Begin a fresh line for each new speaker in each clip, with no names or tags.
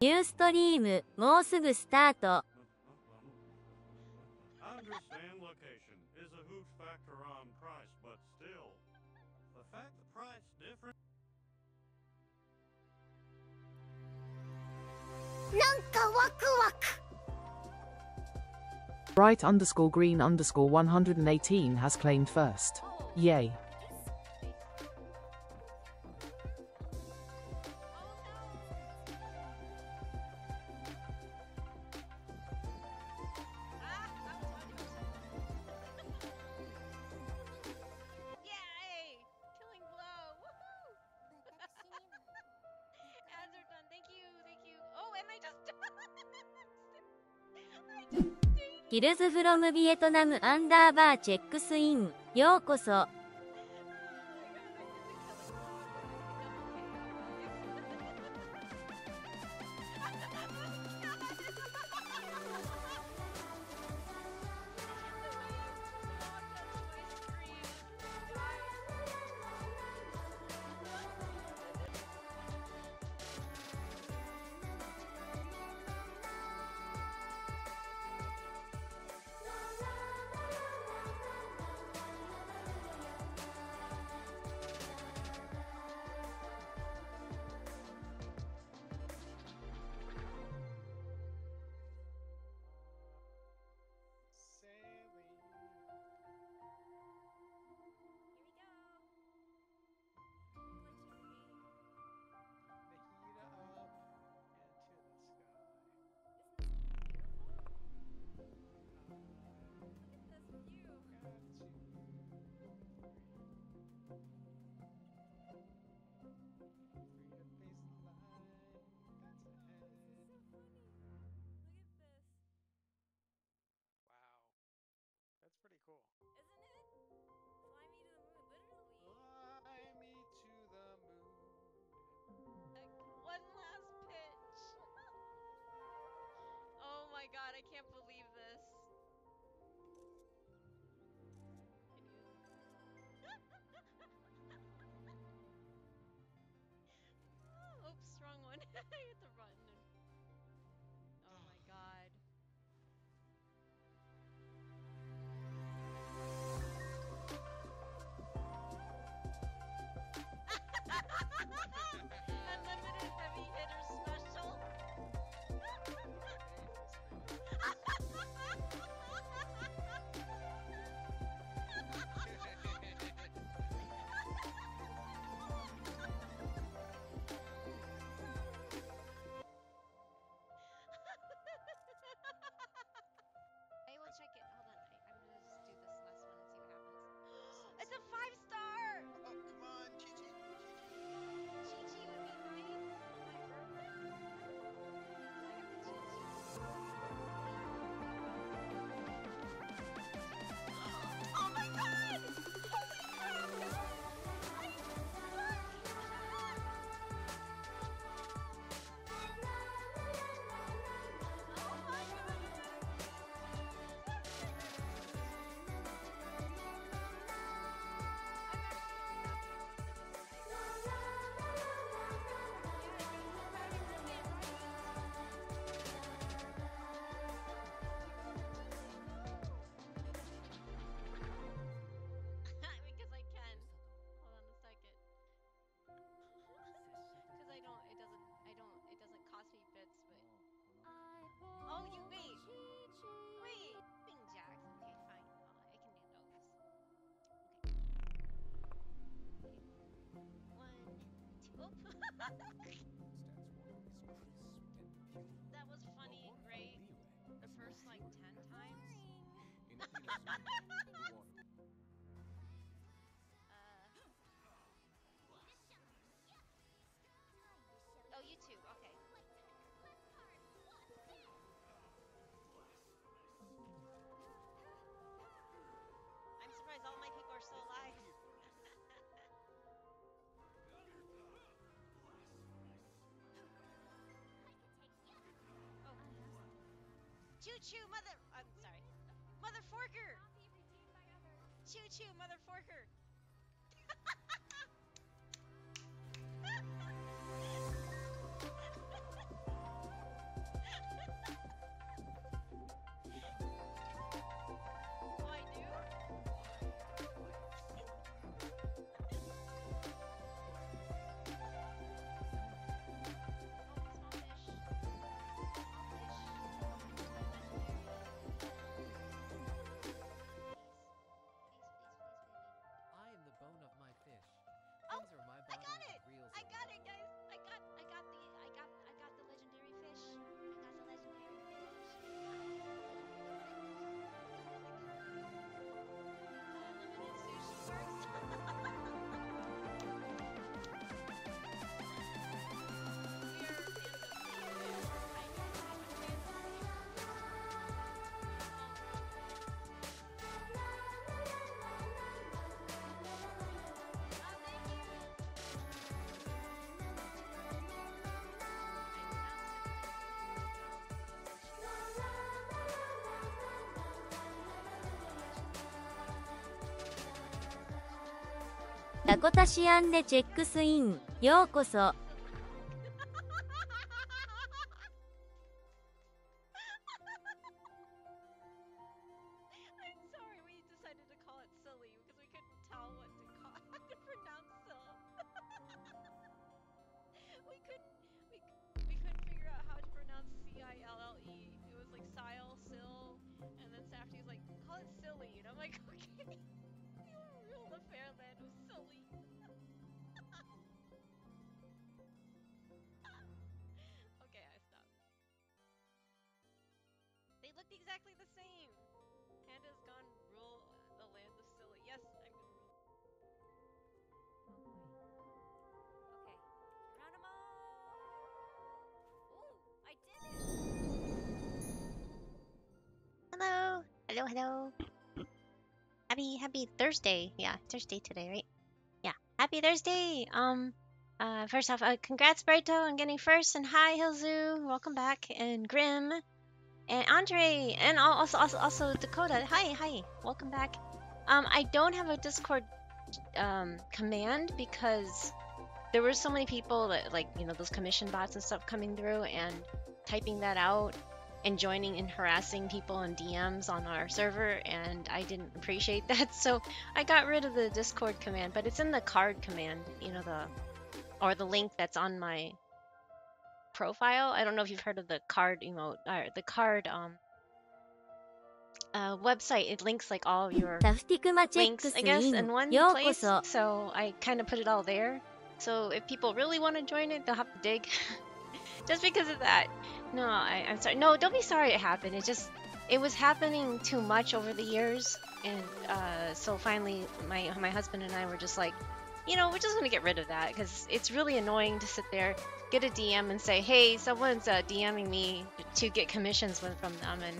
ニューストリーム、もうすぐスタート。
Understand location is a huge factor on price, but still, the fact the price difference.
なんかワクワク。
Bright_green_118 has claimed first. Yay.
Yay! Killing blow! Woohoo! Ads are done. Thank you, thank you. Oh, and I just
ヒルズフロムビエトナムアンダーバーチェックスイン。ようこそ。
one last pitch. Oh my god, I can't believe this. Oops, wrong one. I hit the button. Oh my god. Unlimited heavy hitter special. I will check it. Hold on. I'm gonna just do this last one and see what happens. It's a 5-star!
Oh, come on, Chi-Chi.
Chi-Chi would be nice on my birthday. Oh my god! Holy crap! Because I can. Hold on a second. Because it doesn't cost me bits, but. Oh, you wait. Wait. Bing jacks. Okay, fine. I can do those. Okay. 1, 2. That was funny, right? The first like 10 times. Oh, YouTube. Okay. I'm surprised all my people are still alive. Choo choo, mother. I'm sorry. Mother forker. Choo-choo, mother forker! Oh, I do?
I am the bone of my fish.
Oh,
Fins are my
I
body
got
with
it!
reels
I
on
got
them.
it, guys! I got the legendary fish. I got the legendary fish. Unlimited sushi works.
ダコタシアンでチェックスイン。ようこそ。
I'm sorry, we decided to call it silly because we couldn't tell what to call how to pronounce sill. we couldn't figure out how to pronounce Cille. It was like Sile, Sill, and then Safty's like, call it silly, and I'm like, okay. You rule the fair land of silly. Okay, I stopped. They looked exactly the same. Panda's gone rule the land of silly. Yes, I'm gonna rule. Okay, Geronimo! Ooh, I did it! Hello, hello, hello. Happy Thursday. Yeah, Thursday today, right? Yeah, happy Thursday. First off, congrats, Berto, on getting first, and hi, hellzoo, welcome back, and Grim, and Andre, and also Dakota. Hi, welcome back. I don't have a Discord command because there were so many people that, like, you know, those commission bots and stuff coming through and typing that out and joining and harassing people in DMs on our server, and I didn't appreciate that, so I got rid of the Discord command, but it's in the card command, you know, the link that's on my profile. I don't know if you've heard of the card emote, or the card website. It links like all of your
タフティクマチェック
links,
ス
I
イ
guess,
ン。
in one
ようこ
place.
そ。
So I kind of put it all there. So if people really want to join it, they'll have to dig. Just because of that. No, I'm sorry. No, don't be sorry it happened. It was happening too much over the years. And so finally, my husband and I were just like, you know, we're just going to get rid of that because it's really annoying to sit there, get a DM and say, hey, someone's DMing me to get commissions from them. And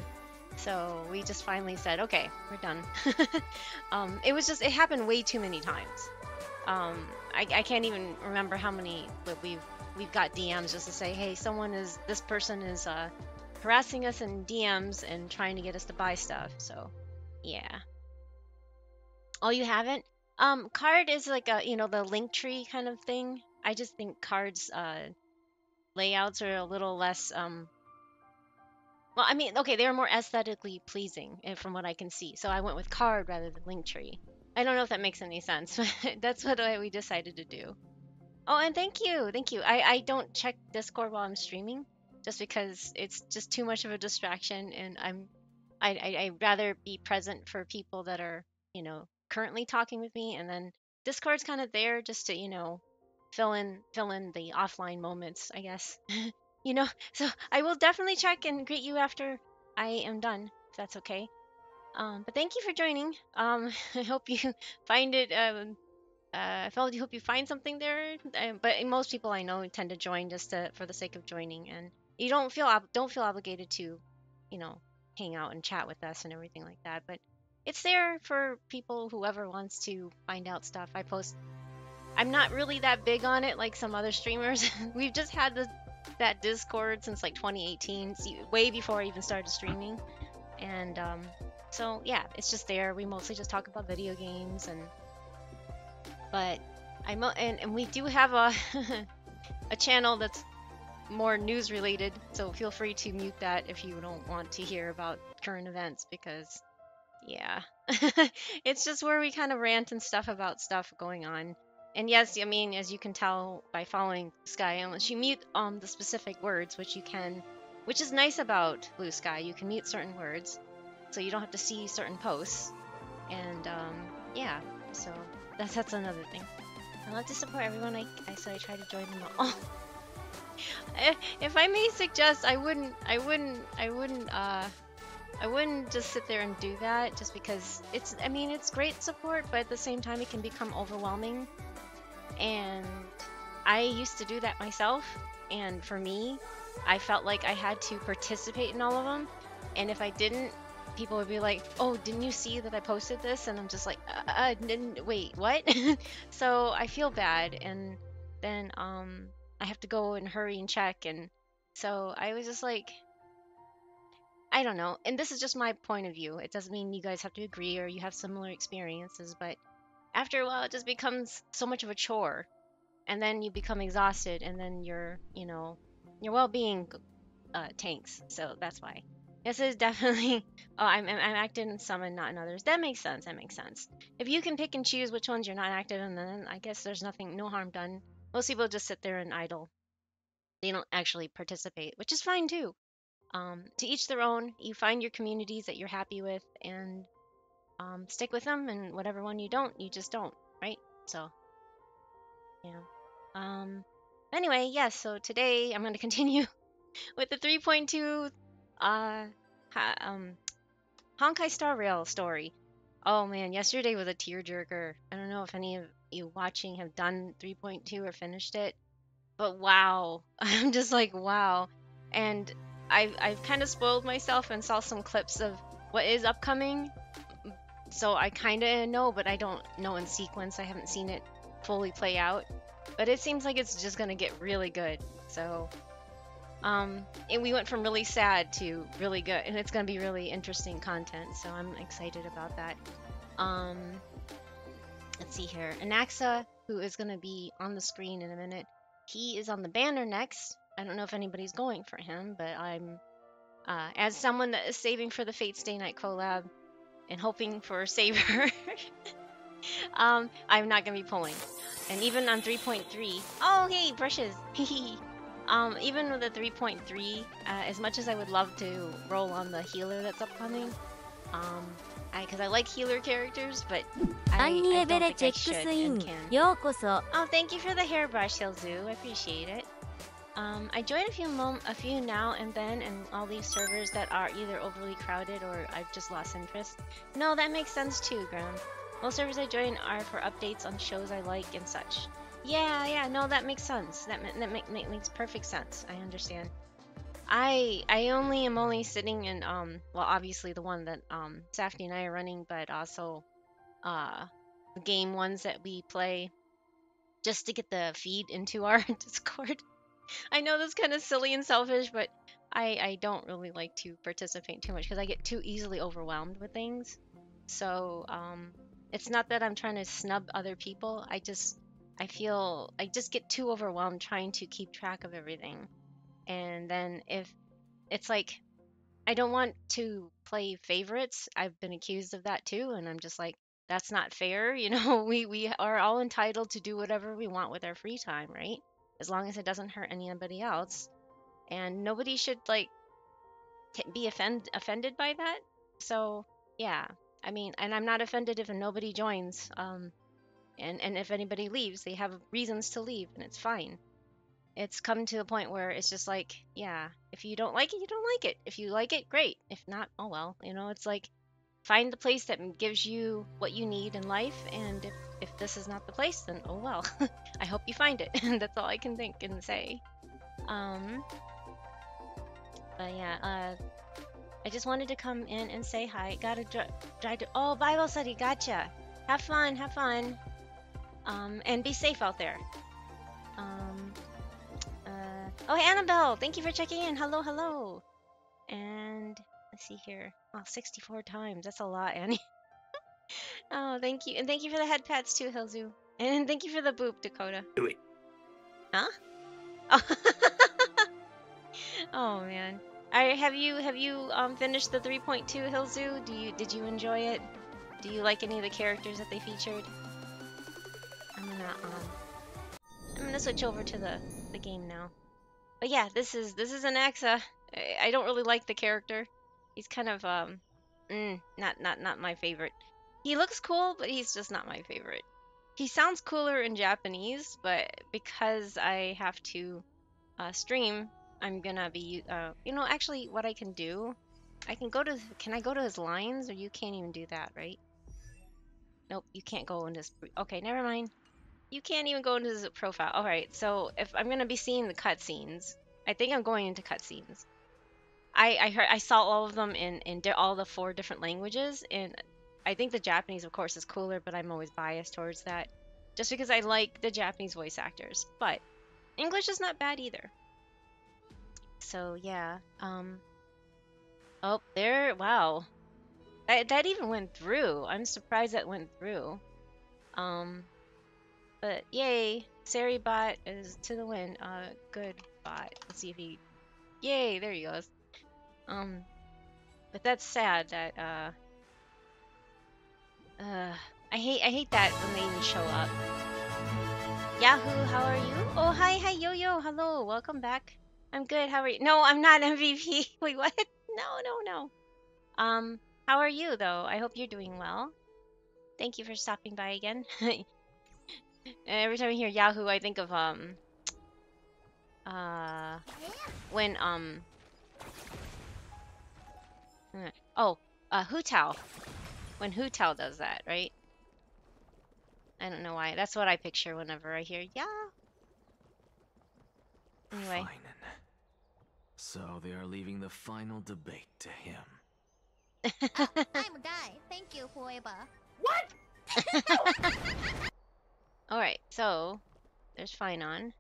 so we just finally said, okay, we're done. It happened way too many times. I can't even remember how many, but we've got DMs just to say, hey, this person is harassing us in DMs and trying to get us to buy stuff. So yeah. Oh, you haven't? Card is like a, you know, the link tree kind of thing. I just think cards layouts are a little less well, I mean, okay, they're more aesthetically pleasing from what I can see. So I went with card rather than link tree. I don't know if that makes any sense, but that's what we decided to do. Oh, and thank you. I don't check Discord while I'm streaming just because it's just too much of a distraction, and I'd rather be present for people that are, you know, currently talking with me, and then Discord's kind of there just to, you know, fill in the offline moments, I guess. You know, so I will definitely check and greet you after I am done, if that's okay. But thank you for joining. I hope you find it I hope you find something there. But most people I know tend to join just for the sake of joining, and you don't feel obligated to, you know, hang out and chat with us and everything like that. But it's there for people, whoever wants to find out stuff. I post. I'm not really that big on it like some other streamers. We've just had that Discord since like 2018, way before I even started streaming, and So yeah, it's just there. We mostly just talk about video games but and we do have a a channel that's more news related, so feel free to mute that if you don't want to hear about current events because yeah. It's just where we kind of rant and stuff about stuff going on. And yes, I mean, as you can tell by following Sky, unless you mute the specific words, which you can, which is nice about Blue Sky, you can mute certain words, so you don't have to see certain posts. And yeah, so that's another thing. I love to support everyone, so I try to join them all. If I may suggest, I wouldn't just sit there and do that just because I mean, it's great support, but at the same time, it can become overwhelming. And I used to do that myself. And for me, I felt like I had to participate in all of them. And if I didn't, people would be like, oh, didn't you see that I posted this? And I'm just like, wait, what? So I feel bad. And then I have to go and hurry and check. And so I was just like, I don't know. And this is just my point of view. It doesn't mean you guys have to agree or you have similar experiences, but after a while it just becomes so much of a chore. And then you become exhausted and then your well-being tanks. So that's why. This is definitely I'm active in some and not in others. That makes sense. That makes sense. If you can pick and choose which ones you're not active in, then I guess there's no harm done. Most people just sit there and idle. They don't actually participate, which is fine too. To each their own. You find your communities that you're happy with and stick with them, and whatever one you don't, you just don't, right? So, yeah. Anyway, yes, so today I'm going to continue with the 3.2 Honkai Star Rail story. Oh man, yesterday was a tearjerker. I don't know if any of you watching have done 3.2 or finished it, but wow. I'm just like, wow. And I've kind of spoiled myself and saw some clips of what is upcoming. So I kind of know, but I don't know in sequence. I haven't seen it fully play out. But it seems like it's just going to get really good. So and we went from really sad to really good, and it's going to be really interesting content. So I'm excited about that. Let's see here. Anaxa, who is going to be on the screen in a minute, he is on the banner next. I don't know if anybody's going for him, but I'm, as someone that is saving for the Fate Stay Night collab and hoping for a saver, I'm not going to be pulling. And even on 3.3, oh, hey, brushes. Even with the 3.3, as much as I would love to roll on the healer that's upcoming, because I like healer characters, but I don't think I should and can.
ようこそ
Oh, thank you for the hairbrush, Hilzu. I appreciate it. I join a few now and then, and all these servers that are either overly crowded or I've just lost interest. No, that makes sense too, Graham. Most servers I join are for updates on shows I like and such. Yeah, no, that makes sense. That makes perfect sense. I understand. I am only sitting in well, obviously the one that Safety and I are running, but also the game ones that we play just to get the feed into our Discord. I know that's kind of silly and selfish, but I don't really like to participate too much because I get too easily overwhelmed with things. So it's not that I'm trying to snub other people. I just get too overwhelmed trying to keep track of everything. And then if it's like, I don't want to play favorites. I've been accused of that too. And I'm just like, that's not fair. You know, we are all entitled to do whatever we want with our free time, right? As long as it doesn't hurt anybody else. And nobody should like be offended by that. So yeah, I mean, and I'm not offended if nobody joins. And if anybody leaves, they have reasons to leave, and it's fine. It's come to a point where it's just like, yeah, if you don't like it, you don't like it. If you like it, great. If not, oh well. You know, it's like, find the place that gives you what you need in life, and if this is not the place, then oh well. I hope you find it. That's all I can think and say. But yeah, I just wanted to come in and say hi. Gotta drive to, oh, Bible study, gotcha. Have fun. And be safe out there. Oh, hey, Annabelle, thank you for checking in. Hello. And let's see here. Oh, 64 times. That's a lot, Annie. Oh, thank you. And thank you for the head pats too, Hilzu. And thank you for the boop, Dakota.
Wait.
Huh? Oh, oh man. Alright, have you finished the 3.2 Hilzu? Did you enjoy it? Do you like any of the characters that they featured? I'm gonna switch over to the game now. But yeah, this is an Axa. I don't really like the character. He's kind of not my favorite. He looks cool, but he's just not my favorite. He sounds cooler in Japanese, but because I have to stream, I'm gonna be actually what I can do, can I go to his lines, or you can't even do that, right? Nope, you can't go into his, okay, never mind. You can't even go into his profile. All right, so if I'm gonna be seeing the cutscenes, I think I'm going into cutscenes. I saw all of them in all the 4 different languages, and I think the Japanese, of course, is cooler, but I'm always biased towards that, just because I like the Japanese voice actors. But English is not bad either. So yeah, oh, there, wow, that even went through. I'm surprised that went through. But yay, Saribot is to the win. Good bot. Let's see if he, yay, there he goes. But that's sad that I hate that when they even show up. Yahoo, how are you? Oh, hi, Yo-Yo, hello, welcome back. I'm good, how are you? No, I'm not MVP. Wait, what? No. How are you, though? I hope you're doing well. Thank you for stopping by again. Every time I hear Yahoo, I think of, when, Hu Tao. When Hu Tao does that, right? I don't know why. That's what I picture whenever I hear yeah. Anyway.
Fine. So they are leaving the final debate to him.
I'm a guy. Thank you, whoever.
Alright, so there's Finon.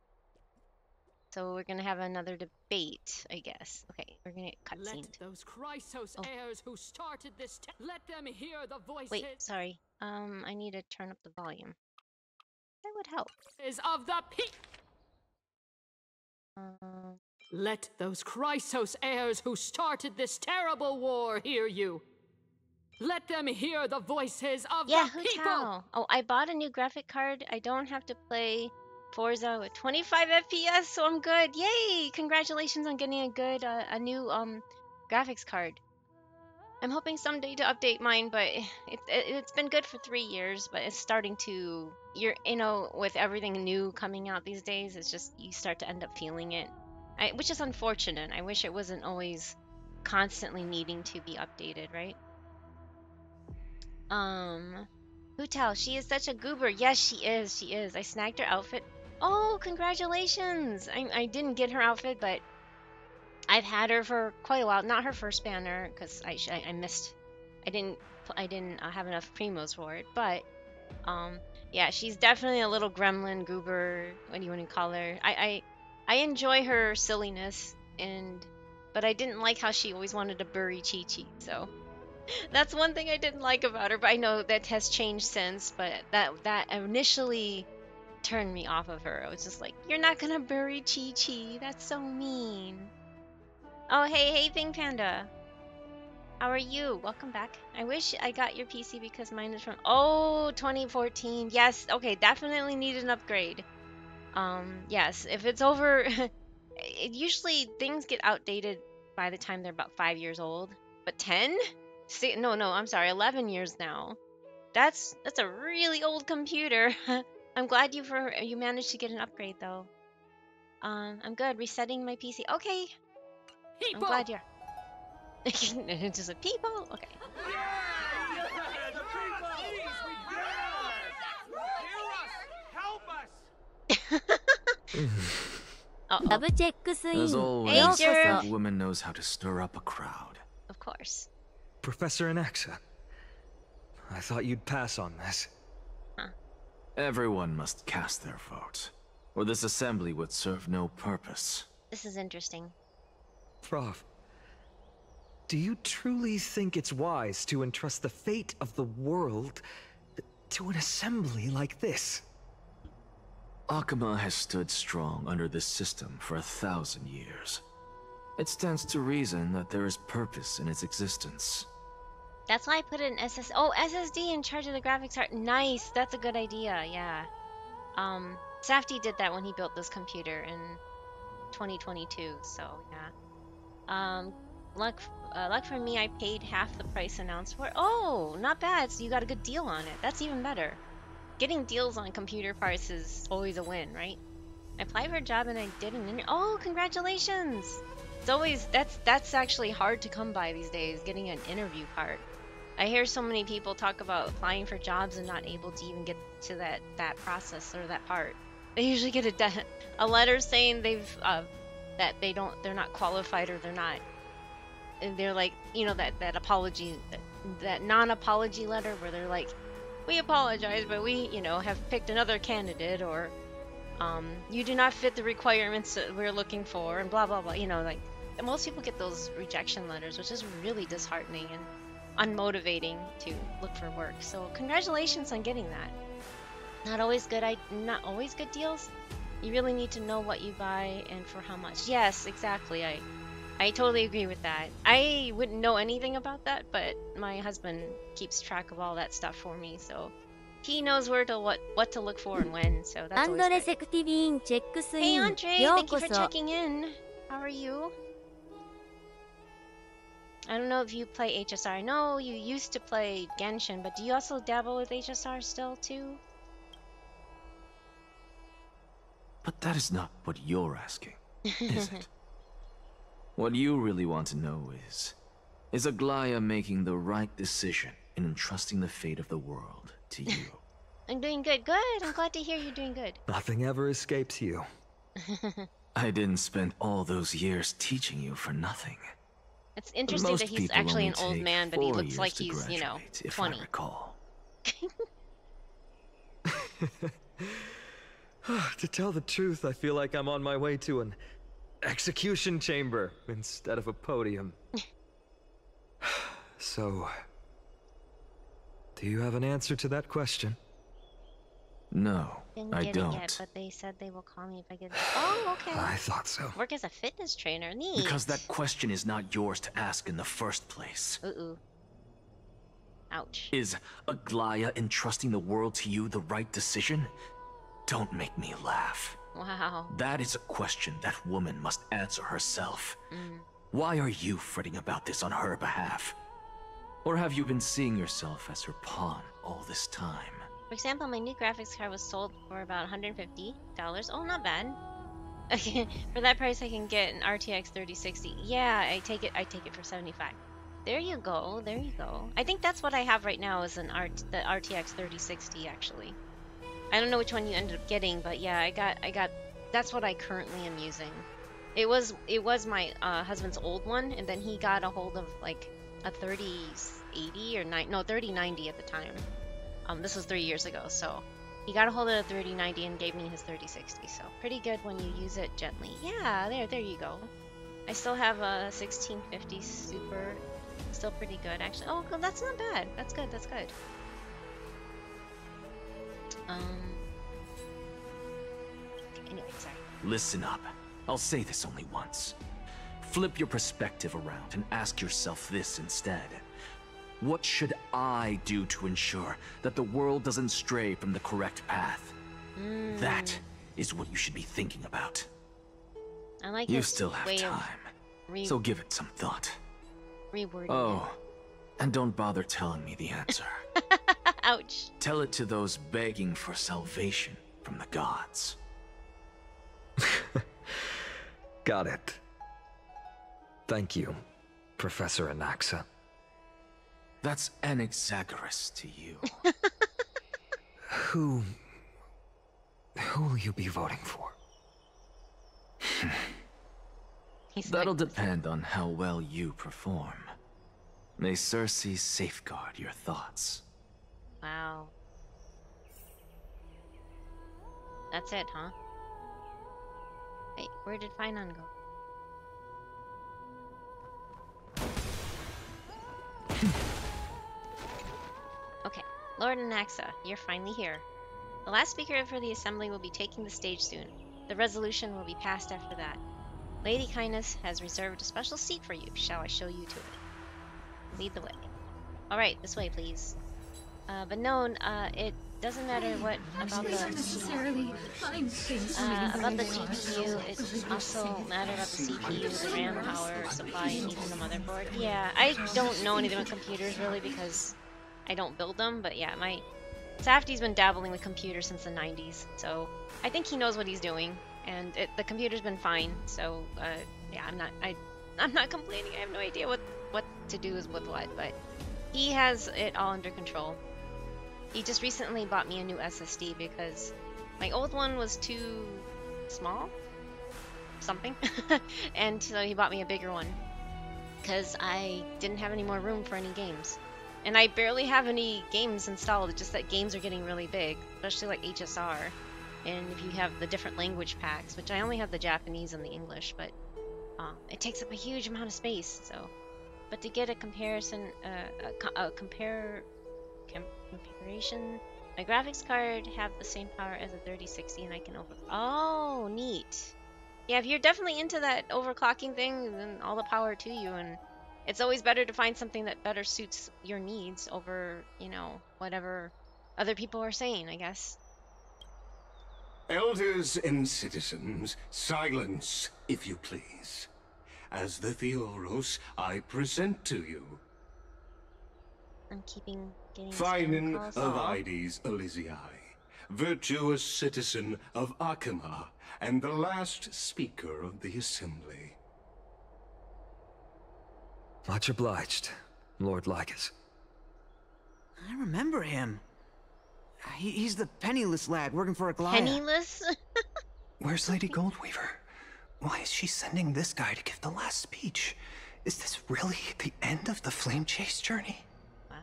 So we're gonna have another debate, I guess. Okay, we're gonna get cutscene.
Let those Chrysos heirs who started this let them hear the voices.
Wait, sorry. I need to turn up the volume. That would help.
Is of the Let those Chrysos heirs who started this terrible war hear you. Let them hear the voices of the people.
Tao. Oh, I bought a new graphic card. I don't have to play Forza with 25 FPS, so I'm good. Yay! Congratulations on getting a good, a new graphics card. I'm hoping someday to update mine, but it's been good for 3 years, but it's starting to, with everything new coming out these days, it's just, you start to end up feeling it. Which is unfortunate. I wish it wasn't always constantly needing to be updated, right? Hu Tao, she is such a goober. Yes, she is. I snagged her outfit. Oh, congratulations! I didn't get her outfit, but I've had her for quite a while. Not her first banner, because I missed. I didn't have enough primos for it, but yeah, she's definitely a little gremlin, goober. What do you want to call her? I enjoy her silliness, but I didn't like how she always wanted to bury Chi-Chi. So that's one thing I didn't like about her. But I know that has changed since. But that initially turned me off of her. I was just like, you're not gonna bury Chi-Chi. That's so mean. Oh, hey, Pink Panda. How are you? Welcome back. I wish I got your PC because mine is from 2014. Yes, okay, definitely need an upgrade. Yes, if it's over, usually things get outdated by the time they're about 5 years old. But 10? No, I'm sorry, 11 years now. That's a really old computer. I'm glad you managed to get an upgrade though. I'm good. Resetting my PC. Okay.
People.
I'm glad you're. Just like people. Okay.
Double check swing.
As always,
Hey, Jerv.
that woman knows how to stir up a crowd.
Of course.
Professor Anaxa, I thought you'd pass on this.
Everyone must cast their vote, or this assembly would serve no purpose.
This is interesting.
Prof, Do you truly think it's wise to entrust the fate of the world to an assembly like this?
Akama has stood strong under this system for 1,000 years. It stands to reason that there is purpose in its existence.
That's why I put it in Oh, SSD in charge of the graphics card. Nice. That's a good idea. Yeah. Safety did that when he built this computer in 2022. So yeah. Luck for me. I paid half the price announced for. Oh, not bad. So you got a good deal on it. That's even better. Getting deals on computer parts is always a win, right? I applied for a job and I did an interview. Oh, congratulations! It's always that's actually hard to come by these days. Getting an interview part. I hear so many people talk about applying for jobs and not able to even get to that process or that part. They usually get a letter saying that they're not qualified or they're like, you know, that apology, that non-apology letter where they're like, we apologize, but we, you know, have picked another candidate, or you do not fit the requirements that we're looking for, and blah blah blah. You know, like most people get those rejection letters, which is really disheartening and unmotivating to look for work. So congratulations on getting that. Not always good deals. You really need to know what you buy and for how much. Yes, exactly. I totally agree with that. I wouldn't know anything about that, but my husband keeps track of all that stuff for me, so he knows what to look for and when. So that's always good. Hey Andre, thank you for checking in. How are you? I don't know if you play HSR. I know you used to play Genshin, but do you also dabble with HSR still too?
But that is not what you're asking, is it? What you really want to know is Aglaya making the right decision in entrusting the fate of the world to you?
I'm doing good. Good. I'm glad to hear you're doing good.
Nothing ever escapes you.
I didn't spend all those years teaching you for nothing.
It's interesting that he's actually an old man, but he looks like he's, you know, 20.
If I recall.
To tell the truth, I feel like I'm on my way to an execution chamber instead of a podium. So, do you have an answer to that question?
No, I don't.
Yet, but they said they will call me if I get. Oh, okay.
I thought so.
Work as a fitness trainer, neat.
Because that question is not yours to ask in the first place.
Ouch.
Is Aglaya entrusting the world to you the right decision? Don't make me laugh.
Wow.
That is a question that woman must answer herself. Why are you fretting about this on her behalf? Or have you been seeing yourself as her pawn all this time?
For example, my new graphics card was sold for about $150. Oh, not bad. For that price, I can get an RTX 3060. Yeah, I take it for 75. There you go. There you go. I think that's what I have right now is the RTX 3060 actually. I don't know which one you ended up getting, but yeah, I got. That's what I currently am using. It was my husband's old one, and then he got a hold of like a 3080 or 3090 at the time. This was 3 years ago, so he got a hold of a 3090 and gave me his 3060. So pretty good when you use it gently. Yeah, there you go. I still have a 1650 Super, still pretty good actually. Oh, that's not bad. That's good. That's good. Anyway, sorry.
Listen up. I'll say this only once. Flip your perspective around and ask yourself this instead. What should I do to ensure that the world doesn't stray from the correct path? That is what you should be thinking about.
I like
you still have time, so give it some thought.
Rewording it.
And don't bother telling me the answer.
Ouch.
Tell it to those begging for salvation from the gods.
Got it. Thank you, Professor Anaxa.
That's Anaxagoras to you.
Who will you be voting for?
That'll depend on how well you perform. May Cersei safeguard your thoughts.
Wow. That's it, huh? Wait, where did Finon go? Lord Anaxa, you're finally here. The last speaker for the assembly will be taking the stage soon. The resolution will be passed after that. Lady Kindness has reserved a special seat for you. Shall I show you to it? Lead the way. Alright, this way, please. But no, it doesn't matter what about the GPU. It also matter about the CPU, the RAM power supply, and even the motherboard. Yeah, I don't know anything about computers really because I don't build them. But yeah, my Safty's been dabbling with computers since the 90s, so I think he knows what he's doing, and the computer's been fine. So yeah, I'm not complaining. I have no idea what to do with what, but he has it all under control. He just recently bought me a new SSD because my old one was too small, something, and so he bought me a bigger one because I didn't have any more room for any games. And I barely have any games installed, it's just that games are getting really big, especially like HSR, and if you have the different language packs, which I only have the Japanese and the English, but it takes up a huge amount of space, so. But to get a comparison, comparison, my graphics card have the same power as a 3060 and I can oh, neat. Yeah, if you're definitely into that overclocking thing, then all the power to you, and it's always better to find something that better suits your needs over, you know, whatever other people are saying, I guess.
Elders and citizens, silence, if you please. As the Theoros, I present to you
I'm getting
Phinin
spam calls.
of Ides Elysiae, virtuous citizen of Akima, and the last speaker of the assembly.
Much obliged, Lord Lycus.
I remember him. He's the penniless lad working for a Goliath.
Penniless?
Where's Lady Goldweaver? Why is she sending this guy to give the last speech? Is this really the end of the Flame Chase journey?
Wow.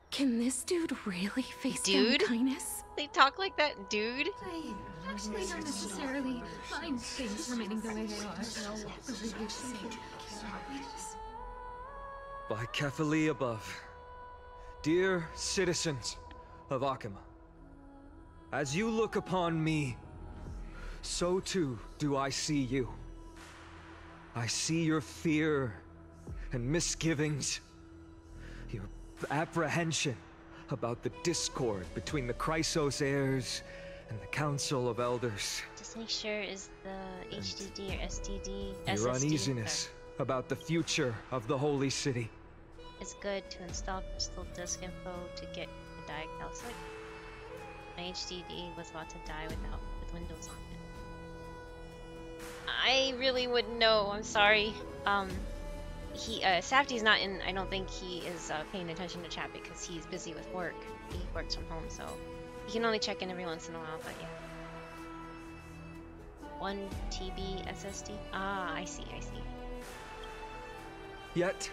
Can this dude really face
Dude?
down kindness?
They talk like that, dude?
I actually don't necessarily find things remaining the way they are.
By Kefali above, dear citizens of Akima, as you look upon me, so too do I see you. I see your fear and misgivings, your apprehension about the discord between the Chrysos heirs and the Council of Elders.
Just make sure is the HDD or SDD,
Your
SSD,
uneasiness about the future of the Holy City.
It's good to install crystal disk info to get a diagnostic. My HDD was about to die with Windows on it. I really wouldn't know. I'm sorry. Safty's not in. I don't think he is paying attention to chat because he's busy with work. He works from home, so he can only check in every once in a while. But yeah, 1 TB SSD. Ah, I see.
Yet,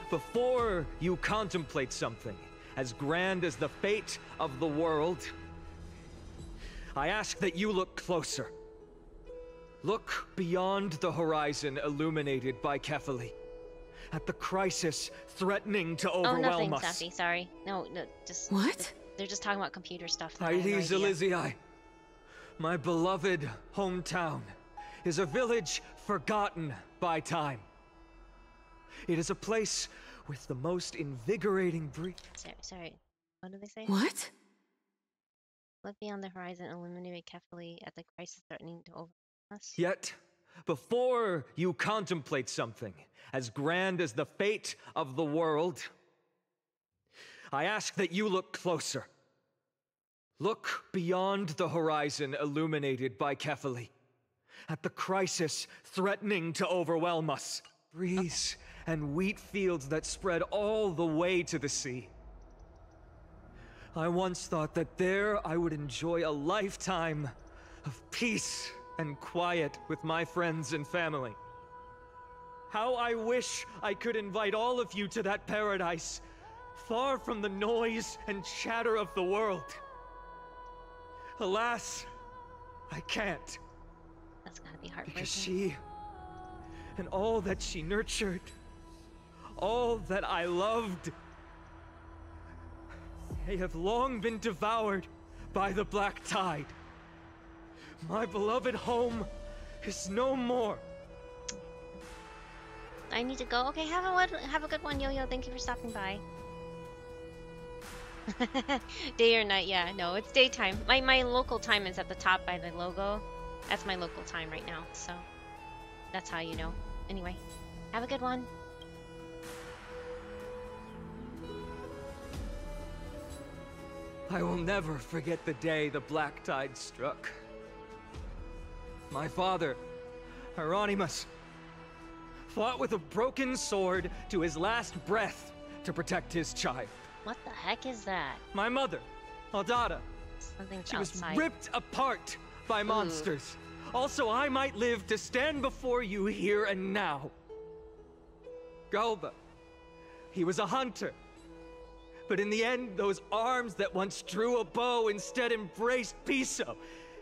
before you contemplate something as grand as the fate of the world, I ask that you look closer. Look beyond the horizon illuminated by Kefali, at the crisis threatening to overwhelm
nothing,
us.
Safty, sorry. No, just...
What?
They're just talking about computer stuff. I have no
Ides
idea.
Elysiae, my beloved hometown, is a village forgotten by time. It is a place with the most invigorating breeze.
Sorry. What did they say?
What?
Look beyond the horizon, illuminated carefully at the crisis threatening to overwhelm us.
Yet, before you contemplate something as grand as the fate of the world, I ask that you look closer. Look beyond the horizon illuminated by Kefali, at the crisis threatening to overwhelm us. Breeze and wheat fields that spread all the way to the sea. I once thought that there I would enjoy a lifetime of peace and quiet with my friends and family. How I wish I could invite all of you to that paradise, far from the noise and chatter of the world. Alas, I can't.
That's gotta be heartbreaking.
Because she, and all that she nurtured, all that I loved, They have long been devoured by the black tide. My beloved home is no more.
I need to go. Okay, have a good one, Yo-Yo. Thank you for stopping by. Day or night? Yeah, no, it's daytime. My local time is at the top by the logo. That's my local time right now, so that's how you know. Anyway, have a good one.
I will never forget the day the black tide struck. My father, Hieronymus, fought with a broken sword to his last breath to protect his child.
What the heck is that?
My mother, Aldada,
Something's
she
outside.
was ripped apart by monsters. Also, I might live to stand before you here and now. Galba, he was a hunter. But in the end, those arms that once drew a bow instead embraced Piso,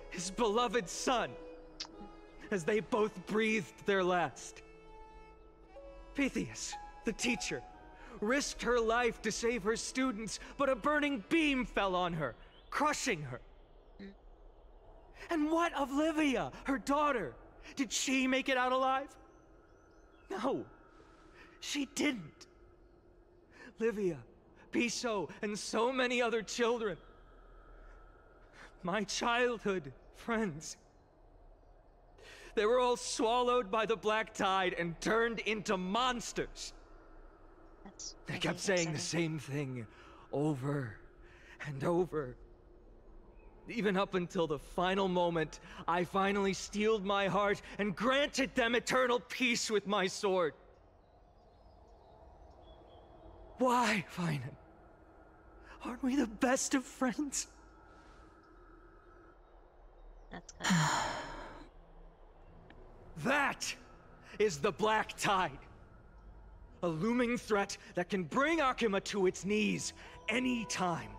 his beloved son, as they both breathed their last. Pythias, the teacher, risked her life to save her students, but a burning beam fell on her, crushing her. And what of Livia, her daughter? Did she make it out alive? No, she didn't. Livia, Piso, and so many other children. My childhood friends. They were all swallowed by the black tide and turned into monsters. They kept saying the same thing over and over. Even up until the final moment, I finally steeled my heart and granted them eternal peace with my sword. Why, Finan? Aren't we the best of friends?
That's good.
That is the black tide. A looming threat that can bring Akuma to its knees any time.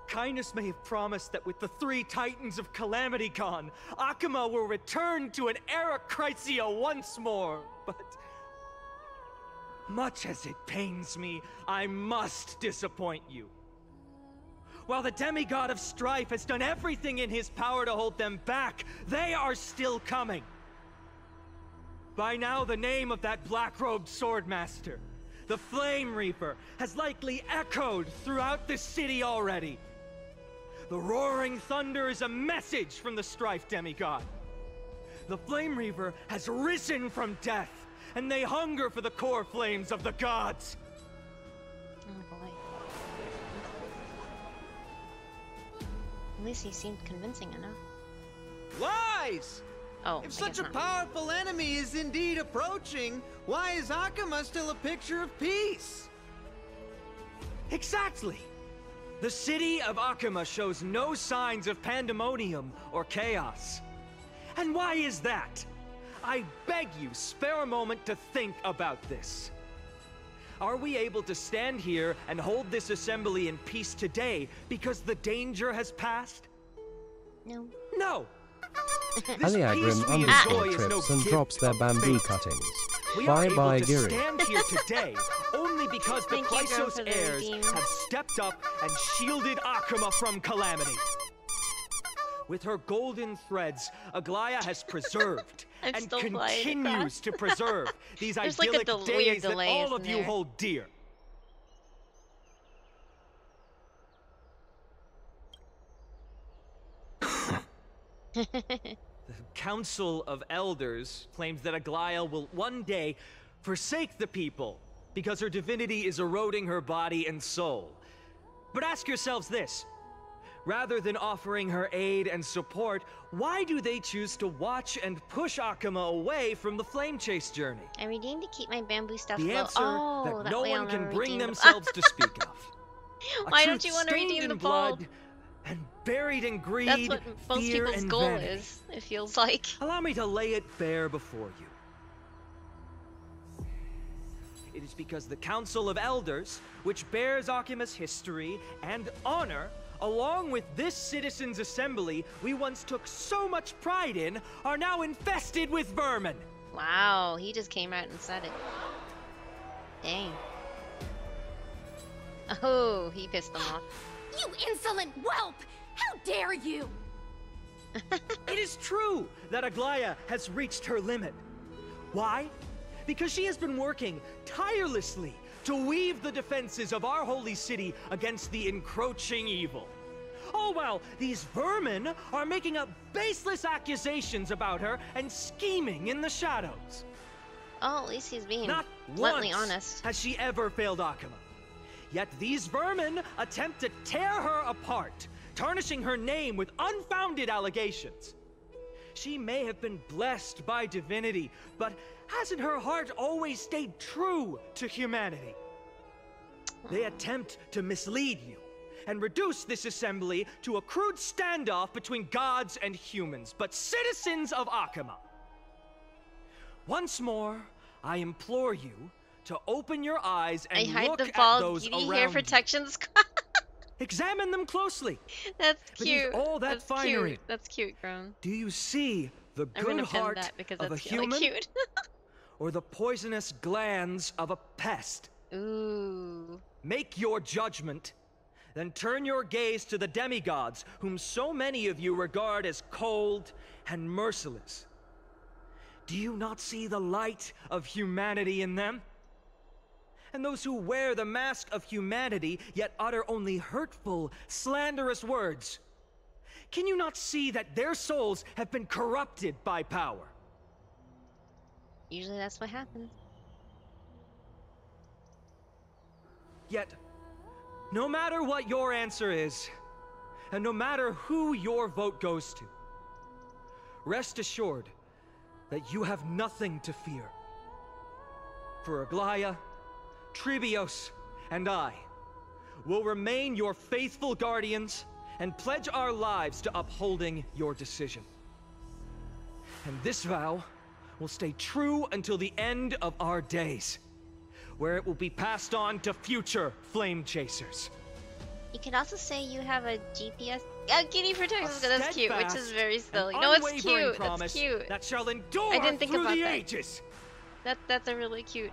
Kindness may have promised that with the 3 Titans of Calamity gone, Akuma will return to an era Chrysia once more, but much as it pains me, I must disappoint you. While the demigod of strife has done everything in his power to hold them back, they are still coming. By now, the name of that black-robed swordmaster, the Flame Reaper, has likely echoed throughout the city already. The roaring thunder is a message from the strife demigod. The Flame Reaper has risen from death, and they hunger for the core flames of the gods.
Oh boy. At least he seemed convincing enough.
Lies!
Oh,
if such a powerful enemy is indeed approaching, why is Akuma still a picture of peace?
Exactly! The city of Akuma shows no signs of pandemonium or chaos. And why is that? I beg you, spare a moment to think about this. Are we able to stand here and hold this assembly in peace today because the danger has passed?
No.
No!
Aliagrim underscore trips and drops their bamboo cuttings. Bye bye, Giri.
Stand here today only because the Chrysos heirs have stepped up and shielded Akuma from calamity. With her golden threads, Aglaya has preserved and continues to preserve these idyllic days that all of you hold dear. The Council of Elders claims that Aglaya will one day forsake the people because her divinity is eroding her body and soul. But ask yourselves this. Rather than offering her aid and support, why do they choose to watch and push Akuma away from the Flame Chase journey?
I redeemed to keep my bamboo stuff
The
low.
answer that no one can bring themselves to speak of.
Why don't you want to redeem the
blood and buried in greed,
That's what most
fear,
people's
and
goal
vanity.
is, it feels like.
Allow me to lay it bare before you. It is because the Council of Elders, which bears Akuma's history and honor, along with this citizens' assembly we once took so much pride in, are now infested with vermin.
Wow, he just came out and said it. Dang. Oh, he pissed them off.
You insolent whelp! How dare you!
It is true that Aglaya has reached her limit. Why? Because she has been working tirelessly to weave the defenses of our holy city against the encroaching evil. All while these vermin are making up baseless accusations about her and scheming in the shadows.
Oh, at least he's being
Not
bluntly
once
honest.
has she ever failed Akuma. Yet these vermin attempt to tear her apart, tarnishing her name with unfounded allegations. She may have been blessed by divinity, but hasn't her heart always stayed true to humanity? They attempt to mislead you and reduce this assembly to a crude standoff between gods and humans, but citizens of Akuma. Once more, I implore you to open your eyes and look at those around
hair
you.
protection.
Examine them closely.
That's
Beneath
cute.
all that
That's
finery,
cute. That's cute, Grown.
do you see the
I'm
good
gonna pin
heart
that because
of a
that's really
human,
cute.
or the poisonous glands of a pest?
Ooh.
Make your judgment, then turn your gaze to the demigods, whom so many of you regard as cold and merciless. Do you not see the light of humanity in them? And those who wear the mask of humanity, yet utter only hurtful, slanderous words. Can you not see that their souls have been corrupted by power?
Usually that's what happens.
Yet, no matter what your answer is, and no matter who your vote goes to, rest assured that you have nothing to fear. For Aglaya, Tribios, and I will remain your faithful guardians and pledge our lives to upholding your decision. And this vow will stay true until the end of our days, where it will be passed on to future flame chasers.
You could also say you have a GPS. Kitty protects. That's cute, which is very silly.
and
No, it's
unwavering
cute. That's
promise
cute.
that shall endure
I didn't think
through
about
the
that.
ages.
That's a really cute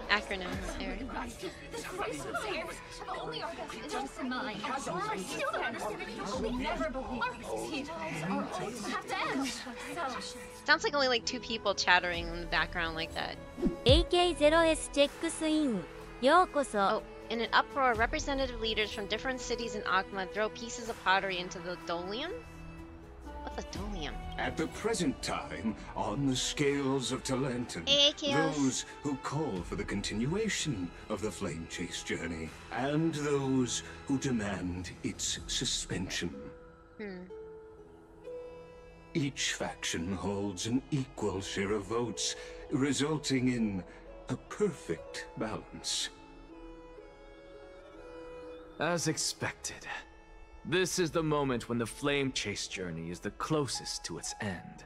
acronym there.
The Christ's heirs have only our best interests in mind. I still don't understand how we never believe these titles are always have to end. So,
Sounds like only like 2 people chattering in the background like that.
AK0S checks in. ようこそ。
Oh, in an uproar, representative leaders from different cities in Akuma throw pieces of pottery into the Dolium? What's a Dolium?
At the present time, on the scales of Talenton,
Hey, Chaos.
those who call for the continuation of the Flame Chase journey, and those who demand its suspension. Each faction holds an equal share of votes, resulting in a perfect balance.
As expected, this is the moment when the Flame Chase journey is the closest to its end.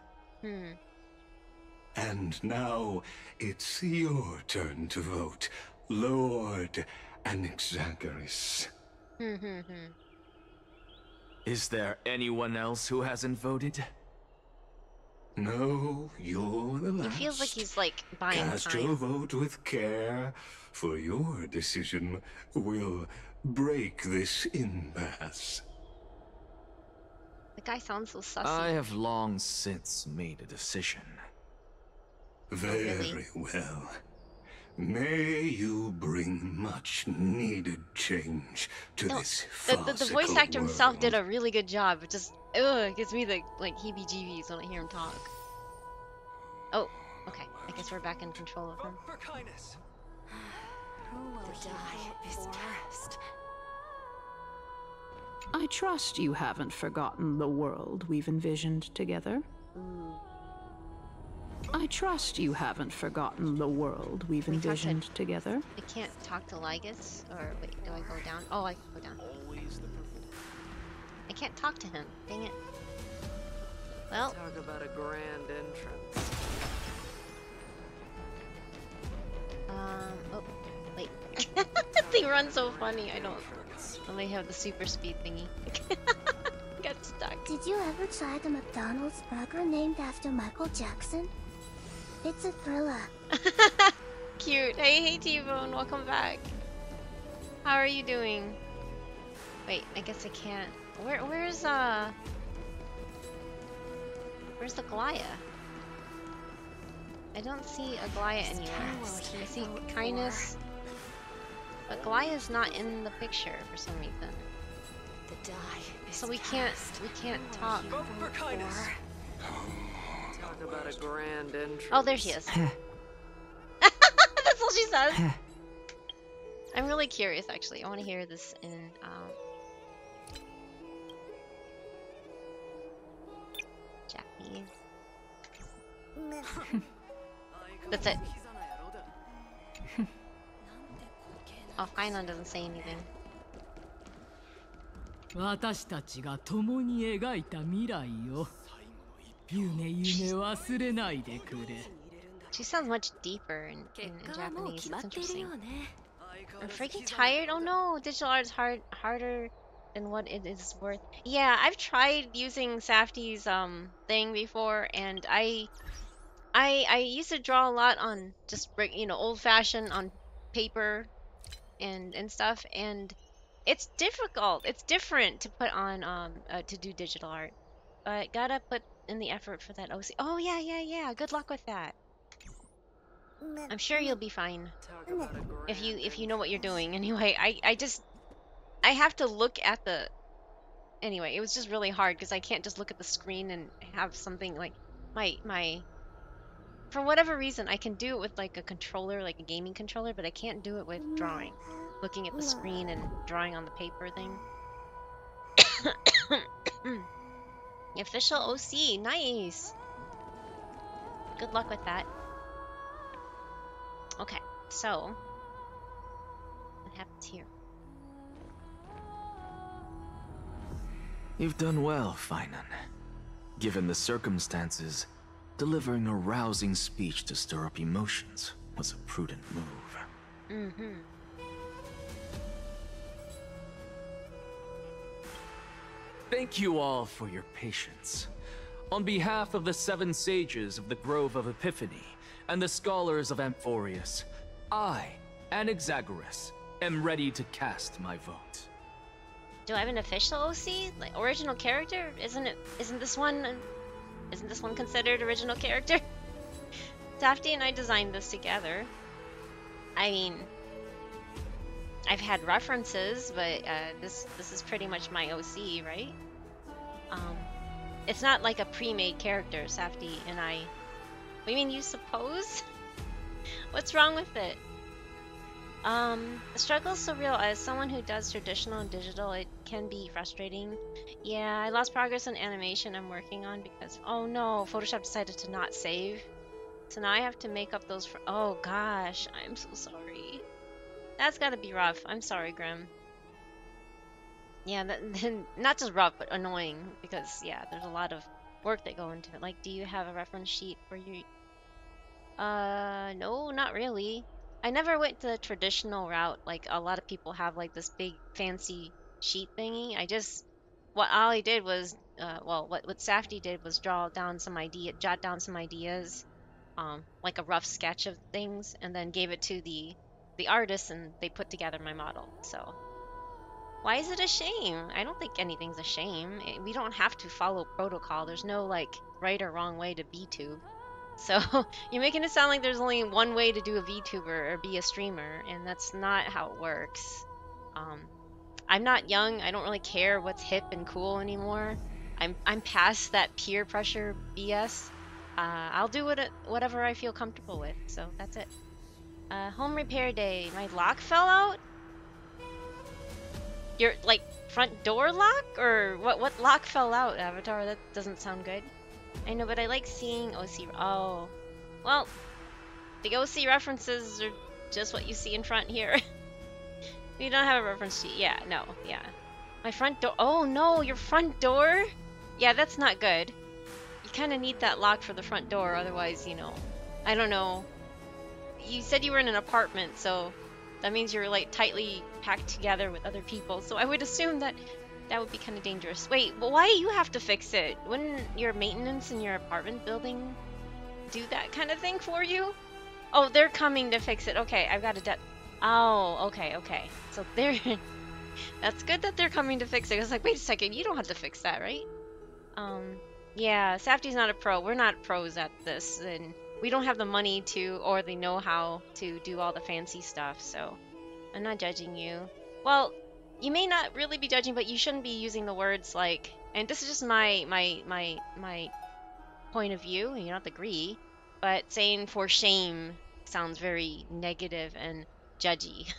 And now, it's your turn to vote, Lord Anaxagoras.
Is there anyone else who hasn't voted?
No, you're the
He
last.
feels like he's like buying
Cast
time.
your vote with care, for your decision will break this impasse.
The guy sounds so sussy.
I have long since made a decision.
Very well. May you bring much needed change to this
The
farcical
voice actor himself
world.
did a really good job. It just it gives me the like heebie-jeebies when I hear him talk. Oh, okay. I guess we're back in control of him.
For kindness.
who will die first?
I trust you haven't forgotten the world we've envisioned together. I trust you haven't forgotten the world we've envisioned together.
I can't talk to Lygus, or wait, do I go down? Oh, I can go down. I can't talk to him. Dang it. Well,
Talk about a grand entrance.
oh, wait. That thing runs so funny. I don't. Only have the super speed thingy. Got stuck.
Did you ever try the McDonald's burger named after Michael Jackson? It's a thriller.
Cute. Hey, T-Bone, welcome back. How are you doing? Wait, I guess I can't. Where's the Glaya? I don't see a Glaya anywhere. I see Kindness, but Glaya's not in the picture for some reason. So we can't talk.
Vote for Kindness. Talk about a grand entrance.
Oh, there she is. That's all she says. I'm really curious, actually. I want to hear this in Japanese. That's it. Oh, Hainan doesn't say anything.
私たちが共に描いた未来を夢忘れないでくれ
She sounds much deeper in Japanese. It's interesting. I'm freaking tired. Oh no, digital art is harder than what it is worth. Yeah, I've tried using Safdie's thing before, and I used to draw a lot on just old-fashioned on paper and stuff, and it's difficult. It's different to put on to do digital art, but gotta put in the effort for that OC. Oh yeah. Good luck with that. I'm sure you'll be fine if you know what you're doing. Anyway, I have to look at the. Anyway, it was just really hard because I can't just look at the screen and have something like my. For whatever reason, I can do it with like a controller, like a gaming controller, but I can't do it with drawing. Looking at the screen and drawing on the paper thing. The official OC, nice. Good luck with that. Okay, so what happens here?
You've done well, Finan. Given the circumstances, delivering a rousing speech to stir up emotions was a prudent move. Thank you all for your patience. On behalf of the 7 sages of the Grove of Epiphany and the scholars of Amphorius, I, Anaxagoras, am ready to cast my vote.
Do I have an official OC? Like original character? Isn't this one considered original character? Safdie and I designed this together. I mean, I've had references, but this is pretty much my OC, right? It's not like a pre-made character, Safdie and I. What do you mean, you suppose? What's wrong with it? The struggle is so real. As someone who does traditional and digital, it can be frustrating. Yeah, I lost progress on animation I'm working on because, oh no, Photoshop decided to not save. So now I have to make up those oh gosh, I'm so sorry. That's gotta be rough. I'm sorry, Grim. Yeah, not just rough, but annoying, because, yeah, there's a lot of work that go into it. Like, do you have a reference sheet for your... no, not really. I never went the traditional route, like a lot of people have, like, this big, fancy sheet thingy. What I did was, what Safdie did was jot down some ideas, like a rough sketch of things, and then gave it to the artist, and they put together my model, so... Why is it a shame? I don't think anything's a shame. We don't have to follow protocol. There's no, like, right or wrong way to VTube. So, you're making it sound like there's only one way to do a VTuber or be a streamer, and that's not how it works. I'm not young. I don't really care what's hip and cool anymore. I'm past that peer pressure BS. I'll do whatever I feel comfortable with, so that's it. Home repair day. My lock fell out? Your, like, front door lock? Or what lock fell out, Avatar? That doesn't sound good. I know, but I like seeing OC... Oh. Well, the OC references are just what you see in front here. We don't have a reference sheet. Yeah, no, yeah. My front door... Oh, no, your front door? Yeah, that's not good. You kind of need that lock for the front door, otherwise, you know... I don't know. You said you were in an apartment, so... That means you're, like, tightly packed together with other people, so I would assume that that would be kind of dangerous. Wait, but why do you have to fix it? Wouldn't your maintenance in your apartment building do that kind of thing for you? Oh, they're coming to fix it. Okay, I've got to Oh, okay, okay. So they're that's good that they're coming to fix it. I was like, wait a second, you don't have to fix that, right? Yeah, Safty's not a pro. We're not pros at this, and we don't have the money to or the know-how to do all the fancy stuff, so I'm not judging you. Well, you may not really be judging, but you shouldn't be using the words like, and this is just my point of view, and you don't have to agree, but saying for shame sounds very negative and judgy.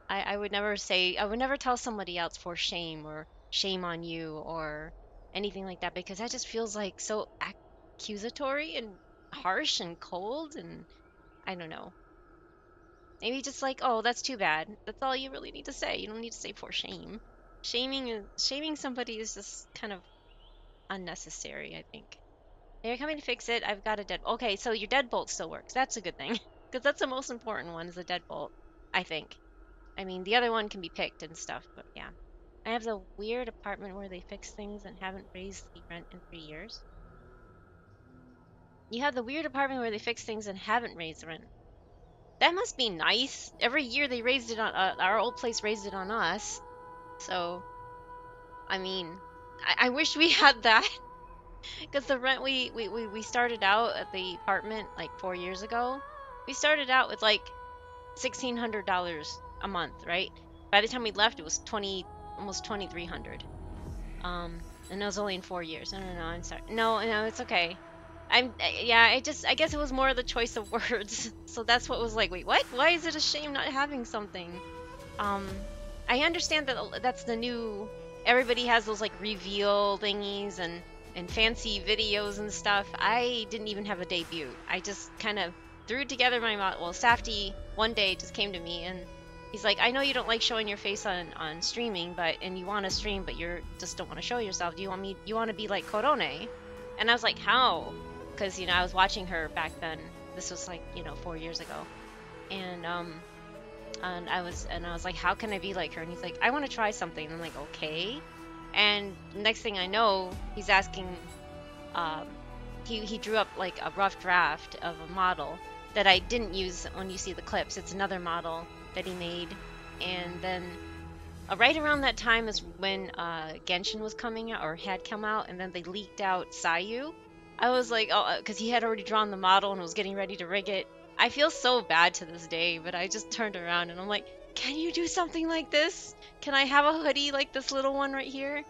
I would never say, I would never tell somebody else for shame or shame on you or anything like that because that just feels like so accusatory and harsh and cold and I don't know. Maybe just like, oh, that's too bad. That's all you really need to say. You don't need to say for shame. Shaming somebody is just kind of unnecessary, I think. They're coming to fix it. I've got a dead. Okay, so your deadbolt still works. That's a good thing because that's the most important one is the deadbolt, I think. I mean, the other one can be picked and stuff, but yeah. I have the weird apartment where they fix things and haven't raised the rent in 3 years. You have the weird apartment where they fix things and haven't raised the rent. That must be nice. Every year they raised it on our old place raised it on us. So, I mean, I wish we had that because the rent we started out at the apartment like 4 years ago. We started out with like $1,600 a month, right? By the time we left, it was almost 2,300. And that was only in 4 years. No, I'm sorry. No, it's okay. Yeah, I guess it was more the choice of words. So that's what was like, wait, what? Why is it a shame not having something? I understand that that's the new, everybody has those like reveal thingies and fancy videos and stuff. I didn't even have a debut. I just kind of threw together my model. Well, Safty one day just came to me and he's like, I know you don't like showing your face on streaming, and you want to stream, but you just don't want to show yourself. You want to be like Korone? And I was like, how? Because, I was watching her back then. This was like, 4 years ago. And I was like, how can I be like her? And he's like, I want to try something. And I'm like, okay. And next thing I know, he's asking, he drew up like a rough draft of a model that I didn't use when you see the clips. It's another model that he made. And then right around that time is when Genshin was coming out or had come out, and then they leaked out Sayu. I was like, oh, because he had already drawn the model and was getting ready to rig it. I feel so bad to this day, but I just turned around and I'm like, can you do something like this? Can I have a hoodie like this little one right here?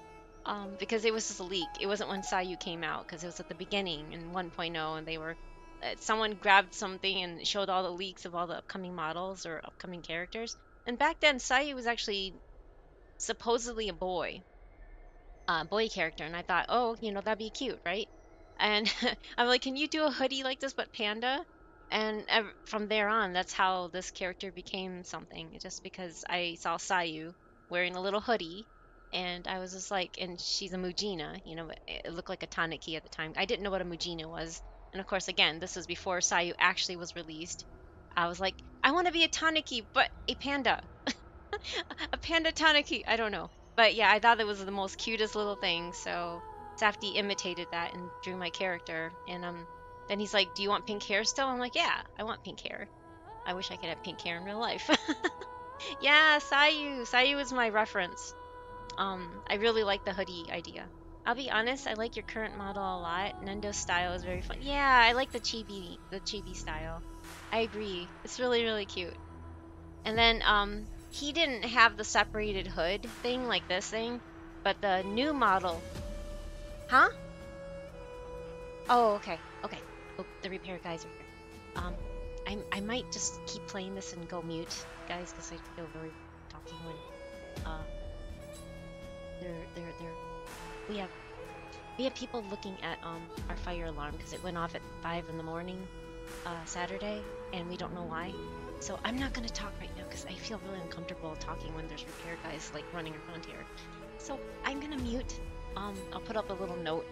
Because it was just a leak. It wasn't when Sayu came out, because it was at the beginning in 1.0, and they were someone grabbed something and showed all the leaks of all the upcoming models or upcoming characters. And back then, Sayu was actually supposedly a boy character, and I thought, oh, that'd be cute, right? And I'm like, can you do a hoodie like this but panda? And from there on, that's how this character became something, just because I saw Sayu wearing a little hoodie, and I was just like, and she's a Mujina, it looked like a Tanuki at the time. I didn't know what a Mujina was. And of course, again, this was before Sayu actually was released. I was like, I want to be a Tanuki, but a panda. A panda Tanuki, I don't know. But yeah, I thought it was the most cutest little thing, so Safty imitated that and drew my character. And then he's like, do you want pink hair still? I'm like, yeah, I want pink hair. I wish I could have pink hair in real life. Yeah, Sayu. Sayu is my reference. I really like the hoodie idea. I'll be honest, I like your current model a lot. Nendo's style is very fun. Yeah, I like the chibi style. I agree. It's really, really cute. And then, he didn't have the separated hood thing like this thing, but the new model. Huh? Oh, okay. Okay. Oh, the repair guys are here. I might just keep playing this and go mute, guys, because I feel very talking when we have people looking at our fire alarm because it went off at 5 in the morning Saturday, and we don't know why. So I'm not gonna talk right now because I feel really uncomfortable talking when there's repair guys like running around here. So I'm gonna mute. I'll put up a little note.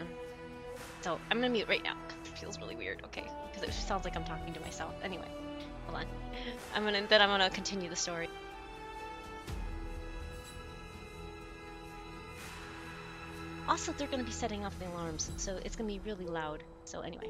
So I'm gonna mute right now because it feels really weird. Okay, because it sounds like I'm talking to myself. Anyway, hold on. I'm gonna continue the story. Also, they're gonna be setting off the alarms, so it's gonna be really loud. So anyway.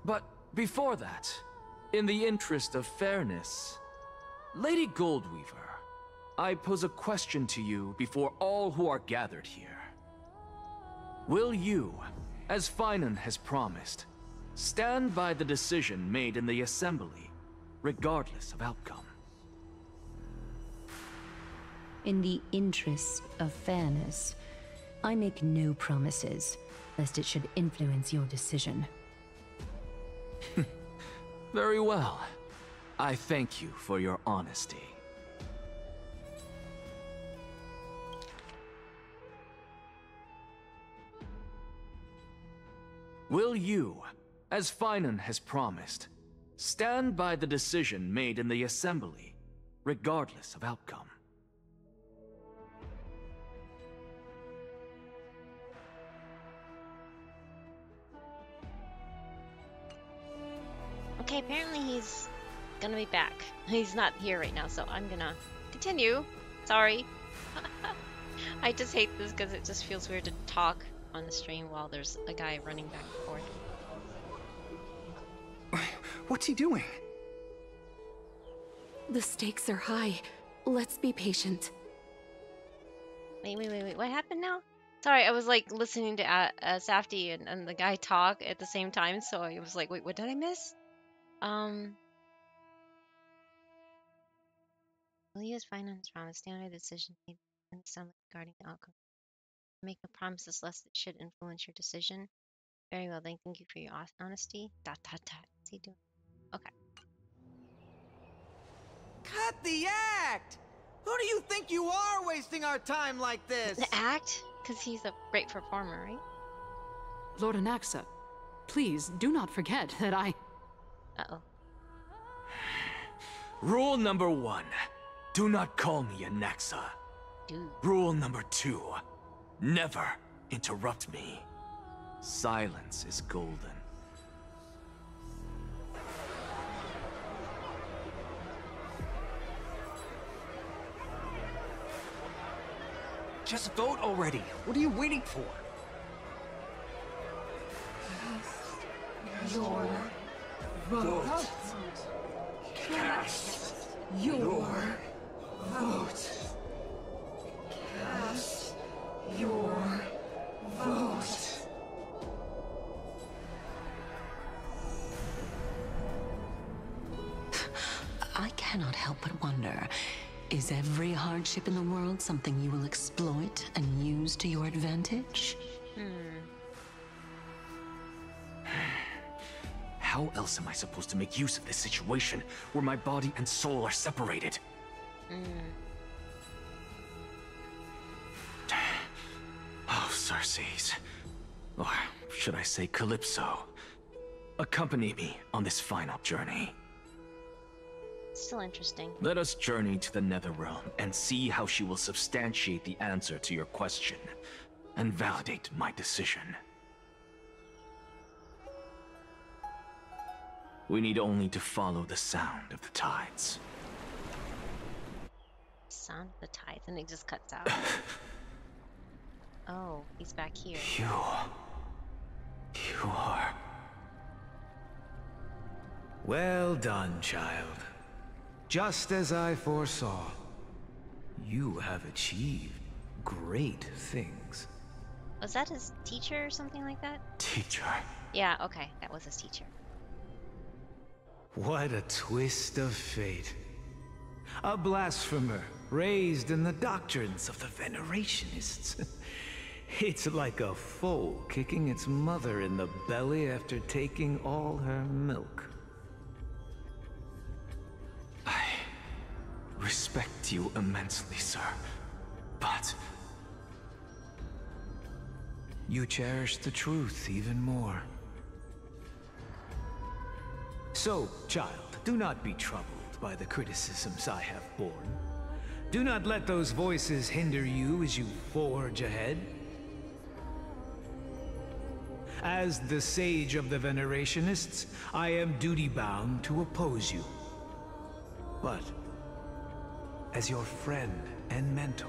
But before that, in the interest of fairness, Lady Goldweaver, I pose a question to you before all who are gathered here. Will you, as Finan has promised, stand by the decision made in the Assembly, regardless of outcome?
In the interest of fairness, I make no promises, lest it should influence your decision.
Very well. I thank you for your honesty. Will you, as Finan has promised, stand by the decision made in the Assembly, regardless of outcome?
Okay, apparently he's gonna be back. He's not here right now, so I'm gonna continue. Sorry. I just hate this because it just feels weird to talk on the stream while there's a guy running back and forth.
What's he doing?
The stakes are high. Let's be patient.
Wait. What happened now? Sorry, I was like listening to Safdie and the guy talk at the same time, so I was like, wait, what did I miss? Will you, as Finance promise, stand by the decision made in the Assembly regarding the outcome? Make no promises lest it should influence your decision. Very well, then. Thank you for your honesty. ... What's he doing? Okay.
Cut the act! Who do you think you are, wasting our time like this?
The act? Because he's a great performer, right?
Lord Anaxa, please do not forget that I...
Uh-oh.
Rule number 1. Do not call me Anaxa.
Dude.
Rule number 2. Never interrupt me. Silence is golden.
Just vote already. What are you waiting for?
Your vote. Cast your vote. Cast your vote.
I cannot help but wonder, is every hardship in the world something you will exploit and use to your advantage?
How else am I supposed to make use of this situation where my body and soul are separated? Oh, Circes. Or should I say Calypso? Accompany me on this final journey.
Still interesting.
Let us journey to the Netherrealm and see how she will substantiate the answer to your question and validate my decision. We need only to follow the sound of the tides.
Sound of the tides, and it just cuts out. Oh, he's back here.
You are...
Well done, child. Just as I foresaw, you have achieved great things.
Was that his teacher or something like that?
Teacher?
Yeah, okay, that was his teacher.
What a twist of fate. A blasphemer raised in the doctrines of the Venerationists. It's like a foal kicking its mother in the belly after taking all her milk.
I respect you immensely, sir, but...
You cherish the truth even more. So, child, do not be troubled by the criticisms I have borne. Do not let those voices hinder you as you forge ahead. As the sage of the Venerationists, I am duty-bound to oppose you. But, as your friend and mentor,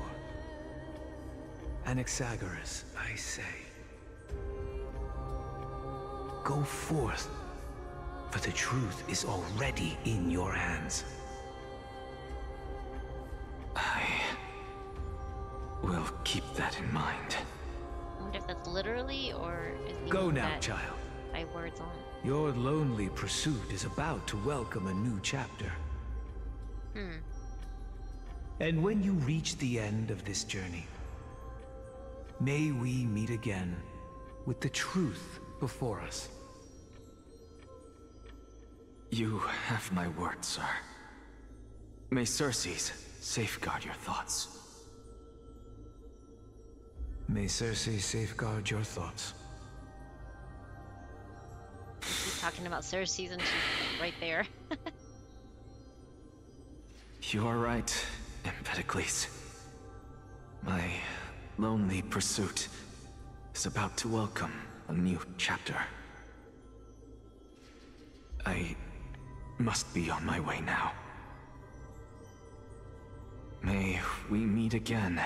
Anaxagoras, I say, go forth for the truth is already in your hands.
I will keep that in mind.
I wonder if that's literally or is he
Go now,
that
child.
by words on.
Your lonely pursuit is about to welcome a new chapter. And when you reach the end of this journey, may we meet again with the truth before us.
You have my word, sir. May Cersei's safeguard your thoughts.
May Cersei safeguard your thoughts.
He's talking about Cersei's and she's right there.
You are right, Empedocles. My lonely pursuit is about to welcome a new chapter. I must be on my way now. May we meet again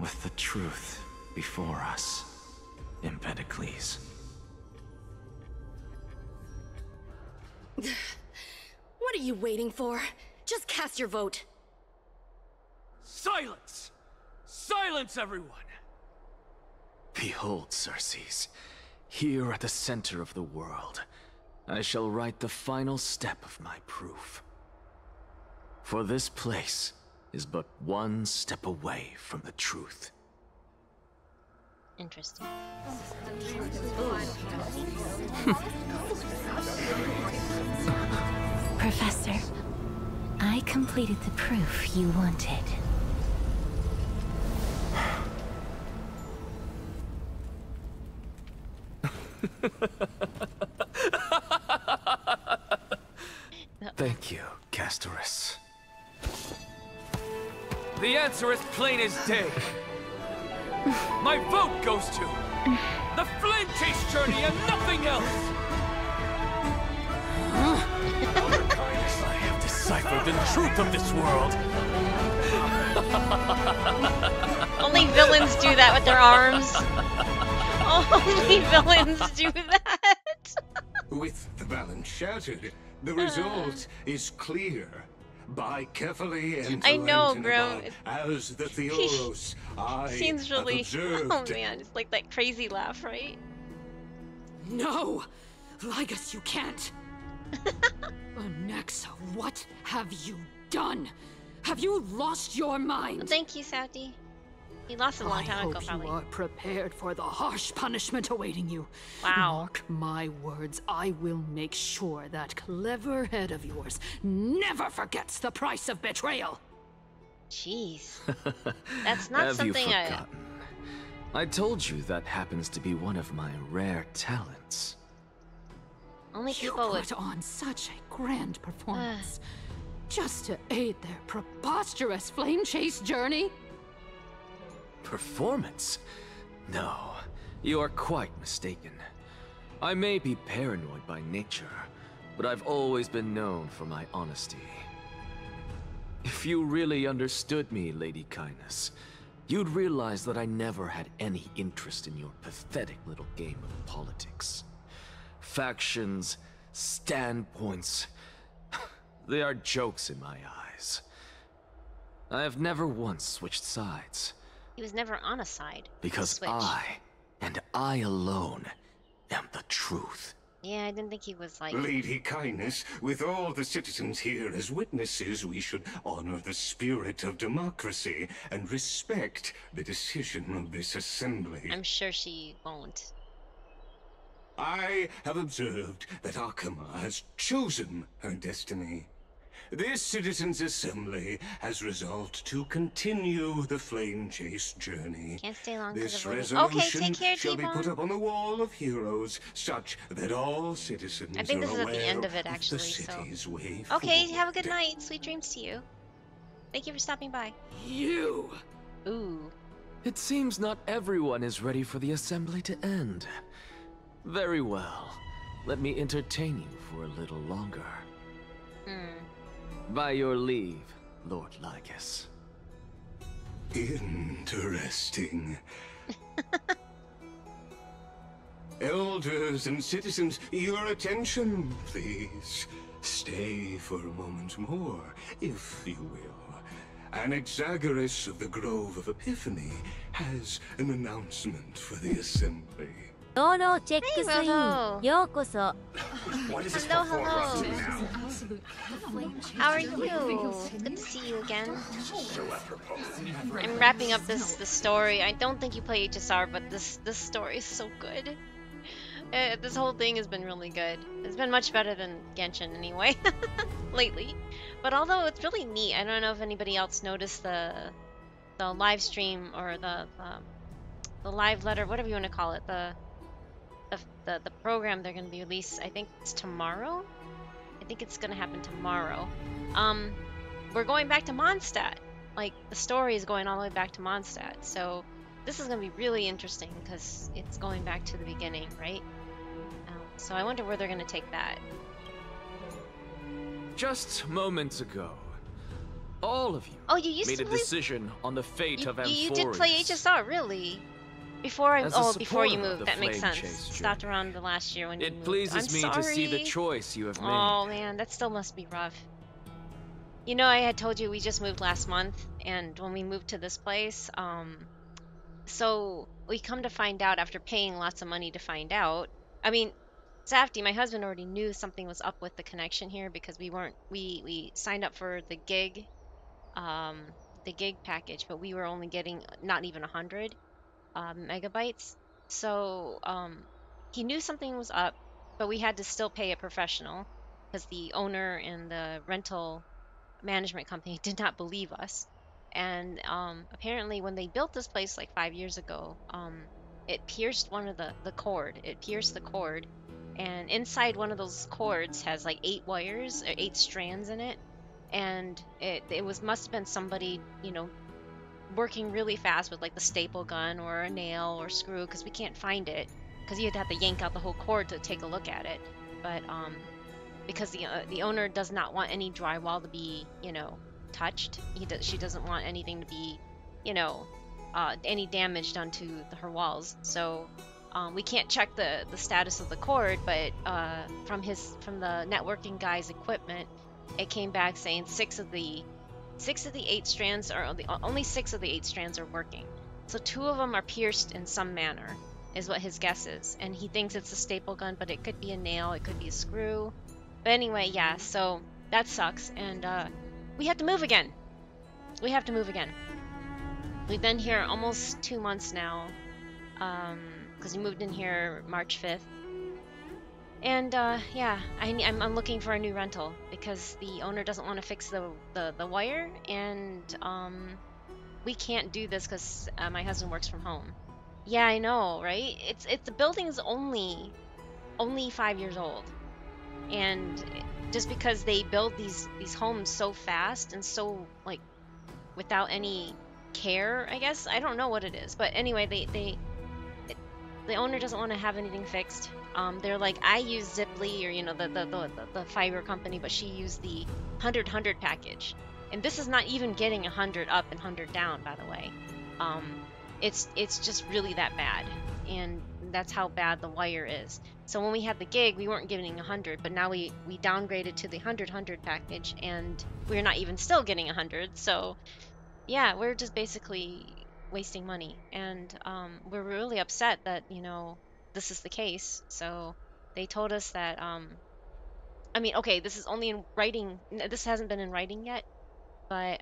with the truth before us, Empedocles.
What are you waiting for? Just cast your vote.
Silence! Silence, everyone!
Behold, Cersei's, here at the center of the world, I shall write the final step of my proof. For this place is but one step away from the truth.
Interesting.
Professor, I completed the proof you wanted.
Thank you, Castorus.
The answer is plain as day. My vote goes to the Flame Chase journey and nothing else!
I have deciphered the truth of this world.
Only villains do that with their arms. Only villains do that.
With the balance shattered, the result is clear. By carefully entering
I know, bro.
as the Theoros, I
Seems really.
have observed.
Oh man, it's like that crazy laugh, right?
No! Lygus, you can't! Onyxa, what have you done? Have you lost your mind?
Well, thank you, Sati. He lost a long time ago, probably.
You are prepared for the harsh punishment awaiting you.
Wow.
Mark my words, I will make sure that clever head of yours never forgets the price of betrayal.
Jeez. That's not
Have
something
you forgotten? I told you that happens to be one of my rare talents.
Only
You
people would.
put on such a grand performance just to aid their preposterous flame chase journey.
Performance? No, you are quite mistaken. I may be paranoid by nature, but I've always been known for my honesty. If you really understood me, Lady Kindness, you'd realize that I never had any interest in your pathetic little game of politics. Factions, standpoints, they are jokes in my eyes. I have never once switched sides.
He was never on a side.
Because
Switch.
I, and I alone, am the truth.
Yeah, I didn't think he was like.
Lady Kindness, with all the citizens here as witnesses, we should honor the spirit of democracy and respect the decision of this assembly.
I'm sure she won't.
I have observed that Akama has chosen her destiny. This citizens' assembly has resolved to continue the flame chase journey.
Can't stay long.
This
Okay,
resolution
take care,
shall be put
T-Bone.
up on the wall of heroes, such that all citizens
I think this
are
is at the
aware
end of it, actually.
the
So.
city's way
Okay,
forward.
have a good night. Sweet dreams to you. Thank you for stopping by.
You.
Ooh.
It seems not everyone is ready for the assembly to end. Very well. Let me entertain you for a little longer. By your leave, Lord Lygus.
Interesting. Elders and citizens, your attention, please. Stay for a moment more, if you will. Anexagoras of the Grove of Epiphany has an announcement for the assembly.
ＨeLLoチェックスインようこそ
What is this
Hello,
for
hello. How are you? Good to see you again. I'm wrapping up this story. I don't think you play HSR, but this story is so good. This whole thing has been really good. It's been much better than Genshin anyway, lately. But although it's really neat, I don't know if anybody else noticed the live stream or the live letter, whatever you want to call it, the program they're going to be released. I think it's tomorrow. I think it's going to happen tomorrow. We're going back to Mondstadt. Like, the story is going all the way back to Mondstadt. So this is going to be really interesting because it's going back to the beginning, right? So I wonder where they're going to take that.
Just moments ago, all of you,
you used
made
to
a
play...
decision on the fate of Amphorius.
You did play HSR, really? Before before you moved, that makes sense. Stopped around the last year when you moved.
It pleases me to see the choice you have made.
Oh man, that still must be rough. You know, I had told you we just moved last month, and when we moved to this place, so we come to find out after paying lots of money to find out. I mean, Safety, my husband, already knew something was up with the connection here because we signed up for the gig package, but we were only getting not even 100 megabytes. So he knew something was up, but we had to still pay a professional because the owner and the rental management company did not believe us. And apparently when they built this place like 5 years ago, it pierced one of the cord. It pierced the cord, and inside one of those cords has like 8 wires, or 8 strands in it. And it must have been somebody, you know, working really fast with like the staple gun or a nail or screw, because we can't find it because you'd have to yank out the whole cord to take a look at it. But because the owner does not want any drywall to be, you know, touched. She doesn't want anything to be, you know, any damage done to her walls. So we can't check the status of the cord, but from the networking guy's equipment, it came back saying 6 of the 8 strands are only 6 of the 8 strands are working. So 2 of them are pierced in some manner, is what his guess is. And he thinks it's a staple gun, but it could be a nail, it could be a screw. But anyway, yeah, so that sucks. And we have to move again. We have to move again. We've been here almost 2 months now, because we moved in here March 5th. And yeah, I'm looking for a new rental because the owner doesn't want to fix the wire, and we can't do this because my husband works from home. Yeah, I know, right? It's the building's only 5 years old, and just because they build these homes so fast and so like without any care, I guess, I don't know what it is, but anyway, the owner doesn't want to have anything fixed. They're like, I use Ziply, or you know, the fiber company, but she used the 100 package, and this is not even getting 100 up and 100 down, by the way. It's just really that bad, and that's how bad the wire is. So when we had the gig, we weren't getting 100, but now we downgraded to the 100 package, and we're not even still getting 100. So yeah, we're just basically wasting money, and we're really upset that, you know, this is the case. So they told us that I mean, okay, this is only in writing, this hasn't been in writing yet, but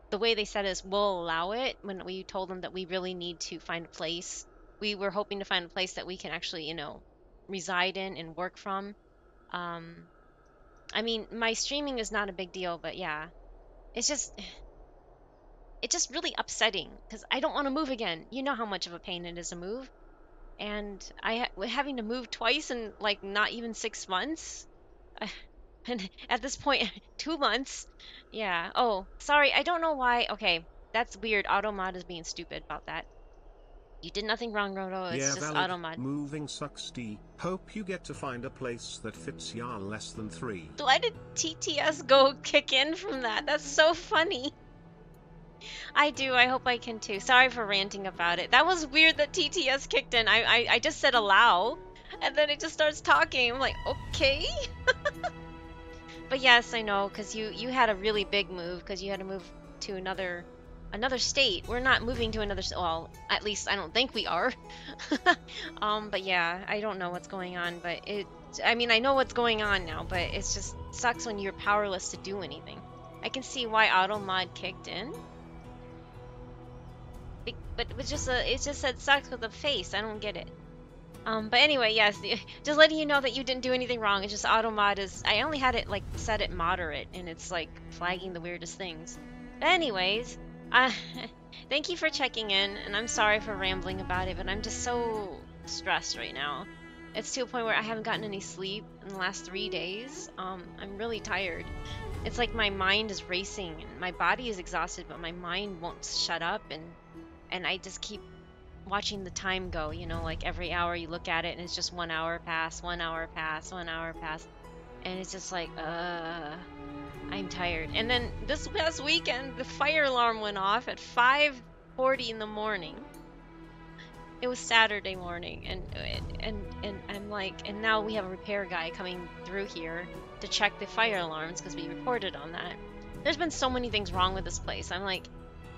the way they said is we'll allow it. When we told them that we really need to find a place, we were hoping to find a place that we can actually, you know, reside in and work from. I mean, my streaming is not a big deal, but yeah, it's just really upsetting because I don't want to move again. You know how much of a pain it is to move. And having to move twice in like not even 6 months, and at this point 2 months. Yeah. Oh, sorry, I don't know why. Okay, that's weird. Automod is being stupid about that. You did nothing wrong, Roto. It's
yeah,
just
valid.
Automod.
Moving sucks, D. Hope you get to find a place that fits your less than 3.
Why did TTS go kick in from that? That's so funny. I do. I hope I can too. Sorry for ranting about it. That was weird that TTS kicked in. I just said allow, and then it just starts talking. I'm like, okay. But yes, I know, because you had a really big move, because you had to move to another state. We're not moving to another. Well, at least I don't think we are. But yeah, I don't know what's going on. But I mean, I know what's going on now. But it's just sucks when you're powerless to do anything. I can see why auto mod kicked in. But it just said sucks with a face. I don't get it. But anyway, yes, just letting you know that you didn't do anything wrong. It's just auto mod is, I only had it like set at moderate, and it's like flagging the weirdest things. But anyways, thank you for checking in, and I'm sorry for rambling about it, but I'm just so stressed right now. It's to a point where I haven't gotten any sleep in the last 3 days. I'm really tired. It's like my mind is racing, and my body is exhausted, but my mind won't shut up, and I just keep watching the time go, you know, like every hour you look at it and it's just 1 hour pass, 1 hour pass, 1 hour pass, and it's just like, I'm tired. And then this past weekend, the fire alarm went off at 5:40 in the morning. It was Saturday morning, and I'm like, and now we have a repair guy coming through here to check the fire alarms because we reported on that. There's been so many things wrong with this place. I'm like,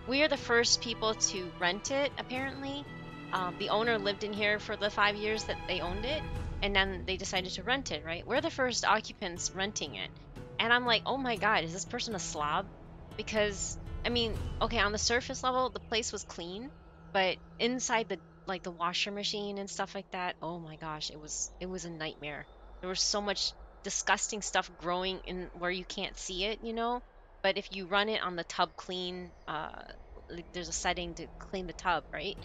we are the first people to rent it, apparently. The owner lived in here for the 5 years that they owned it, and then they decided to rent it, right? We're the first occupants renting it. And I'm like, oh my god, is this person a slob? Because, I mean, okay, on the surface level, the place was clean, but inside the washer machine and stuff like that, oh my gosh, it was a nightmare. There was so much disgusting stuff growing in where you can't see it, you know? But if you run it on the tub clean, there's a setting to clean the tub, right?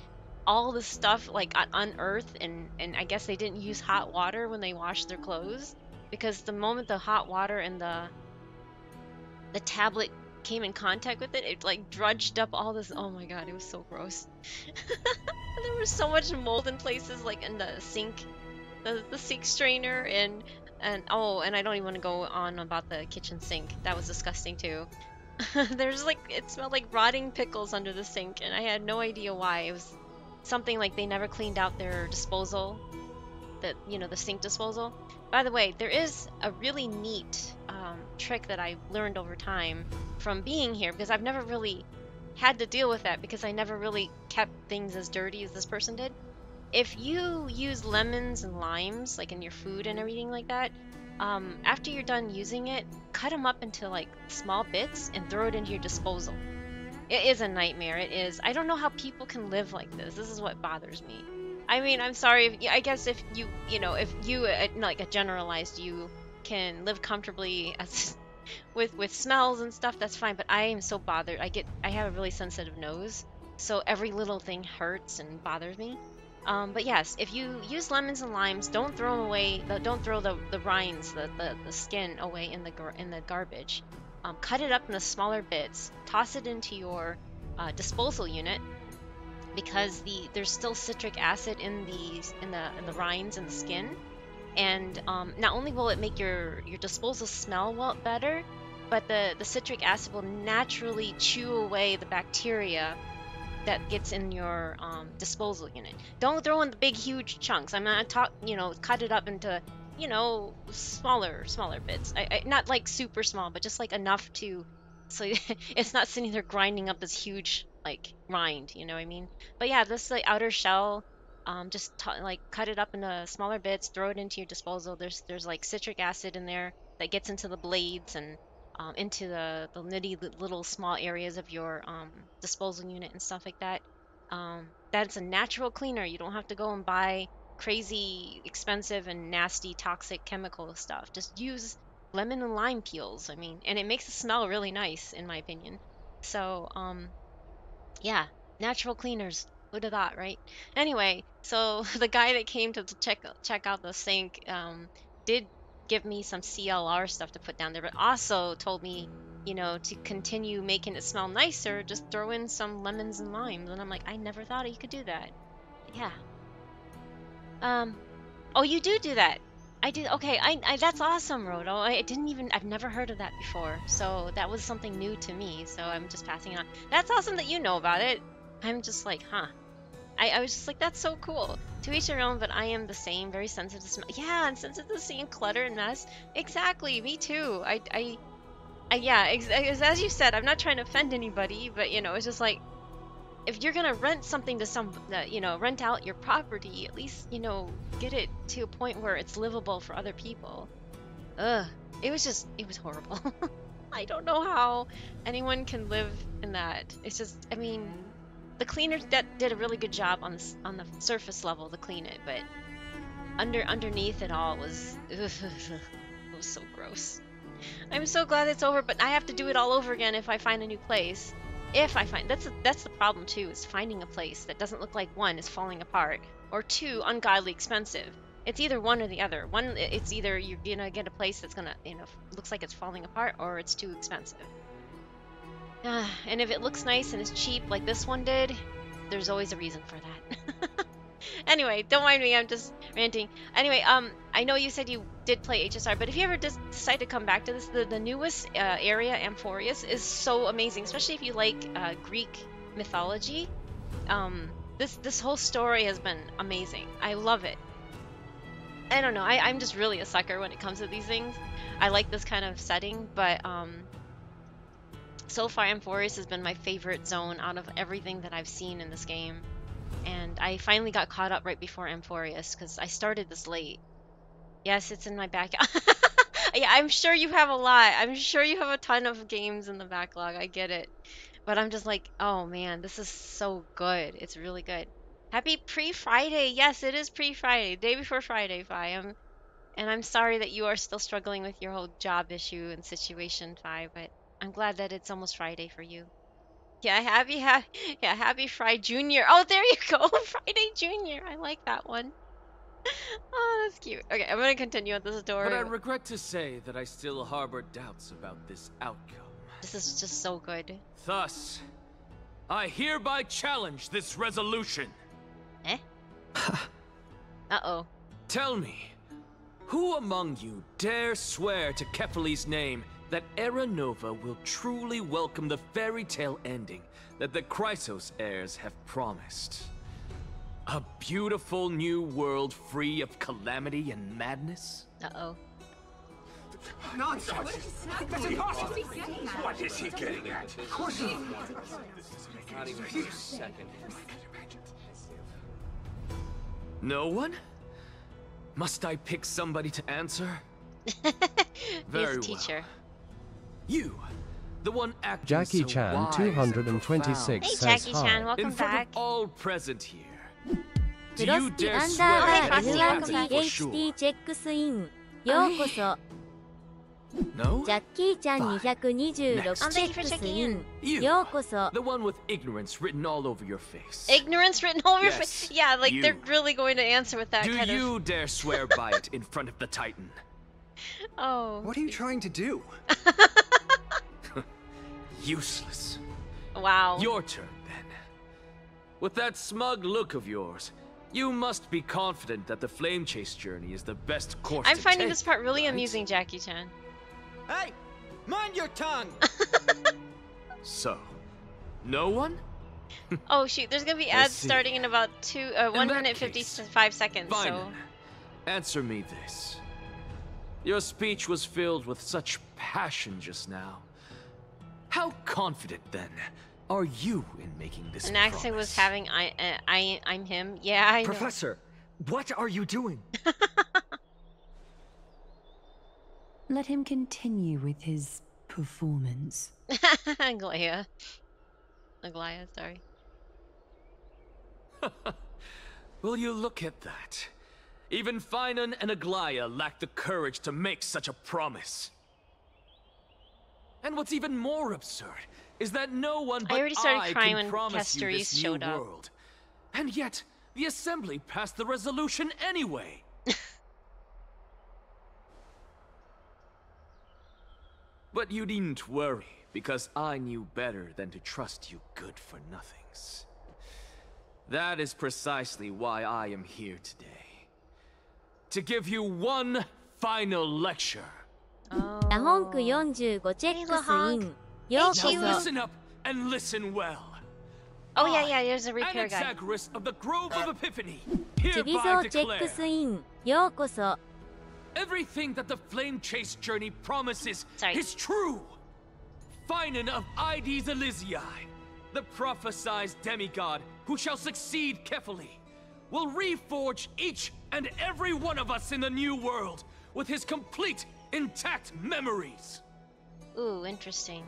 All the stuff like got unearthed, and I guess they didn't use hot water when they washed their clothes, because the moment the hot water and the tablet came in contact with it, it like drudged up all this. Oh my god, it was so gross. There was so much mold in places, like in the sink, the sink strainer, and oh, and I don't even want to go on about the kitchen sink. That was disgusting too. There's like, it smelled like rotting pickles under the sink, and I had no idea why. It was something like they never cleaned out their disposal, the sink disposal. By the way, there is a really neat trick that I learned over time from being here, because I've never really had to deal with that, because I never really kept things as dirty as this person did. If you use lemons and limes, like in your food and everything like that, after you're done using it, cut them up into like small bits and throw it into your disposal. It is a nightmare. It is. I don't know how people can live like this. This is what bothers me. I mean, I'm sorry. I guess if you like a generalized, you can live comfortably with smells and stuff, that's fine. But I am so bothered. I have a really sensitive nose, so every little thing hurts and bothers me. But yes, if you use lemons and limes, don't throw them away. Don't throw the rinds, the skin away in the garbage. Cut it up into smaller bits. Toss it into your disposal unit, because there's still citric acid in the rinds and the skin, and not only will it make your disposal smell better, but the citric acid will naturally chew away the bacteria that gets in your disposal unit. Don't throw in the big huge chunks. I'm not cut it up into smaller bits. I not like super small, but just like enough so it's not sitting there grinding up this huge like rind, you know what I mean? But yeah, this like outer shell, just like cut it up into smaller bits, throw it into your disposal. There's like citric acid in there that gets into the blades and into the nitty little small areas of your disposal unit and stuff like that. That's a natural cleaner. You don't have to go and buy crazy expensive and nasty toxic chemical stuff. Just use lemon and lime peels. I mean, and it makes it smell really nice, in my opinion. So yeah, natural cleaners. Who'd have thought, right? Anyway, so the guy that came to check out the sink did give me some CLR stuff to put down there, but also told me, to continue making it smell nicer, just throw in some lemons and limes. And I'm like, I never thought you could do that. Yeah. Oh, you do that. I did. Okay, I that's awesome, Roto. I've never heard of that before. So that was something new to me. So I'm just passing it on. That's awesome that you know about it. I'm just like, huh. I was just like, that's so cool. To each their own, but I am the same. Very sensitive to smell. Yeah, and sensitive to seeing clutter and mess. Exactly, me too. Yeah, as you said, I'm not trying to offend anybody, but you know, it's just like, if you're gonna rent something to rent out your property, at least, get it to a point where it's livable for other people. Ugh, it was horrible. I don't know how anyone can live in that. It's just, I mean, the cleaner did a really good job on the surface level to clean it, but underneath it all was, it was so gross. I'm so glad it's over, but I have to do it all over again if I find a new place. If I find, that's the problem too, is finding a place that doesn't look like, one, is falling apart, or two, ungodly expensive. It's either one or the other. One, it's either you're gonna get a place that's gonna, looks like it's falling apart, or it's too expensive. And if it looks nice and is cheap like this one did, there's always a reason for that. Anyway, don't mind me, I'm just ranting. Anyway, I know you said you did play HSR, but if you ever decide to come back to this, the newest area, Amphorius, is so amazing, especially if you like Greek mythology. This whole story has been amazing. I love it. I don't know, I'm just really a sucker when it comes to these things. I like this kind of setting, but so far Amphorius has been my favorite zone out of everything that I've seen in this game. And I finally got caught up right before Amphorius, because I started this late. Yes, it's in my back. Yeah, I'm sure you have a lot. I'm sure you have a ton of games in the backlog. I get it. But I'm just like, oh man, this is so good. It's really good. Happy pre-Friday. Yes, it is pre-Friday. Day before Friday, Fi. And I'm sorry that you are still struggling with your whole job issue and situation, Fi, but I'm glad that it's almost Friday for you. Yeah, happy Friday Junior. Oh, there you go. Friday Junior. I like that one. Oh, that's cute. Okay, I'm gonna continue with the story.
But I regret to say that I still harbor doubts about this outcome.
This is just so good.
Thus, I hereby challenge this resolution.
Eh? Uh-oh.
Tell me, who among you dare swear to Kefali's name that Era Nova will truly welcome the fairy tale ending that the Chrysos heirs have promised? A beautiful new world free of calamity and madness?
Uh-oh.
Nonsense! That's impossible! What is he getting at? Of course not!
Not even for a second. No one? Must I pick somebody to answer? Very
He's a teacher.
Well. You, the one acting
Jackie
so
Chan
wise
226
Hey,
says
Jackie Chan,
hi.
welcome
in front
back.
of all present here. Do
クロ
you
スティ
dare
アン
swear
ダー
that
バ
it
ー
will happen for sure?
FRTHT チェックスインようこそ
No?
ジャッキーちゃん226チェックスイン
You,
ようこそ
the one with ignorance written all over your face.
Ignorance written all over your
Yes,
face. Yeah, like
you.
they're really going to answer with that
Do
kind
you dare swear by it in front of the Titan?
of. Oh.
What are you trying to do?
Useless.
Wow.
Your turn, then. With that smug look of yours, you must be confident that the Flame Chase journey is the best course
I'm
to
finding
take,
this part really
right?
amusing, Jackie Chan.
Hey! Mind your tongue!
So, no one?
Oh shoot, there's gonna be
I
ads
see.
starting in about 1
that
minute 55 seconds,
Fine.
so...
Answer me this. Your speech was filled with such passion just now. How confident, then, are you in making this
An accent was having I'm him. Yeah, I know.
Professor, what are you doing?
Let him continue with his performance.
Aglaya. Aglaya, sorry.
Will you look at that? Even Finan and Aglaya lack the courage to make such a promise. And what's even more absurd is that no one but
I already started crying
can
when
promise you
Castoris
this new
showed up.
world. And yet, the Assembly passed the resolution anyway. But you needn't worry, because I knew better than to trust you good-for-nothings. That is precisely why I am here today. to give you one final lecture.
ラモンク45チェックスイン。ようこそ。
Now listen up and listen well.
Oh yeah, there's a repair guy.
Anaxagoras of the Grove of Epiphany
チビゾ
hereby
ーチェック
declare
スイン。ようこそ。
everything that the flame chase journey promises is true. Finan of Ides Elysiae, the prophesied demigod who shall succeed Kefali, will reforge each and every one of us in the new world with his complete, intact memories.
Ooh, interesting.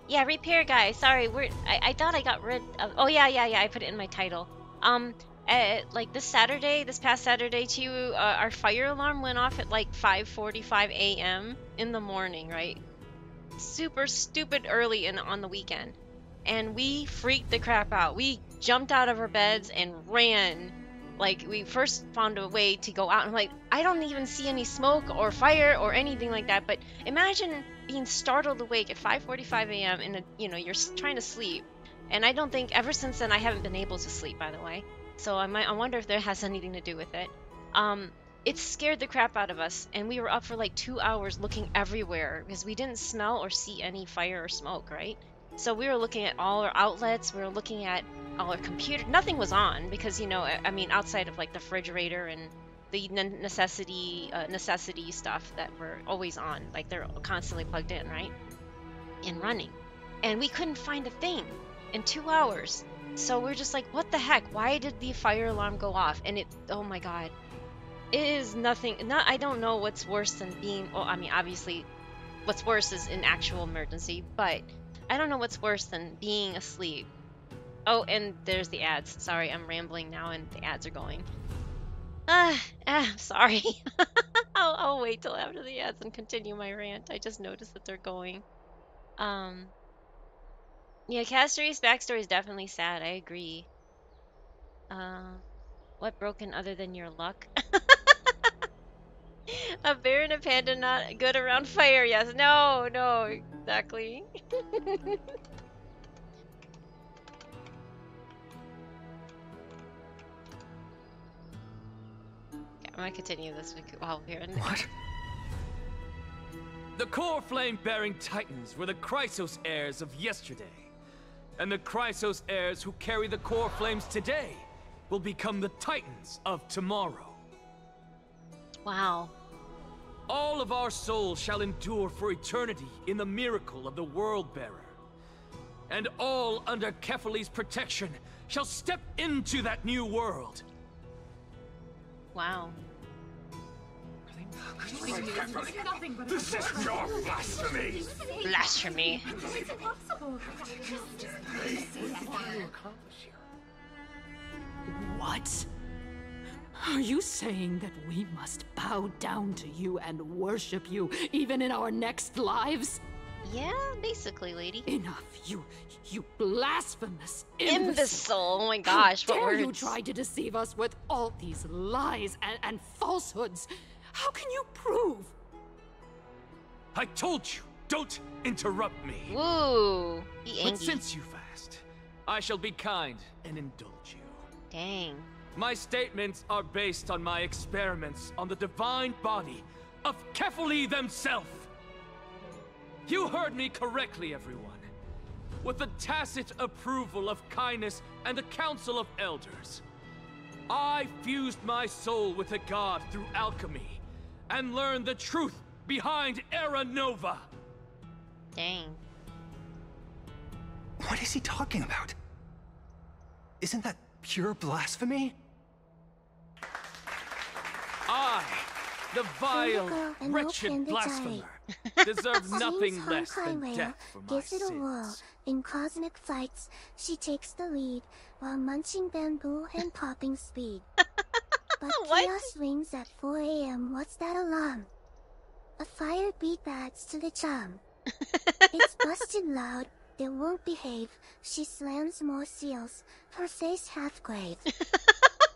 Yeah, repair guy. Sorry, I thought I got rid of. Oh yeah. I put it in my title. Like this past Saturday too, our fire alarm went off at like 5:45 a.m. in the morning, right? Super stupid early on the weekend, and we freaked the crap out. We jumped out of our beds and ran. Like, we first found a way to go out, and like, I don't even see any smoke or fire or anything like that, but imagine being startled awake at 5:45 a.m. and you're trying to sleep. And I don't think, ever since then, I haven't been able to sleep, by the way. So I wonder if there has anything to do with it. It scared the crap out of us, and we were up for like 2 hours looking everywhere because we didn't smell or see any fire or smoke, right? So we were looking at all our outlets, we were looking at all our computer. Nothing was on because, I mean, outside of like the refrigerator and the necessity stuff that were always on, like they're constantly plugged in, right? And running. And we couldn't find a thing in 2 hours. So we're just like, what the heck? Why did the fire alarm go off? And oh my god. It is nothing. I don't know what's worse than being, well, I mean, obviously, what's worse is an actual emergency, but I don't know what's worse than being asleep. Oh, and there's the ads. Sorry, I'm rambling now and the ads are going. Sorry. I'll wait till after the ads and continue my rant. I just noticed that they're going. Yeah, Castory's backstory is definitely sad. I agree. What broken other than your luck? A bear and a panda not good around fire, yes. No, exactly. I'm gonna continue this while we're here.
What? The core flame-bearing titans were the Chrysos heirs of yesterday. And the Chrysos heirs who carry the core flames today will become the titans of tomorrow.
Wow.
All of our souls shall endure for eternity in the miracle of the World-Bearer. And all under Kefali's protection shall step into that new world.
Wow.
This is pure blasphemy!
Blasphemy.
It's impossible.
What? Are you saying that we must bow down to you and worship you even in our next lives?
Yeah, basically, lady.
Enough, you blasphemous
imbecile. Oh my gosh,
How
what
dare
words?
you try to deceive us with all these lies and falsehoods? How can you prove?
I told you, don't interrupt me.
Woo, be angry.
But since you've asked, I shall be kind and indulge you.
Dang.
My statements are based on my experiments on the divine body of Kefali themselves. You heard me correctly, everyone. With the tacit approval of kindness and the Council of Elders, I fused my soul with the god through alchemy and learned the truth behind Era Nova.
Dang.
What is he talking about? Isn't that pure blasphemy?
I, the vile,
and
wretched
no
blasphemer, deserve nothing less than death for my
gives it a whirl.
sins.
In cosmic fights, she takes the lead while munching bamboo and popping speed. But chaos swings at 4 a.m. What's that alarm? A fire beat adds to the charm. It's busted loud, they won't behave. She slams more seals, her face half grave.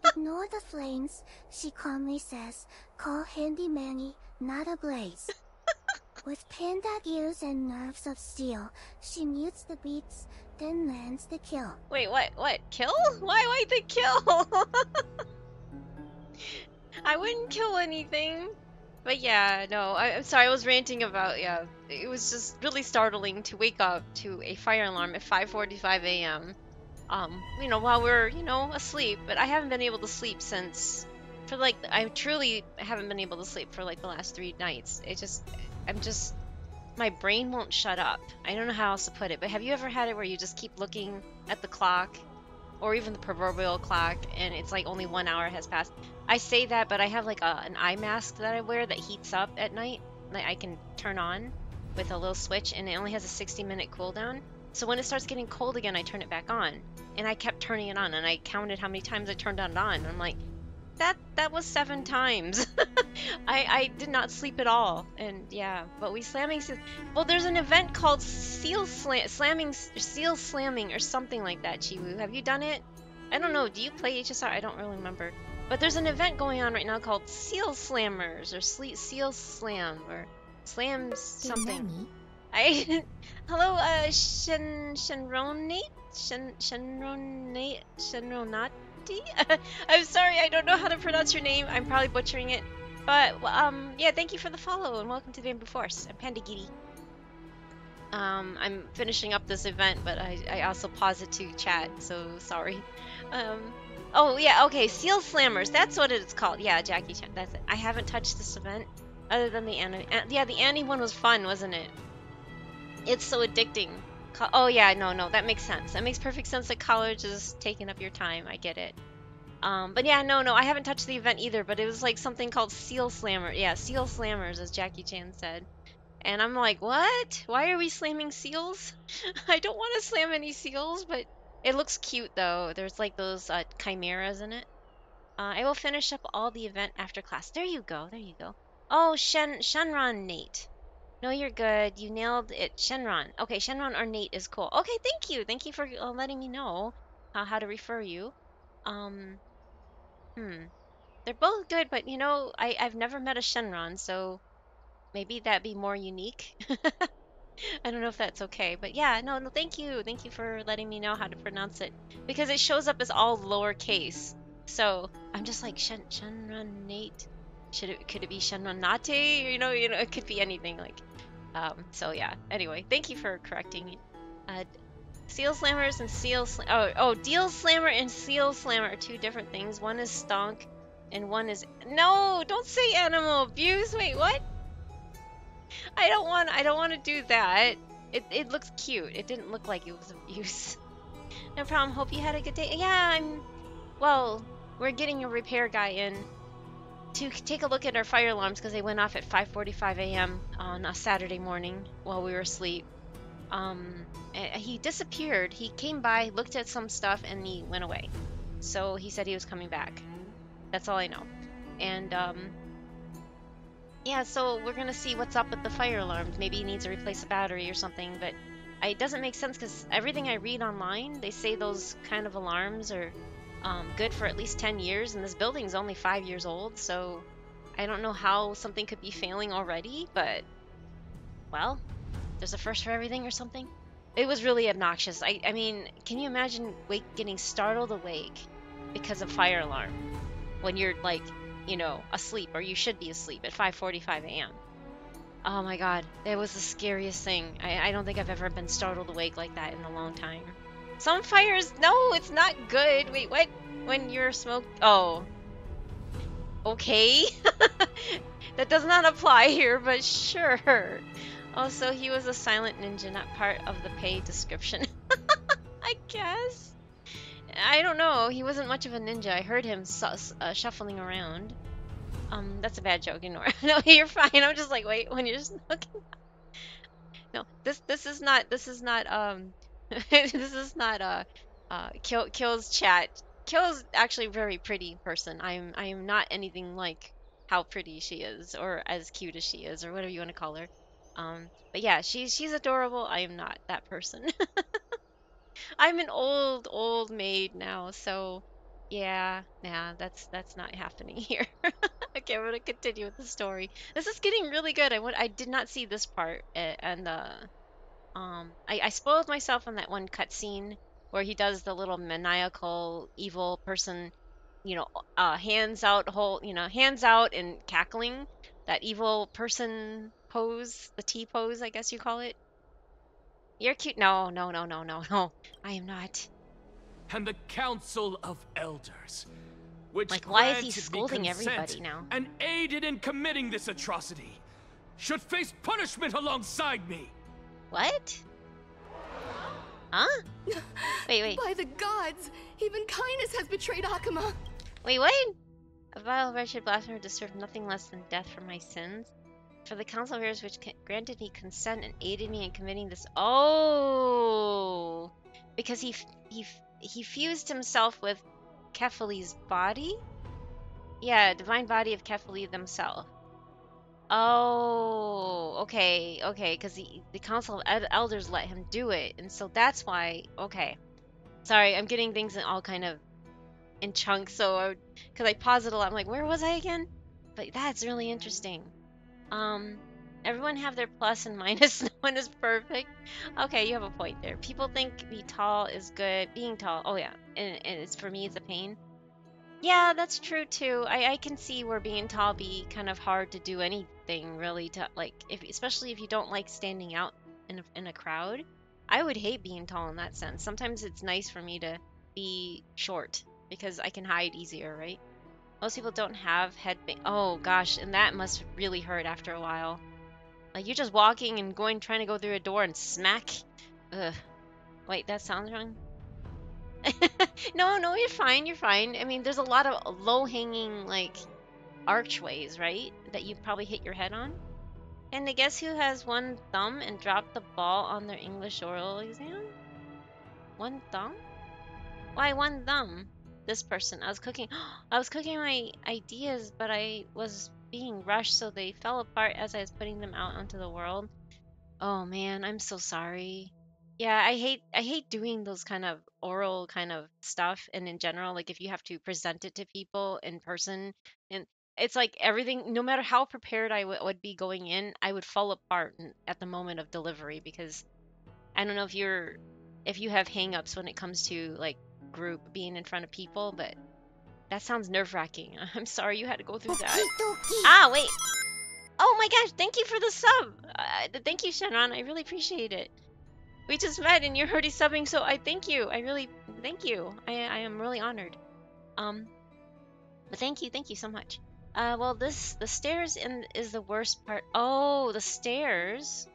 Ignore the flames, she calmly says. Call Handy Manny, not a blaze. With pandagiri and nerves of steel, she mutes the beats, then lands the kill.
Wait, what? Kill? Why the kill? I wouldn't kill anything. But yeah, no, I'm sorry, I was ranting about, yeah, it was just really startling to wake up to a fire alarm at 5:45 a.m. You know, while we're, you know, asleep, but I haven't been able to sleep since, for like, I truly haven't been able to sleep for like the last 3 nights. I'm just, my brain won't shut up. I don't know how else to put it, but have you ever had it where you just keep looking at the clock or even the proverbial clock and it's like only 1 hour has passed? I say that, but I have like an eye mask that I wear that heats up at night that I can turn on with a little switch, and it only has a 60-minute cooldown. So when it starts getting cold again, I turn it back on. And I kept turning it on, and I counted how many times I turned it on. And I'm like, that was 7 times. I did not sleep at all. And yeah, but we slamming. Well, there's an event called seal slamming or something like that. Chiwu, have you done it? I don't know. Do you play HSR? I don't really remember. But there's an event going on right now called Seal Slammers or Seal Slam or Slam something. Hello, Shenronate? Shenronati? I'm sorry, I don't know how to pronounce your name. I'm probably butchering it. But, yeah, thank you for the follow and welcome to the Bamboo Force. I'm pandagiri. I'm finishing up this event, but I also paused it to chat, so sorry. Oh, yeah, okay, Seal Slammers, that's what it's called. Yeah, Jackie Chan, that's it. I haven't touched this event, other than the anime. Yeah, the anime one was fun, wasn't it? It's so addicting. Oh, yeah, no, that makes sense. That makes perfect sense that college is taking up your time. I get it. But yeah, no, I haven't touched the event either, but it was like something called Seal Slammer. Yeah, Seal Slammers, as Jackie Chan said. And I'm like, what? Why are we slamming seals? I don't want to slam any seals, but it looks cute though. There's like those chimeras in it. I will finish up all the event after class. There you go. Oh, Shenron Nate. No, you're good. You nailed it. Shenron. Okay, Shenron or Nate is cool. Okay, thank you. Thank you for letting me know how to refer you. They're both good, but you know, I've never met a Shenron, so maybe that'd be more unique. I don't know if that's okay, but yeah, no, thank you. Thank you for letting me know how to pronounce it because it shows up as all lowercase. So I'm just like Shenron Nate. Could it be Shenron Nate? You know, it could be anything. Like, so yeah. Anyway, thank you for correcting me. Seal Slammers and Deal Slammer and Seal Slammer are 2 different things. One is stonk, and one is no. Don't say animal abuse. Wait, what? I don't want to do that. It looks cute. It didn't look like it was abuse. No problem. Hope you had a good day. Yeah, well, we're getting a repair guy in to take a look at our fire alarms because they went off at 5:45 a.m. on a Saturday morning while we were asleep. He disappeared. He came by, looked at some stuff, and he went away. So he said he was coming back. That's all I know. And yeah, so we're gonna see what's up with the fire alarms. Maybe he needs to replace a battery or something, but it doesn't make sense because everything I read online, they say those kind of alarms are good for at least 10 years, and this building's only 5 years old, so I don't know how something could be failing already, but, well, there's a first for everything or something. It was really obnoxious. I mean, can you imagine getting startled awake because of fire alarm when you're like, you know, asleep, or you should be asleep at 5:45 a.m. Oh my god, that was the scariest thing. I don't think I've ever been startled awake like that in a long time. Some fires, no, it's not good. Wait, what? When you're smoked? Oh. Okay. That does not apply here, but sure. Also, he was a silent ninja, not part of the pay description. I guess. I don't know. He wasn't much of a ninja. I heard him shuffling around. That's a bad joke. Ignore. No, you're fine. I'm just like, wait, when you're smoking. No, this is not this is not Kill's chat. Kill's actually a very pretty person. I am not anything like how pretty she is, or as cute as she is, or whatever you want to call her. But yeah, she's adorable. I am not that person. I'm an old maid now, so yeah, nah, that's not happening here. Okay, I'm gonna continue with the story. This is getting really good. I did not see this part, and I spoiled myself on that one cutscene where he does the little maniacal evil person you know, hands out, hands out and cackling. That evil person pose, the T pose, I guess you call it. You're cute. No, no, no, no, no, no. I am not.
And the Council of Elders, which
Like, why is he
granted me
scolding
consent
everybody now?
and aided in committing this atrocity, should face punishment alongside me.
What? Huh? Wait.
By the gods, even kindness has betrayed Akuma.
Wait, what? A vile, wretched blasphemer deserved nothing less than death for my sins. For the council of elders which granted me consent and aided me in committing this. Oh, because he fused himself with Kefali's body. Yeah, divine body of Kefali themselves. Oh, okay, because the council of elders let him do it, and so that's why. Okay, sorry, I'm getting things in all kind of in chunks. So, because I paused it a lot, I'm like, where was I again? But that's really interesting. Everyone have their plus and minus. No one is perfect. Okay, you have a point there. People think being tall is good. Being tall, oh yeah, and it's for me, it's a pain. Yeah, that's true too. I can see where being tall be kind of hard to do anything really to like, especially if you don't like standing out in a crowd. I would hate being tall in that sense. Sometimes it's nice for me to be short because I can hide easier, right? Most people don't have oh gosh, and that must really hurt after a while. Like you're just walking and trying to go through a door and smack. Ugh. Wait, that sounds wrong. No, you're fine. You're fine. I mean, there's a lot of low-hanging like archways, right? That you probably hit your head on. And I guess who has one thumb and dropped the ball on their English oral exam? One thumb? Why one thumb? This person. I was cooking my ideas, but I was being rushed, so they fell apart as I was putting them out onto the world. Oh man, I'm so sorry. Yeah, I hate doing those kind of oral kind of stuff, and in general, like if you have to present it to people in person, and it's like everything, no matter how prepared I would be going in, I would fall apart at the moment of delivery because I don't know if you have hangups when it comes to like group being in front of people, but that sounds nerve-wracking. I'm sorry you had to go through that. Ah, wait. Oh my gosh, thank you for the sub. Thank you, Shenron. I really appreciate it. We just met and you're already subbing, so I thank you. I really thank you. I am really honored. But thank you so much. Well, the stairs is the worst part. Oh, the stairs.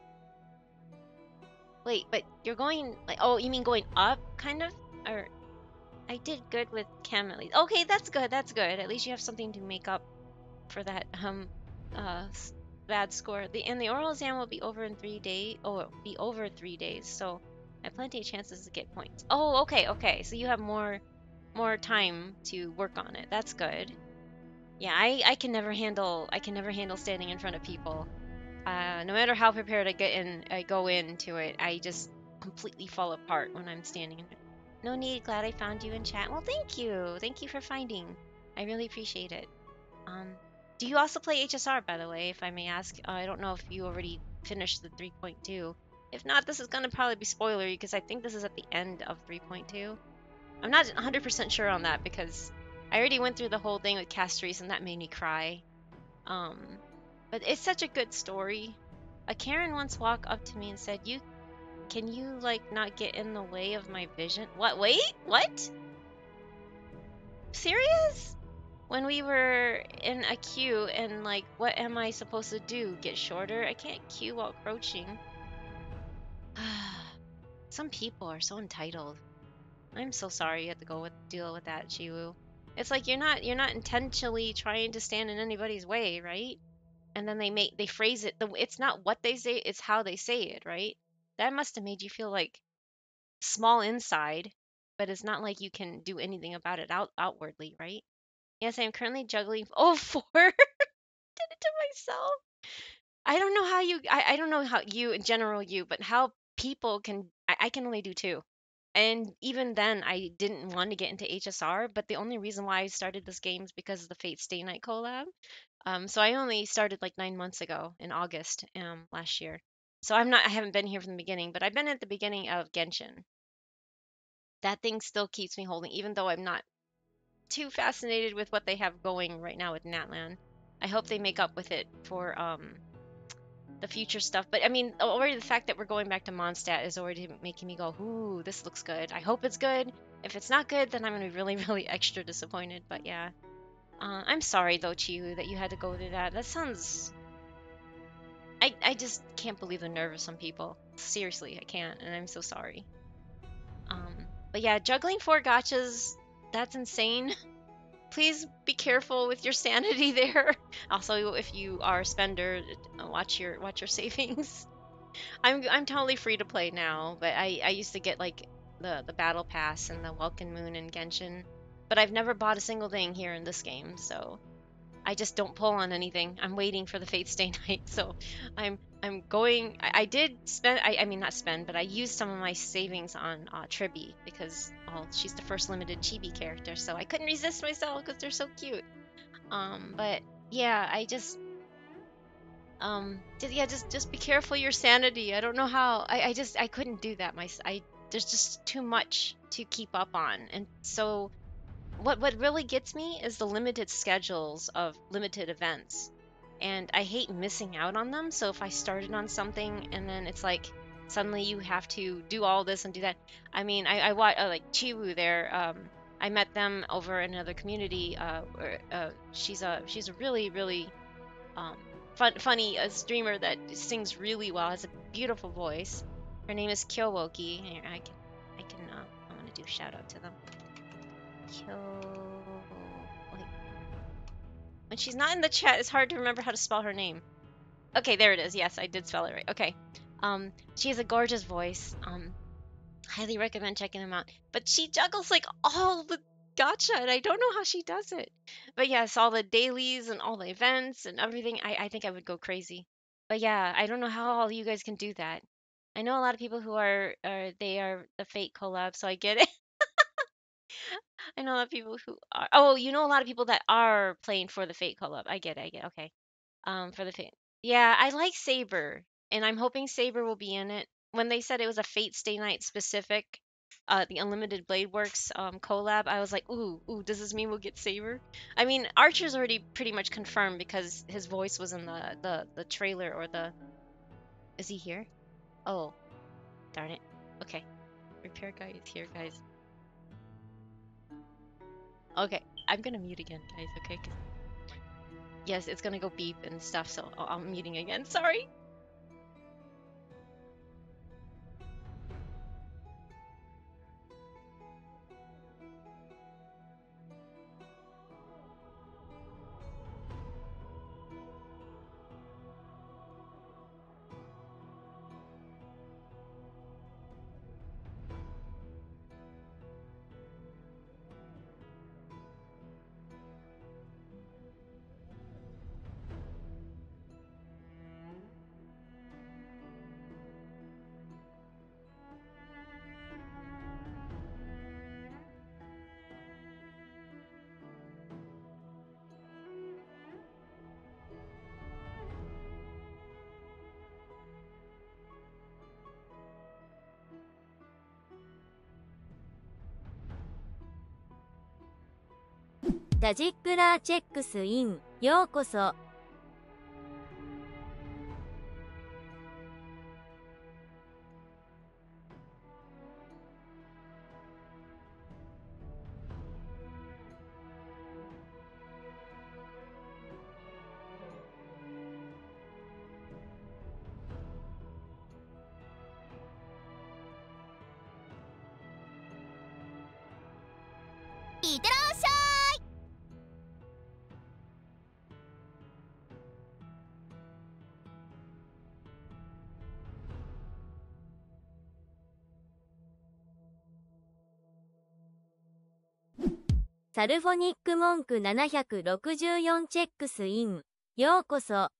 Wait, but you're going like, oh, you mean going up, kind of, or I did good with chem at least. Okay, that's good. That's good. At least you have something to make up for that bad score. The oral exam will be over in 3 days. Oh, it'll be over 3 days, so I have plenty of chances to get points. Oh, okay. So you have more time to work on it. That's good. Yeah, I can never handle standing in front of people. No matter how prepared I go into it, I just completely fall apart when I'm standing in it. No need. Glad I found you in chat. Well, thank you. Thank you for finding. I really appreciate it. Do you also play HSR, by the way, if I may ask? I don't know if you already finished the 3.2. If not, this is going to probably be spoilery because I think this is at the end of 3.2. I'm not 100% sure on that because I already went through the whole thing with Castries and that made me cry. But it's such a good story. A Karen once walked up to me and said, can you, like, not get in the way of my vision? What? Wait? What? Serious? When we were in a queue and, like, what am I supposed to do? Get shorter? I can't queue while crouching. Some people are so entitled. I'm so sorry you have to deal with that, Chiwu. It's like you're not intentionally trying to stand in anybody's way, right? And then they phrase it. It's not what they say, it's how they say it, right? That must have made you feel like small inside, but it's not like you can do anything about it outwardly, right? Yes, I am currently juggling. Oh, 4. Did it to myself. I don't know how I don't know how you in general but how people can. I can only do 2. And even then, I didn't want to get into HSR, but the only reason why I started this game is because of the Fate Stay Night collab. So I only started like 9 months ago in August last year. So I haven't been here from the beginning, but I've been at the beginning of Genshin. That thing still keeps me holding, even though I'm not too fascinated with what they have going right now with Natlan. I hope they make up with it for the future stuff. But I mean, already the fact that we're going back to Mondstadt is already making me go, ooh, this looks good. I hope it's good. If it's not good, then I'm gonna be really, really extra disappointed. But yeah, I'm sorry though, Chihu, that you had to go through that. That sounds. I just can't believe the nerve of some people. Seriously, I can't, and I'm so sorry. But yeah, juggling 4 gotchas, that's insane. Please be careful with your sanity there. Also, if you are a spender, watch your savings. I'm totally free to play now, but I used to get like the battle pass and the Welkin Moon and Genshin, but I've never bought a single thing here in this game, so I just don't pull on anything. I'm waiting for the Fate Stay Night, so I'm going. I did spend. I mean not spend, but I used some of my savings on Tribi because she's the first limited chibi character, so I couldn't resist myself because they're so cute. But yeah, I just just be careful your sanity. I don't know how. I couldn't do that. There's just too much to keep up on, and so what really gets me is the limited schedules of limited events, and I hate missing out on them. So if I started on something and then it's like suddenly you have to do all this and do that. I mean, I watch like Chiwu there. I met them over in another community. She's a really really funny streamer that sings really well, has a beautiful voice. Her name is Kyowoki. I want to do a shout out to them. Like, when she's not in the chat, it's hard to remember how to spell her name. Okay, there it is. Yes, I did spell it right. Okay. She has a gorgeous voice. Highly recommend checking them out. But she juggles like all the gacha, and I don't know how she does it. But yes, all the dailies and all the events and everything. I think I would go crazy. But yeah, I don't know how all you guys can do that. I know a lot of people who are they are the Fate collab, so I get it. I know a lot of people who are. Oh, you know a lot of people that are playing for the Fate collab. I get it. I get it. Okay. For the Fate. Yeah, I like Saber, and I'm hoping Saber will be in it. When they said it was a Fate Stay Night specific, the Unlimited Blade Works collab, I was like, ooh, does this mean we'll get Saber? I mean, Archer's already pretty much confirmed because his voice was in the trailer or the. Is he here? Oh, darn it. Okay, repair guy is here, guys. Okay, I'm gonna mute again, guys. Okay, 'cause yes, it's gonna go beep and stuff, so I'm muting again. Sorry.
タジックラーチェックスイン、ようこそ。
いってらっしゃい。
サルフォニック文句764チェックスイン、ようこそ。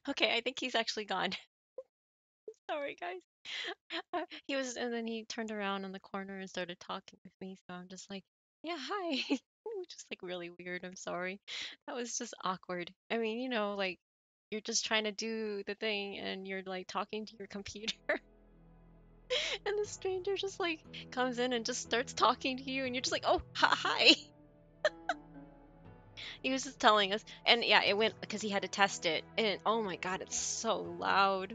Okay, I think he's actually gone. Sorry, guys. He was, and then he turned around in the corner and started talking with me. So I'm just like, yeah, hi. It was just like really weird. I'm sorry. That was just awkward. I mean, like you're just trying to do the thing and you're like talking to your computer. And the stranger just like comes in and just starts talking to you, and you're just like, oh, hi. He was just telling us, and yeah, it went because he had to test it, and oh my god, it's so loud,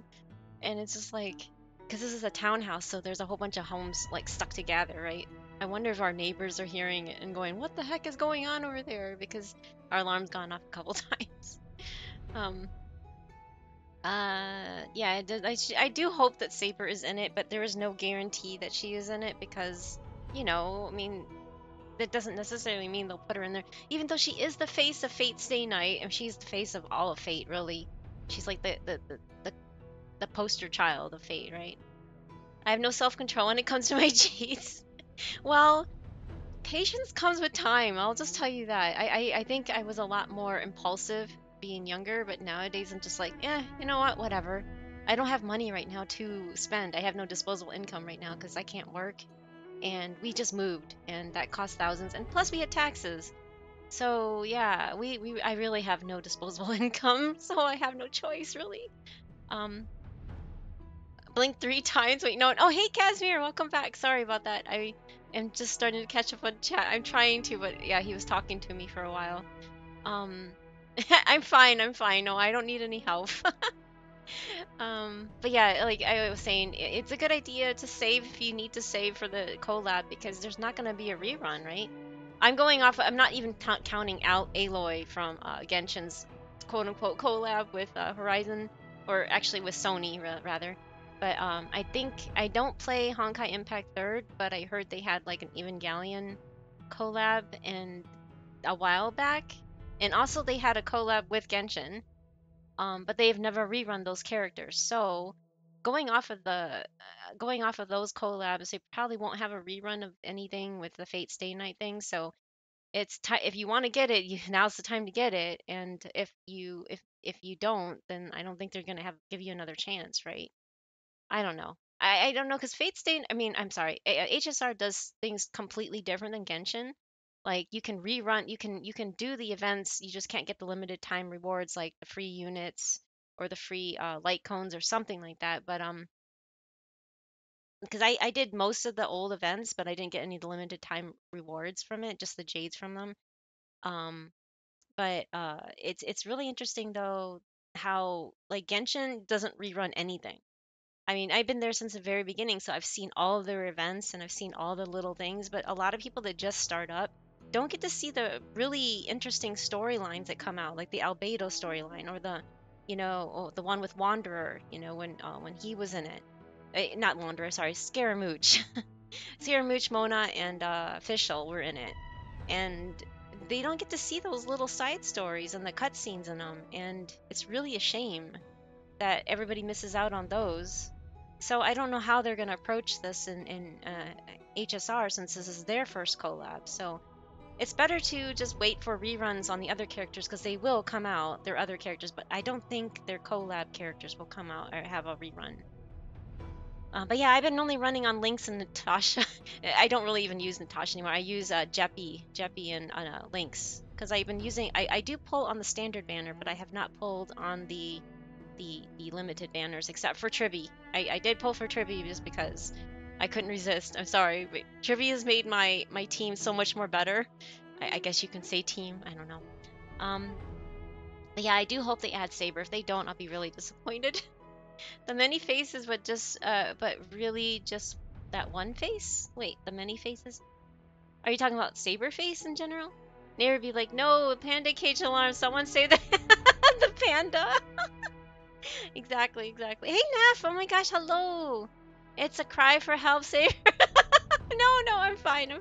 and it's just like, because this is a townhouse, so there's a whole bunch of homes like stuck together, right? I wonder if our neighbors are hearing it and going, what the heck is going on over there? Because our alarm's gone off a couple times. Um, yeah, I do hope that Saber is in it, but there is no guarantee that she is in it because, I mean, that doesn't necessarily mean they'll put her in there. Even though she is the face of Fate Stay Night, and she's the face of all of Fate, really. She's like the poster child of Fate, right? I have no self-control when it comes to my cheats. Well, patience comes with time. I'll just tell you that. I think I was a lot more impulsive being younger, but nowadays I'm just like, you know what, whatever. I don't have money right now to spend. I have no disposable income right now because I can't work. And we just moved, and that cost thousands, and plus we had taxes. So yeah, I really have no disposable income, so I have no choice really. Blink 3 times. Wait, no. Oh, hey, Casimir, welcome back. Sorry about that. I am just starting to catch up on chat. I'm trying to, but yeah, he was talking to me for a while. I'm fine. I'm fine. No, I don't need any help. But yeah, like I was saying, it's a good idea to save if you need to save for the collab because there's not going to be a rerun, right? I'm not even counting out Aloy from Genshin's quote-unquote collab with Horizon, or actually with Sony, rather. But I think I don't play Honkai Impact 3rd, but I heard they had like an Evangelion collab and a while back, and also they had a collab with Genshin. But they've never rerun those characters. So going off of those collabs, they probably won't have a rerun of anything with the Fate Stay Night thing. So it's if you want to get it, now's the time to get it. And if you don't, then I don't think they're gonna give you another chance, right? I don't know. I don't know because Fate Stay. I mean, I'm sorry. HSR does things completely different than Genshin. Like you can rerun, you can do the events. You just can't get the limited time rewards like the free units or the free light cones or something like that. But because I did most of the old events, but I didn't get any of the limited time rewards from it, just the jades from them. Um, but it's really interesting though how like Genshin doesn't rerun anything. I mean, I've been there since the very beginning, so I've seen all of their events and I've seen all the little things, but a lot of people that just start up don't get to see the really interesting storylines that come out, like the Albedo storyline or the one with Wanderer, when he was in it. Not Wanderer, sorry, Scaramouche. Scaramouche, Mona, and Fischl were in it. And they don't get to see those little side stories and the cutscenes in them, and it's really a shame that everybody misses out on those. So I don't know how they're going to approach this in HSR since this is their first collab. So it's better to just wait for reruns on the other characters because they will come out, their other characters, but I don't think their collab characters will come out or have a rerun. But yeah, I've been only running on Lynx and Natasha. I don't really even use Natasha anymore. I use Jeppy and Lynx because I've been using. I do pull on the standard banner, but I have not pulled on the limited banners except for Tribby. I did pull for Tribby just because I couldn't resist. I'm sorry, but Tribby has made my team so much more better. I guess you can say team. I don't know. But yeah, I do hope they add Saber. If they don't, I'll be really disappointed. The many faces, but really just that one face? Wait, the many faces? Are you talking about Saber face in general? Nair would be like, no, panda cage alarm, someone say the, the panda. Exactly. Hey, Neff, oh my gosh, hello. It's a cry for help, Saber. No, I'm fine.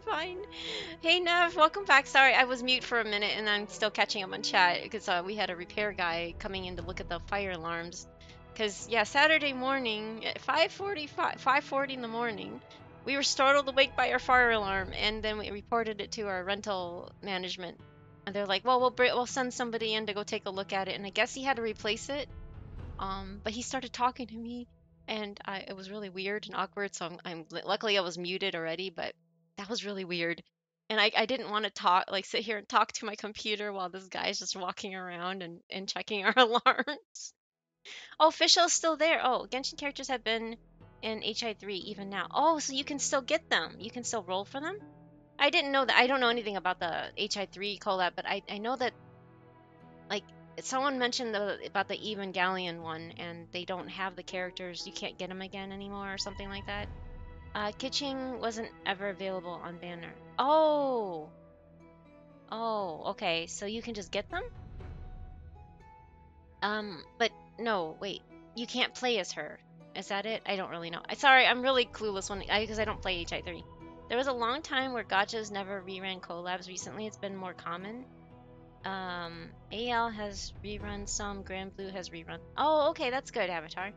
Hey, Nev, welcome back. Sorry, I was mute for a minute, and I'm still catching up on chat because we had a repair guy coming in to look at the fire alarms. Because, yeah, Saturday morning at 5:40 in the morning, we were startled awake by our fire alarm, and then we reported it to our rental management. And they're like, well, we'll send somebody in to go take a look at it. And I guess he had to replace it. But he started talking to me, and it was really weird and awkward. So luckily I was muted already, but that was really weird. And I didn't want to talk, like sit here and talk to my computer while this guy's just walking around and checking our alarms. Oh, Fischl's still there. Oh, Genshin characters have been in HI3 even now. Oh, so you can still get them. You can still roll for them? I didn't know that. I don't know anything about the HI3 collab, but I know that, like, someone mentioned about the Evangelion one, and they don't have the characters. You can't get them again anymore or something like that. Kitching wasn't ever available on Banner. Oh! Oh, okay. So you can just get them? But no, wait. You can't play as her. Is that it? I don't really know. Sorry, I'm really clueless because I don't play HI3. There was a long time where gachas never reran collabs. Recently, it's been more common. AL has rerun some. Grand Blue has rerun. Oh, okay, that's good, Avatar.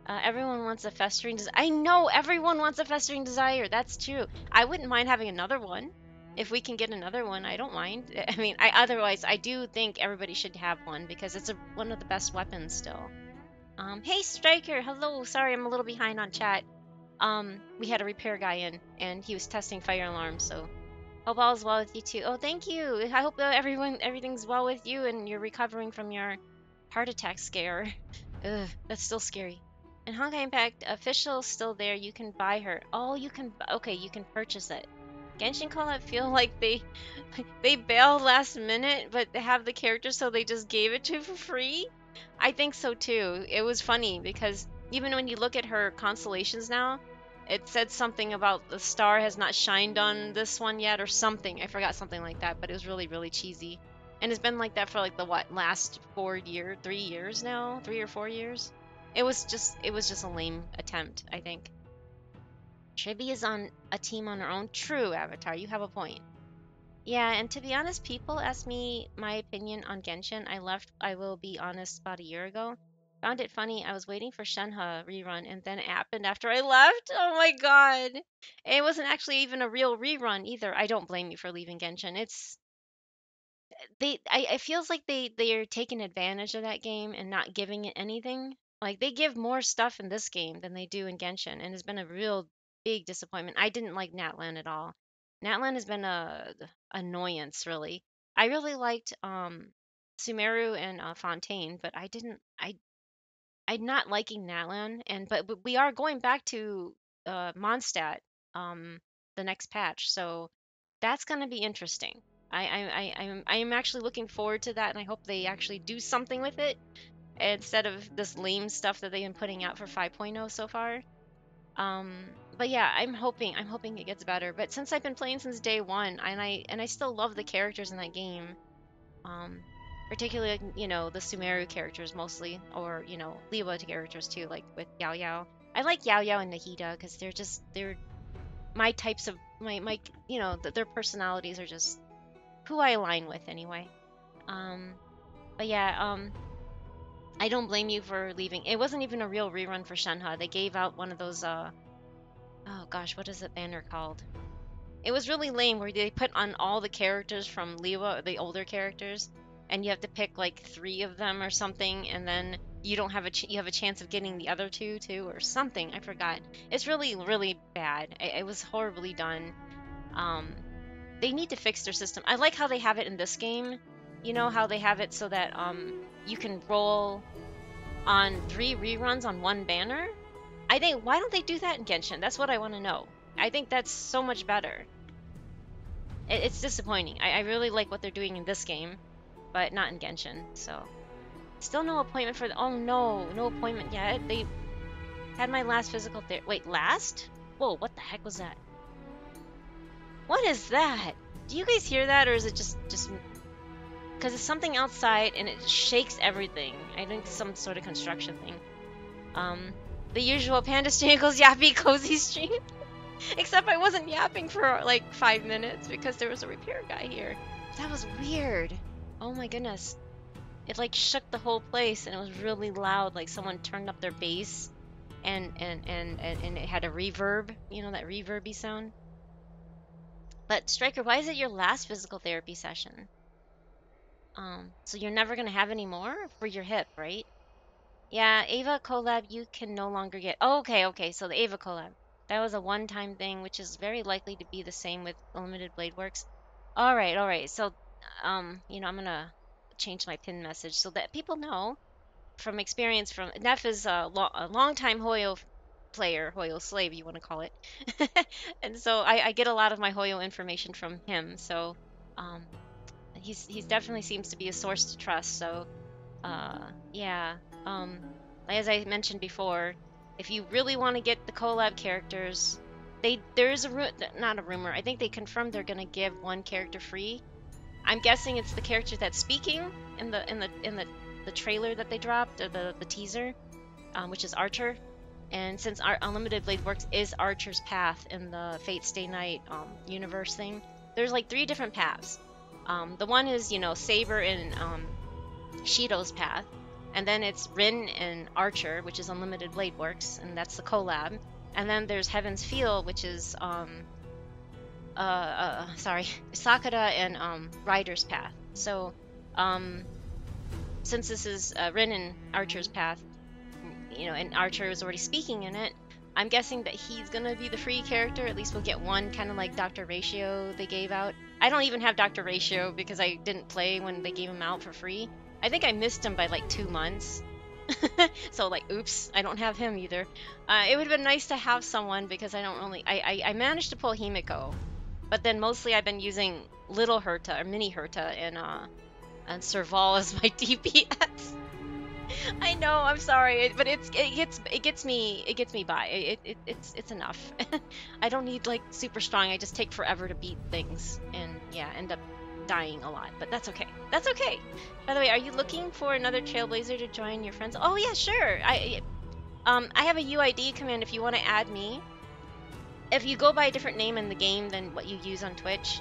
Everyone wants a festering desire. I know everyone wants a festering desire. That's true. I wouldn't mind having another one. If we can get another one, I don't mind. I mean, otherwise, I do think everybody should have one because it's one of the best weapons still. Hey Striker, hello. Sorry, I'm a little behind on chat. We had a repair guy in, and he was testing fire alarms, so hope all is well with you too. Oh, thank you. I hope everything's well with you and you're recovering from your heart attack scare. Ugh, that's still scary. And Honkai Impact official still there. You can buy her. Oh, you can. Okay, you can purchase it. Genshin Call, I feel like they bailed last minute, but they have the character, so they just gave it to you for free. I think so too. It was funny because even when you look at her constellations now, it said something about the star has not shined on this one yet or something. I forgot something like that, but it was really, really cheesy. And it's been like that for like the last 3 years now? 3 or 4 years? It was just a lame attempt, I think. Chibi is on a team on her own. True, Avatar, you have a point. Yeah, and to be honest, people asked me my opinion on Genshin. I will be honest, about a year ago. Found it funny. I was waiting for Shenhe rerun, and then it happened after I left. Oh my god. It wasn't actually even a real rerun either. I don't blame you for leaving Genshin. It feels like they're taking advantage of that game and not giving it anything. Like they give more stuff in this game than they do in Genshin, and it's been a real big disappointment. I didn't like Natlan at all. Natlan has been a annoyance, really. I really liked Sumeru and Fontaine, but I'm not liking Natlan, but we are going back to Mondstadt the next patch, so that's going to be interesting. I'm actually looking forward to that, and I hope they actually do something with it instead of this lame stuff that they've been putting out for 5.0 so far. But yeah, I'm hoping it gets better. But since I've been playing since day one, and I still love the characters in that game, particularly the Sumeru characters mostly, or Lewa characters too, like with Yao Yao. I like Yao Yao and Nahida because they're my types of their personalities are just who I align with anyway. But yeah, I don't blame you for leaving. It wasn't even a real rerun for Shenhe. They gave out one of those oh gosh, what is that banner called? It was really lame where they put on all the characters from Lewa, the older characters, and you have to pick like 3 of them or something, and then you don't have you have a chance of getting the other 2 too or something. I forgot. It's really, really bad. It was horribly done. They need to fix their system. I like how they have it in this game. You know how they have it so that you can roll on 3 reruns on 1 banner? I think, why don't they do that in Genshin? That's what I want to know. I think that's so much better. It's disappointing. I really like what they're doing in this game, but not in Genshin, so. Still no appointment for oh no, no appointment yet. They had my last physical therapy. Wait, last? Whoa, what the heck was that? What is that? Do you guys hear that, or is it just because it's something outside and it shakes everything? I think it's some sort of construction thing. The usual Panda stream equals yappy cozy stream. Except I wasn't yapping for like 5 minutes because there was a repair guy here. That was weird. Oh my goodness. It like shook the whole place and it was really loud, like someone turned up their bass and it had a reverb, that reverby sound. But Striker, why is it your last physical therapy session? So you're never gonna have any more for your hip, right? Yeah, Ava collab you can no longer get. Oh, okay. So the Ava collab. That was a one-time thing, which is very likely to be the same with Unlimited Blade Works. All right. So, I'm gonna change my pin message so that people know from experience. From Neff is a long-time Hoyo player, Hoyo slave, you want to call it, and so I get a lot of my Hoyo information from him. So, um, he's definitely seems to be a source to trust. So, yeah. Um, as I mentioned before, if you really want to get the collab characters, there's not a rumor. I think they confirmed they're gonna give one character free. I'm guessing it's the character that's speaking in the trailer that they dropped, or the teaser, which is Archer. And since our Unlimited Blade Works is Archer's path in the Fate Stay Night universe thing, there's like 3 different paths. The one is, Saber and Shido's path, and then it's Rin and Archer, which is Unlimited Blade Works, and that's the collab. And then there's Heaven's Feel, which is Sakura and Ryder's path. So since this is Rin and Archer's path, and Archer is already speaking in it, I'm guessing that he's gonna be the free character. At least we'll get one, kind of like Dr. Ratio they gave out. I don't even have Dr. Ratio because I didn't play when they gave him out for free. I think I missed him by like 2 months. So like, oops, I don't have him either. It would have been nice to have someone because I don't really... I managed to pull Himiko, but then mostly I've been using Little Herta or Mini Herta and Serval as my DPS. I know, I'm sorry, but it gets me by. It's enough. I don't need like super strong. I just take forever to beat things, and yeah, end up dying a lot. But that's okay. That's okay. By the way, are you looking for another Trailblazer to join your friends? Oh yeah, sure. I have a UID command if you want to add me. If you go by a different name in the game than what you use on Twitch,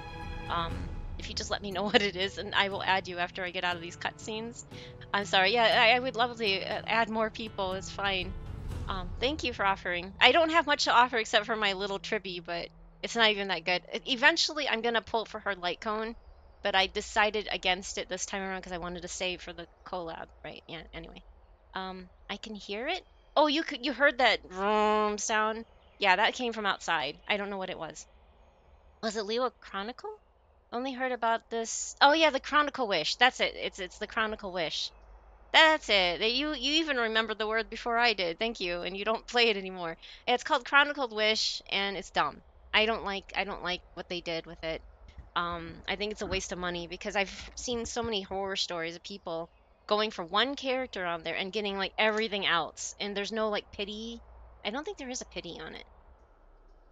if you just let me know what it is, and I will add you after I get out of these cutscenes. I'm sorry. Yeah, I would love to add more people. It's fine. Thank you for offering. I don't have much to offer except for my little Tribby, but it's not even that good. Eventually, I'm gonna pull for her light cone, but I decided against it this time around because I wanted to save for the collab. Right? Yeah. Anyway, I can hear it. Oh, you heard that vroom sound? Yeah, that came from outside. I don't know what it was. Was it Leo Chronicle? Only heard about this. Oh yeah, the Chronicle Wish. That's it. It's the Chronicle Wish. That's it. You even remembered the word before I did. Thank you. And you don't play it anymore. It's called Chronicled Wish, and it's dumb. I don't like what they did with it. I think it's a waste of money because I've seen so many horror stories of people going for one character on there and getting like everything else, and there's no like pity. I don't think there is a pity on it.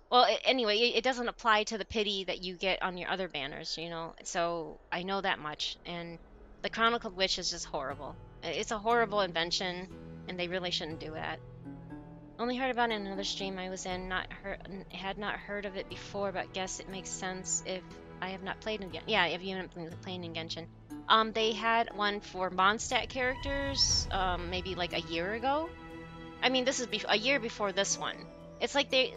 Well, anyway, it doesn't apply to the pity that you get on your other banners, So I know that much, and the Chronicled Witch is just horrible. It's a horrible invention, and they really shouldn't do that. Only heard about it in another stream I was in. Had not heard of it before, but guess it makes sense if I have not played in Genshin. Yeah, if you haven't been playing in Genshin. They had one for Mondstadt characters, maybe like a year ago. I mean, this is a year before this one. It's like they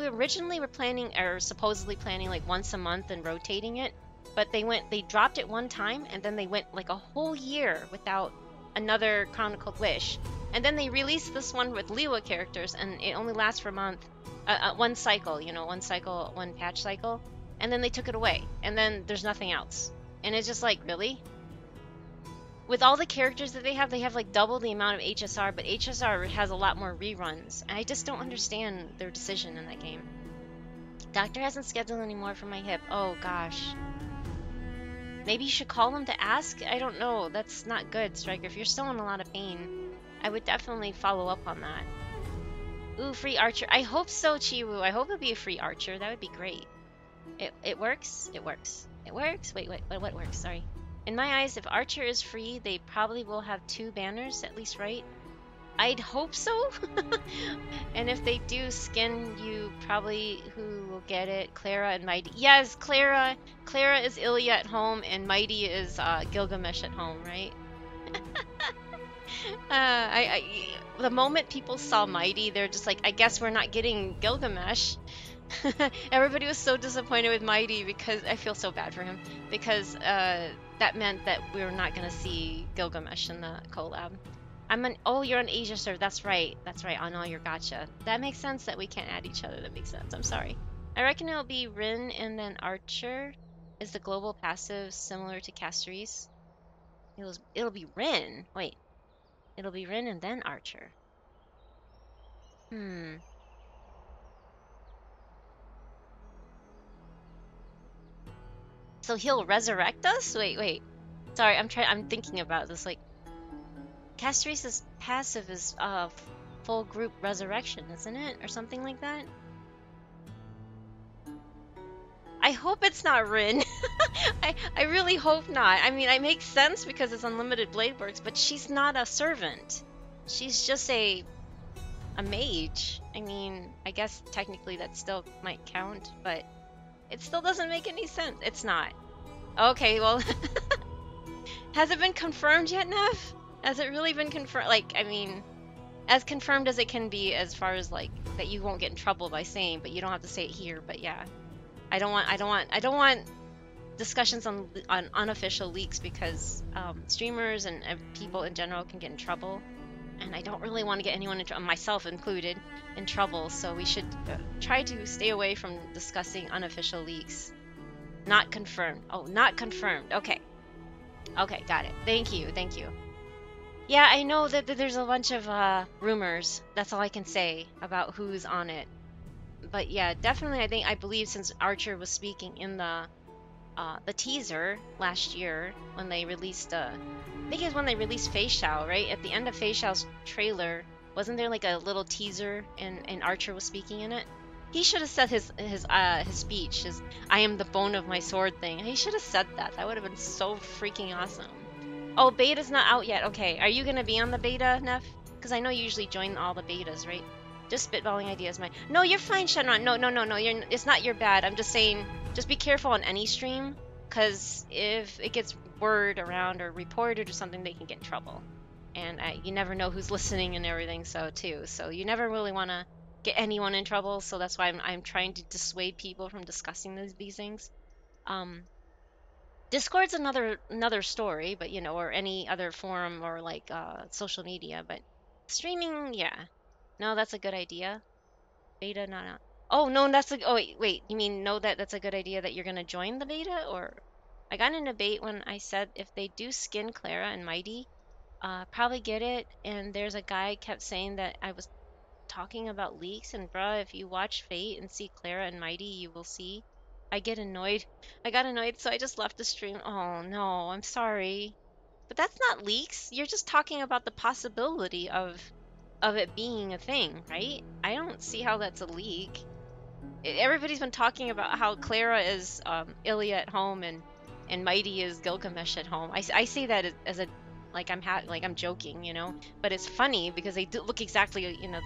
originally were planning, or supposedly planning, like once a month and rotating it, but they dropped it one time, and then they went like a whole year without another Chronicled Wish. And then they released this one with Liwa characters, and it only lasts for a month, one cycle, one patch cycle, and then they took it away, and then there's nothing else. And it's just like, really? With all the characters that they have like double the amount of HSR, but HSR has a lot more reruns, and I just don't understand their decision in that game. Doctor hasn't scheduled anymore for my hip. Oh gosh. Maybe you should call him to ask? I don't know. That's not good, Striker. If you're still in a lot of pain, I would definitely follow up on that. Ooh, free Archer. I hope so, Chiwu. I hope it'll be a free Archer. That would be great. It works? It works. It works? Wait, what works? Sorry. In my eyes, if Archer is free, they probably will have 2 banners, at least, right? I'd hope so. And if they do skin you, probably who will get it? Clara and Mighty. Yes, Clara. Clara is Ilya at home, and Mighty is Gilgamesh at home, right? The moment people saw Mighty, they're just like, I guess we're not getting Gilgamesh. Everybody was so disappointed with Mighty because I feel so bad for him, because that meant that we were not going to see Gilgamesh in the collab. Oh, you're on Asia server. That's right. That's right. On all your gotcha. That makes sense that we can't add each other. That makes sense. I'm sorry. I reckon it'll be Rin and then Archer. Is the global passive similar to Casteris? It'll be Rin. Wait. It'll be Rin and then Archer. So he'll resurrect us? Wait. Sorry, I'm thinking about this. Like, Casteris' passive is full group resurrection, isn't it? Or something like that? I hope it's not Rin. I really hope not. I mean, it makes sense because it's unlimited blade works, but she's not a servant. She's just a mage. I mean, I guess technically that still might count, but it still doesn't make any sense. It's not. Okay, well, has it been confirmed yet, Nev? Has it really been confirmed? Like, I mean, as confirmed as it can be, as far as like that you won't get in trouble by saying, but you don't have to say it here. But yeah, I don't want discussions on unofficial leaks because streamers and people in general can get in trouble, and I don't really want to get anyone, myself included, in trouble. So we should try to stay away from discussing unofficial leaks. Not confirmed. Oh, not confirmed. Okay. Okay, got it. Thank you. Yeah, I know that there's a bunch of rumors. That's all I can say about who's on it. But yeah, definitely I believe since Archer was speaking in the teaser last year when they released I think it was when they released Fei Xiao, right? At the end of Fei Xiao's trailer, wasn't there like a little teaser and Archer was speaking in it? He should have said his speech, his "I am the bone of my sword" thing. He should have said that. That would have been so freaking awesome. Oh, beta's not out yet. Okay, are you gonna be on the beta, Neff? Because I know you usually join all the betas, right? Just spitballing ideas, No, you're fine, Shenron. No. It's not your bad. I'm just saying, just be careful on any stream, because if it gets word around or reported or something, they can get in trouble. And you never know who's listening and everything, so you never really want to get anyone in trouble, so that's why I'm trying to dissuade people from discussing these things. Discord's another story, but you know, or any other forum or like social media, but streaming, yeah. No, that's a good idea. Beta, no. Oh no, oh wait, you mean no, that's a good idea that you're gonna join the beta? Or I got in a debate when I said if they do skin Clara and Mighty, probably get it, and there's a guy kept saying that I was talking about leaks, and bruh, if you watch Fate and see Clara and Mighty, you will see. I got annoyed, so I just left the stream. Oh no, I'm sorry. But that's not leaks. You're just talking about the possibility of it being a thing, right? I don't see how that's a leak. Everybody's been talking about how Clara is Ilya at home and Mighty is Gilgamesh at home. I say that as a like I'm joking, you know, but it's funny because they do look exactly, you know,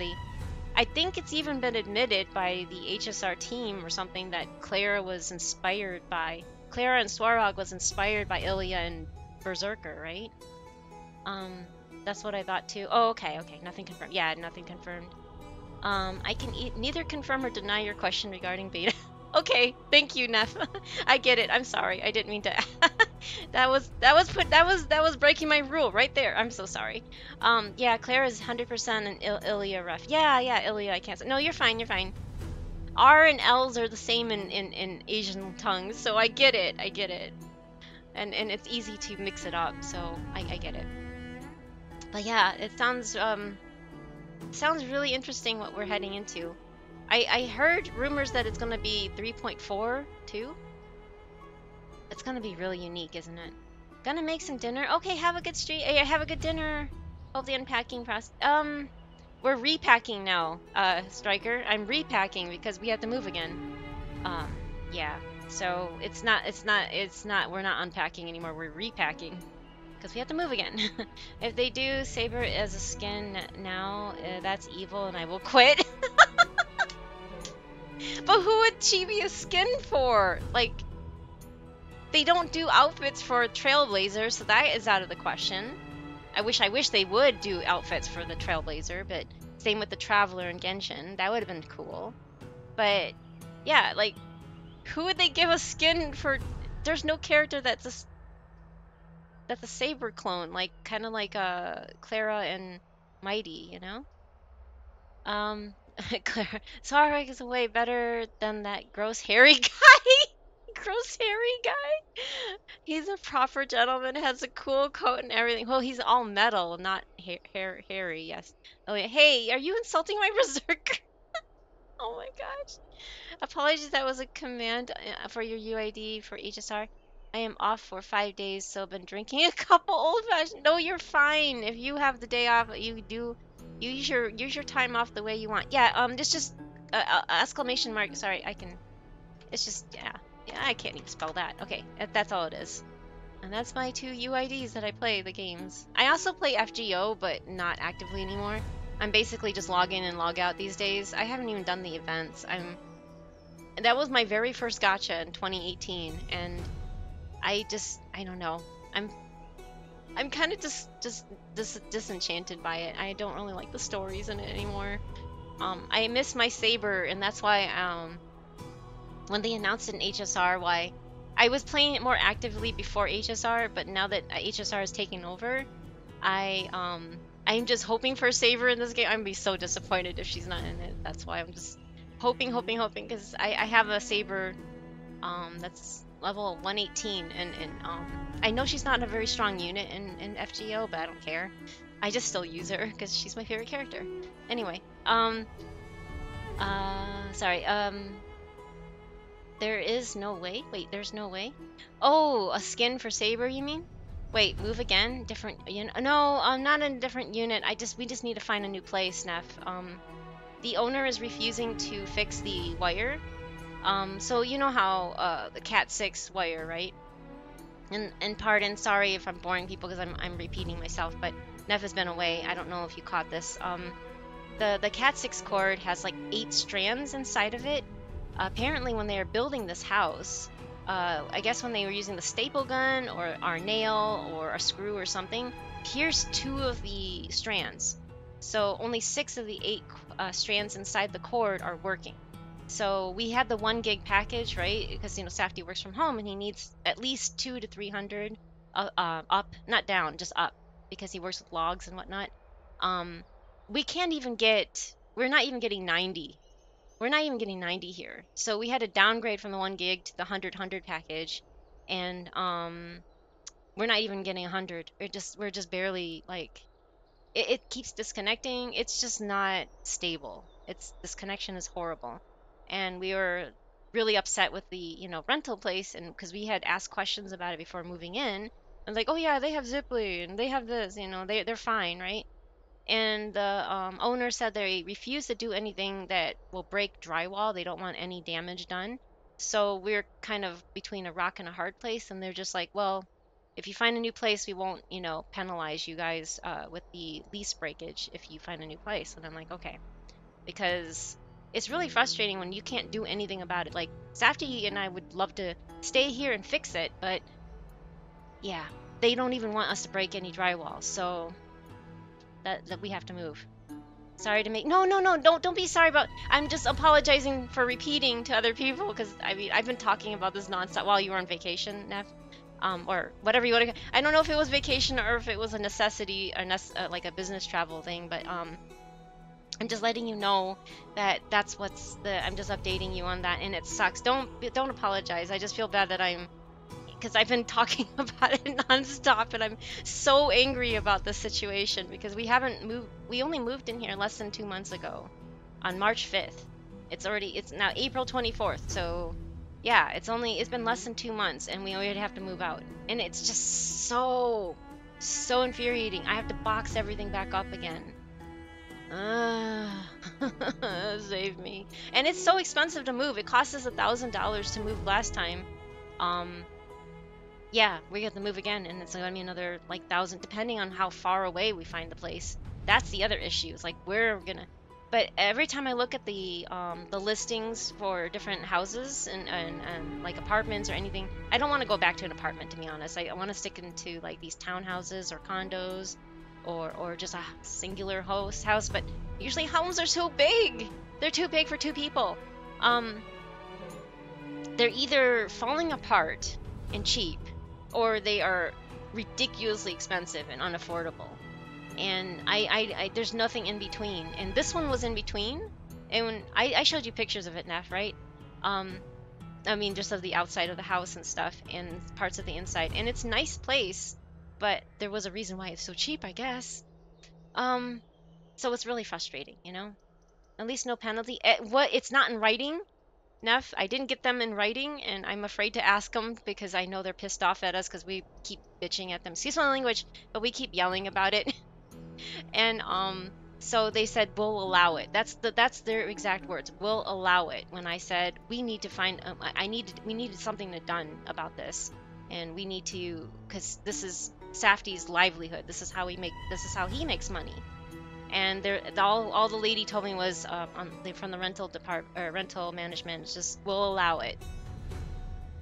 I think it's even been admitted by the HSR team or something that Clara and Swarog was inspired by Ilya and Berserker, right? That's what I thought too. Oh, okay, nothing confirmed. Yeah, nothing confirmed. I can neither confirm or deny your question regarding beta. Okay, thank you, Neff. I get it. I'm sorry. I didn't mean to. that was breaking my rule right there. I'm so sorry. Yeah, Claire is 100% an Ilya ref. Yeah, Ilya. I can't say. No, you're fine. R and L's are the same in Asian tongues, so I get it. And it's easy to mix it up, so I get it. But yeah, it sounds really interesting what we're heading into. I heard rumors that it's gonna be 3.4 too. It's gonna be really unique, isn't it? Gonna make some dinner. Okay, have a good street. Have a good dinner. Hope the unpacking process. We're repacking now, Striker. I'm repacking because we have to move again. Yeah. So it's not. We're not unpacking anymore. We're repacking because we have to move again. If they do Saber as a skin now, that's evil, and I will quit. But who would she be a skin for? Like, they don't do outfits for Trailblazer, so that is out of the question. I wish they would do outfits for the Trailblazer, but same with the Traveler and Genshin. That would have been cool. But yeah, like, who would they give a skin for? There's no character that's that's a Saber clone, like kind of like Clara and Mighty, you know? Clara, Sarek is way better than that gross hairy guy. Gross hairy guy. He's a proper gentleman, has a cool coat and everything. Well, he's all metal, not hairy. Yes. Oh yeah. Hey, are you insulting my berserker? Oh my gosh. Apologies, that was a command for your UID for HSR. I am off for 5 days, so I've been drinking a couple old fashioned. No, you're fine. If you have the day off, you do use your time off the way you want. Yeah, it's just exclamation mark. Sorry, I can. It's just yeah. I can't even spell that. Okay, that's all it is. And that's my 2 UIDs that I play the games. I also play FGO, but not actively anymore. I'm basically just log in and log out these days. I haven't even done the events. That was my very first gacha in 2018, and I don't know. I'm kind of just disenchanted by it. I don't really like the stories in it anymore. I miss my Saber, and that's why when they announced it in HSR, why I was playing it more actively before HSR, but now that HSR is taking over, I'm just hoping for a Saber in this game. I'm gonna be so disappointed if she's not in it. That's why I'm just hoping, because I have a Saber that's level 118, and I know she's not a very strong unit in FGO, but I don't care. I just still use her because she's my favorite character. Anyway, sorry, there is no way. Wait, there's no way. Oh, a skin for Saber, you mean? Wait, move again? Different unit? No, not in a different unit. We just need to find a new place, Neff. The owner is refusing to fix the wire. So you know how the Cat 6 wire, right? And pardon, sorry if I'm boring people because I'm repeating myself, but Neff has been away. I don't know if you caught this. The Cat 6 cord has like 8 strands inside of it. Apparently, when they were building this house, I guess when they were using the staple gun or a nail or a screw or something, pierced 2 of the strands. So only 6 of the 8 strands inside the cord are working. So we had the 1 gig package, right? Because Safety works from home and he needs at least 200 to 300 up, not down, just up, because he works with logs and whatnot. We can't even get. We're not even getting 90. We're not even getting 90 here. So we had to downgrade from the 1 gig to the 100 package, and we're not even getting 100. We're just barely like. It keeps disconnecting. It's just not stable. This connection is horrible, and we were really upset with the rental place, and because we had asked questions about it before moving in, and like, oh yeah, they have Ziply and they have this, they're fine, right? And the owner said they refuse to do anything that will break drywall. They don't want any damage done. So we're kind of between a rock and a hard place, and they're just like, well, if you find a new place, we won't, penalize you guys with the lease breakage if you find a new place. And I'm like, okay, because it's really frustrating when you can't do anything about it. Like, Safety and I would love to stay here and fix it, but yeah, they don't even want us to break any drywall. So that we have to move. Sorry to make no, don't be sorry about. I'm just apologizing for repeating to other people, because I've been talking about this nonstop while you were on vacation, Neff, or whatever you want to. I don't know if it was vacation or if it was a necessity, like a business travel thing, but I'm just letting you know that that's I'm just updating you on that, and it sucks. Don't apologize. I just feel bad that because I've been talking about it nonstop, and I'm so angry about this situation because we haven't moved. We only moved in here less than 2 months ago, on March 5th. It's now April 24th. So yeah, it's been less than 2 months, and we already have to move out, and it's just so infuriating. I have to box everything back up again. Save me. And it's so expensive to move. It cost us $1,000 to move last time. Yeah, we have to move again, and it's gonna be another like 1,000, depending on how far away we find the place. That's the other issue. It's like where we're gonna. But every time I look at the listings for different houses and like apartments or anything, I don't want to go back to an apartment, to be honest. I want to stick into like these townhouses or condos, or just a singular house. But usually homes are so big. They're too big for 2 people. They're either falling apart and cheap, or they are ridiculously expensive and unaffordable. And there's nothing in between. And this one was in between. And when I showed you pictures of it, Neff, right? I mean, just of the outside of the house and stuff, and parts of the inside. And it's a nice place, but there was a reason why it's so cheap, I guess. So it's really frustrating, you know? At least no penalty. It's not in writing, Neff. I didn't get them in writing, and I'm afraid to ask them because I know they're pissed off at us because we keep bitching at them. Excuse my language, but we keep yelling about it. And so they said we'll allow it. That's their exact words. We'll allow it. When I said we need to find, we needed something done about this, and we need to, because this is Safdie's livelihood. This is how he makes money. And all the lady told me was from the rental management is just we'll allow it.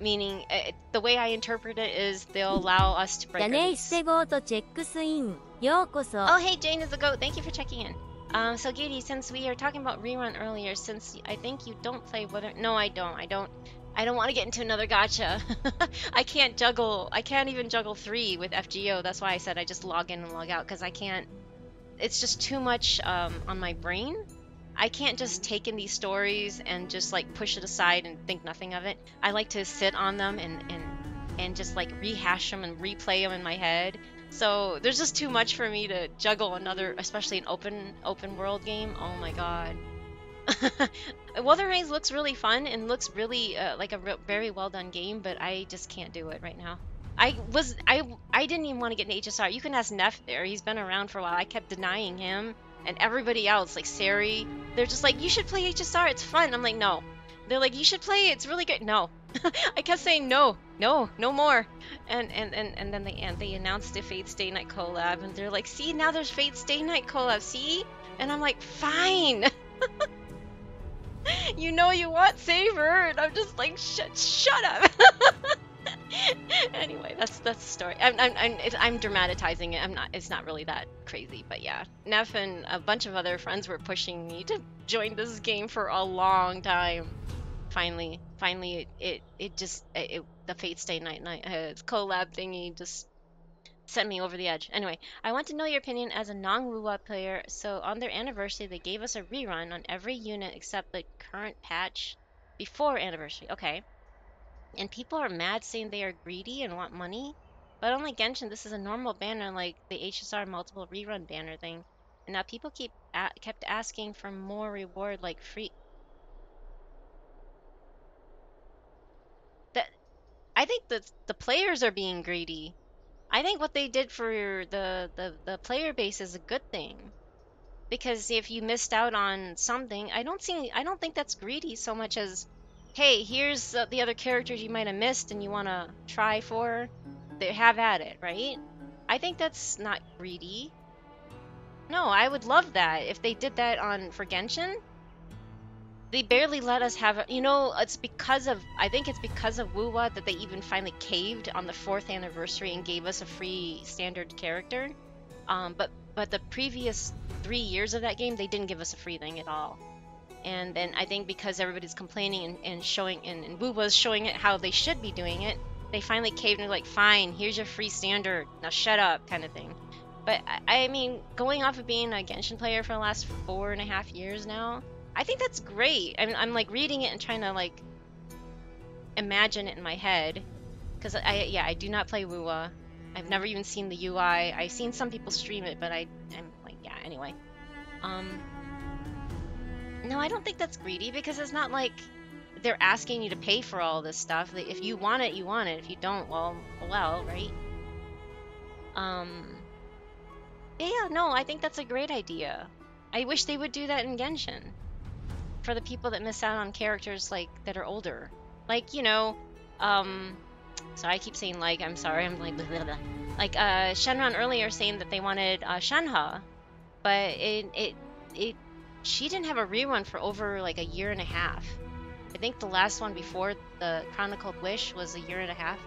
Meaning, the way I interpret it is they'll allow us to break our lease. Oh, hey, Jane is the goat. Thank you for checking in. So Giri, since we are talking about rerun earlier, since I think you don't play no, I don't want to get into another gacha. I can't even juggle 3 with FGO. That's why I said I just log in and log out, because I can't. It's just too much on my brain. I can't just take in these stories and just like push it aside and think nothing of it. I like to sit on them and just like rehash them and replay them in my head. So there's just too much for me to juggle another, especially an open world game. Oh my god. Wuthering Heights looks really fun and looks really like a very well done game, but I just can't do it right now. I didn't even want to get into HSR. You can ask Neff there. He's been around for a while. I kept denying him. And everybody else, like Sari, they're just like, you should play HSR, it's fun. I'm like, no. They're like, you should play it, it's really good. No. I kept saying no more. And then they announced the Fate Stay Night collab, and they're like, see, now there's Fate Stay Night collab, see? And I'm like, fine. You know you want Saber, and I'm just like, shut up. Anyway, that's the story. I'm dramatizing it. It's not really that crazy, but yeah. Neff and a bunch of other friends were pushing me to join this game for a long time. Finally, the Fate Stay Night collab thingy just sent me over the edge. Anyway, I want to know your opinion as a non-WoW player. So on their anniversary, they gave us a rerun on every unit except the current patch before anniversary. Okay. And people are mad saying they are greedy and want money. But unlike Genshin, this is a normal banner like the HSR multiple rerun banner thing. And now people kept asking for more reward like free. I think the players are being greedy. I think what they did for the player base is a good thing. Because if you missed out on something, I don't think that's greedy so much as, hey, here's the other characters you might have missed and you want to try for. They have at it, right? I think that's not greedy. No, I would love that if they did that for Genshin. They barely let us have, it's because of, I think it's because of Wuwa that they even finally caved on the 4th anniversary and gave us a free standard character. But the previous 3 years of that game, they didn't give us a free thing at all. And then I think because everybody's complaining and showing, and Wuwa's showing it how they should be doing it, they finally caved and were like, fine, here's your free standard, now shut up, kind of thing. But I mean, going off of being a Genshin player for the last 4.5 years now, I think that's great. I'm like reading it and trying to like imagine it in my head, because I do not play Wuwa. I've never even seen the UI. I've seen some people stream it, but I'm like, yeah, anyway. No, I don't think that's greedy, because it's not like they're asking you to pay for all this stuff. If you want it, you want it. If you don't, well, right? Yeah, no, I think that's a great idea. I wish they would do that in Genshin. For the people that miss out on characters like that are older. Like, sorry, I keep saying like, I'm sorry, I'm like, blah, blah, blah. Like, Shenron earlier saying that they wanted Shenhe, but she didn't have a rerun for over like a year and a half. I think the last one before the Chronicled Wish was a year and a half.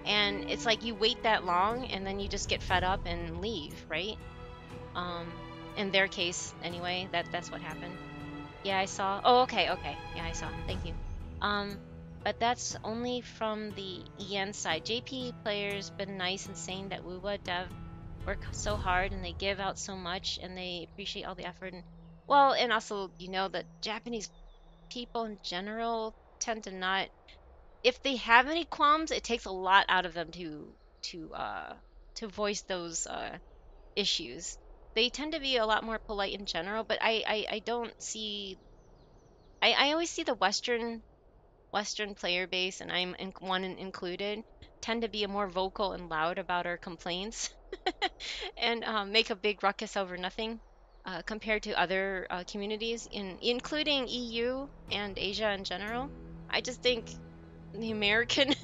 And it's like you wait that long and then you just get fed up and leave, right? In their case, anyway, that's what happened. Yeah, I saw. Oh, okay. Yeah, I saw. Thank you. but that's only from the EN side. JP players been nice and saying that WUWA dev work so hard and they give out so much and they appreciate all the effort. And well, and also, you know, that Japanese people in general tend to not, if they have any qualms, it takes a lot out of them to voice those issues. They tend to be a lot more polite in general, but I don't see, I always see the Western player base, and I'm one included, tend to be more vocal and loud about our complaints and make a big ruckus over nothing compared to other communities, including EU and Asia in general. I just think the American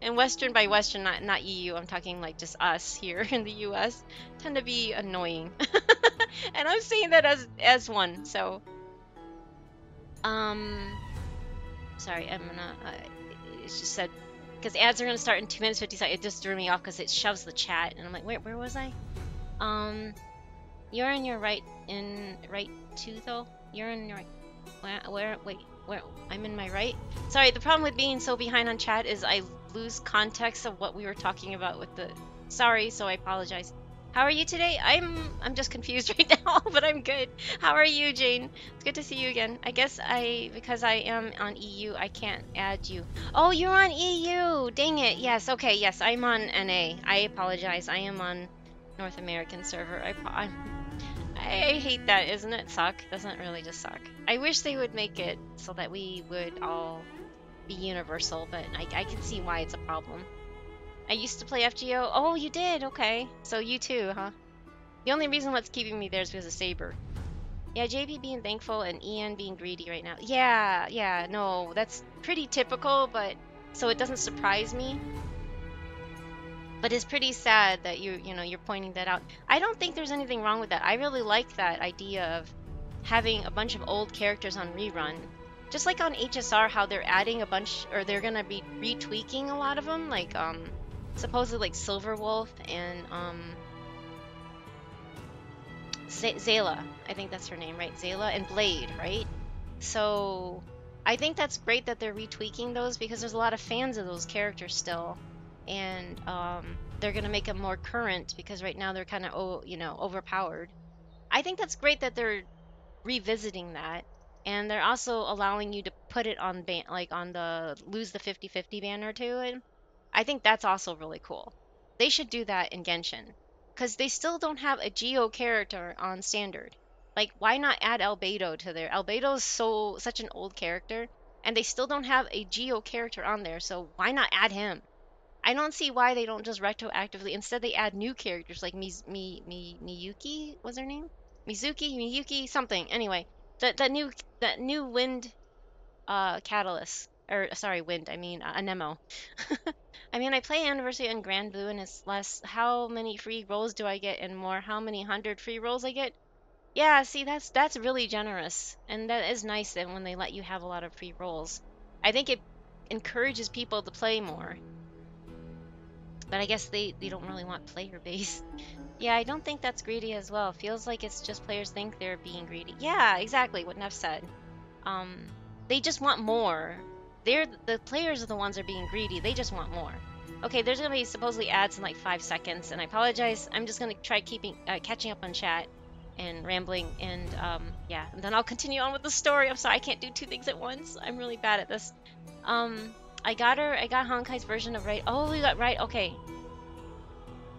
and Western, by Western, not EU, I'm talking like just us here in the US, tend to be annoying. And I'm saying that as one. So sorry, I'm gonna it just said, because ads are gonna start in 2 minutes 50 seconds. It just threw me off because it shoves the chat, and I'm like, where was I? You're in your right too though. You're in your right. Where? Wait, where? I'm in my right. Sorry, the problem with being so behind on chat is I lose context of what we were talking about with the. Sorry, so I apologize. How are you today? I'm just confused right now, but I'm good. How are you, Jane? It's good to see you again. I guess because I am on EU, I can't add you. Oh, you're on EU. Dang it. Yes. Okay. Yes, I'm on NA. I apologize. I am on North American server. I hate that. Isn't it suck? Doesn't it really just suck? I wish they would make it so that we would all be universal, but I can see why it's a problem. I used to play FGO. Oh, you did? Okay. So you too, huh? The only reason what's keeping me there is because of Saber. Yeah, JP being thankful and EN being greedy right now. Yeah, no, that's pretty typical, but so it doesn't surprise me. But it's pretty sad that you're pointing that out. I don't think there's anything wrong with that. I really like that idea of having a bunch of old characters on rerun. Just like on HSR, how they're adding a bunch, or they're gonna be retweaking a lot of them, like supposedly like Silverwolf and Zayla, I think that's her name, right? Zayla and Blade, right? So I think that's great that they're retweaking those because there's a lot of fans of those characters still, and they're gonna make them more current because right now they're kind of overpowered. I think that's great that they're revisiting that, and they're also allowing you to put it on on the lose the 50/50 banner to it. I think that's also really cool. They should do that in Genshin, because they still don't have a Geo character on standard. Like, why not add Albedo to there? Albedo's such an old character, and they still don't have a Geo character on there, so why not add him? I don't see why they don't just retroactively. Instead, they add new characters like Miyuki. What's her name? Miyuki, something. Anyway, that new wind catalyst, or sorry, wind. I mean Anemo. I mean, I play Anniversary and Grand Blue, and it's less. How many free rolls do I get, and more? How many 100 free rolls I get? Yeah, see, that's really generous, and that is nice that when they let you have a lot of free rolls. I think it encourages people to play more. But I guess they don't really want player base. Yeah, I don't think that's greedy as well. Feels like it's just players think they're being greedy. Yeah, exactly what Neff said. They just want more. The players are the ones that are being greedy. They just want more. Okay, there's gonna be supposedly ads in like 5 seconds, and I apologize. I'm just gonna try catching up on chat and rambling, and yeah, and then I'll continue on with the story. I'm sorry, I can't do 2 things at once. I'm really bad at this. I got Honkai's version of Right. Oh, you got Right. Okay.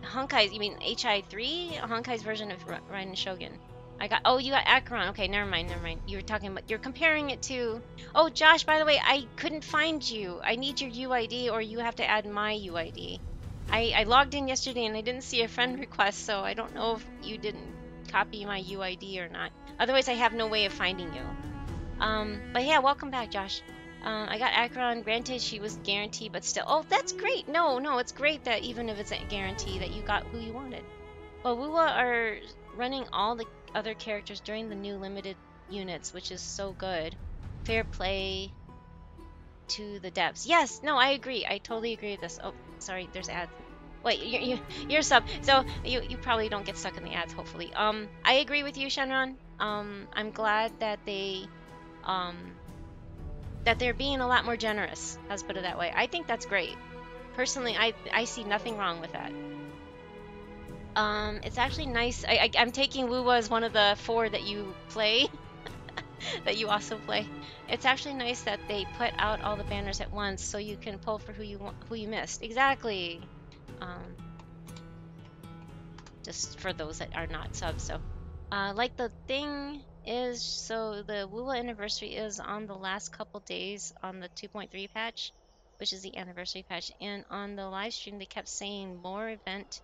Honkai's, you mean HI3? Honkai's version of Raiden Shogun. Oh, you got Acheron. Okay, never mind. You were talking about, you're comparing it to, oh, Josh, by the way, I couldn't find you. I need your UID, or you have to add my UID. I logged in yesterday and I didn't see a friend request, so I don't know if you didn't copy my UID or not. Otherwise, I have no way of finding you. But yeah, welcome back, Josh. I got Acheron. Granted, she was guaranteed, but still. Oh, that's great. No, it's great that even if it's a guarantee that you got who you wanted. Well, WUWA are running all the other characters during the new limited units, which is so good. Fair play to the devs. Yes, no, I agree. I totally agree with this. Oh, sorry, there's ads. Wait, you're a sub, so you probably don't get stuck in the ads, hopefully. I agree with you, Shenron. I'm glad that they that they're being a lot more generous. Let's put it that way. I think that's great. Personally, I see nothing wrong with that. It's actually nice. I'm taking Wuwa as one of the 4 that you play, that you also play. It's actually nice that they put out all the banners at once, so you can pull for who you missed. Exactly. Just for those that are not subs. So, like the thing is, so the Wuwa anniversary is on the last couple days on the 2.3 patch, which is the anniversary patch, and on the live stream they kept saying more event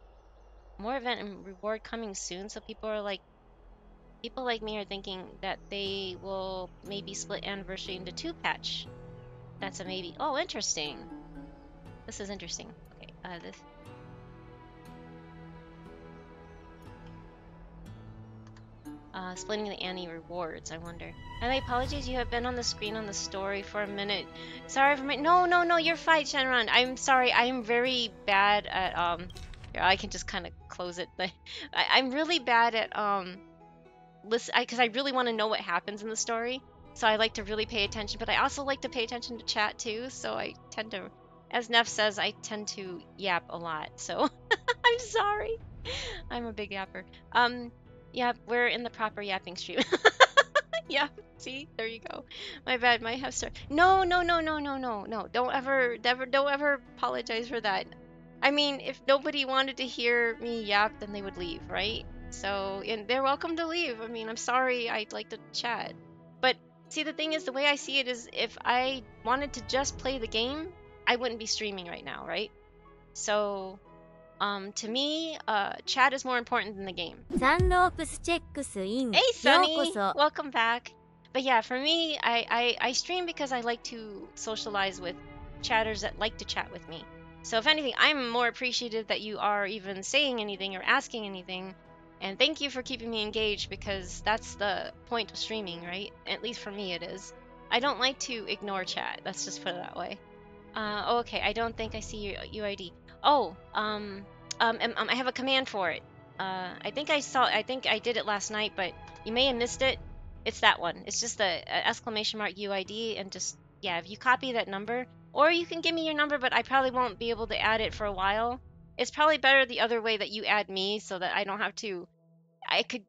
and reward coming soon. So people like me are thinking that they will maybe split anniversary into 2 patch. That's a maybe. Oh, interesting. This is interesting. Okay, this. Splitting the Annie rewards, I wonder. And my apologies, you have been on the screen on the story for a minute. Sorry for my— No, you're fine, Shenron. I'm sorry, I'm very bad at, here, I can just kind of close it. I'm really bad at, listen, because I really want to know what happens in the story. So I like to really pay attention, but I also like to pay attention to chat too. So I tend to, as Neff says, I tend to yap a lot. So I'm sorry. I'm a big yapper. Yeah, we're in the proper yapping stream. Yeah, see, there you go. My bad, my hamster. No. Don't ever apologize for that. I mean, if nobody wanted to hear me yap, then they would leave, right? So, and they're welcome to leave. I mean, I'm sorry, I'd like to chat. But see, the thing is, the way I see it is, if I wanted to just play the game, I wouldn't be streaming right now, right? So, to me, chat is more important than the game. Hey, Sunny! Welcome back. But yeah, for me, I stream because I like to socialize with chatters that like to chat with me. So if anything, I'm more appreciative that you are even saying anything or asking anything. And thank you for keeping me engaged, because that's the point of streaming, right? At least for me it is. I don't like to ignore chat. Let's just put it that way. Okay, I don't think I see your UID. Oh, I have a command for it. I think I did it last night, but you may have missed it. It's that one. It's just the exclamation mark UID, and just, yeah, if you copy that number, or you can give me your number, but I probably won't be able to add it for a while. It's probably better the other way, that you add me, so that I don't have to. I could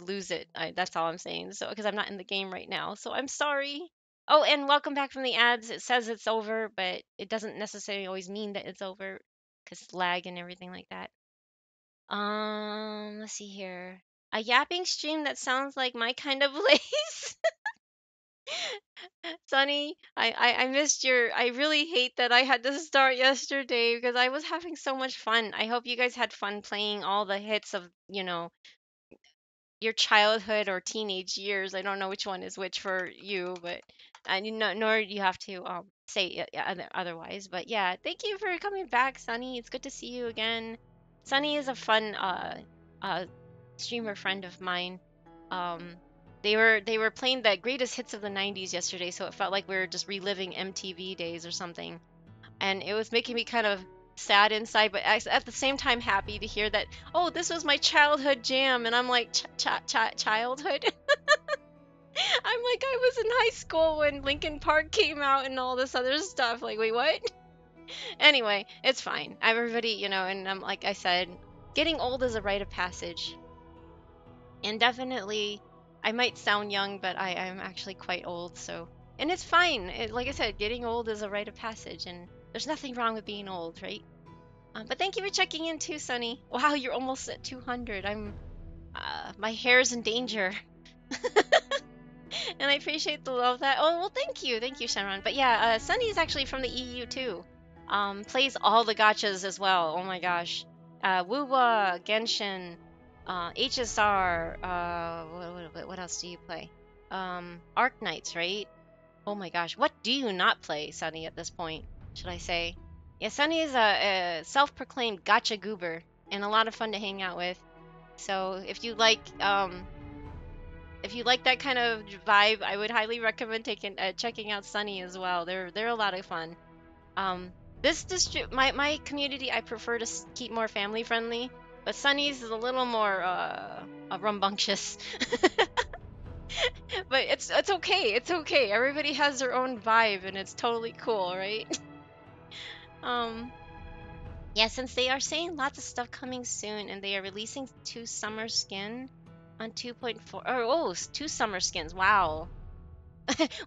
lose it. That's all I'm saying. So, because I'm not in the game right now, so I'm sorry. Oh, and welcome back from the ads. It says it's over, but it doesn't necessarily always mean that it's over, because lag and everything like that. Let's see here. A yapping stream that sounds like my kind of place. Sunny, I missed your— I really hate that I had to start yesterday, because I was having so much fun. I hope you guys had fun playing all the hits of, your childhood or teenage years. I don't know which one is which for you, but nor do you have to say otherwise. But yeah, thank you for coming back, Sunny. It's good to see you again. Sunny is a fun streamer friend of mine. They were playing the greatest hits of the 90s yesterday, so it felt like we were just reliving MTV days or something. And it was making me kind of sad inside, but at the same time happy to hear that, oh, this was my childhood jam. And I'm like, childhood? I'm like, I was in high school when Linkin Park came out and all this other stuff. Like, wait, what? Anyway, it's fine. Everybody, and like I said, getting old is a rite of passage. And definitely, I might sound young, but I'm actually quite old, so. And it's fine. Like I said, getting old is a rite of passage, and there's nothing wrong with being old, right? But thank you for checking in too, Sunny. Wow, you're almost at 200. My hair's in danger. And I appreciate the love that. Oh, well, thank you, Shenron. But yeah, Sunny is actually from the EU too. Plays all the gachas as well. Oh my gosh. Wuwa, Genshin, HSR. What else do you play? Arc Knights, right? Oh my gosh, what do you not play, Sunny, at this point, should I say? Yeah, Sunny is a self-proclaimed gacha goober, and a lot of fun to hang out with. So if you like that kind of vibe, I would highly recommend checking out Sunny as well. They're a lot of fun. My community, I prefer to keep more family friendly, but Sunny's is a little more rambunctious. But it's okay. It's okay. Everybody has their own vibe, and it's totally cool, right? Yeah, since they are saying lots of stuff coming soon, and they are releasing 2 summer skin on 2.4. Oh, 2 summer skins. Wow.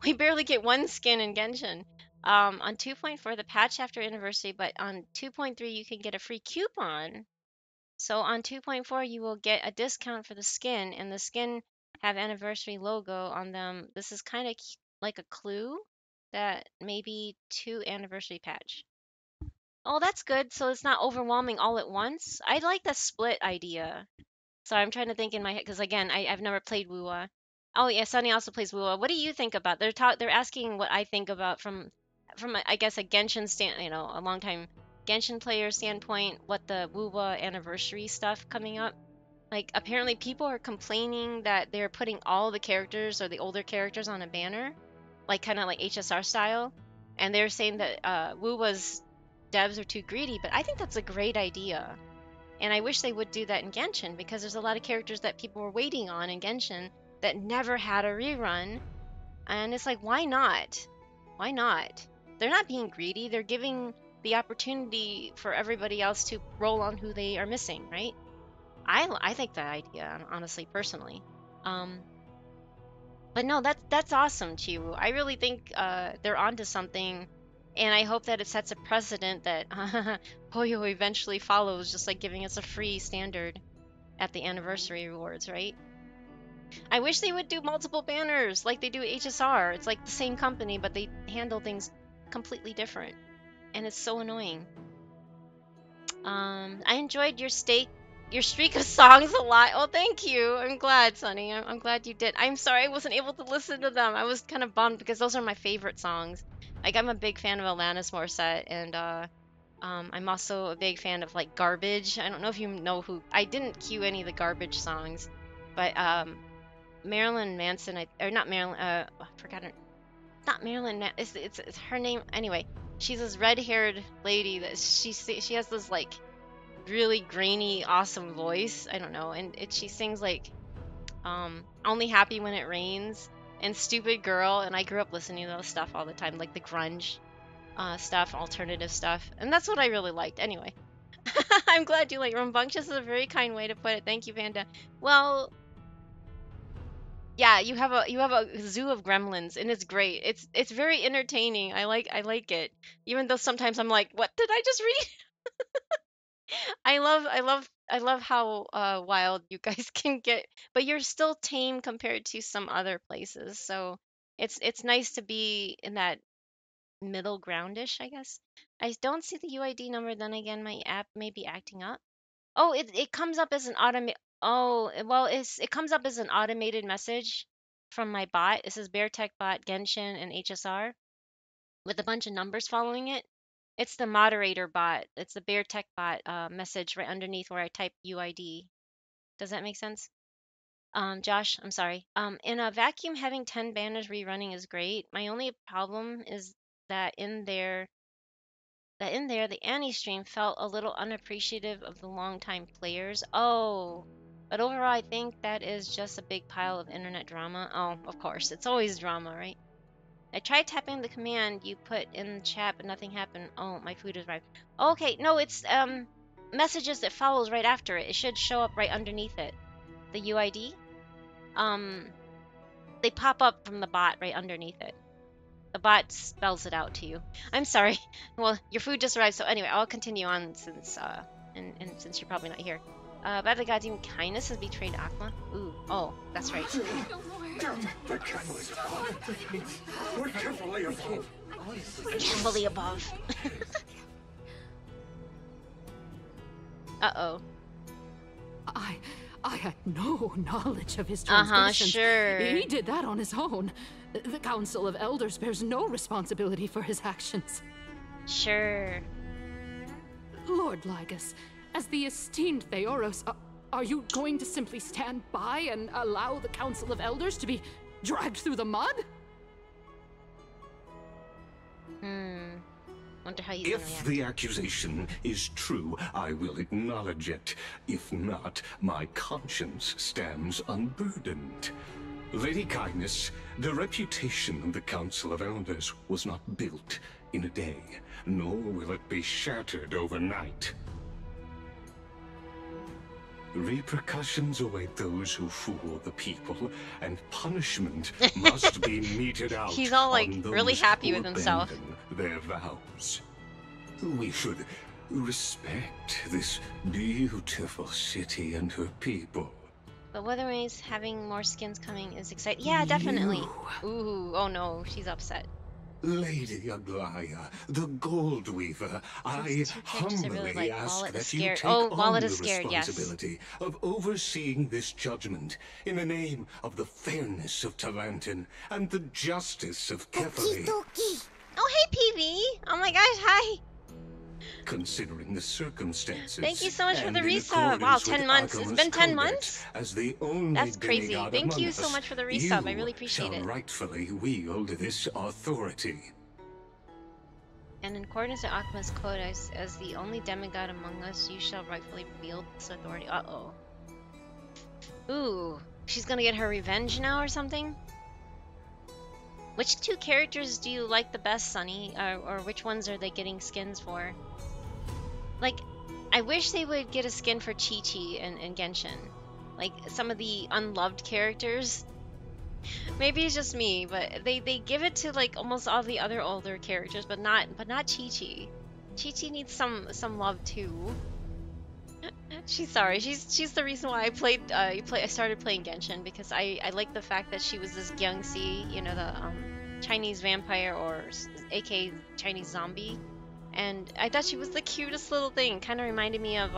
We barely get 1 skin in Genshin. On 2.4, the patch after anniversary, but on 2.3 you can get a free coupon. So on 2.4 you will get a discount for the skin, and the skin have anniversary logo on them. This is kind of like a clue that maybe 2 anniversary patch. Oh, that's good. So it's not overwhelming all at once. I like the split idea. So I'm trying to think in my head because again, I've never played Wuwa. Oh yeah, Sunny also plays Wuwa. What do you think about? They're asking what I think about from I guess a Genshin a long time Genshin player standpoint. What the Wuwa anniversary stuff coming up? Like apparently people are complaining that they're putting all the characters or the older characters on a banner, like kind of like HSR style, and they're saying that Wuwa's devs are too greedy. But I think that's a great idea. And I wish they would do that in Genshin because there's a lot of characters that people were waiting on in Genshin that never had a rerun. And it's like, why not? Why not? They're not being greedy. They're giving the opportunity for everybody else to roll on who they are missing, right? I think that idea, honestly, personally. But no, that's awesome, Chiwu. I really think they're onto something. And I hope that it sets a precedent that Poyo eventually follows, just like giving us a free standard at the anniversary rewards, right? I wish they would do multiple banners like they do HSR. It's like the same company, but they handle things completely different. And it's so annoying. I enjoyed your streak of songs a lot. Oh, thank you. I'm glad, Sunny. I'm glad you did. I'm sorry I wasn't able to listen to them. I was kind of bummed because those are my favorite songs. Like, I'm a big fan of Alanis Morissette, and I'm also a big fan of like Garbage. I don't know if you know who. I didn't cue any of the Garbage songs, but Marilyn Manson. Or not Marilyn. I forgot her. Not Marilyn. It's her name anyway. She's this red-haired lady that she has this like really grainy, awesome voice. I don't know, and she sings like Only Happy When It Rains and Stupid Girl, and I grew up listening to those stuff all the time, like the grunge stuff, alternative stuff, and that's what I really liked. Anyway, I'm glad you like Rambunctious is a very kind way to put it. Thank you, Panda. Well, yeah, you have a zoo of gremlins, and it's great. It's very entertaining. I like it, even though sometimes I'm like, what did I just read? I love how wild you guys can get, but you're still tame compared to some other places. So it's nice to be in that middle groundish, I guess. I don't see the UID number. Then again, my app may be acting up. Oh, it comes up as an it comes up as an automated message from my bot. It says BearTech bot Genshin and HSR with a bunch of numbers following it. It's the moderator bot. It's the Bear Tech bot message right underneath where I type UID. Does that make sense? Josh, I'm sorry. In a vacuum, having 10 banners rerunning is great. My only problem is that in there, the Annie stream felt a little unappreciative of the longtime players. Oh, but overall, I think that is just a big pile of internet drama. Oh, of course, it's always drama, right? I tried tapping the command you put in the chat, but nothing happened. Oh, my food is arrived. Okay, no, it's messages that follows right after it. It should show up right underneath it. The UID. They pop up from the bot right underneath it. The bot spells it out to you. I'm sorry. Well, your food just arrived, so anyway, I'll continue on since and since you're probably not here. By the goddamn kindness has betrayed Akma. Ooh, oh, that's right. Carefully above. Uh-oh.
I had no knowledge of his transgressions.
Sure.
He did that on his own. The Council of Elders bears no responsibility for his actions.
Sure.
Lord Lygus, as the esteemed Theoros, are you going to simply stand by and allow the Council of Elders to be dragged through the mud?
Wonder how he's
If the accusation is true, I will acknowledge it. If not, my conscience stands unburdened. Lady Kindness, the reputation of the Council of Elders was not built in a day, nor will it be shattered overnight. Repercussions await those who fool the people, and punishment must be meted out.
He's all like
on those
really happy
who
with himself.
abandon their vows. We should respect this beautiful city and her people.
But Weatherways having more skins coming is exciting. Yeah, definitely. Ooh, oh no, she's upset.
Lady Aglaya, the Gold Weaver, I humbly
really like.
ask
Wallet is
that you
scared.
take
Oh,
on
Wallet
the
is scared, yes.
responsibility of overseeing this judgment in the name of the fairness of Talantin and the justice of Kefali.
Oh, hey, PV. Oh my gosh, hi.
Considering the circumstances.
Thank you so much for
and
the
in
resub. Wow,
accordance
10
with
months. It's
Arkhama's
been 10
codex,
months?
As the only
That's crazy.
demigod
Thank
among
you so
us,
much for the resub. I really appreciate
shall
it.
rightfully wield this authority.
And in accordance to Akma's code, as the only demigod among us, you shall rightfully wield this authority. Uh-oh. Ooh, she's gonna get her revenge now or something? Which two characters do you like the best, Sunny? Or which ones are they getting skins for? Like, I wish they would get a skin for Chi-Chi and Genshin. Like, some of the unloved characters. Maybe it's just me, but they give it to like almost all the other older characters, but not Chi-Chi. Chi-Chi needs some love too. She's sorry. She's the reason why I started playing Genshin, because I like the fact that she was this Gyeongsi, you know, the Chinese vampire, or aka Chinese zombie, and I thought she was the cutest little thing. Kind of reminded me of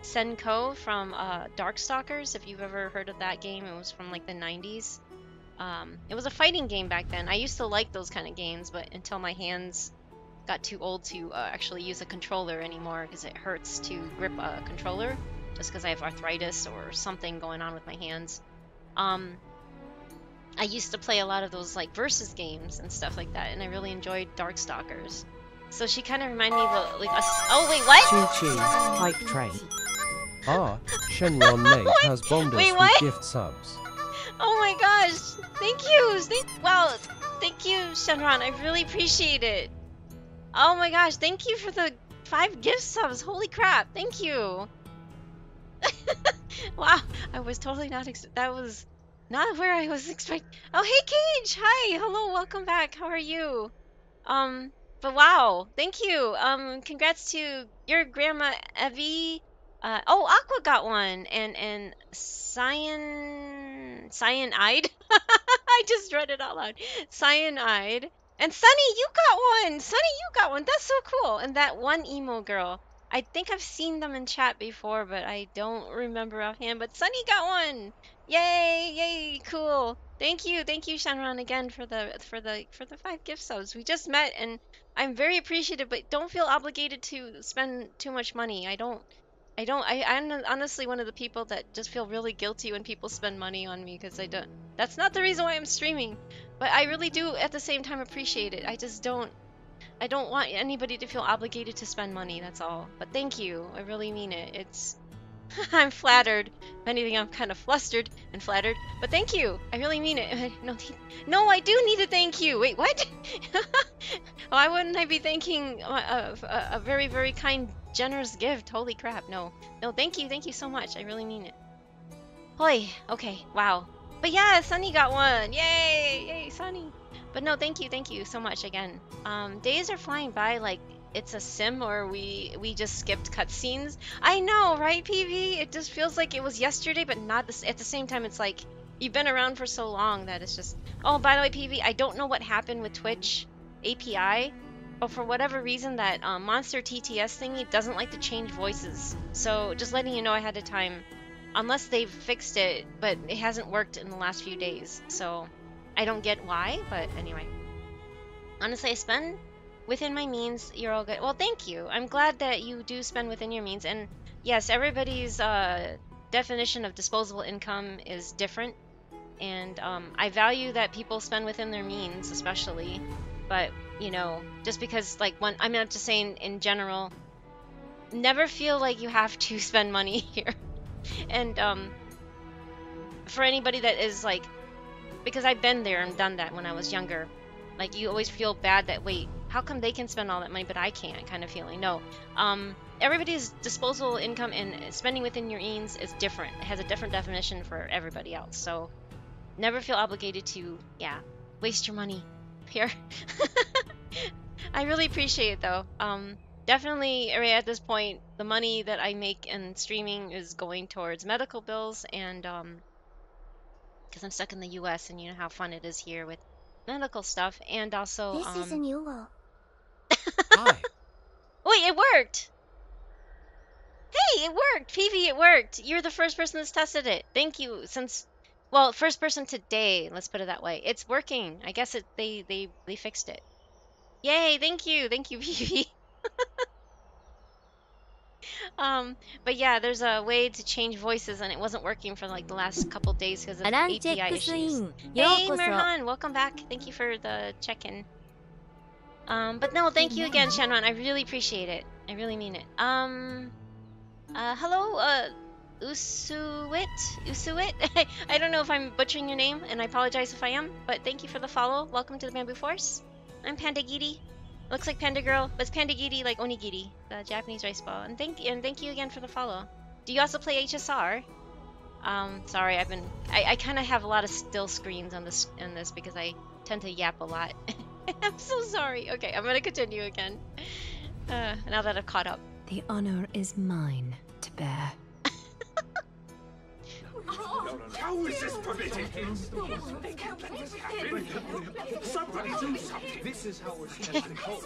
Senko from Darkstalkers, if you've ever heard of that game. It was from like the 90s. It was a fighting game back then. I used to like those kind of games, but until my hands got too old to actually use a controller anymore, because it hurts to grip a controller, just because I have arthritis or something going on with my hands. I used to play a lot of those like versus games and stuff like that, and I really enjoyed Darkstalkers. So she kind of reminded me of like a... Oh wait, what?
Chi-Chi, hype train. Ah, Shenron Nate has bombed us
Wait,
with
what?
gift subs.
Oh my gosh! Thank you! Wow, thank you, Shenron. I really appreciate it. Oh my gosh, thank you for the 5 gift subs. Holy crap, thank you. Wow, I was totally not that was not where I was expecting. Oh, hey Cage! Hi, hello, welcome back. How are you? But wow, thank you. Congrats to your grandma Evie. Oh, Aqua got one, and Cyanide. I just read it out loud. Cyanide. And Sunny, you got one. Sunny, you got one. That's so cool. And that one emo girl. I think I've seen them in chat before, but I don't remember offhand. But Sunny got one. Yay, yay, cool. Thank you, Shenron, again for the 5 gift subs. We just met, and I'm very appreciative, but don't feel obligated to spend too much money. I'm honestly one of the people that just feel really guilty when people spend money on me, because that's not the reason why I'm streaming, but I really do at the same time appreciate it. I don't want anybody to feel obligated to spend money, that's all. But thank you, I really mean it. I'm flattered. If anything, I'm kind of flustered and flattered, but thank you. I really mean it. No, I do need a thank you. Wait, what? Why wouldn't I be thanking a very, very kind, generous gift? Holy crap, no, thank you so much. I really mean it. Hoy, okay, wow. But yeah, Sunny got one. Yay, Sunny. But no, thank you so much again. Days are flying by like it's a sim, or we just skipped cutscenes. I know, right, PV? It just feels like it was yesterday, but not at the same time. It's like you've been around for so long that it's just... Oh, by the way, PV, I don't know what happened with Twitch API, but for whatever reason, that monster TTS thingy doesn't like to change voices. So just letting you know ahead of time, unless they've fixed it, but it hasn't worked in the last few days. So I don't get why, but anyway. Honestly, I spend within my means. You're all good. Well, thank you. I'm glad that you do spend within your means. And yes, everybody's definition of disposable income is different. And I value that people spend within their means, especially. But, you know, just because, like, I'm just saying in general, never feel like you have to spend money here. And for anybody that is like, because I've been there and done that when I was younger. Like, you always feel bad that, wait, how come they can spend all that money but I can't, kind of feeling. No. Everybody's disposable income and spending within your means is different. It has a different definition for everybody else. So never feel obligated to, yeah, waste your money here. I really appreciate it though. Definitely right at this point, the money that I make in streaming is going towards medical bills and because I'm stuck in the US and you know how fun it is here with medical stuff, and also
This is an ilo.
Hi. Wait, it worked. Hey, it worked. PV, it worked. You're the first person that's tested it. Thank you. Since, well, first person today, let's put it that way. It's working. I guess they fixed it. Yay, thank you. Thank you, PV. But yeah, there's a way to change voices, and it wasn't working for like the last couple days because of API issues. Hey, Mirhan, welcome back. Thank you for the check-in. But no, thank you again, Shenron. I really appreciate it. I really mean it. Hello, Usuit? I don't know if I'm butchering your name, and I apologize if I am, but thank you for the follow. Welcome to the Bamboo Force. I'm Pandagiri. Looks like Panda Girl, but it's Pandagiri like onigiri, the Japanese rice ball. And thank you again for the follow. Do you also play HSR? Sorry, I kind of have a lot of still screens on this because I tend to yap a lot. I'm so sorry. Okay, I'm gonna continue again. Now that I've caught up.
The honor is mine to bear.
How is this permitted? Somebody do something. This is how we're supposed to hold.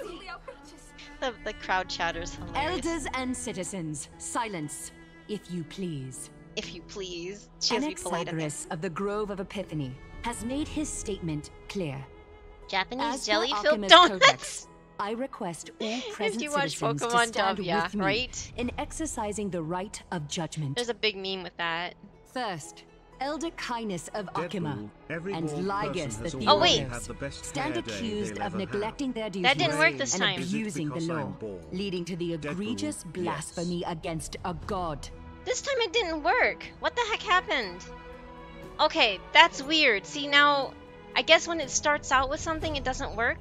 The crowd chatters hilarious.
Elders and citizens, silence, if you please.
If you please. She has to be polite again.
Anaxagoras of the Grove of Epiphany has made his statement clear.
Japanese jelly-filled donuts.
Codex, I request all present
If you watch
citizens
Pokemon
to stand
dub, yeah,
with me
right?
in exercising the right of judgment.
There's a big meme with that.
First, Elder Kindness of Akima
every
and
bald
Ligus
person
the
has always
Theodos
had the best
stand
hair day
accused
they'll
of
ever
neglecting their duties
That didn't work this
and
time.
abusing the
Is it because
law,
I'm bald?
leading to the egregious blasphemy against a god.
This time it didn't work. What the heck happened? Okay, that's weird. See, now, I guess when it starts out with something, it doesn't work.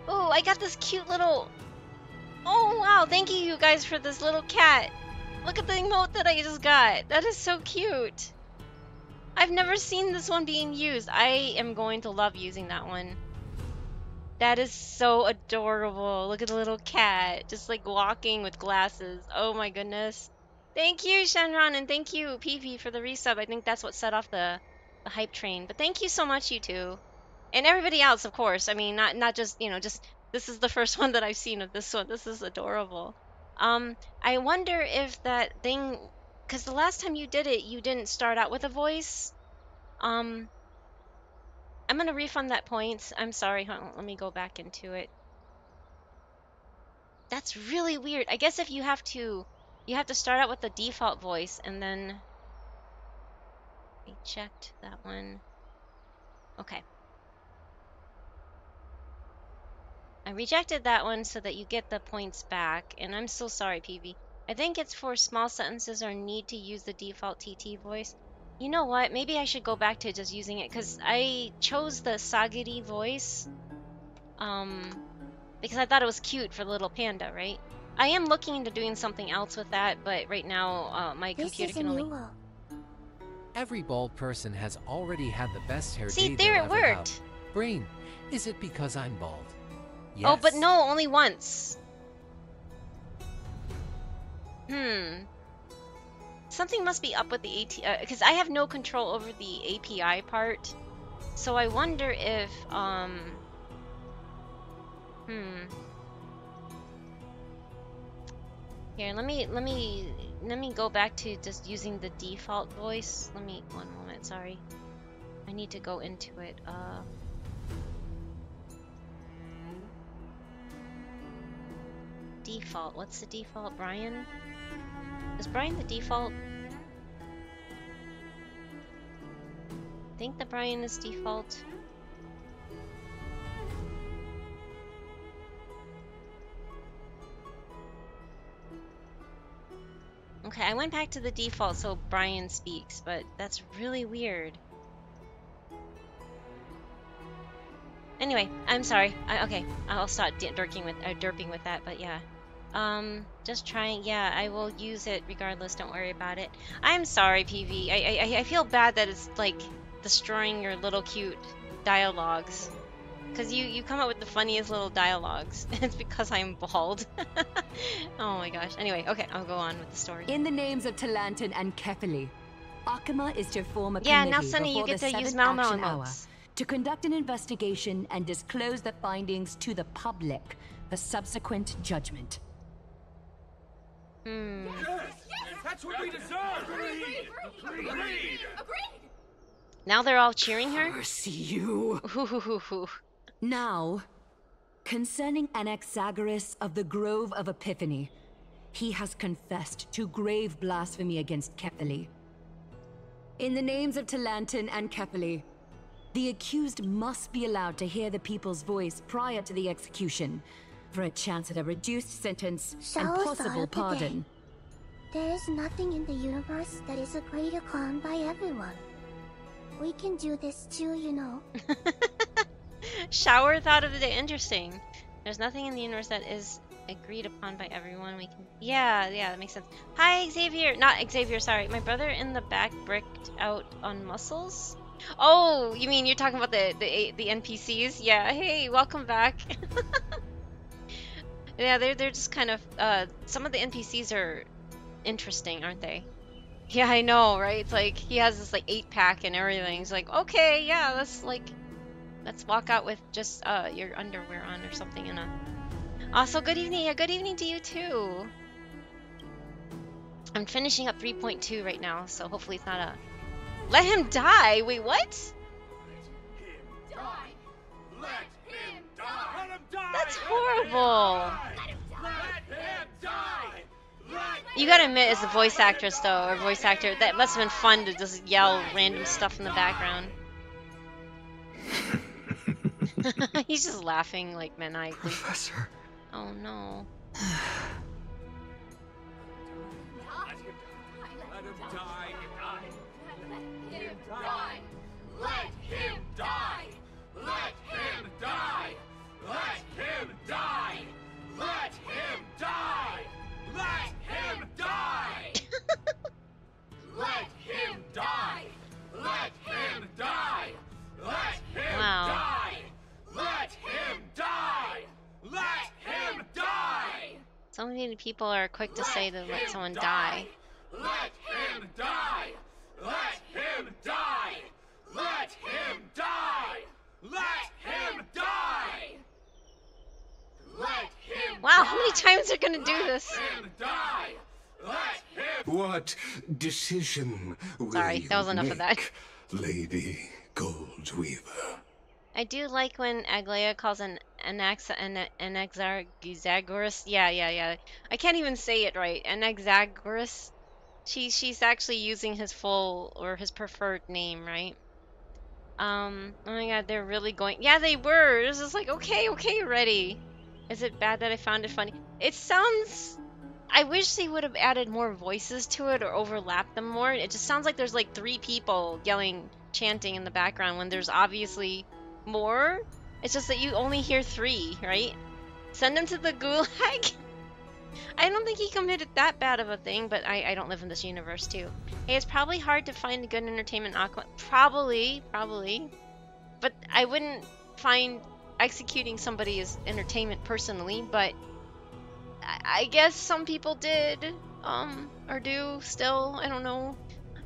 Oh, I got this cute little... Oh, wow. Thank you guys for this little cat. Look at the emote that I just got. That is so cute. I've never seen this one being used. I am going to love using that one. That is so adorable. Look at the little cat. Just like walking with glasses. Oh my goodness. Thank you, Shenron, and thank you, PV, for the resub. I think that's what set off the hype train. But thank you so much, you two. And everybody else, of course. I mean, not just, you know, just this is the first one that I've seen of this one. This is adorable. I wonder if that thing, because the last time you did it, you didn't start out with a voice. I'm gonna refund that points. I'm sorry. Hold on, let me go back into it. That's really weird. I guess if you have to start out with the default voice and then reject that one. Okay. I rejected that one so that you get the points back, and I'm so sorry, PV. I think it's for small sentences or need to use the default TT voice. You know what? Maybe I should go back to just using it, because I chose the Sagiri voice, because I thought it was cute for the little panda, right? I am looking into doing something else with that, but right now, my computer can only...
Every bald person has already had the best hair
See,
day
there
they'll
it
ever have.
worked.
Brain, is it because I'm bald? Yes.
Oh, but no, only once. Something must be up with the AT, because I have no control over the API part. So I wonder if, Here, let me go back to just using the default voice. One moment, sorry. I need to go into it. Default. What's the default? Brian? Is Brian the default? I think that Brian is default. Okay, I went back to the default so Brian speaks, but that's really weird. Anyway, I'm sorry. Okay, I'll stop derping with that, but yeah. Just trying. Yeah, I will use it regardless. Don't worry about it. I'm sorry, PV. I feel bad that it's like destroying your little cute dialogues. Because you come up with the funniest little dialogues. It's because I'm bald. Oh my gosh. Anyway, okay, I'll go on with the story.
In the names of Talantin and Kefili, Akama is to form a
Yeah, now
committee
Sunny, you
before
get
the
to use
7th
Mau Mau
action hour
emotes.
to conduct an investigation and disclose the findings to the public for subsequent judgment.
That's what we deserve! Agreed!
Now they're all cheering her?
Curse you!
Now, concerning Anaxagoras of the Grove of Epiphany, he has confessed to grave blasphemy against Kefili. In the names of Talantin and Kefili, the accused must be allowed to hear the people's voice prior to the execution, for a chance at a reduced sentence and possible pardon.
There is nothing in the universe that is agreed upon by everyone. We can do this too, you know.
Shower thought of it interesting. There's nothing in the universe that is agreed upon by everyone. We can. Yeah, that makes sense. Hi, Xavier. Not Xavier. Sorry, my brother in the back bricked out on muscles. Oh, you mean you're talking about the NPCs? Yeah. Hey, welcome back. Yeah, they're just kind of. Some of the NPCs are interesting, aren't they? Yeah, I know, right? It's like he has this like 8-pack and everything. He's like, okay, yeah, let's walk out with just your underwear on or something. And also, good evening. Yeah, good evening to you too. I'm finishing up 3.2 right now, so hopefully it's not a. Let him die. Wait, what? That's horrible. You gotta admit, as a voice actress though, or voice actor, that must have been fun to just yell random stuff in the background. He's just laughing like maniacally.
Professor.
Oh no.
Let him die. Let him die. Let him die. Let him die. Let him die. Let him die. Let him die. Let him die. Let him die. Let him die. Let him die. Let him die.
So many people are quick to say to let someone die.
Let him die. Let him die. Let him die. Let him die. Let him
Wow, how many times are gonna do this?
die. Let him.
What decision will
Sorry,
you
that was enough
make,
of that.
Lady Goldweaver?
I do like when Aglaia calls an Anaxagoras. Yeah. I can't even say it right. Anaxagoras. She's actually using his full or his preferred name, right? Oh my god, they're really going. Yeah, they were. It was just like, okay, already. Is it bad that I found it funny? It sounds. I wish they would have added more voices to it or overlapped them more. It just sounds like there's like 3 people yelling, chanting in the background when there's obviously more. It's just that you only hear 3, right? Send him to the gulag. I don't think he committed that bad of a thing, but I don't live in this universe too. Hey, it's probably hard to find good entertainment. Probably. But I wouldn't find executing somebody as entertainment personally, but I guess some people did, or do still. I don't know.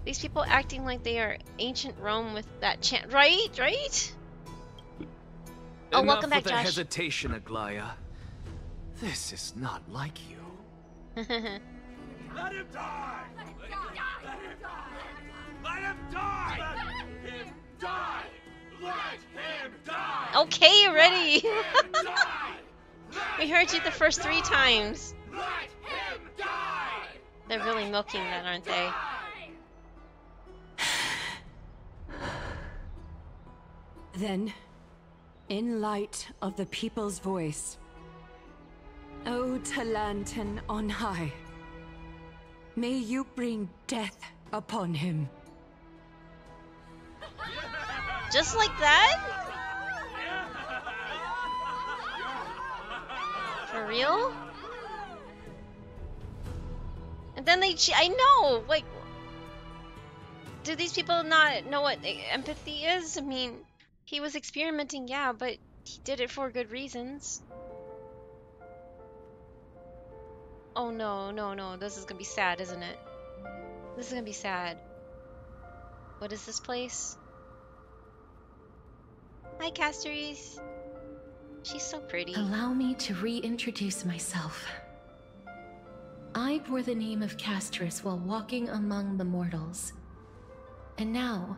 These people acting like they are ancient Rome with that chant, right? Oh, welcome back,
Enough of the
Josh.
hesitation, Aglaia. This is not like you.
Let him die. Let him die. Let him die. Let him die. Let him die.
Okay, already.
Let him die.
We heard you the first 3 times.
Let him die.
They're really milking that, aren't they?
Then, in light of the people's voice, O Talantin on high, May you bring death upon him.
Just like that? For real? And then I know, like, do these people not know what empathy is? I mean, he was experimenting, yeah, but he did it for good reasons. Oh no, no, no, this is gonna be sad, isn't it? This is gonna be sad. What is this place? Hi, Casteries. She's so pretty.
Allow me to reintroduce myself. I bore the name of Casterus while walking among the mortals. And now,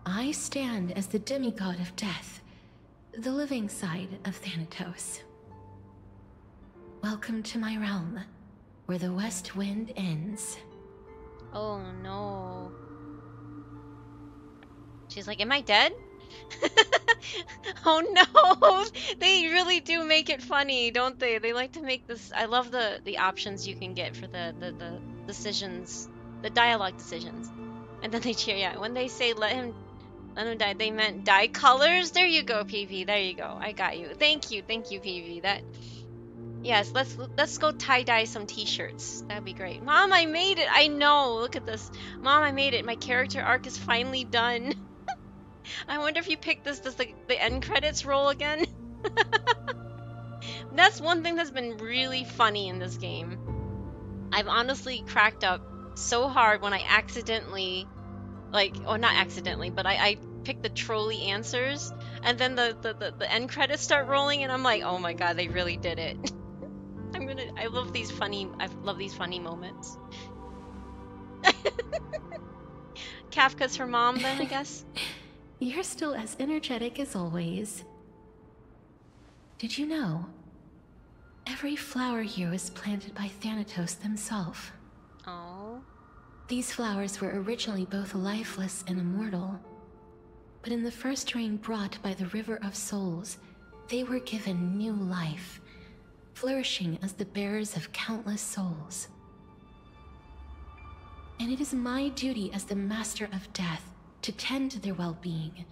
I stand as the demigod of death, the living side of Thanatos. Welcome to my realm, where the west wind ends.
Oh no. She's like, am I dead? Oh no! They really do make it funny, don't they? They like to make this. I love the options you can get for the decisions, the dialogue decisions. And then they cheer, yeah. When they say let him die, they meant dye colors. There you go, PV. There you go. I got you. Thank you, PV. That. Yes, let's go tie-dye some t-shirts. That'd be great. Mom, I made it. I know. Look at this. Mom, I made it. My character arc is finally done. I wonder if you pick this, does the end credits roll again? That's one thing that's been really funny in this game. I've honestly cracked up so hard when I accidentally, like, or not accidentally, but I picked the trolley answers, and then the end credits start rolling, and I'm like, oh my god, they really did it. I love these funny moments. Kafka's for mom, then, I guess.
You're still as energetic as always. Did you know? Every flower here was planted by Thanatos themselves.
Oh.
These flowers were originally both lifeless and immortal. But in the first rain brought by the River of Souls, they were given new life, flourishing as the bearers of countless souls. And it is my duty as the Master of Death to tend to their well-being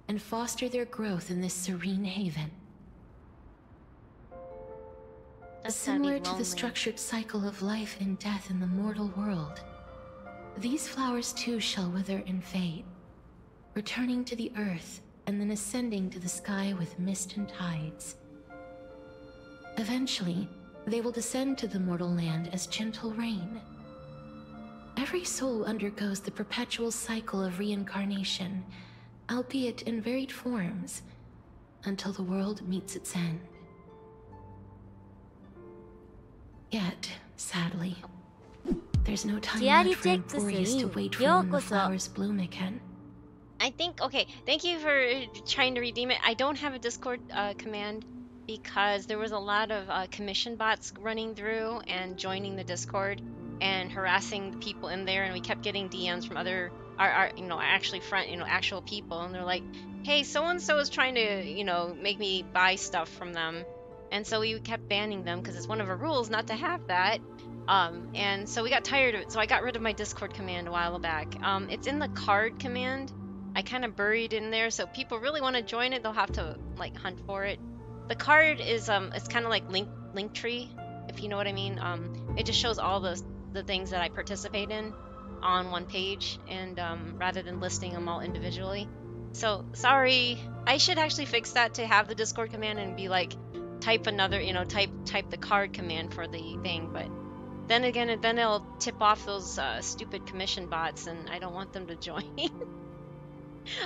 and foster their growth in this serene haven. Similar to the structured cycle of life and death in the mortal world, these flowers too shall wither and fade, returning to the earth and then ascending to the sky with mist and tides. Eventually, they will descend to the mortal land as gentle rain. Every soul undergoes the perpetual cycle of reincarnation, albeit in varied forms, until the world meets its end. Yet, sadly, there's no time left for employees to wait for when the flowers bloom again.
I think, okay, thank you for trying to redeem it. I don't have a Discord command because there was a lot of commission bots running through and joining the Discord and harassing the people in there, and we kept getting DMs from other, actual people, and they're like, hey, so-and-so is trying to, make me buy stuff from them. And so we kept banning them because it's one of our rules not to have that. And so we got tired of it, so I got rid of my Discord command a while back. It's in the card command. I kind of buried in there, so if people really want to join it, they'll have to like hunt for it. The card is it's kind of like Linktree, if you know what I mean. It just shows all the things that I participate in on one page, and rather than listing them all individually. So sorry, I should actually fix that to have the Discord command and be like, type another, type the card command for the thing. But then again, then it'll tip off those stupid commission bots, and I don't want them to join.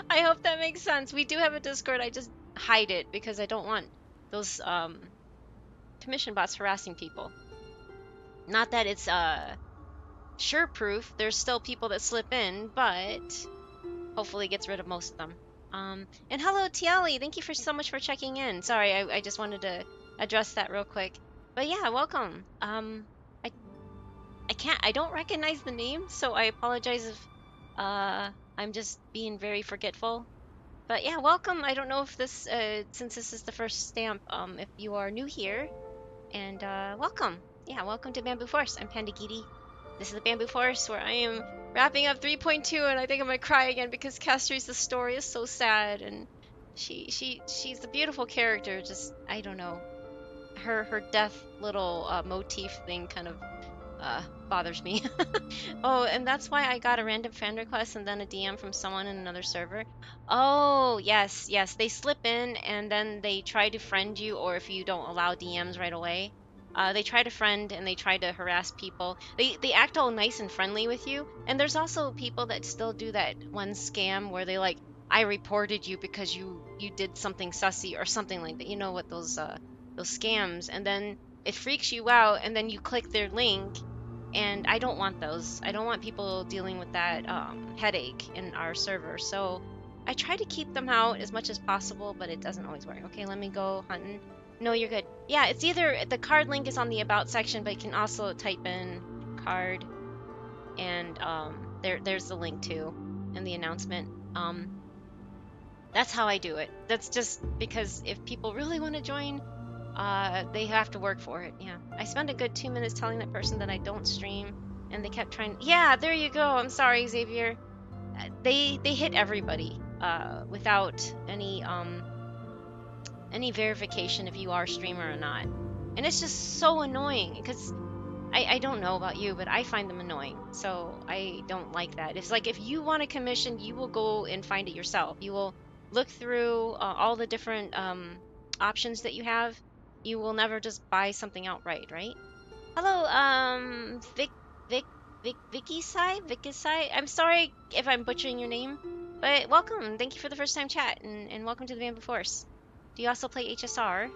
I hope that makes sense. We do have a Discord, I just hide it because I don't want those commission bots harassing people. Not that it's sure proof, there's still people that slip in, but hopefully it gets rid of most of them. And hello Tiali, thank you so much for checking in. Sorry, I just wanted to address that real quick. But yeah, welcome. I don't recognize the name, so I apologize if I'm just being very forgetful. But yeah, welcome. I don't know if this, since this is the first stamp, if you are new here, and welcome. Yeah, welcome to Bamboo Forest. I'm Pandagiri, This is the Bamboo Forest where I am wrapping up 3.2, and I think I'm gonna cry again because Castrice's story is so sad, and she's a beautiful character. Just I don't know, her death little motif thing kind of bothers me. Oh, and that's why I got a random friend request and then a DM from someone in another server. Oh, yes, yes. They slip in and then they try to friend you, or if you don't allow DMs right away, they try to friend and they try to harass people. They act all nice and friendly with you. And there's also people that still do that one scam where they like, I reported you because you did something sussy or something like that. You know what those scams, and then it freaks you out and then you click their link, and I don't want those. I don't want people dealing with that headache in our server. So I try to keep them out as much as possible, but it doesn't always work. Okay, let me go hunting. No, you're good. Yeah, it's either the card link is on the about section, but you can also type in card, and there's the link too in the announcement. That's how I do it. That's just because if people really want to join, they have to work for it. Yeah, I spent a good 2 minutes telling that person that I don't stream, and they kept trying. Yeah, there you go. I'm sorry, Xavier. They hit everybody without any verification if you are a streamer or not, and it's just so annoying because I don't know about you, but I find them annoying. So I don't like that. It's like if you want a commission, you will go and find it yourself. You will look through all the different options that you have. You will never just buy something outright, right? Hello, Vicky Sai. I'm sorry if I'm butchering your name, but welcome. Thank you for the first time chat, and welcome to the Bamboo Force. Do you also play HSR?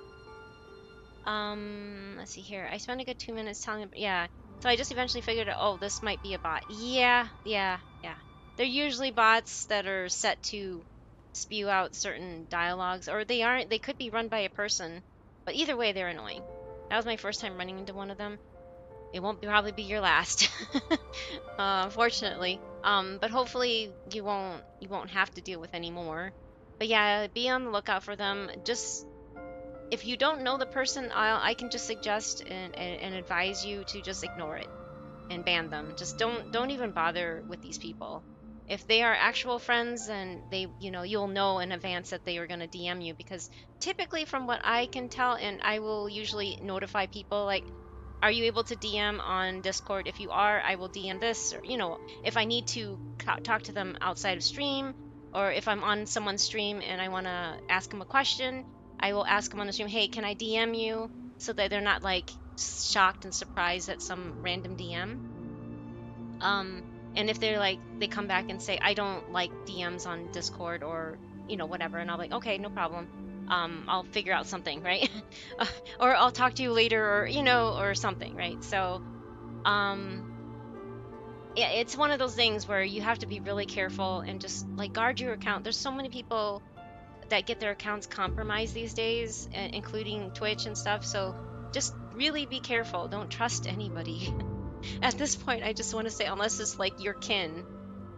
Let's see here. I spent a good 2 minutes telling him. Yeah. So I just eventually figured out, oh, this might be a bot. Yeah. They're usually bots that are set to spew out certain dialogues, or they aren't. They could be run by a person, but either way, they're annoying. That was my first time running into one of them. It won't probably be your last, unfortunately. But hopefully you won't have to deal with any more. But yeah, be on the lookout for them. Just if you don't know the person, I can just suggest and advise you to just ignore it and ban them. Just don't even bother with these people. If they are actual friends, then you'll know in advance that they are going to DM you, because typically from what I can tell, and I will usually notify people like, are you able to DM on Discord? If you are, I will DM this, or if I need to talk to them outside of stream, or if I'm on someone's stream and I want to ask them a question, I will ask them on the stream, hey, can I DM you? So that they're not like shocked and surprised at some random DM. And if they're like, they come back and say, I don't like DMs on Discord or, whatever. And I'll be like, okay, no problem. I'll figure out something, right? Or I'll talk to you later, or, or something, right? So, yeah, it's one of those things where you have to be really careful and just like guard your account. There's so many people that get their accounts compromised these days, including Twitch and stuff. So just really be careful. Don't trust anybody. At this point, I just want to say, unless it's like your kin,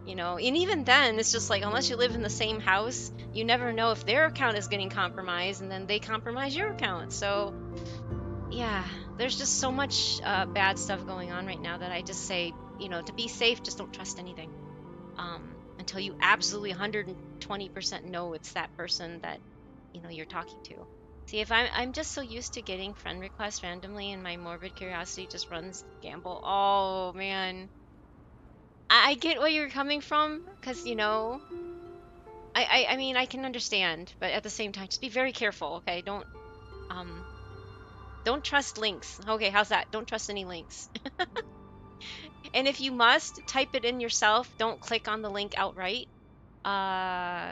and even then, it's just like, unless you live in the same house, you never know if their account is getting compromised and then they compromise your account. So yeah, there's just so much bad stuff going on right now that I just say, to be safe, just don't trust anything until you absolutely 120% know it's that person that you're talking to. See, if I'm just so used to getting friend requests randomly, and my morbid curiosity just runs gamble. Oh man, I get where you're coming from, because I mean, I can understand, but at the same time, just be very careful, okay? Don't trust links. Okay, how's that? Don't trust any links. And if you must, type it in yourself. Don't click on the link outright.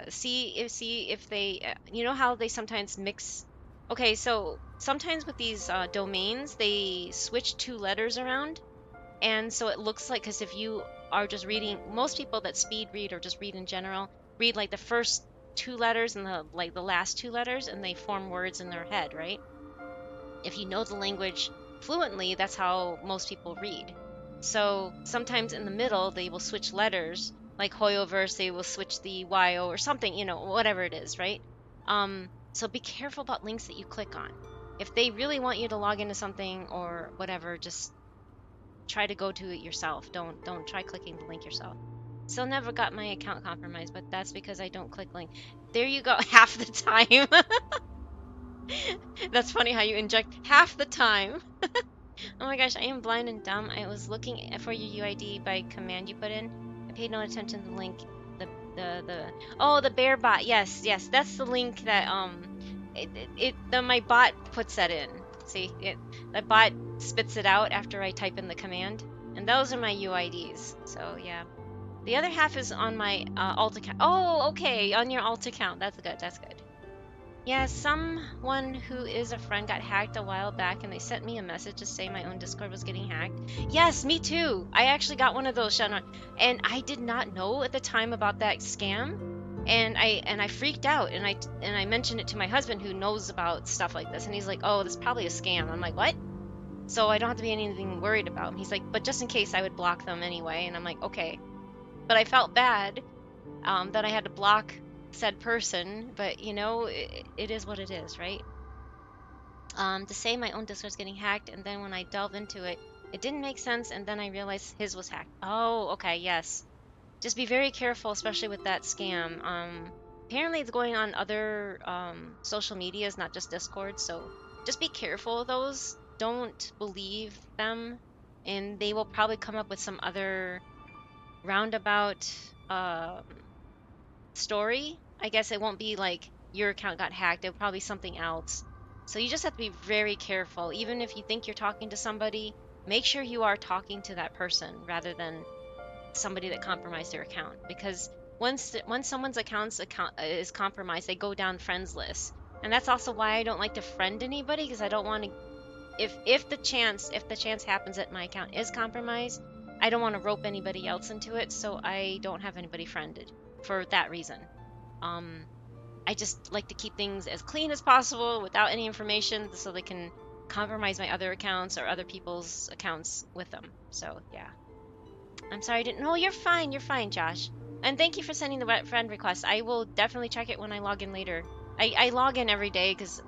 See if they, how they sometimes mix. Okay, so sometimes with these domains, they switch 2 letters around, and so it looks like, because if you are just reading, most people that speed read or just read in general, read like the first 2 letters and the last 2 letters, and they form words in their head, right? If you know the language fluently, that's how most people read. So sometimes in the middle, they will switch letters, like Hoyoverse, they will switch the YO or something, whatever it is, right? So be careful about links that you click on. If they really want you to log into something or whatever, just try to go to it yourself. Don't try clicking the link yourself. Still never got my account compromised, but that's because I don't click link. There you go, half the time. That's funny how you inject half the time. Oh my gosh, I am blind and dumb. I was looking for your UID by command you put in. I paid no attention to the link. Oh, the bear bot. Yes, that's the link that my bot puts that in. See, the bot spits it out after I type in the command, and those are my UIDs. So yeah, the other half is on my alt account. Oh, okay, on your alt account. That's good. That's good. Yeah, someone who is a friend got hacked a while back, and they sent me a message to say my own Discord was getting hacked. Yes, me too. I actually got one of those, Shannon, and I did not know at the time about that scam, and I freaked out, and I mentioned it to my husband who knows about stuff like this, and he's like, "Oh, this is probably a scam." I'm like, "What?" So I don't have to be anything worried about. He's like, "But just in case, I would block them anyway," and I'm like, "Okay." But I felt bad that I had to block said person, but you know, it is what it is, right? To say my own Discord's getting hacked, and then when I delve into it, it didn't make sense, and then I realized his was hacked. Oh, okay, yes. Just be very careful, especially with that scam. Apparently it's going on other social medias, not just Discord, so just be careful of those. Don't believe them, and they will probably come up with some other roundabout story. I guess it won't be like your account got hacked. It'll probably be something else. So you just have to be very careful. Even if you think you're talking to somebody, make sure you are talking to that person rather than somebody that compromised their account. Because once someone's account is compromised, they go down friends list. And that's also why I don't like to friend anybody, because I don't want to. If the chance happens that my account is compromised, I don't want to rope anybody else into it. So I don't have anybody friended for that reason. I just like to keep things as clean as possible without any information, so they can compromise my other accounts or other people's accounts with them. So yeah, I'm sorry I didn't. No, you're fine, Josh. And thank you for sending the friend request. I will definitely check it when I log in later. I log in every day because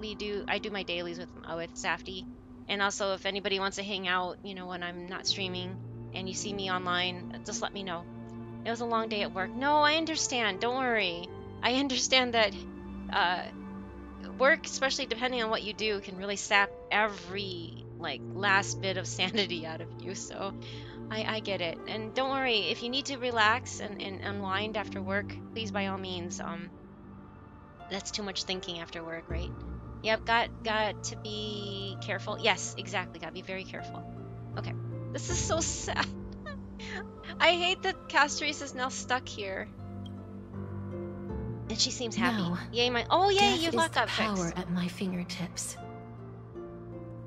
I do my dailies with Safety, and also if anybody wants to hang out, you know, when I'm not streaming and you see me online, just let me know. It was a long day at work. No, I understand. Don't worry. I understand that work, especially depending on what you do, can really sap every last bit of sanity out of you. So I get it. And don't worry, if you need to relax and unwind after work, please by all means. That's too much thinking after work, right? Yep, got to be careful. Yes, exactly. Gotta be very careful. Okay. This is so sad. I hate that Castries is now stuck here. And she seems happy.
Now,
yay, you luck up
power at my fingertips.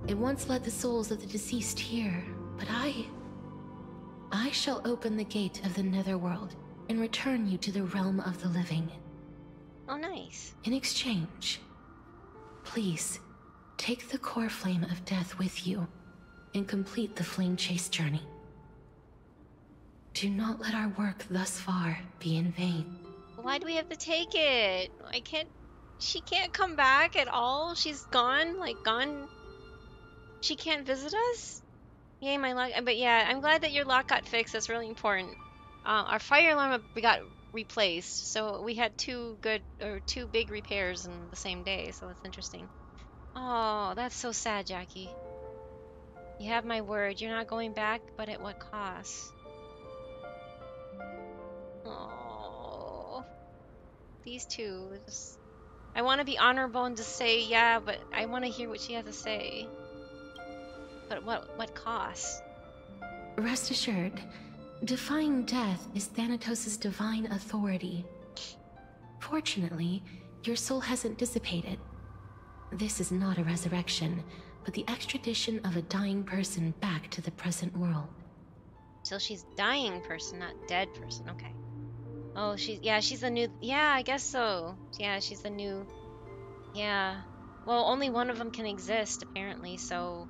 It once led the souls of the deceased here, but I shall open the gate of the netherworld and return you to the realm of the living.
Oh, nice.
In exchange, please take the core flame of death with you and complete the flame chase journey. Do not let our work thus far be in vain.
Why do we have to take it? She can't come back at all? She's gone? Gone? She can't visit us? Yay, my lock. But yeah, I'm glad that your lock got fixed. That's really important. Our fire alarm got replaced, so we had two big repairs in the same day, so that's interesting. Oh, that's so sad, Jackie. You have my word. You're not going back, but at what cost? Oh, these two. I want to be honorable and just say yeah, but I want to hear what she has to say. But what cost?
Rest assured, defying death is Thanatos' divine authority. Fortunately, your soul hasn't dissipated. This is not a resurrection, but the extradition of a dying person back to the present world.
So she's dying person, not dead person. Okay. Oh, she's the new. Yeah, I guess so. Yeah, she's the new. Yeah. Well, only one of them can exist apparently. So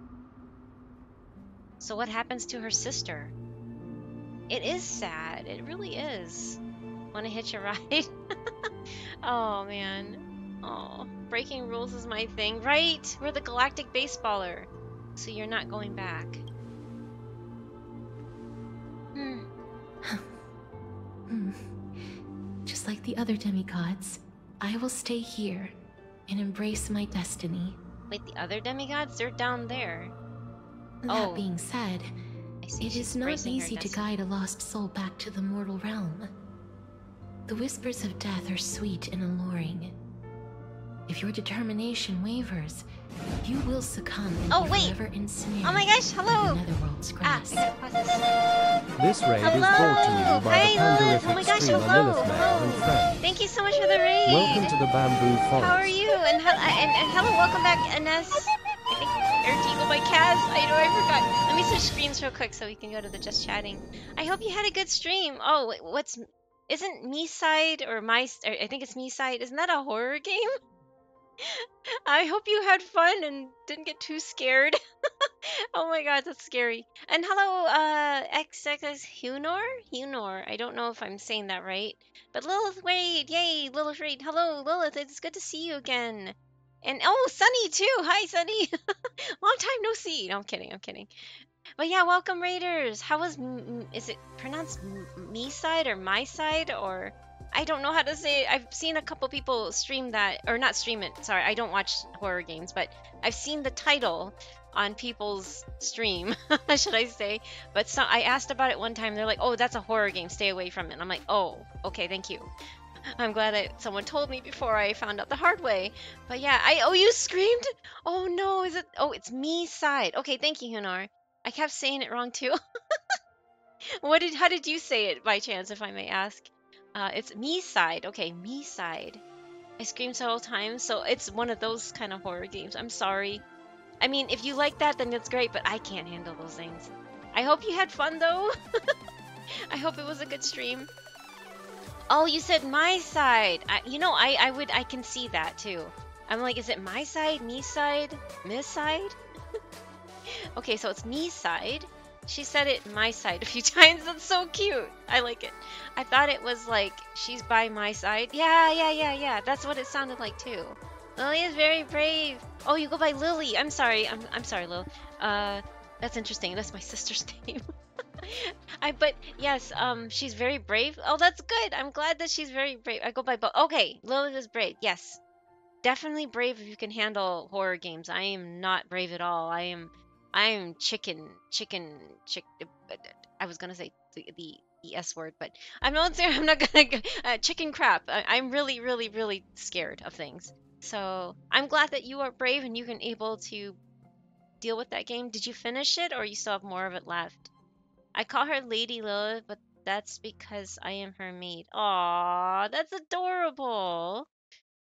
what happens to her sister? It is sad. It really is. Want to hitch a ride? Oh man. Oh, breaking rules is my thing, right? We're the galactic baseballer, so you're not going back.
just like the other demigods, I will stay here and embrace my destiny.
Wait, the other demigods? They're down there.
That being said, it is not
embracing her
easy to
destiny.
guide a lost soul back to the mortal realm. The whispers of death are sweet and alluring. If your determination wavers, you will succumb and be forever ensnared.
Oh my gosh, hello!
in the netherworld's grass.
This raid is brought to you by the Pandarific
Oh my gosh,
streamer
hello!
Lilith Mare and friends.
Thank you so much for the raid!
Welcome to the Bamboo Forest.
How are you? And hello, welcome back, Ines. I think, or do you go by Kaz? I know, I forgot. Let me switch screens real quick so we can go to the just chatting. I hope you had a good stream. Oh, isn't Me Side or I think it's Me Side. Isn't that a horror game? I hope you had fun and didn't get too scared. Oh my god, that's scary. And hello, XX Hunor. I don't know if I'm saying that right. But Lilith Wade, yay, Lilith Wade. Hello, Lilith, it's good to see you again. And oh, Sunny too. Hi, Sunny. Long time no see. No, I'm kidding. But yeah, welcome Raiders. How was, is it pronounced me side or my side or? I don't know how to say it. I've seen a couple people stream that, or not stream it, sorry, I don't watch horror games, but I've seen the title on people's stream, should I say. But so, I asked about it one time, they're like, oh, that's a horror game, stay away from it. And I'm like, oh, okay, thank you. I'm glad that someone told me before I found out the hard way. But yeah, you screamed? Oh no, it's me side. Okay, thank you, Hunar. I kept saying it wrong too. How did you say it by chance, if I may ask? It's me side. Okay, me side. I screamed several times, so it's one of those kind of horror games. I'm sorry. I mean, if you like that, then that's great, but I can't handle those things. I hope you had fun, though. I hope it was a good stream. Oh, you said my side. I can see that, too. I'm like, is it my side, me side, miss side? Okay, so it's me side. She said it my side a few times. That's so cute. I like it. I thought it was like, she's by my side. Yeah. That's what it sounded like too. Lily is very brave. Oh, you go by Lily. I'm sorry. I'm sorry, Lil. That's interesting. That's my sister's name. But yes, she's very brave. Oh, that's good. I'm glad that she's very brave. I go by both. Okay, Lily is brave. Yes. Definitely brave if you can handle horror games. I am not brave at all. I'm chicken. I was gonna say the S word, but I'm not gonna chicken crap. I'm really scared of things. So I'm glad that you are brave and you can able to deal with that game. Did you finish it or you still have more of it left? I call her Lady Lilith, but that's because I am her maid. Aww, that's adorable.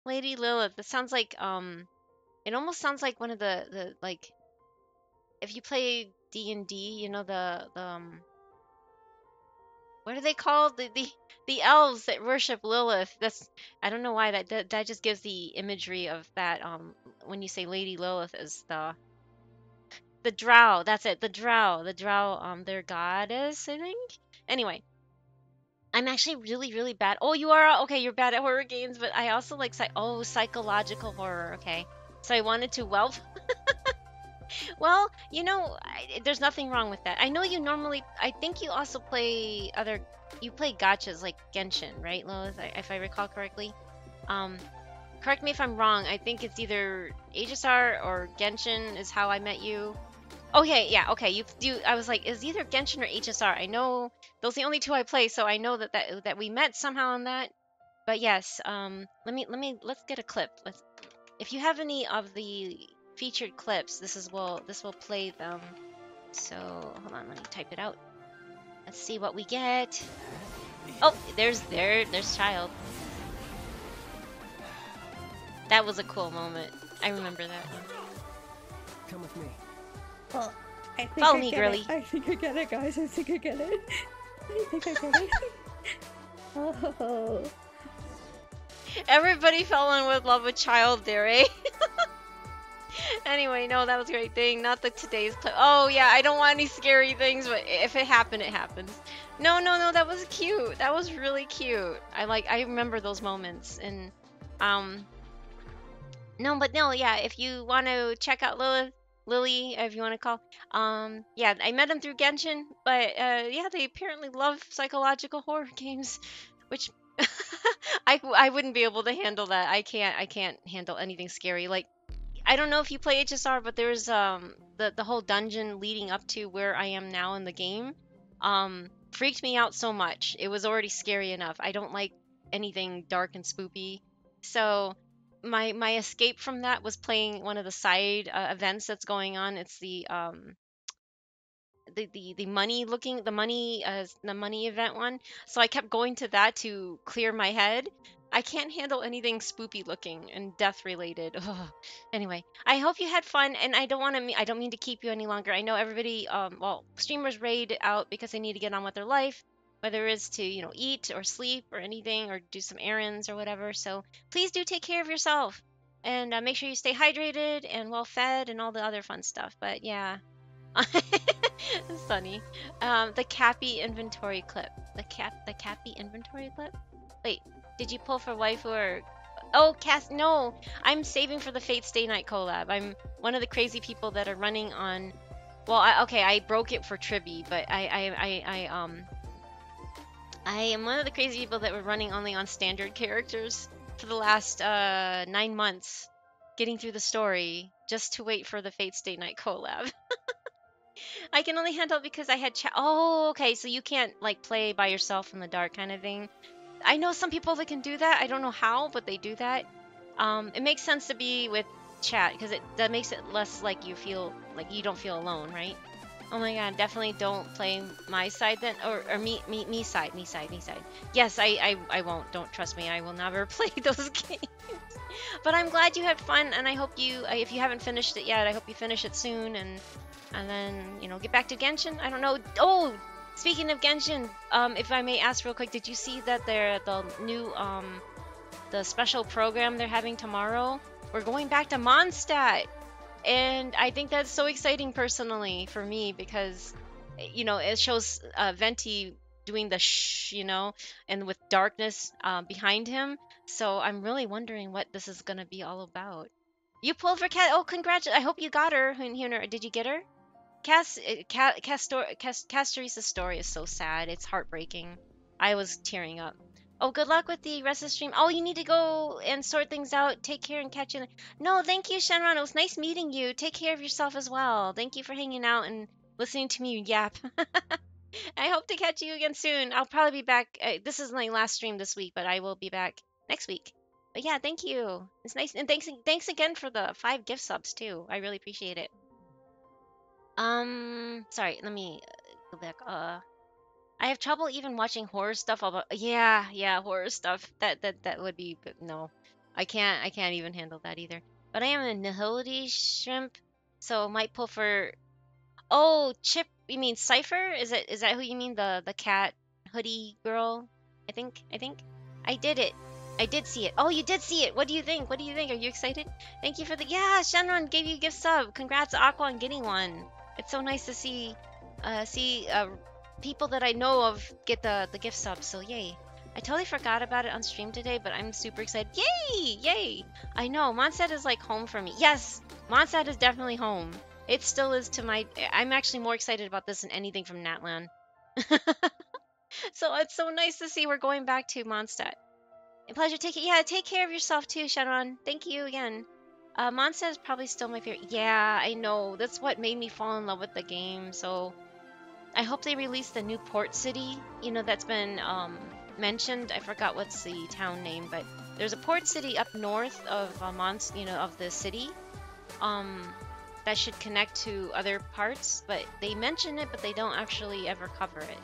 Lady Lilith. That sounds like it almost sounds like one of the like, if you play D&D, you know the what are they called? The elves that worship Lilith. I don't know why that just gives the imagery of that when you say Lady Lilith is the drow. That's it. The drow, their goddess, I think. Anyway, I'm actually really bad. Oh, you are? Okay, you're bad at horror games, but I also like psychological horror. Okay. So I wanted to well, there's nothing wrong with that. I know you normally, I think you also play you play gachas like Genshin, right, Lilith? If I recall correctly. Correct me if I'm wrong. I think it's either HSR or Genshin is how I met you. Okay, yeah, okay. I was like, is either Genshin or HSR. I know those are the only two I play, so I know that we met somehow on that. But yes, let's get a clip. If you have any of the featured clips, this will play them. So hold on, let me type it out. Let's see what we get. Oh, there's Child. That was a cool moment. I remember that.
Come with me.
Well, I think
Follow
I
me,
get
girly.
it. I think I get it, guys. I think I get it. I think I get it. Oh.
Everybody fell in love with Child there, eh? Anyway, no, that was a great thing. Not today's clip. Oh yeah, I don't want any scary things, but if it happened, it happens. No, that was cute. That was really cute. I remember those moments. And yeah, if you want to check out Lily, if you want to call, yeah, I met them through Genshin, but yeah, they apparently love psychological horror games, which I wouldn't be able to handle that. I can't handle anything scary. Like, I don't know if you play HSR, but there's the whole dungeon leading up to where I am now in the game freaked me out so much. It was already scary enough. I don't like anything dark and spoopy. So my escape from that was playing one of the side events that's going on. It's the money looking the money event one. So I kept going to that to clear my head. I can't handle anything spoopy looking and death related. Ugh. Anyway, I hope you had fun, and I don't mean to keep you any longer. I know everybody well, streamers raid out because they need to get on with their life, whether it's to, eat or sleep or anything, or do some errands or whatever. So please do take care of yourself, and make sure you stay hydrated and well fed and all the other fun stuff. But yeah. It's funny. The Cappy inventory clip. The Cappy inventory clip? Wait, did you pull for waifu or... Oh, Cass, no! I'm saving for the Fate Stay Night collab. I'm one of the crazy people that are running on... Well, I broke it for Tribi, but I am one of the crazy people that were running only on standard characters for the last 9 months, getting through the story, just to wait for the Fate Stay Night collab. I can only handle it because I had chat. Oh, okay. So you can't like play by yourself in the dark kind of thing. I know some people that can do that. I don't know how, but they do that. It makes sense to be with chat because that makes it less like you feel like you don't feel alone, right? Oh my god, definitely don't play my side then, or me side. Yes, I won't. Don't trust me. I will never play those games. But I'm glad you had fun, and I hope you, if you haven't finished it yet, I hope you finish it soon, and then, get back to Genshin. I don't know. Oh, speaking of Genshin, if I may ask real quick, did you see that the new, the special program they're having tomorrow? We're going back to Mondstadt, and I think that's so exciting personally for me because, it shows Venti doing the shh, and with darkness behind him. So I'm really wondering what this is gonna be all about. You pulled for Cat. Oh, congratulations! I hope you got her. Did you get her? Castorisa's story is so sad. It's heartbreaking. I was tearing up. Oh, good luck with the rest of the stream. Oh, you need to go and sort things out. Take care and catch you. No, thank you, Shenron. It was nice meeting you. Take care of yourself as well. Thank you for hanging out and listening to me yap. I hope to catch you again soon. I'll probably be back. This is my last stream this week, but I will be back next week. But yeah, thank you. It's nice, and thanks again for the 5 gift subs too. I really appreciate it. Sorry, let me go back. I have trouble even watching horror stuff. Although, yeah, horror stuff. That would be no. I can't even handle that either. But I am a nihility shrimp, so might pull for. Oh, Chip. You mean Cipher? Is that who you mean? The cat hoodie girl? I think. I did it. I did see it. Oh, you did see it. What do you think? Are you excited? Thank you for the Shenron gave you a gift sub. Congrats, Aqua, on getting one. It's so nice to see people that I know of get the gift sub. So yay! I totally forgot about it on stream today, but I'm super excited. Yay! I know Mondstadt is like home for me. Yes, Mondstadt is definitely home. It still is to my. I'm actually more excited about this than anything from Natlan. So it's so nice to see we're going back to Mondstadt. A pleasure. Take care of yourself too, Shenron. Thank you again. Mondstadt is probably still my favorite. Yeah, I know. That's what made me fall in love with the game. So I hope they release the new port city. That's been mentioned. I forgot what's the town name, but there's a port city up north of of the city. That should connect to other parts. But they mention it, but they don't actually ever cover it.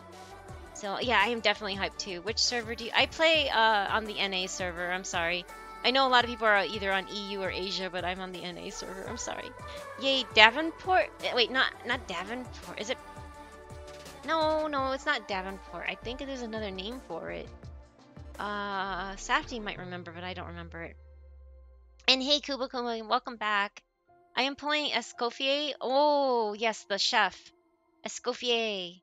So yeah, I am definitely hyped too. Which server do you... I play on the NA server. I'm sorry. I know a lot of people are either on EU or Asia, but I'm on the NA server. I'm sorry. Yay, Davenport. Wait, not Davenport. Is it? No, it's not Davenport. I think there's another name for it. Safety might remember, but I don't remember it. And hey, Kubakuma, welcome back. I am playing Escoffier. Oh, yes, the chef. Escoffier.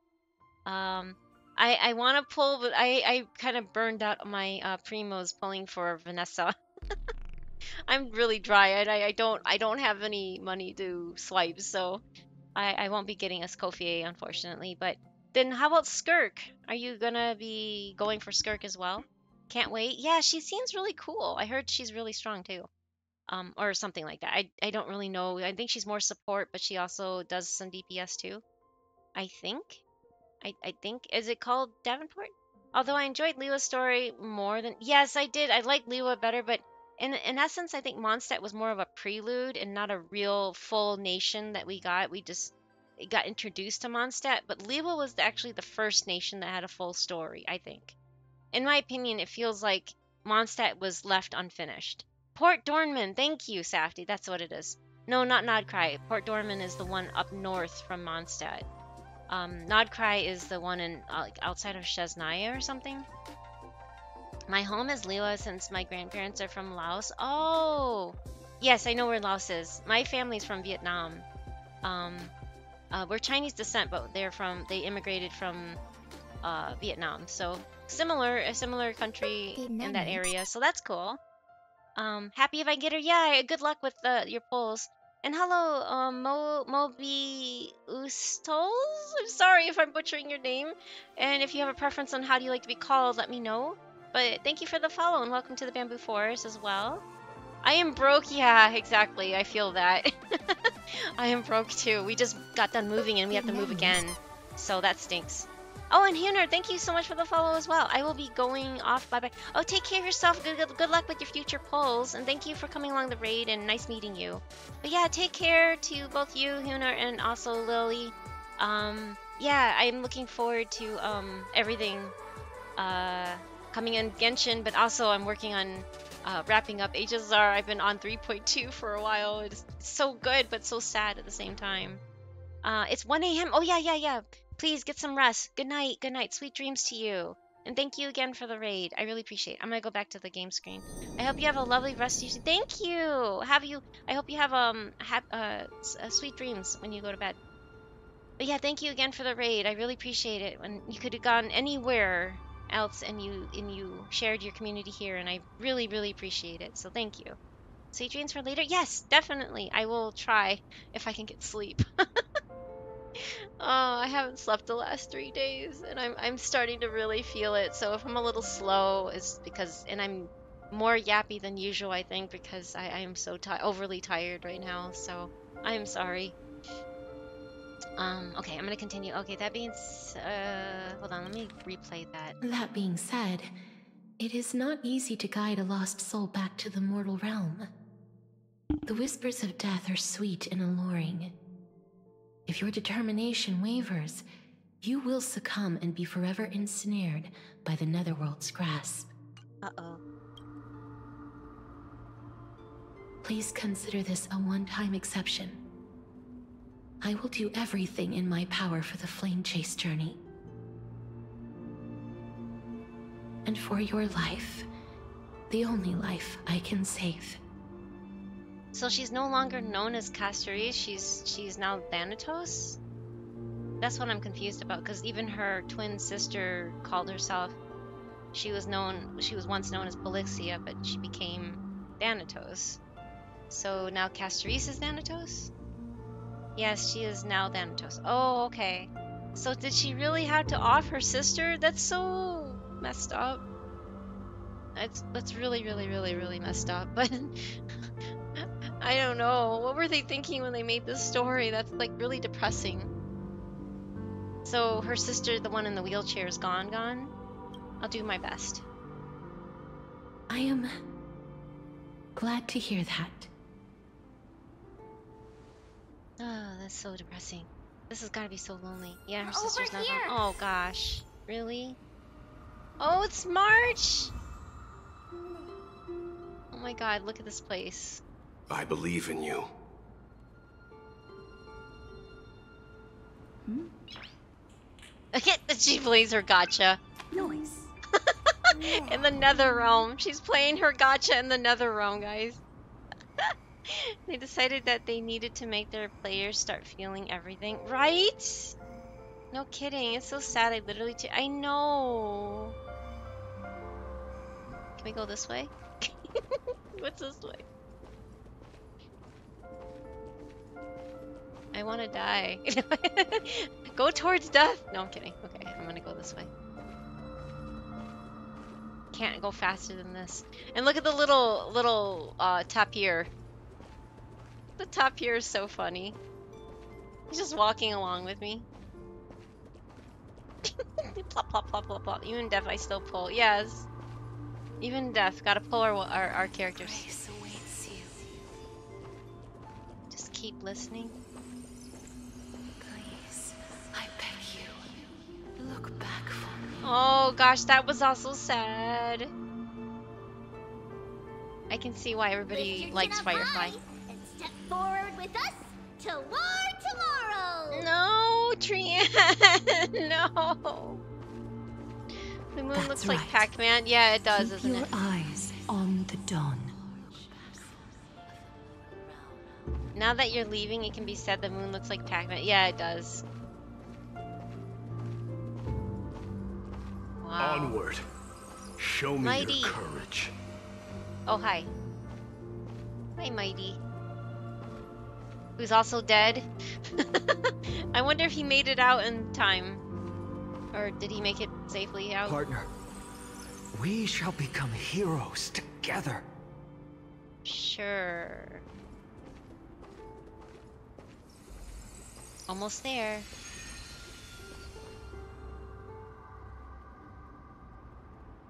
I want to pull, but I kind of burned out my primos pulling for Vanessa. I'm really dry, and I don't have any money to swipe, so I won't be getting Escoffier, unfortunately. But then how about Skirk? Are you gonna be going for Skirk as well? Can't wait. Yeah, she seems really cool. I heard she's really strong too. Or something like that. I don't really know. I think she's more support, but she also does some DPS too. I think. I think. Is it called Davenport? Although I enjoyed Liwa's story more than... Yes, I did. I liked Liwa better, but in essence, I think Mondstadt was more of a prelude and not a real full nation that we got. We just got introduced to Mondstadt, but Liwa was actually the first nation that had a full story, I think. In my opinion, it feels like Mondstadt was left unfinished. Port Dornman, thank you, Safty. That's what it is. No, not Nodcry. Port Dornman is the one up north from Mondstadt. Nodcry is the one in like outside of Chesnaya or something. My home is Liwa since my grandparents are from Laos. Oh, yes, I know where Laos is. My family's from Vietnam. We're Chinese descent, but they immigrated from Vietnam. So a similar country in that area. So that's cool. Happy if I get her. Yeah, good luck with your polls. And hello, Moby Ustos. I'm sorry if I'm butchering your name. And if you have a preference on how do you like to be called, let me know. But thank you for the follow and welcome to the Bamboo Forest as well. I am broke. Yeah, exactly. I feel that. I am broke too. We just got done moving and we have to move again. So that stinks. Oh, and Hunter, thank you so much for the follow as well. I will be going off. Bye-bye. Oh, take care of yourself. Good luck with your future polls. And thank you for coming along the raid and nice meeting you. But yeah, take care to both you, Hunter, and also Lily. Yeah, I'm looking forward to everything coming in Genshin, but also I'm working on wrapping up HSR. I've been on 3.2 for a while. It's so good, but so sad at the same time. It's 1 a.m. Oh, yeah. Please get some rest. Good night. Sweet dreams to you. And thank you again for the raid. I really appreciate it. I'm gonna go back to the game screen. I hope you have a lovely rest of your... Thank you! I hope you have sweet dreams when you go to bed. But yeah, thank you again for the raid. I really appreciate it. When you could have gone anywhere else and you shared your community here, and I really, really appreciate it. So thank you. Sweet dreams for later? Yes, definitely. I will try if I can get sleep. Oh, I haven't slept the last 3 days, and I'm starting to really feel it. So if I'm a little slow, it's because, and I'm more yappy than usual, I think, because I am so overly tired right now. So I'm sorry. Okay, I'm gonna continue. Okay, that being hold on, let me replay that.
That being said, it is not easy to guide a lost soul back to the mortal realm. The whispers of death are sweet and alluring. If your determination wavers, you will succumb and be forever ensnared by the netherworld's grasp.
Uh-oh.
Please consider this a one-time exception. I will do everything in my power for the flame chase journey. And for your life, the only life I can save.
So she's no longer known as Casteris, she's now Thanatos? That's what I'm confused about, because even her twin sister called herself, she was once known as Polixia, but she became Thanatos. So now Casteris is Thanatos? Yes, she is now Thanatos. Oh, okay. So did she really have to off her sister? That's so messed up. That's really, really, really, really messed up, but... I don't know. What were they thinking when they made this story? That's like really depressing. So her sister, the one in the wheelchair, is gone? I'll do my best.
I am glad to hear that.
Oh, that's so depressing. This has got to be so lonely. Yeah, her sister's not gone. Oh gosh. Really? Oh, it's March! Oh my god, look at this place.
I believe in you.
She plays her gacha.
Nice.
In the nether realm. She's playing her gacha in the nether realm, guys. They decided that they needed to make their players start feeling everything. Right? No kidding. It's so sad. I know. Can we go this way? What's this way? I want to die. Go towards death. No, I'm kidding. Okay, I'm gonna go this way. Can't go faster than this. And look at the little tapir. The tapir is so funny. He's just walking along with me. Plop, plop, plop, plop, plop. Even deaf, I still pull. Yes. Even deaf, gotta pull our characters. Just keep listening.
Please, I beg you, look back for me.
Oh gosh, that was also sad. I can see why everybody likes Firefly.
And step forward with us to war tomorrow.
No, Trian, no. The moon
That's
looks like
right.
Pac-Man. Yeah, it does,
Keep
doesn't
your
it?
eyes on the dawn.
Now that you're leaving, it can be said the moon looks like Pac-Man. Yeah, it does. Wow.
Onward. Show me
Mighty.
your courage.
Oh, hi. Hi, Mighty. Who's also dead. I wonder if he made it out in time. Or did he make it safely out?
Partner, we shall become heroes together.
Sure. Almost there.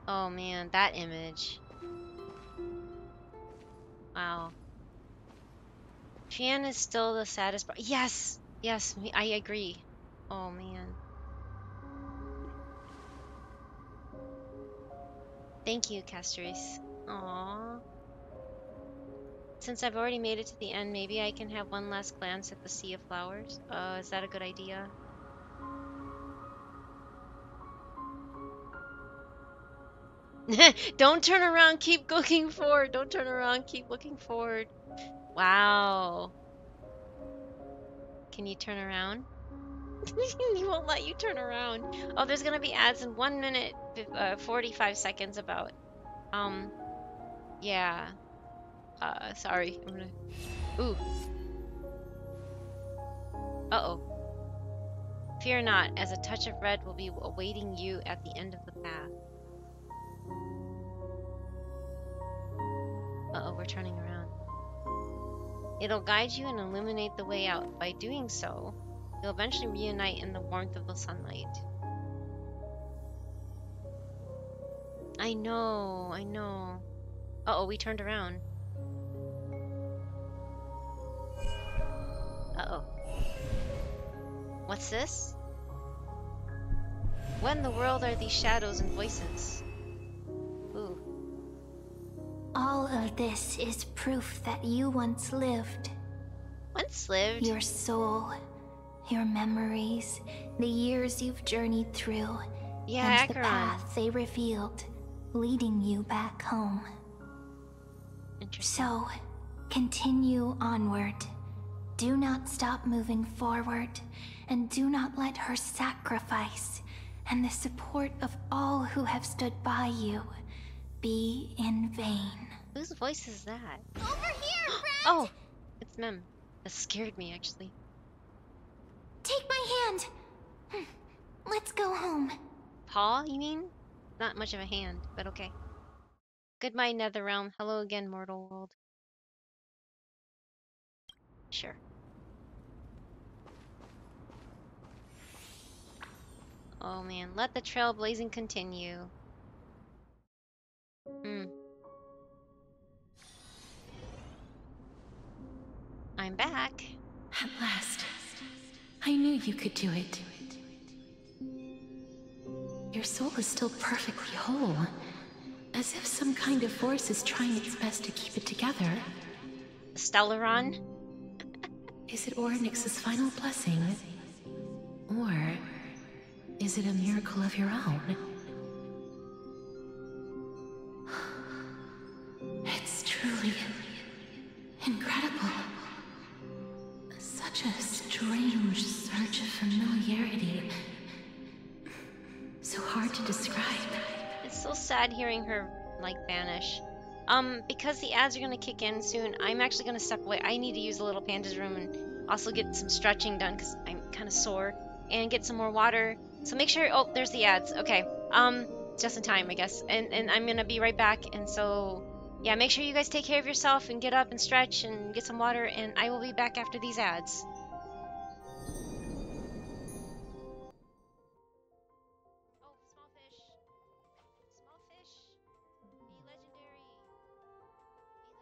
Oh man, that image. Wow. Trian is still the saddest part. Yes! Yes, I agree. Oh man. Thank you, Castris. Aww. Since I've already made it to the end, maybe I can have one last glance at the sea of flowers. Is that a good idea? Don't turn around, keep looking forward. Don't turn around, keep looking forward. Wow. Can you turn around? He won't let you turn around. Oh, there's gonna be ads in 1 minute, 45 seconds about. Yeah. Sorry. I'm gonna. Ooh. Uh-oh. Fear not, as a touch of red will be awaiting you at the end of the path. Uh-oh, we're turning around. It'll guide you and illuminate the way out. By doing so, you'll eventually reunite in the warmth of the sunlight. I know, I know. Uh-oh, we turned around. Uh-oh. What's this? What in the world are these shadows and voices? Ooh.
All of this is proof that you once lived.
Once lived?
Your soul, your memories, the years you've journeyed through,
yeah,
and the path they revealed, leading you back home. So, continue onward. Do not stop moving forward, and do not let her sacrifice and the support of all who have stood by you be in vain.
Whose voice is that?
Over here, friend!
Oh, it's Mem. That scared me, actually.
Take my hand. Let's go home.
Paw, you mean? Not much of a hand, but okay. Goodbye, Netherrealm. Hello again, mortal world. Sure. Oh man, let the trailblazing continue. I'm back.
At last. I knew you could do it. Your soul is still perfectly whole. As if some kind of force is trying its best to keep it together.
Stellaron?
Is it Ornyx's final blessing? Or is it a miracle of your own? It's truly incredible. Such a strange surge of familiarity. So hard to describe.
It's so sad hearing her, like, vanish. Because the ads are gonna kick in soon, I'm actually gonna step away. I need to use the little panda's room and also get some stretching done because I'm kind of sore, and get some more water. So make sure. Oh, there's the ads. Okay. just in time, I guess. And I'm gonna be right back. And so, yeah, make sure you guys take care of yourself and get up and stretch and get some water. And I will be back after these ads. Oh, small fish. Small fish. Be legendary. Be legendary.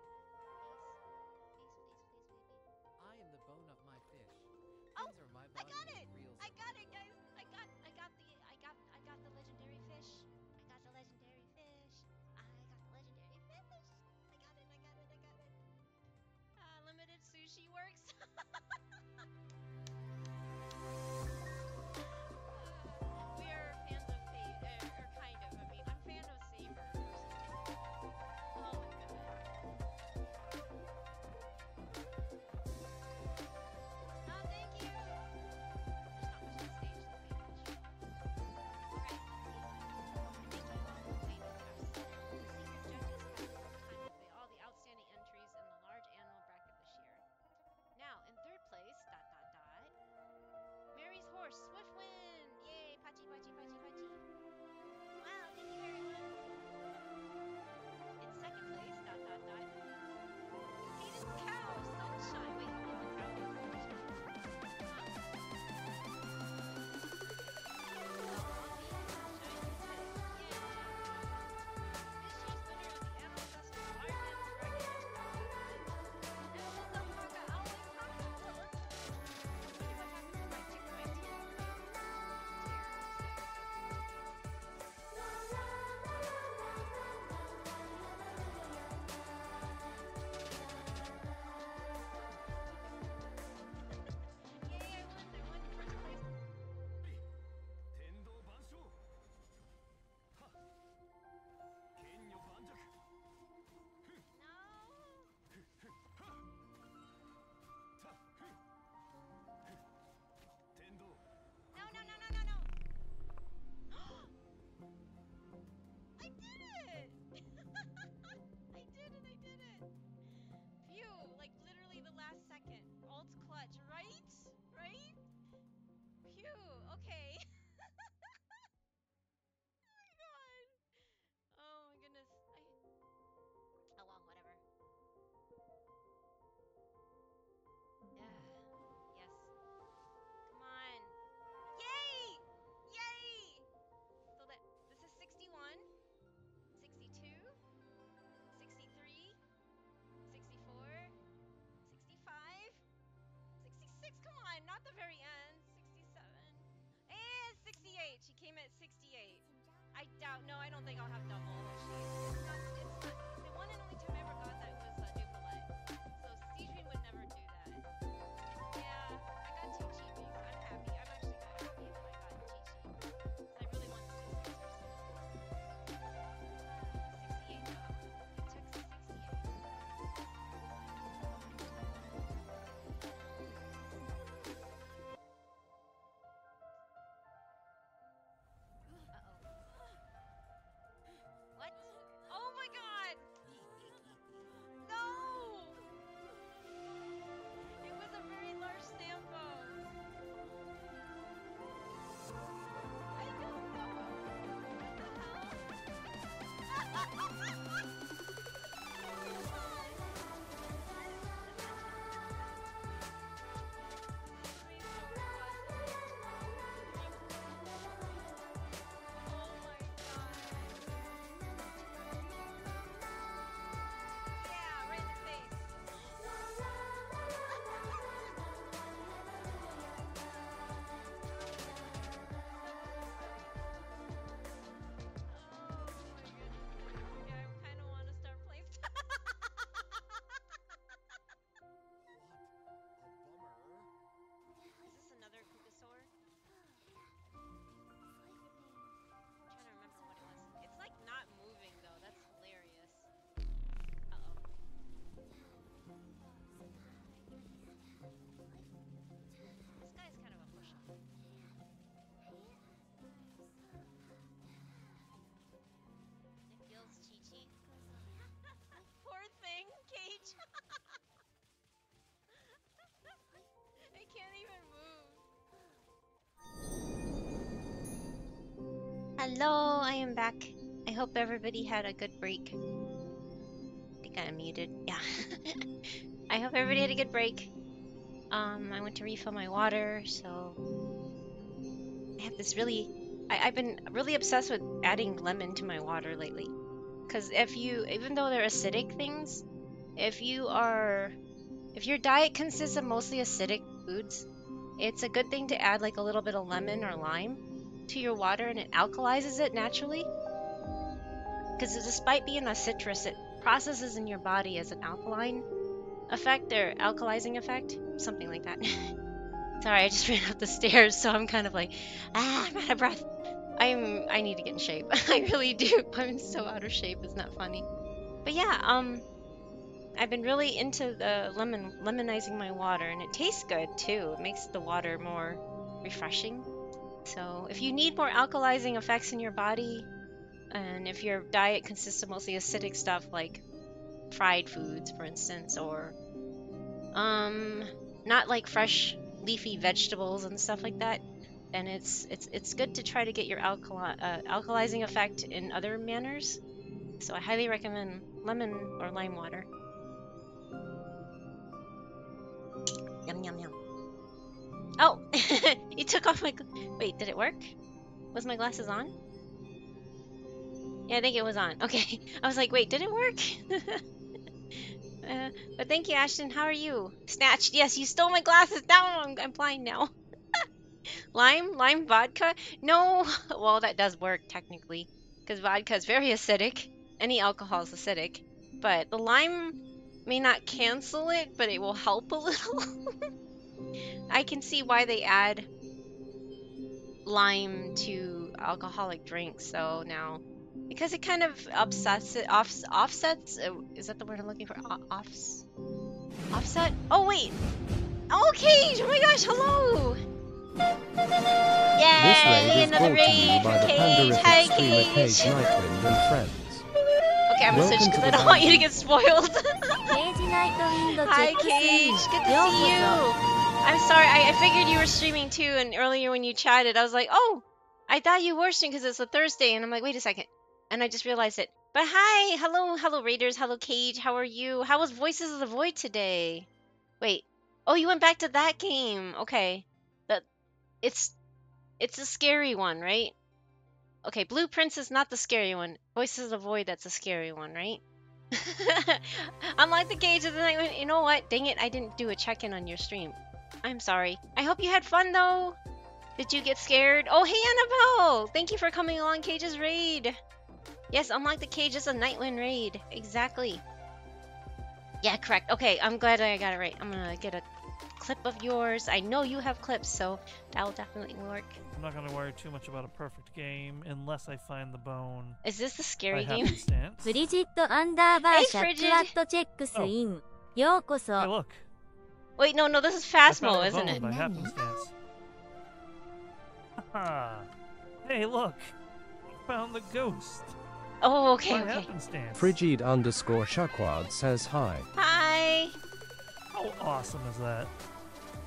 Please. Please, please, please, please, please.
I am the bone of my fish.
Oh,
Fins are my
I
body
got
and
it!
reels
I
are
got
mine.
it, guys! I got the legendary fish. I got the legendary fish. I got the legendary fish. I got it, I got it, I got it. Limited sushi works. We are fans of fate, or kind of. I mean, I'm a fan of Saber, personally. Oh my goodness. Oh, thank you! There's not much on stage, let's see. Alright, let's see. Thank you all for waiting with us. The secret judges have compiled all the outstanding entries in the large animal bracket this year. Now, in third place, Mary's horse, Swiftwind! Yay, Pachi, Pachi, Pachi, Pachi. Wow, thank you very much. In second place, Hayden's cow, Sunshine. Wait, is the cow named Sunshine? Not the very end. 67. And 68. She came at 68. I doubt. No, I don't think I'll have double. It's not. The one and only time I ever got that was Dupelet. So Cedrine would never do that. Yeah, I got two cheapies. I'm happy. I'm actually happy that I got cheat. I really want to see 68 though. It took 68. What? Oh my god! No! It was a very large sampo. I don't know. What the hell? Hello, I am back. I hope everybody had a good break. I think I'm muted. Yeah. I hope everybody had a good break. I went to refill my water, so I have this I've been really obsessed with adding lemon to my water lately. Because even though they're acidic things, if your diet consists of mostly acidic foods, it's a good thing to add like a little bit of lemon or lime to your water, and it alkalizes it naturally. Because despite being a citrus, it processes in your body as an alkaline effect or alkalizing effect, something like that. Sorry, I just ran up the stairs, so I'm kind of like, I'm out of breath. I need to get in shape. I really do. I'm so out of shape. It's not funny. But yeah, I've been really into the lemonizing my water, and it tastes good too. It makes the water more refreshing. So if you need more alkalizing effects in your body, and if your diet consists of mostly acidic stuff like fried foods, for instance, or not like fresh leafy vegetables and stuff like that, then it's good to try to get your alkalizing effect in other manners. So I highly recommend lemon or lime water. Yum yum yum. Oh, you took off my. Wait, did it work? Was my glasses on? Yeah, I think it was on. Okay, I was like, wait, did it work? But thank you, Ashton. How are you? Snatched. Yes, you stole my glasses. Now I'm blind now. Lime vodka? No. Well, that does work technically, because vodka is very acidic. Any alcohol is acidic, but the lime may not cancel it, but it will help a little. I can see why they add lime to alcoholic drinks. So now, because it kind of offsets. Is that the word I'm looking for? Offset? Oh wait. Okay. Oh my gosh. Hello.
This raid
Yay!
is
Another
brought to you
raid
by
for
the
Cage.
pandagiri
Hi,
streamer
Cage.
Cage Nightwind and friends.
Okay, I'm gonna switch
Welcome
because
to
I
the
don't want you to
band.
get spoiled.
Cage Nightwind
Hi,
checks
Cage.
in.
Good to see you. I'm sorry. I figured you were streaming too, and earlier when you chatted, I was like, oh, I thought you were streaming because it's a Thursday, and I'm like, wait a second, and I just realized it. But hi, hello, Raiders, hello, Cage. How are you? How was Voices of the Void today? Wait. Oh, you went back to that game. Okay. That it's a scary one, right? Okay, Blueprints is not the scary one. Voices of the Void, that's a scary one, right? Unlike the Cage of the Night. You know what? Dang it, I didn't do a check-in on your stream. I'm sorry. I hope you had fun, though. Did you get scared? Oh, hey, Annabelle! Thank you for coming along Cage's raid. Yes, unlike the Cage, it's a Nightwind raid. Exactly. Yeah, correct. Okay, I'm glad I got it right. I'm gonna get a clip of yours. I know you have clips, so that'll definitely work.
I'm not gonna worry too much about a perfect game unless I find the bone.
Is this the scary
by
game?
happenstance.
フリジットアンダーバーシャックワットチェックスイン。ようこそ。
Hey, look.
Wait, no, this is
I
Phasmo,
found a
isn't
bone
it?
by happenstance. Haha. Hey, look. I found the ghost.
Oh, okay,
By
okay.
happenstance.
Frigid_Shaquad says hi.
Hi.
How awesome is that?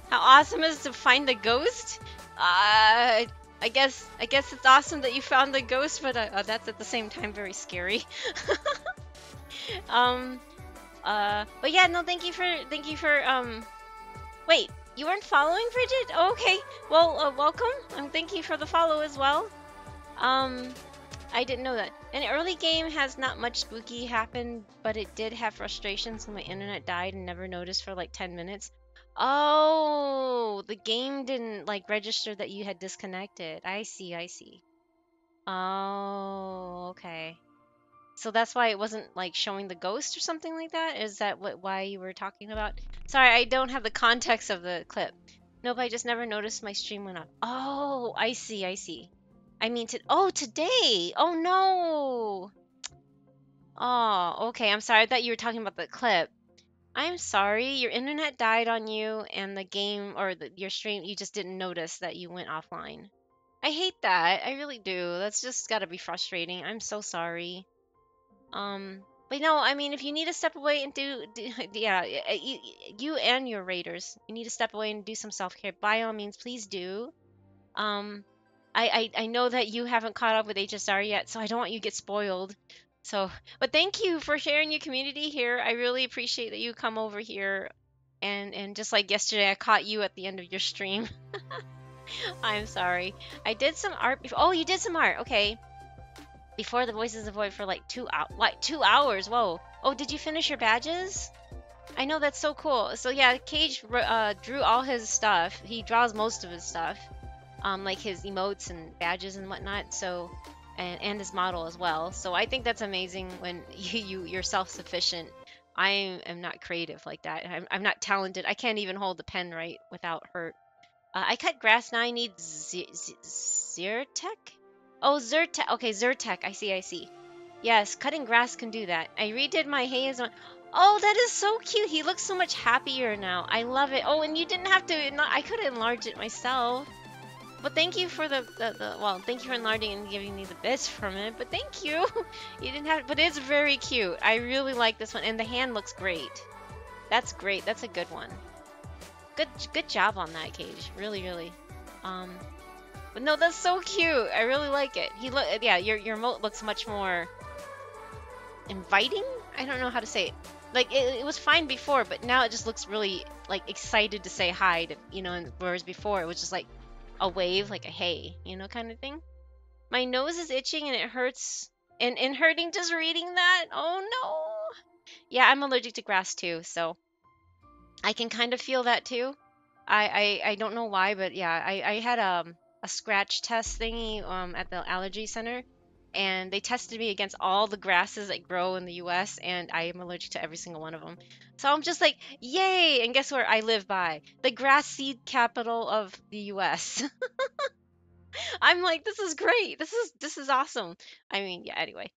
How awesome is to find the ghost? I guess it's awesome that you found the ghost, but that's at the same time very scary. But yeah, no, thank you for wait, you weren't following Frigid? Oh, okay. Well, welcome. Thank you for the follow as well. I didn't know that. An early game has not much spooky happen, but it did have frustration, so my internet died and never noticed for like 10 minutes. Oh, the game didn't like register that you had disconnected. I see. Oh, okay. So that's why it wasn't like showing the ghost or something like that? Is that why you were talking about? Sorry, I don't have the context of the clip. Nope, I just never noticed my stream went up. Oh, I see. I mean, today. Oh, no. Oh, okay. I'm sorry. I thought you were talking about the clip. I'm sorry. Your internet died on you and the game or your stream, you just didn't notice that you went offline. I hate that. I really do. That's just gotta be frustrating. I'm so sorry. But no, I mean, if you need to step away and yeah, you and your raiders, you need to step away and do some self-care. By all means, please do. I know that you haven't caught up with HSR yet, so I don't want you to get spoiled. So, but thank you for sharing your community here. I really appreciate that you come over here, and just like yesterday, I caught you at the end of your stream. I'm sorry. I did some art before. Oh, you did some art. Okay. Before the Voices of Void for like 2 hours. Whoa. Oh, did you finish your badges? I know, that's so cool. So yeah, Cage drew all his stuff. He draws most of his stuff, like his emotes and badges and whatnot. So, and his model as well. So I think that's amazing when you're self-sufficient. I am not creative like that. I'm not talented. I can't even hold the pen right without hurt. I cut grass now. I need Zyrtec? Oh, Zyrtec. Okay, Zyrtec. I see. Yes, cutting grass can do that. I redid my haze. Oh, that is so cute. He looks so much happier now. I love it. Oh, and you didn't have to. I could enlarge it myself. But thank you for well, thank you for enlarging and giving me the bits from it. But thank you. You didn't have. But it's very cute. I really like this one, and the hand looks great. That's great. That's a good one. Good job on that, Cage. Really. But no, that's so cute. I really like it. Yeah, your emote looks much more inviting. I don't know how to say it. Like it was fine before, but now it just looks really like excited to say hi to, whereas before it was just like a wave, like a hey, kind of thing. My nose is itching and it hurts, and hurting just reading that. Oh no. Yeah, I'm allergic to grass too, so I can kind of feel that too. I don't know why, but yeah, I had a scratch test thingy at the allergy center, and they tested me against all the grasses that grow in the US, and I am allergic to every single one of them. So I'm just like, yay! And guess where I live by? The grass seed capital of the US. I'm like, this is great. This is awesome. I mean, yeah, anyway.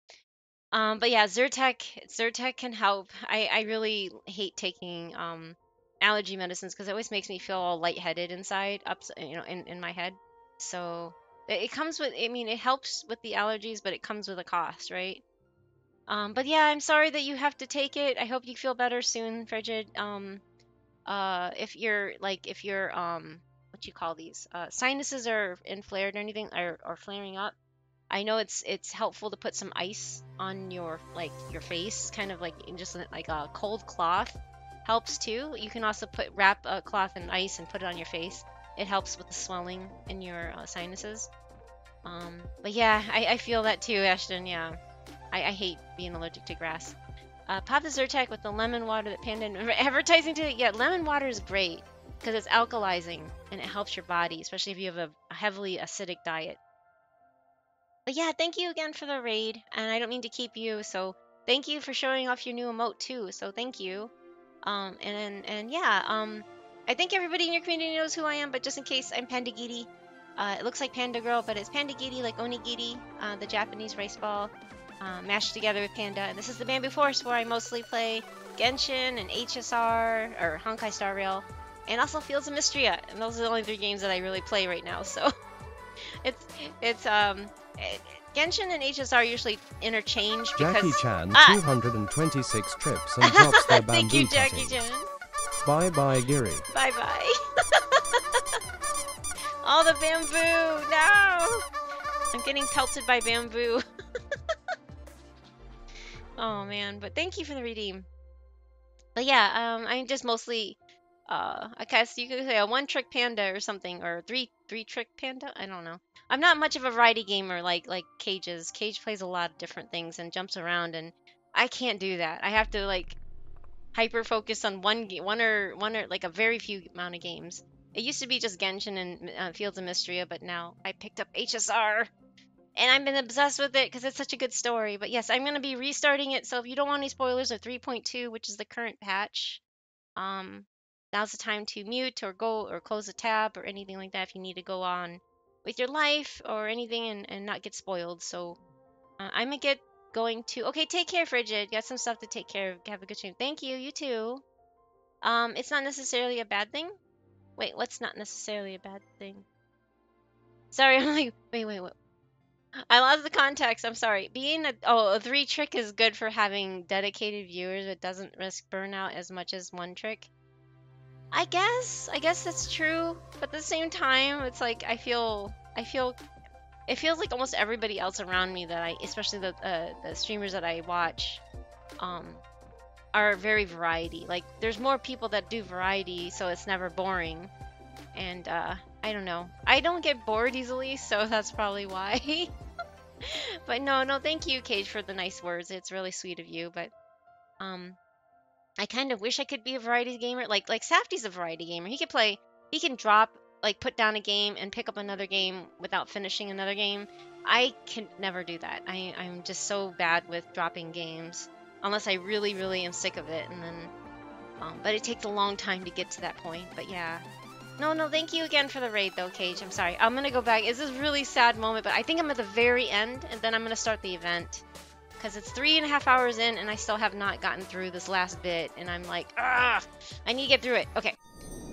But yeah, Zyrtec can help. I really hate taking allergy medicines because it always makes me feel all lightheaded inside, in my head. So it comes with, I mean, it helps with the allergies, but it comes with a cost, right? But yeah, I'm sorry that you have to take it. I hope you feel better soon, Frigid. If your what you call these sinuses are inflared or anything, or flaring up, I know it's helpful to put some ice on your face, kind of like just like a cold cloth helps too. You can also wrap a cloth in ice and put it on your face. It helps with the swelling in your sinuses. But yeah, I feel that too, Ashton. Yeah, I hate being allergic to grass. Pop the Zyrtec with the lemon water that Panda advertising to. Yeah, lemon water is great because it's alkalizing and it helps your body, especially if you have a heavily acidic diet. But yeah, thank you again for the raid, and I don't mean to keep you, so thank you for showing off your new emote too, so thank you. And yeah, I think everybody in your community knows who I am, but just in case, I'm Pandagiri. It looks like Panda Girl, but it's Pandagiri, like onigiri, the Japanese rice ball, mashed together with Panda. And this is the Bamboo Forest, where I mostly play Genshin and HSR, or Honkai Star Rail, and also Fields of Mystria, and those are the only 3 games that I really play right now, so it's Genshin and HSR usually interchange because
Jackie Chan 226 trips and drops their bamboo
Thank you, Jackie
cuttings.
Chan.
Bye bye, Giri.
Bye bye. All the bamboo. No, I'm getting pelted by bamboo. Oh man, but thank you for the redeem. But yeah, I'm just mostly I guess you could say a 1-trick panda or something, or 3-trick panda. I don't know. I'm not much of a variety gamer like Cage's. Cage plays a lot of different things and jumps around, and I can't do that. I have to like hyper focus on one or like a very few amount of games. It used to be just Genshin and Fields of Mystria, but now I picked up HSR, and I've been obsessed with it because it's such a good story. But yes, I'm gonna be restarting it. So if you don't want any spoilers of 3.2, which is the current patch, now's the time to mute or go or close a tab or anything like that if you need to go on with your life or anything and not get spoiled. So I'm gonna get going to. Okay, take care, Frigid. Got some stuff to take care of. Have a good stream. Thank you. You too. It's not necessarily a bad thing. Wait, what's not necessarily a bad thing? Sorry, I'm like, wait. I lost the context. I'm sorry. Being a 3-trick is good for having dedicated viewers. It doesn't risk burnout as much as 1-trick. I guess that's true, but at the same time, it's like I feel it feels like almost everybody else around me that especially the streamers that I watch, are very variety. Like, there's more people that do variety, so it's never boring. And I don't know. I don't get bored easily, so that's probably why. But no, thank you, Cage, for the nice words. It's really sweet of you. But I kind of wish I could be a variety gamer. Like Safty's a variety gamer. He can drop, like, put down a game and pick up another game without finishing another game. I can never do that. I'm just so bad with dropping games, unless I really, really am sick of it. And then, but it takes a long time to get to that point. But yeah. No, thank you again for the raid, though, Cage. I'm sorry. I'm gonna go back. It's this really sad moment, but I think I'm at the very end, and then I'm gonna start the event. Because it's 3.5 hours in, and I still have not gotten through this last bit, and I'm like, ah, I need to get through it. Okay.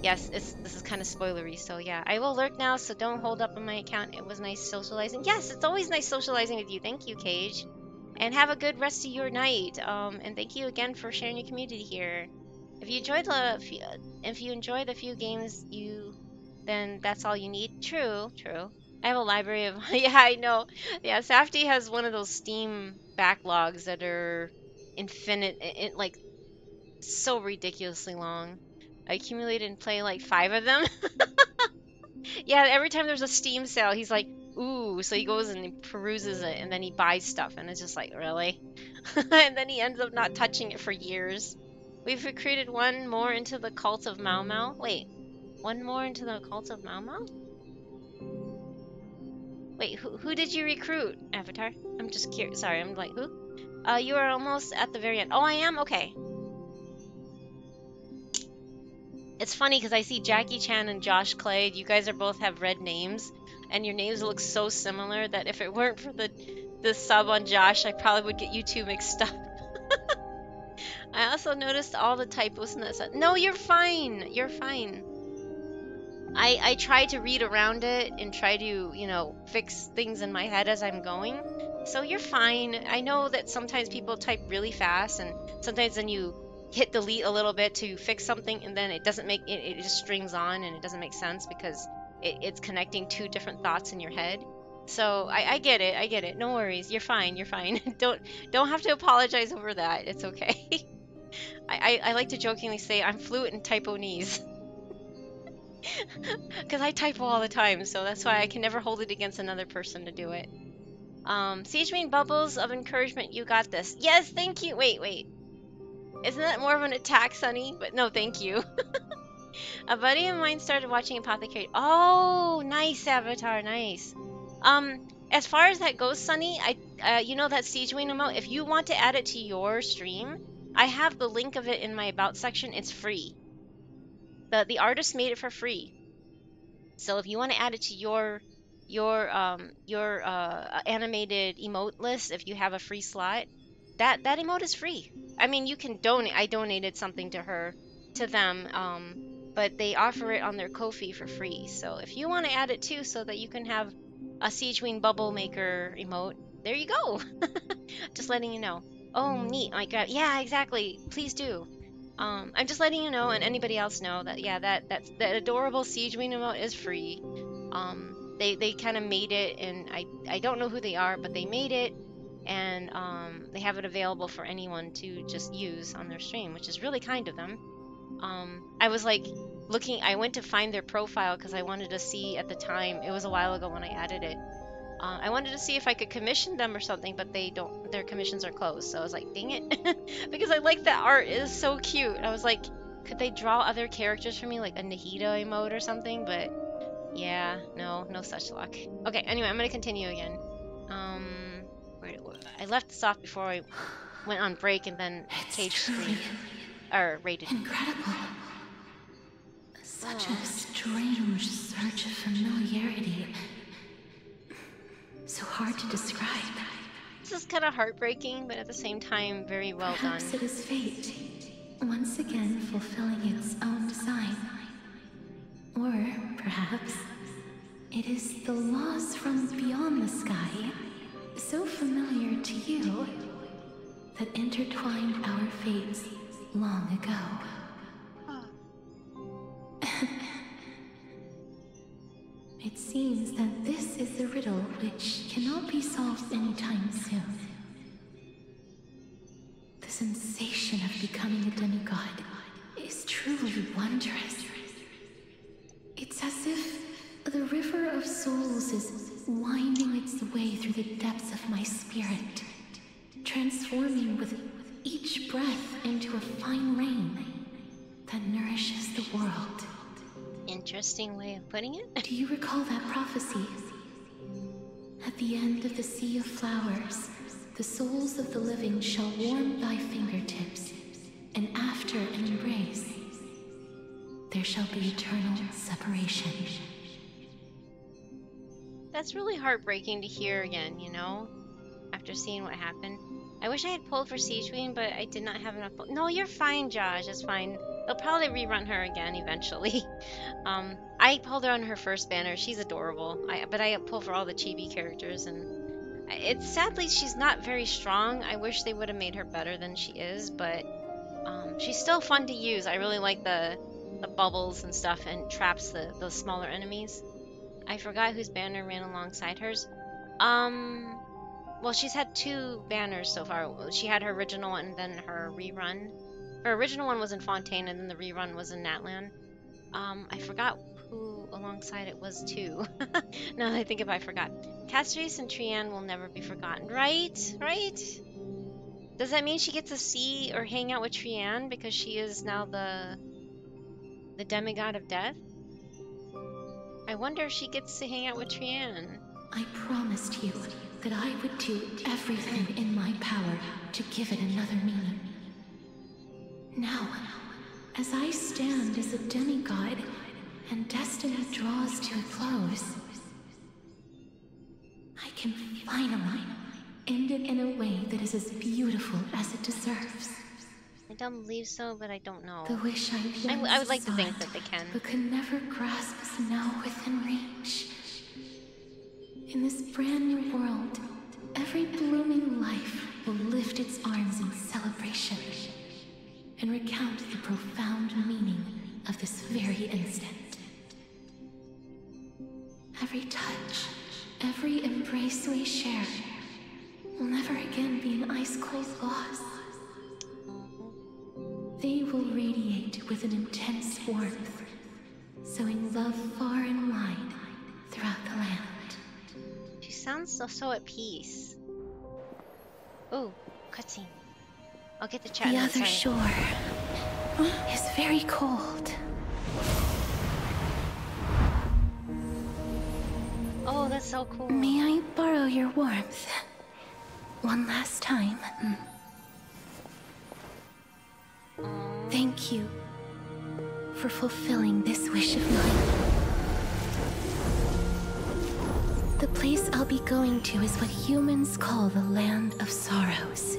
Yes, this is kind of spoilery, so yeah. I will lurk now, so don't hold up on my account. It was nice socializing. Yes, it's always nice socializing with you. Thank you, Cage. And have a good rest of your night. And thank you again for sharing your community here. If you enjoy the few games then that's all you need. True. I have a library of yeah, I know. Yeah, Safty has one of those Steam backlogs that are infinite, like so ridiculously long. I accumulated and play like 5 of them. Yeah, every time there's a Steam sale, he's like, ooh, so he goes and he peruses it and then he buys stuff and it's just like, really? And then he ends up not touching it for years. We've recruited one more into the cult of Mau Mau. Wait, one more into the cult of Mau Mau? Wait, who did you recruit, Avatar? I'm just curious. Sorry, I'm like, who? You are almost at the very end. Oh, I am? Okay. It's funny because I see Jackie Chan and Josh Clay. You guys both have red names, and your names look so similar that if it weren't for the sub on Josh, I probably would get you two mixed up. I also noticed all the typos in that set. No, you're fine. You're fine. I try to read around it and try to, fix things in my head as I'm going. So you're fine. I know that sometimes people type really fast, and sometimes then you hit delete a little bit to fix something, and then it doesn't make it. It just strings on, and it doesn't make sense because it's connecting 2 different thoughts in your head. So I get it. I get it. No worries. You're fine. You're fine. Don't have to apologize over that. It's okay. I like to jokingly say I'm fluent in typonese. Because I typo all the time, so that's why I can never hold it against another person to do it. Siege Rain Bubbles of Encouragement, you got this. Yes, thank you. Wait. Isn't that more of an attack, Sunny? But no, thank you. A buddy of mine started watching Apothecary. Oh, nice, Avatar, nice. As far as that goes, Sunny, you know that Siege Rain emote? If you want to add it to your stream, I have the link of it in my About section. It's free. The artist made it for free. So if you want to add it to your animated emote list, if you have a free slot, that emote is free. I mean, you can donate. I donated something to them, but they offer it on their Ko-fi for free. So if you want to add it too, so that you can have a Siege Wing Bubble Maker emote, there you go. Just letting you know. Oh, neat. Oh my god. Yeah, exactly. Please do. I'm just letting you know and anybody else know that that adorable Siege Wing emote is free. They kind of made it, and I don't know who they are, but they made it, and they have it available for anyone to just use on their stream, which is really kind of them. I was like I went to find their profile because I wanted to see at the time, it was a while ago when I added it. I wanted to see if I could commission them or something, but their commissions are closed. So I was like, dang it. Because I like the art. It is so cute. I was like, could they draw other characters for me, like a Nahida emote or something? But yeah, no such luck. Okay, anyway, I'm going to continue again. I left this off before I went on break, and then Cage screamed. Or rated.
Incredible. Such a strange surge of familiarity. So hard to describe.
This is kind of heartbreaking, but at the same time, very well done.
Perhaps it is fate, once again fulfilling its own design. Or perhaps it is the laws from beyond the sky, so familiar to you, that intertwined our fates long ago. It seems that this is the riddle which cannot be solved anytime soon. The sensation of becoming a demigod is truly wondrous. It's as if the river of souls is winding its way through the depths of my spirit, transforming with each breath into a fine rain that nourishes the world.
Interesting way of putting it.
Do you recall that prophecy? At the end of the sea of flowers, the souls of the living shall warm thy fingertips, and after an embrace, there shall be eternal separation.
That's really heartbreaking to hear again, you know, after seeing what happened. I wish I had pulled for Siege Queen, but I did not have enough. No, you're fine, Josh. It's fine. They'll probably rerun her again eventually. I pulled her on her first banner. She's adorable. But I pulled for all the chibi characters, and it's sadly she's not very strong. I wish they would have made her better than she is, but she's still fun to use. I really like the bubbles and stuff, and traps the smaller enemies. I forgot whose banner ran alongside hers. Well, she's had 2 banners so far. She had her original one and then her rerun. Her original one was in Fontaine and then the rerun was in Natlan. I forgot who alongside it was too. Now that I think about it, I forgot. Castrice and Trianne will never be forgotten. Right? Right? Does that mean she gets to see or hang out with Trianne because she is now the demigod of death? I wonder if she gets to hang out with Trianne.
I promised you that I would do everything in my power to give it another meaning. Now, as I stand as a demigod and destiny draws to a close, I can finally end it in a way that is as beautiful as it deserves.
I don't believe so, but I don't know.
The wish
I would like to think that they can.
But could never grasp is now within reach. In this brand new world, every blooming life will lift its arms in celebration and recount the profound meaning of this very instant. Every touch, every embrace we share will never again be an ice-cold loss. They will radiate with an intense warmth, sowing love far and wide throughout the land.
She sounds so at peace. Ooh, cutscene. I'll get the chat.
The other shore is very cold.
Oh, that's so cool.
May I borrow your warmth? One last time. Thank you for fulfilling this wish of mine. The place I'll be going to is what humans call the Land of Sorrows.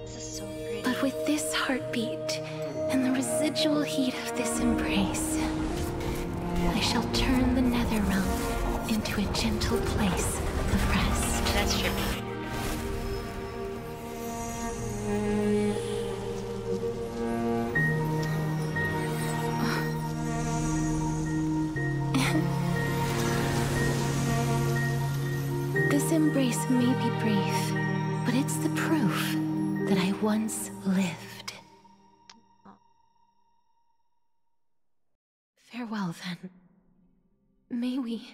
This is so pretty.
But with this heartbeat and the residual heat of this embrace, I shall turn the nether realm into a gentle place of rest.
That's trippy.
This embrace may be brief, but it's the proof that I once lived. Farewell, then. May we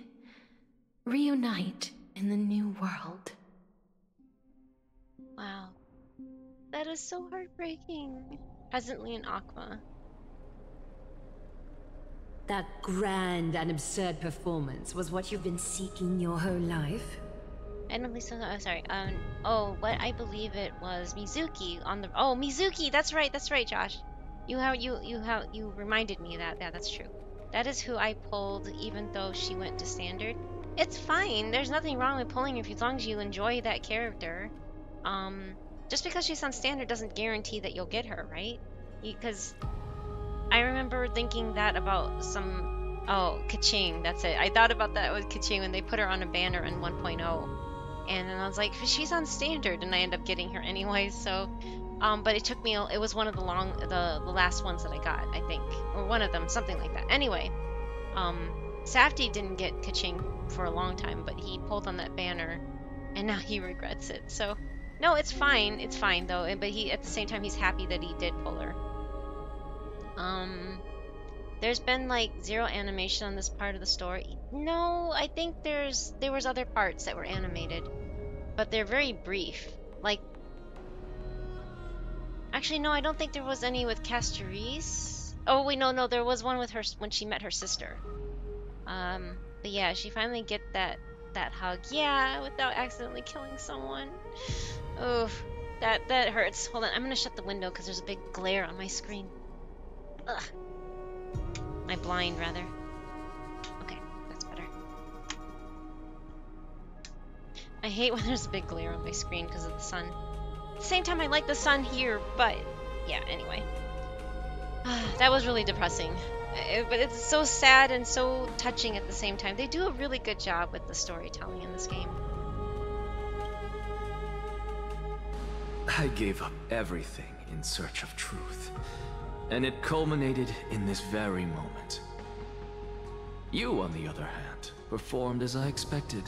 reunite in the new world.
Wow. That is so heartbreaking. Presently in Aqua.
That grand and absurd performance was what you've been seeking your whole life?
I don't think so. Oh, sorry. Oh, what I believe it was Mizuki on the. Oh, Mizuki. That's right, Josh. You reminded me of that. Yeah, that's true. That is who I pulled, even though she went to standard. It's fine. There's nothing wrong with pulling her as long as you enjoy that character. Just because she's on standard doesn't guarantee that you'll get her, right? Because I remember thinking that about some. Oh, Kaching. That's it. I thought about that with Kaching when they put her on a banner in 1.0. And then I was like, she's on standard, and I end up getting her anyway. So, but it took me. It was one of the last ones that I got, I think, or one of them, something like that. Anyway, Safdie didn't get Kaching for a long time, but he pulled on that banner, and now he regrets it. So, no, it's fine. It's fine though. But he, at the same time, he's happy that he did pull her. There's been like 0 animation on this part of the story. No, I think there was other parts that were animated, but they're very brief. Like, actually, no, I don't think there was any with Casteris. Oh wait, no, there was one with her when she met her sister. But yeah, she finally get that hug. Yeah, without accidentally killing someone. Oof, that hurts. Hold on, I'm gonna shut the window because there's a big glare on my screen. Ugh. My blind, rather. Okay, that's better. I hate when there's a big glare on my screen because of the sun. At the same time, I like the sun here, but yeah, anyway. That was really depressing. But it's so sad and so touching at the same time. They do a really good job with the storytelling in this game.
I gave up everything in search of truth. And it culminated in this very moment. You, on the other hand, performed as I expected.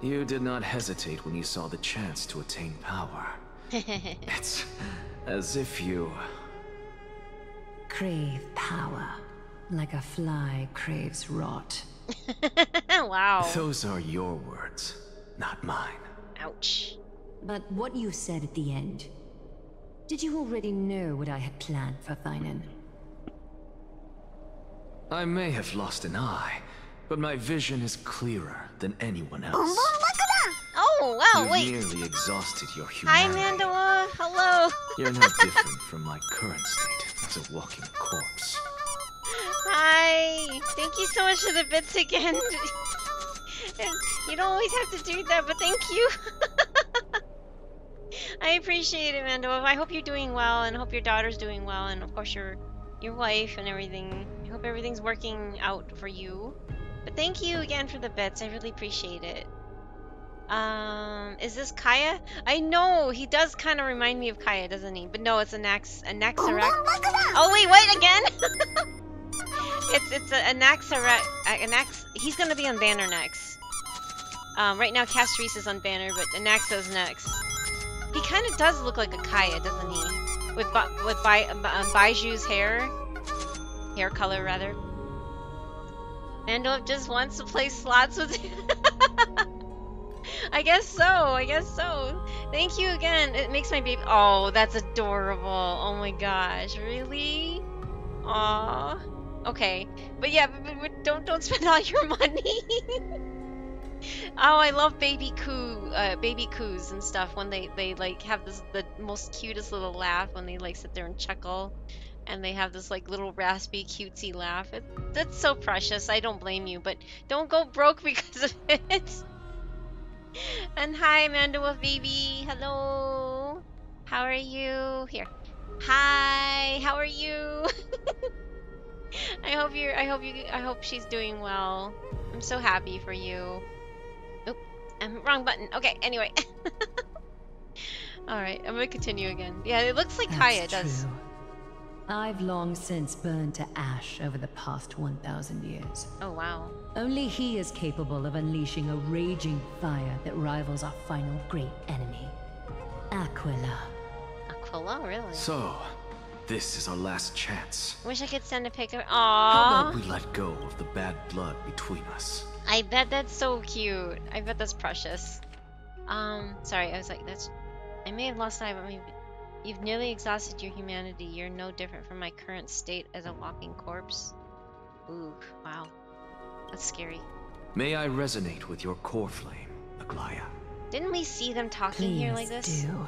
You did not hesitate when you saw the chance to attain power. It's as if you...
crave power, like a fly craves rot.
Wow.
Those are your words, not mine.
Ouch.
But what you said at the end, did you already know what I had planned for Thynan?
I may have lost an eye, but my vision is clearer than anyone else.
Oh, wow,
You've
wait.
nearly exhausted your
Hi,
humanity.
Mandawa. Hello.
You're no different from my current state as a walking corpse.
Hi. Thank you so much for the bits again. You don't always have to do that, but thank you. I appreciate it, Mandawa. I hope you're doing well, and I hope your daughter's doing well, and of course your wife and everything. I hope everything's working out for you. But thank you again for the bits. I really appreciate it. Is this Kaya? I know, he does kind of remind me of Kaya, doesn't he? But no, it's Anaxarek. Oh wait, what again? it's Anaxarek. He's gonna be on banner next. Right now Castries is on banner, but Anaxa's next. He kind of does look like a Kaya, doesn't he? With Baiju's hair color rather. Mando just wants to play slots with him. I guess so. Thank you again. It makes my baby. Oh, that's adorable. Oh my gosh, really? Aw. Okay, but yeah, but don't spend all your money. Oh, I love baby coos and stuff when they like have the most cutest little laugh when they like sit there and chuckle, and they have this like little raspy cutesy laugh. That's so precious. I don't blame you, but don't go broke because of it. And hi, Mandawa baby. Hello. How are you? Here. Hi. How are you? I hope she's doing well. I'm so happy for you. Oop, wrong button. Okay, anyway. Alright, I'm gonna continue again. Yeah, it looks like Kaya does.
True. I've long since burned to ash over the past 1,000 years.
Oh, wow.
Only he is capable of unleashing a raging fire that rivals our final great enemy, Aquila.
Aquila, really?
So, this is our last chance.
Wish I could send a picture.
How
Aww.
about we let go of the bad blood between us?
I bet that's so cute. I bet that's precious. Sorry, I was like, I may have lost eye, but maybe you've nearly exhausted your humanity. You're no different from my current state as a walking corpse. Ooh, wow. That's scary.
May I resonate with your core flame, Aglaya?
Didn't we see them talking here like this?
Do.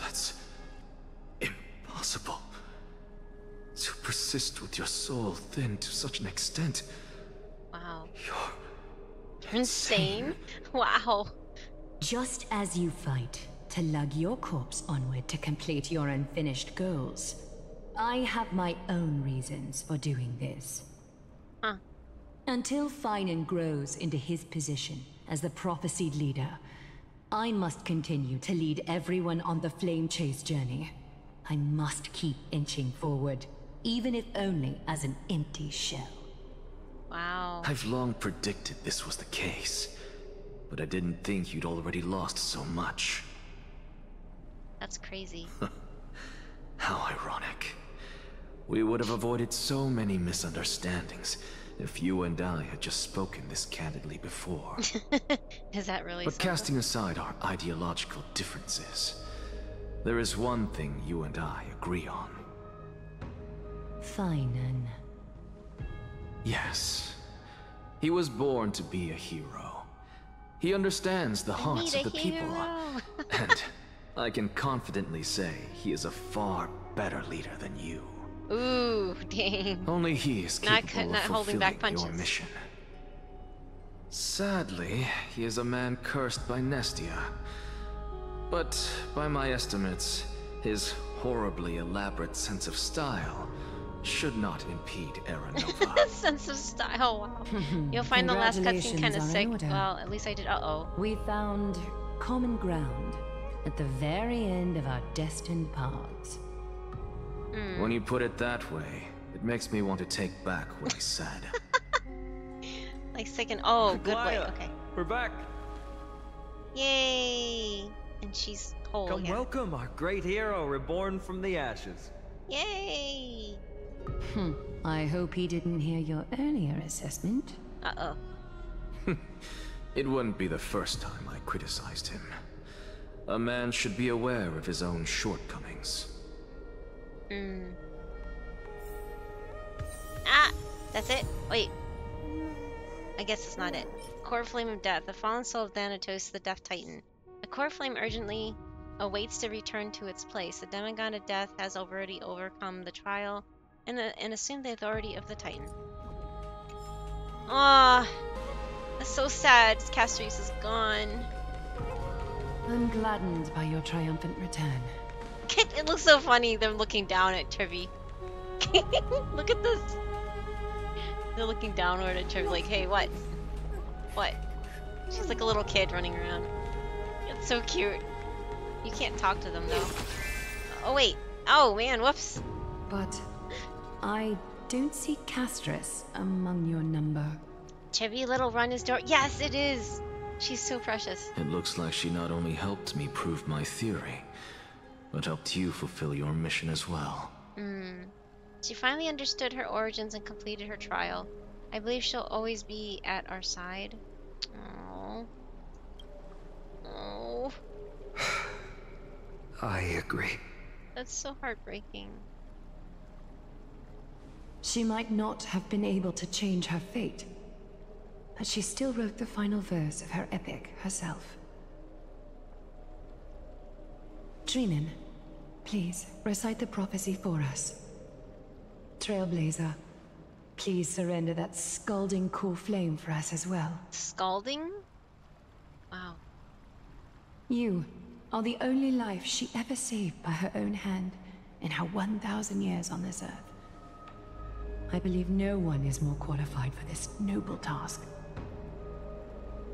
That's impossible. To persist with your soul thinned to such an extent.
Wow. You're insane. Wow.
Just as you fight to lug your corpse onward to complete your unfinished goals, I have my own reasons for doing this.
Huh.
Until Finan grows into his position as the prophesied leader, I must continue to lead everyone on the flame chase journey. I must keep inching forward. even if only as an empty shell.
Wow.
I've long predicted this was the case, but I didn't think you'd already lost so much.
That's crazy.
How ironic. We would have avoided so many misunderstandings if you and I had just spoken this candidly before.
Is that really
But
something?
casting aside our ideological differences, there is one thing you and I agree on.
Finan.
Yes. He was born to be a hero. He understands the hearts of the people. And I can confidently say he is a far better leader than you.
Ooh, dang.
Only he is capable
not
of
holding back
fulfilling your
punches.
mission. Sadly, he is a man cursed by Nestia. But by my estimates, his horribly elaborate sense of style should not impede Era Nova.
Sense of style, wow. You'll find the last cutscene kind of
Congratulations are
sick.
in order.
Well, at least I did. Uh-oh.
We found common ground at the very end of our destined paths.
When you put it that way, it makes me want to take back what I said.
Like second. Oh, good way.
Glaya,
Okay.
We're back.
Yay! And she's whole
Come
again.
welcome our great hero reborn from the ashes.
Yay!
I hope he didn't hear your earlier assessment.
Uh-oh.
It wouldn't be the first time I criticized him. A man should be aware of his own shortcomings.
Ah! That's it? Wait. I guess it's not it. Core Flame of Death. The fallen soul of Thanatos, the Death Titan. The Core Flame urgently awaits to return to its place. The demigod of death has already overcome the trial and assumed the authority of the Titan. Ah, that's so sad. Castries is gone.
I'm gladdened by your triumphant return.
It looks so funny, them looking down at Trivi. Look at this. They're looking downward at Trivi like, hey, what? What? She's like a little kid running around. It's so cute. You can't talk to them, though. Oh, wait. Oh, man, whoops.
But I don't see Castris among your number.
Trivi Little Run is door. Yes, it is. She's so precious.
It looks like she not only helped me prove my theory, but helped you fulfill your mission as well.
She finally understood her origins and completed her trial. I believe she'll always be at our side. Oh. Oh.
I agree.
That's so heartbreaking.
She might not have been able to change her fate, but she still wrote the final verse of her epic herself. Trinan, please recite the prophecy for us. Trailblazer, please surrender that scalding core flame for us as well.
Scalding? Wow.
You are the only life she ever saved by her own hand in her 1,000 years on this earth. I believe no one is more qualified for this noble task.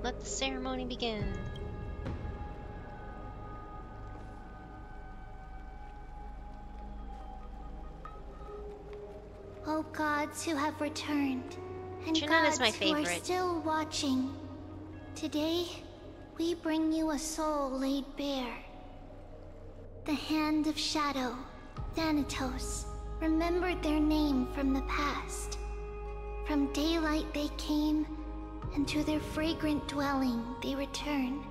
Let the ceremony begin.
O gods who have returned, and
Trinan
gods
is my
who are
favorite.
still watching, today we bring you a soul laid bare. The Hand of Shadow, Thanatos, remembered their name from the past. From daylight they came, and to their fragrant dwelling they return,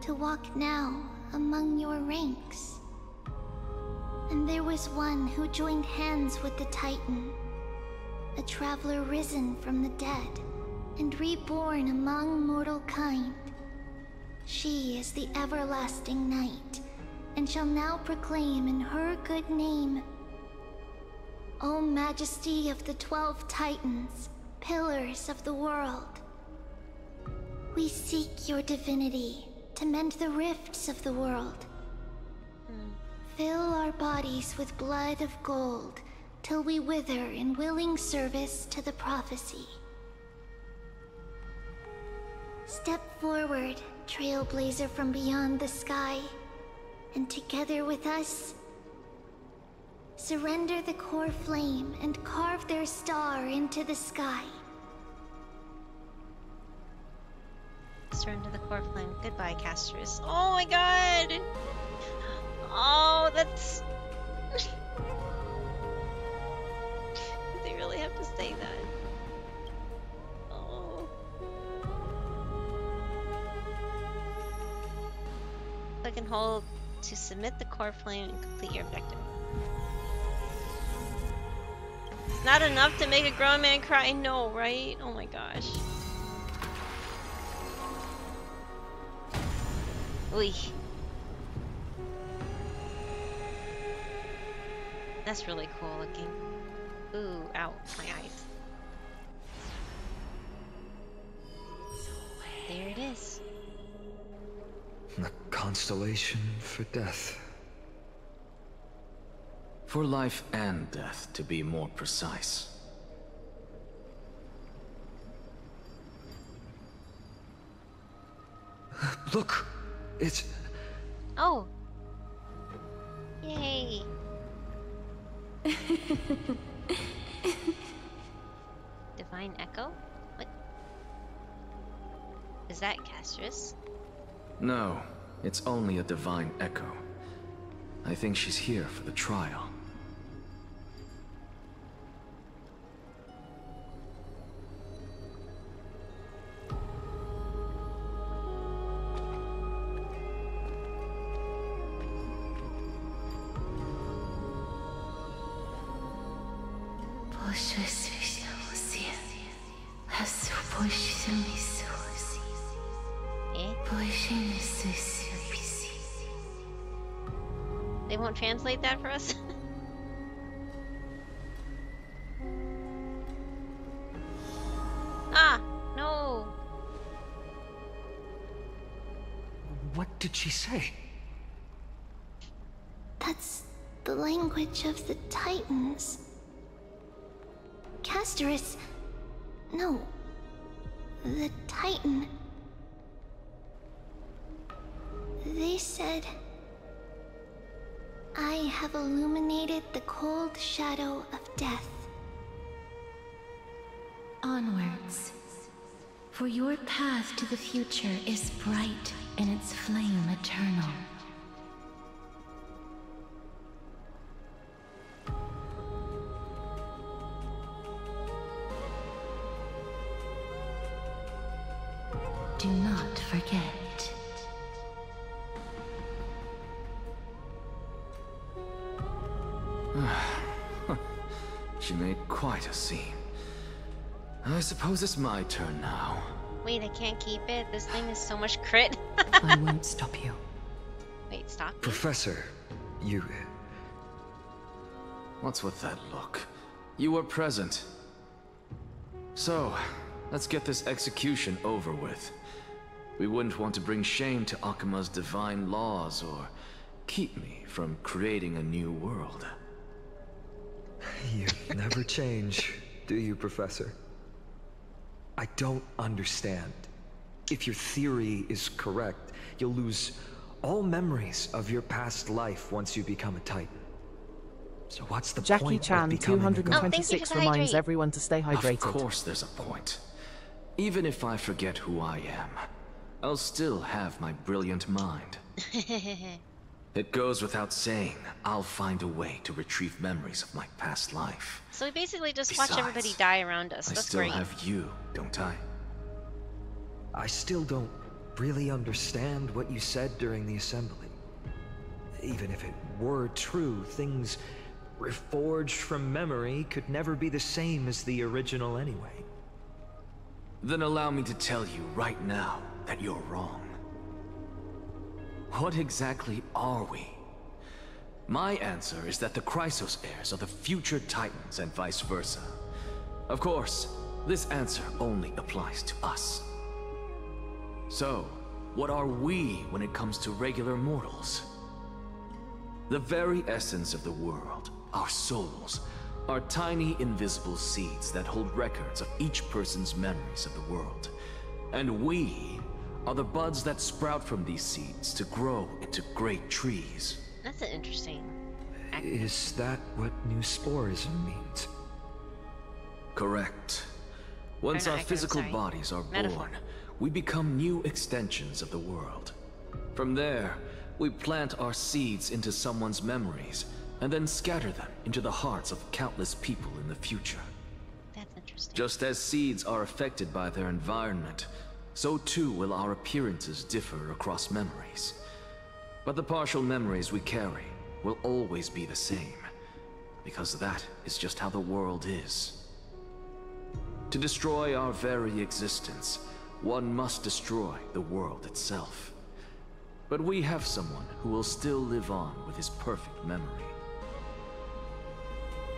to walk now among your ranks. And there was one who joined hands with the Titan, a traveler risen from the dead, and reborn among mortal kind. She is the everlasting night, and shall now proclaim in her good name, O Majesty of the 12 Titans, pillars of the world. We seek your divinity to mend the rifts of the world. Fill our bodies with blood of gold, till we wither in willing service to the prophecy. Step forward, trailblazer from beyond the sky, and together with us, Surrender the core flame and carve their star into the sky.
Surrender the core flame. Goodbye, casters. Oh my god! Oh, that's... They really have to say that. Oh. Click and hold to submit the core flame and complete your objective. It's not enough to make a grown man cry, no, right? Oh my gosh. Oy. That's really cool looking. Ooh, ow, my eyes. There it is.
A constellation for death. For life and death, to be more precise. Look! It's...
Oh! Yay! Divine Echo? What? Is that Castress?
No, it's only a divine echo. I think she's here for the trial.
They won't translate that for us? Ah! No!
What did she say?
That's the language of the Titans. Casterus... No. The Titan. They said... I have illuminated the cold shadow of death. Onwards. For your path to the future is bright and its flame eternal. Do not forget.
She made quite a scene. I suppose it's my turn now.
Wait, I can't keep it. This thing is so much crit.
I won't stop you.
Wait, stop me?
Professor, you... What's with that look? You were present. So, let's get this execution over with. We wouldn't want to bring shame to Akuma's divine laws or keep me from creating a new world.
You never change, do you, Professor? I don't understand. If your theory is correct, you'll lose all memories of your past life once you become a Titan. So what's the
Jackie
point
Chan
of becoming
226 reminds everyone to stay hydrated.
Of course there's a point. Even if I forget who I am, I'll still have my brilliant mind. It goes without saying, I'll find a way to retrieve memories of my past life.
So we basically just
Besides,
watch everybody die around us. That's great.
I still have you, don't I?
I still don't really understand what you said during the assembly. Even if it were true, things reforged from memory could never be the same as the original anyway.
Then allow me to tell you right now that you're wrong. What exactly are we? My answer is that the Chrysos heirs are the future Titans and vice versa. Of course, this answer only applies to us. So, what are we when it comes to regular mortals? The very essence of the world, our souls, are tiny invisible seeds that hold records of each person's memories of the world. And we are the buds that sprout from these seeds to grow into great trees.
That's an interesting
Is that what new sporism means?
Correct. Once our physical bodies are born, we become new extensions of the world. From there, we plant our seeds into someone's memories, and then scatter them into the hearts of countless people in the future.
That's interesting.
Just as seeds are affected by their environment, so too will our appearances differ across memories. But the partial memories we carry will always be the same, because that is just how the world is. To destroy our very existence, one must destroy the world itself. But we have someone who will still live on with his perfect memory.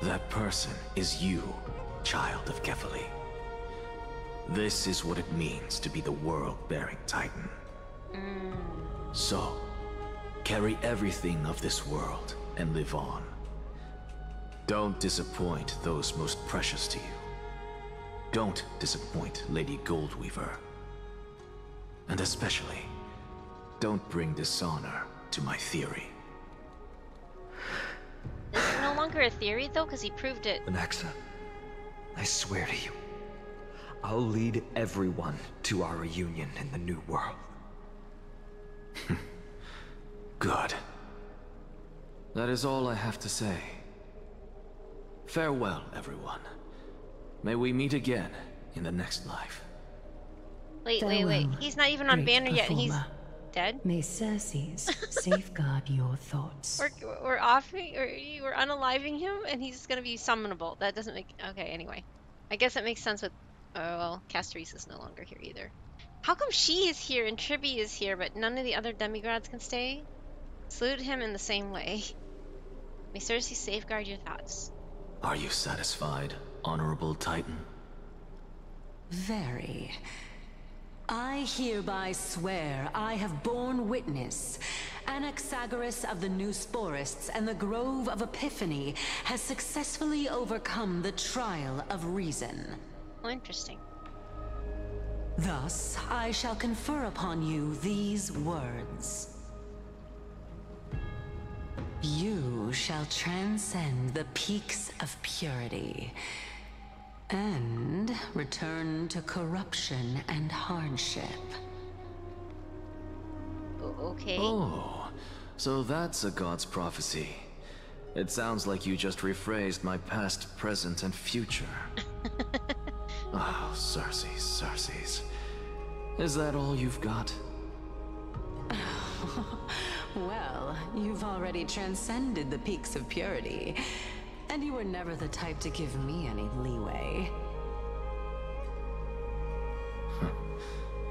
That person is you, child of Kefali. This is what it means to be the world-bearing Titan. So, carry everything of this world and live on. Don't disappoint those most precious to you. Don't disappoint Lady Goldweaver. And especially, don't bring dishonor to my theory.
Is it no longer a theory though? Because he proved it.
Anaxa, I swear to you, I'll lead everyone to our reunion in the new world.
Good. That is all I have to say. Farewell, everyone. May we meet again in the next life.
Wait. He's not even on banner yet, and he's dead?
May Circes safeguard your thoughts.
We're offing, or we're unaliving him, and he's gonna be summonable. That doesn't make... Okay, anyway. I guess it makes sense with... Oh, well, Castries is no longer here either. How come she is here and Tribby is here, but none of the other demigods can stay? Salute him in the same way. May Circes safeguard your thoughts.
Are you satisfied, Honorable Titan?
Very. I hereby swear I have borne witness. Anaxagoras of the New Sporists and the Grove of Epiphany has successfully overcome the trial of reason.
Oh, interesting.
Thus, I shall confer upon you these words. You shall transcend the peaks of purity and return to corruption and hardship.
Okay.
Oh, so that's a god's prophecy. It sounds like you just rephrased my past, present, and future. Oh, Circes. Is that all you've got?
Well, you've already transcended the peaks of purity, and you were never the type to give me any leeway.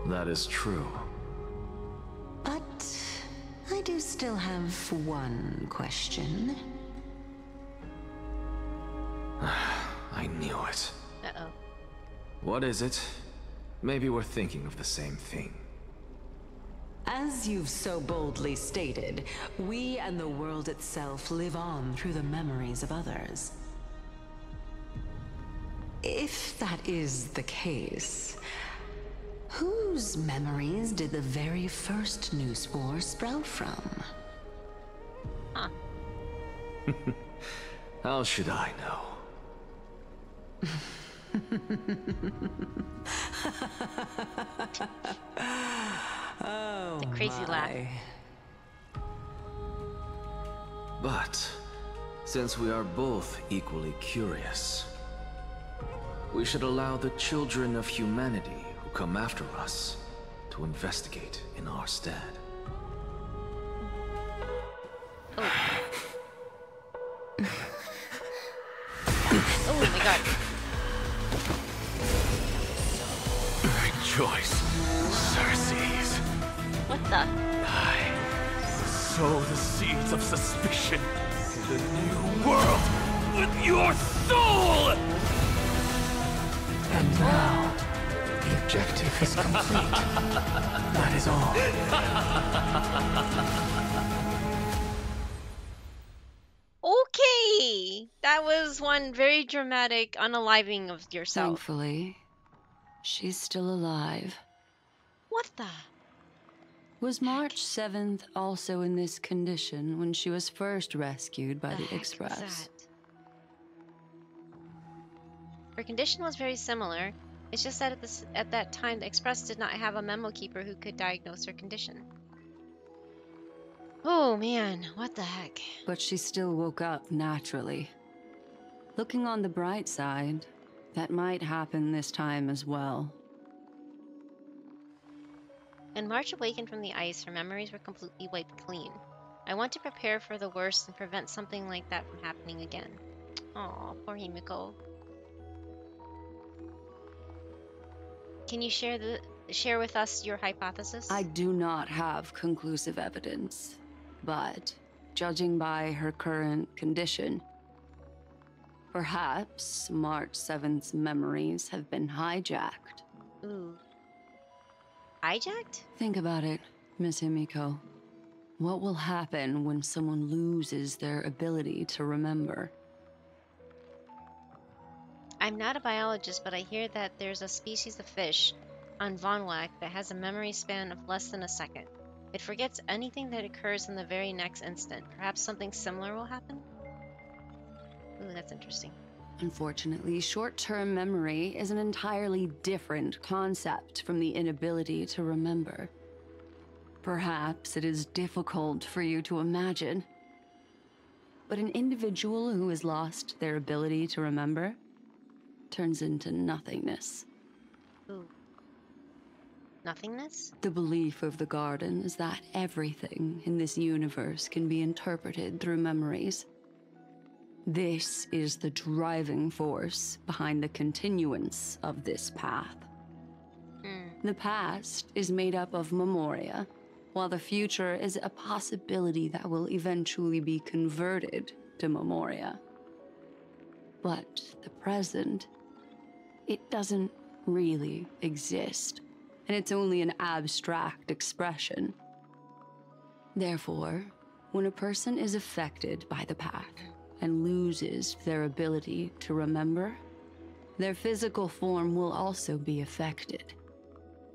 That is true.
But I do still have one question.
I knew it.
Uh-oh.
What is it? Maybe we're thinking of the same thing.
As you've so boldly stated, we and the world itself live on through the memories of others. If that is the case, whose memories did the very first new spore sprout from?
Huh.
How should I know?
Oh,
the crazy laugh.
But, since we are both equally curious, we should allow the children of humanity who come after us to investigate in our stead.
Oh my god.
Rejoice, Circes.
What the?
I sow the seeds of suspicion in the new world with your soul!
And now, the objective is complete. That is all.
Okay! That was one very dramatic unaliving of yourself.
Thankfully, she's still alive.
What the?
Was March 7th also in this condition when she was first rescued by the Express?
Her condition was very similar. It's just that at that time, the Express did not have a memo keeper who could diagnose her condition. Oh man, what the heck?
But she still woke up naturally. Looking on the bright side, that might happen this time as well.
When March awakened from the ice, her memories were completely wiped clean. I want to prepare for the worst and prevent something like that from happening again. Aw, poor Himiko. Can you share with us your hypothesis?
I do not have conclusive evidence, but judging by her current condition, perhaps March 7th's memories have been hijacked.
Ooh. Hijacked?
Think about it, Miss Himiko. What will happen when someone loses their ability to remember?
I'm not a biologist, but I hear that there's a species of fish on Vonwak that has a memory span of less than a second. It forgets anything that occurs in the very next instant. Perhaps something similar will happen? Ooh, that's interesting.
Unfortunately, short-term memory is an entirely different concept from the inability to remember. Perhaps it is difficult for you to imagine, but an individual who has lost their ability to remember turns into nothingness.
Ooh. Nothingness?
The belief of the Garden is that everything in this universe can be interpreted through memories. This is the driving force behind the continuance of this path. The past is made up of memoria, while the future is a possibility that will eventually be converted to memoria. But the present, it doesn't really exist, and it's only an abstract expression. Therefore, when a person is affected by the path and loses their ability to remember, their physical form will also be affected.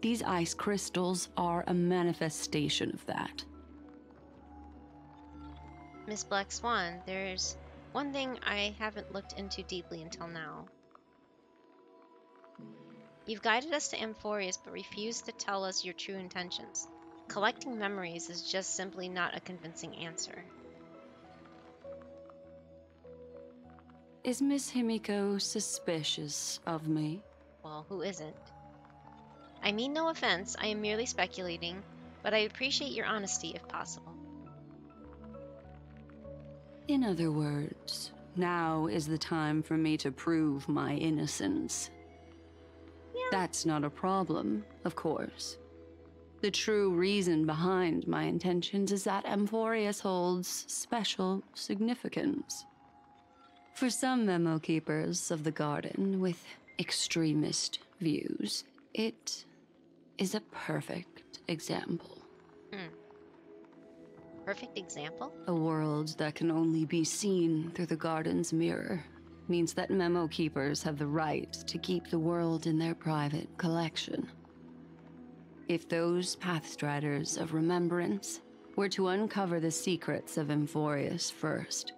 These ice crystals are a manifestation of that.
Miss Black Swan, there's one thing I haven't looked into deeply until now. You've guided us to Amphorius, but refused to tell us your true intentions. Collecting memories is just simply not a convincing answer.
Is Miss Himiko suspicious of me?
Well, who isn't? I mean no offense, I am merely speculating, but I appreciate your honesty if possible.
In other words, now is the time for me to prove my innocence.
Yeah.
That's not a problem, of course. The true reason behind my intentions is that Amphorius holds special significance. For some memo keepers of the Garden with extremist views, it is a perfect example.
Perfect example?
A world that can only be seen through the Garden's mirror means that memo keepers have the right to keep the world in their private collection. If those pathstriders of remembrance were to uncover the secrets of Amphorius first,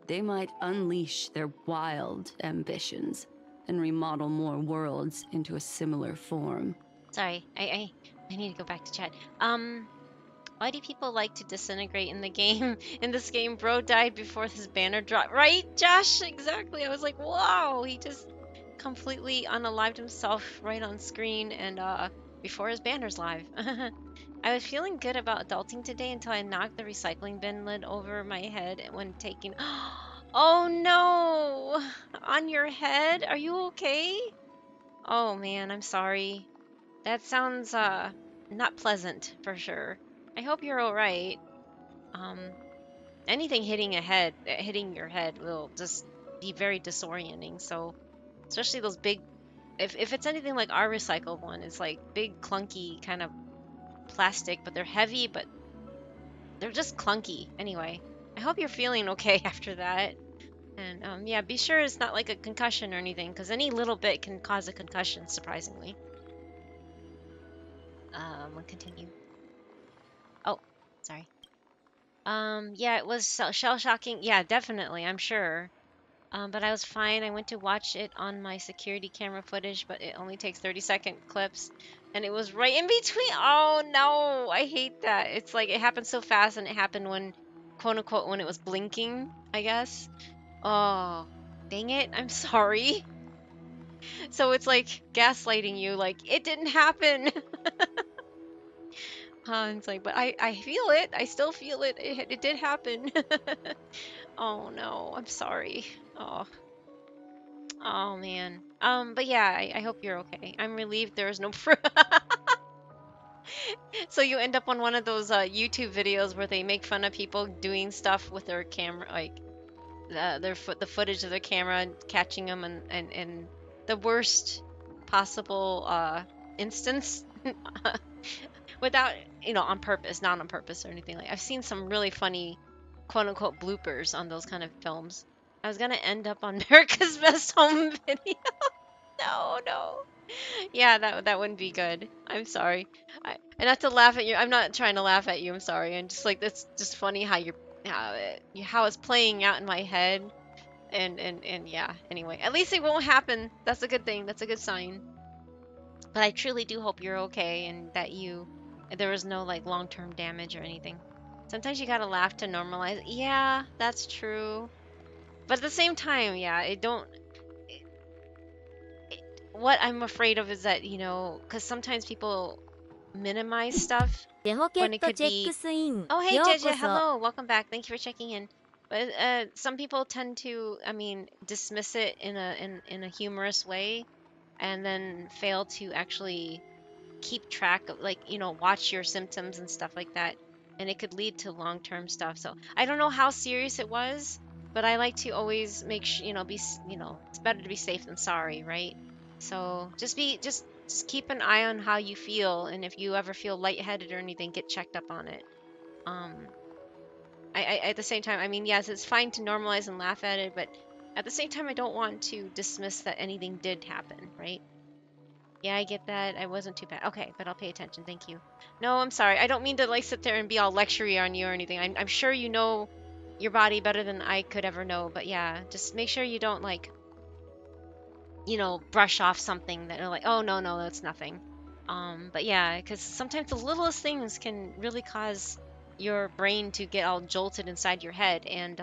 they might unleash their wild ambitions and remodel more worlds into a similar form.
Sorry, I need to go back to chat. Why do people like to disintegrate in the game? In this game, bro died before his banner dropped. Right, Josh? Exactly. I was like, wow, he just completely unalived himself right on screen and before his banner's live. I was feeling good about adulting today until I knocked the recycling bin lid over my head when taking... Oh no! On your head? Are you okay? Oh man, I'm sorry. That sounds not pleasant for sure. I hope you're alright. Anything hitting your head will just be very disorienting, so especially those big... If it's anything like our recycled one, it's like big clunky kind of plastic, but they're heavy, but they're just clunky. Anyway, I hope you're feeling okay after that. And yeah, be sure it's not like a concussion or anything, because any little bit can cause a concussion, surprisingly. We'll continue. Sorry. Yeah, it was shell shocking. Yeah, definitely. I'm sure. But I was fine. I went to watch it on my security camera footage, but it only takes 30-second clips. And it was right in between. Oh no, I hate that. It's like it happened so fast and it happened when, quote unquote, when it was blinking, I guess. Oh, dang it. I'm sorry. So it's like gaslighting you, like, it didn't happen. It's like, but I feel it. I still feel it. It did happen. Oh no, I'm sorry. Oh. Oh man. But yeah, I hope you're okay. I'm relieved there is no proof. So you end up on one of those YouTube videos where they make fun of people doing stuff with their camera, like the footage of their camera and catching them and the worst possible instance without, on purpose, not on purpose or anything like. I've seen some really funny quote unquote bloopers on those kind of films. I was gonna end up on America's Best Home Video. No, no. Yeah, that wouldn't be good. I'm sorry. And not to laugh at you. I'm not trying to laugh at you. I'm sorry. I'm just like that's just funny how how it's playing out in my head. And yeah. Anyway, at least it won't happen. That's a good thing. That's a good sign. But I truly do hope you're okay and that there was no like long-term damage or anything. Sometimes you gotta laugh to normalize. Yeah, that's true. But at the same time, yeah, what I'm afraid of is that, because sometimes people minimize stuff
デホケ
when
ッ
it
ト
could
チェック
be,
スイン
oh, hey,
よう
Jeje,
こそ
hello, welcome back. Thank you for checking in. But some people tend to, I mean, dismiss it in a humorous way and then fail to actually keep track of, like, watch your symptoms and stuff like that. And it could lead to long-term stuff. So I don't know how serious it was, but I like to always make sure, it's better to be safe than sorry, right? So just keep an eye on how you feel, and if you ever feel lightheaded or anything, get checked up on it. Um, I at the same time, I mean, yes, it's fine to normalize and laugh at it, but at the same time, I don't want to dismiss that anything did happen, right? Yeah, I get that. I wasn't too bad. Okay, but I'll pay attention. Thank you. No, I'm sorry. I don't mean to like sit there and be all lectury on you or anything. I'm sure you know your body better than I could ever know. But yeah, just make sure you don't like, brush off something that are like, oh no, no, that's nothing. But yeah, because sometimes the littlest things can really cause your brain to get all jolted inside your head, and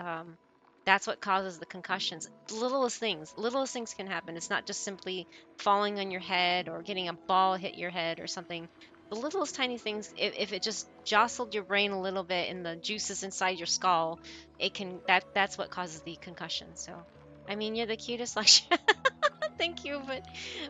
that's what causes the concussions. Littlest things can happen. It's not just simply falling on your head or getting a ball hit your head or something. The littlest tiny things, if it just jostled your brain a little bit and the juices inside your skull, that's what causes the concussion. So, I mean, you're the cutest lecture. Thank you,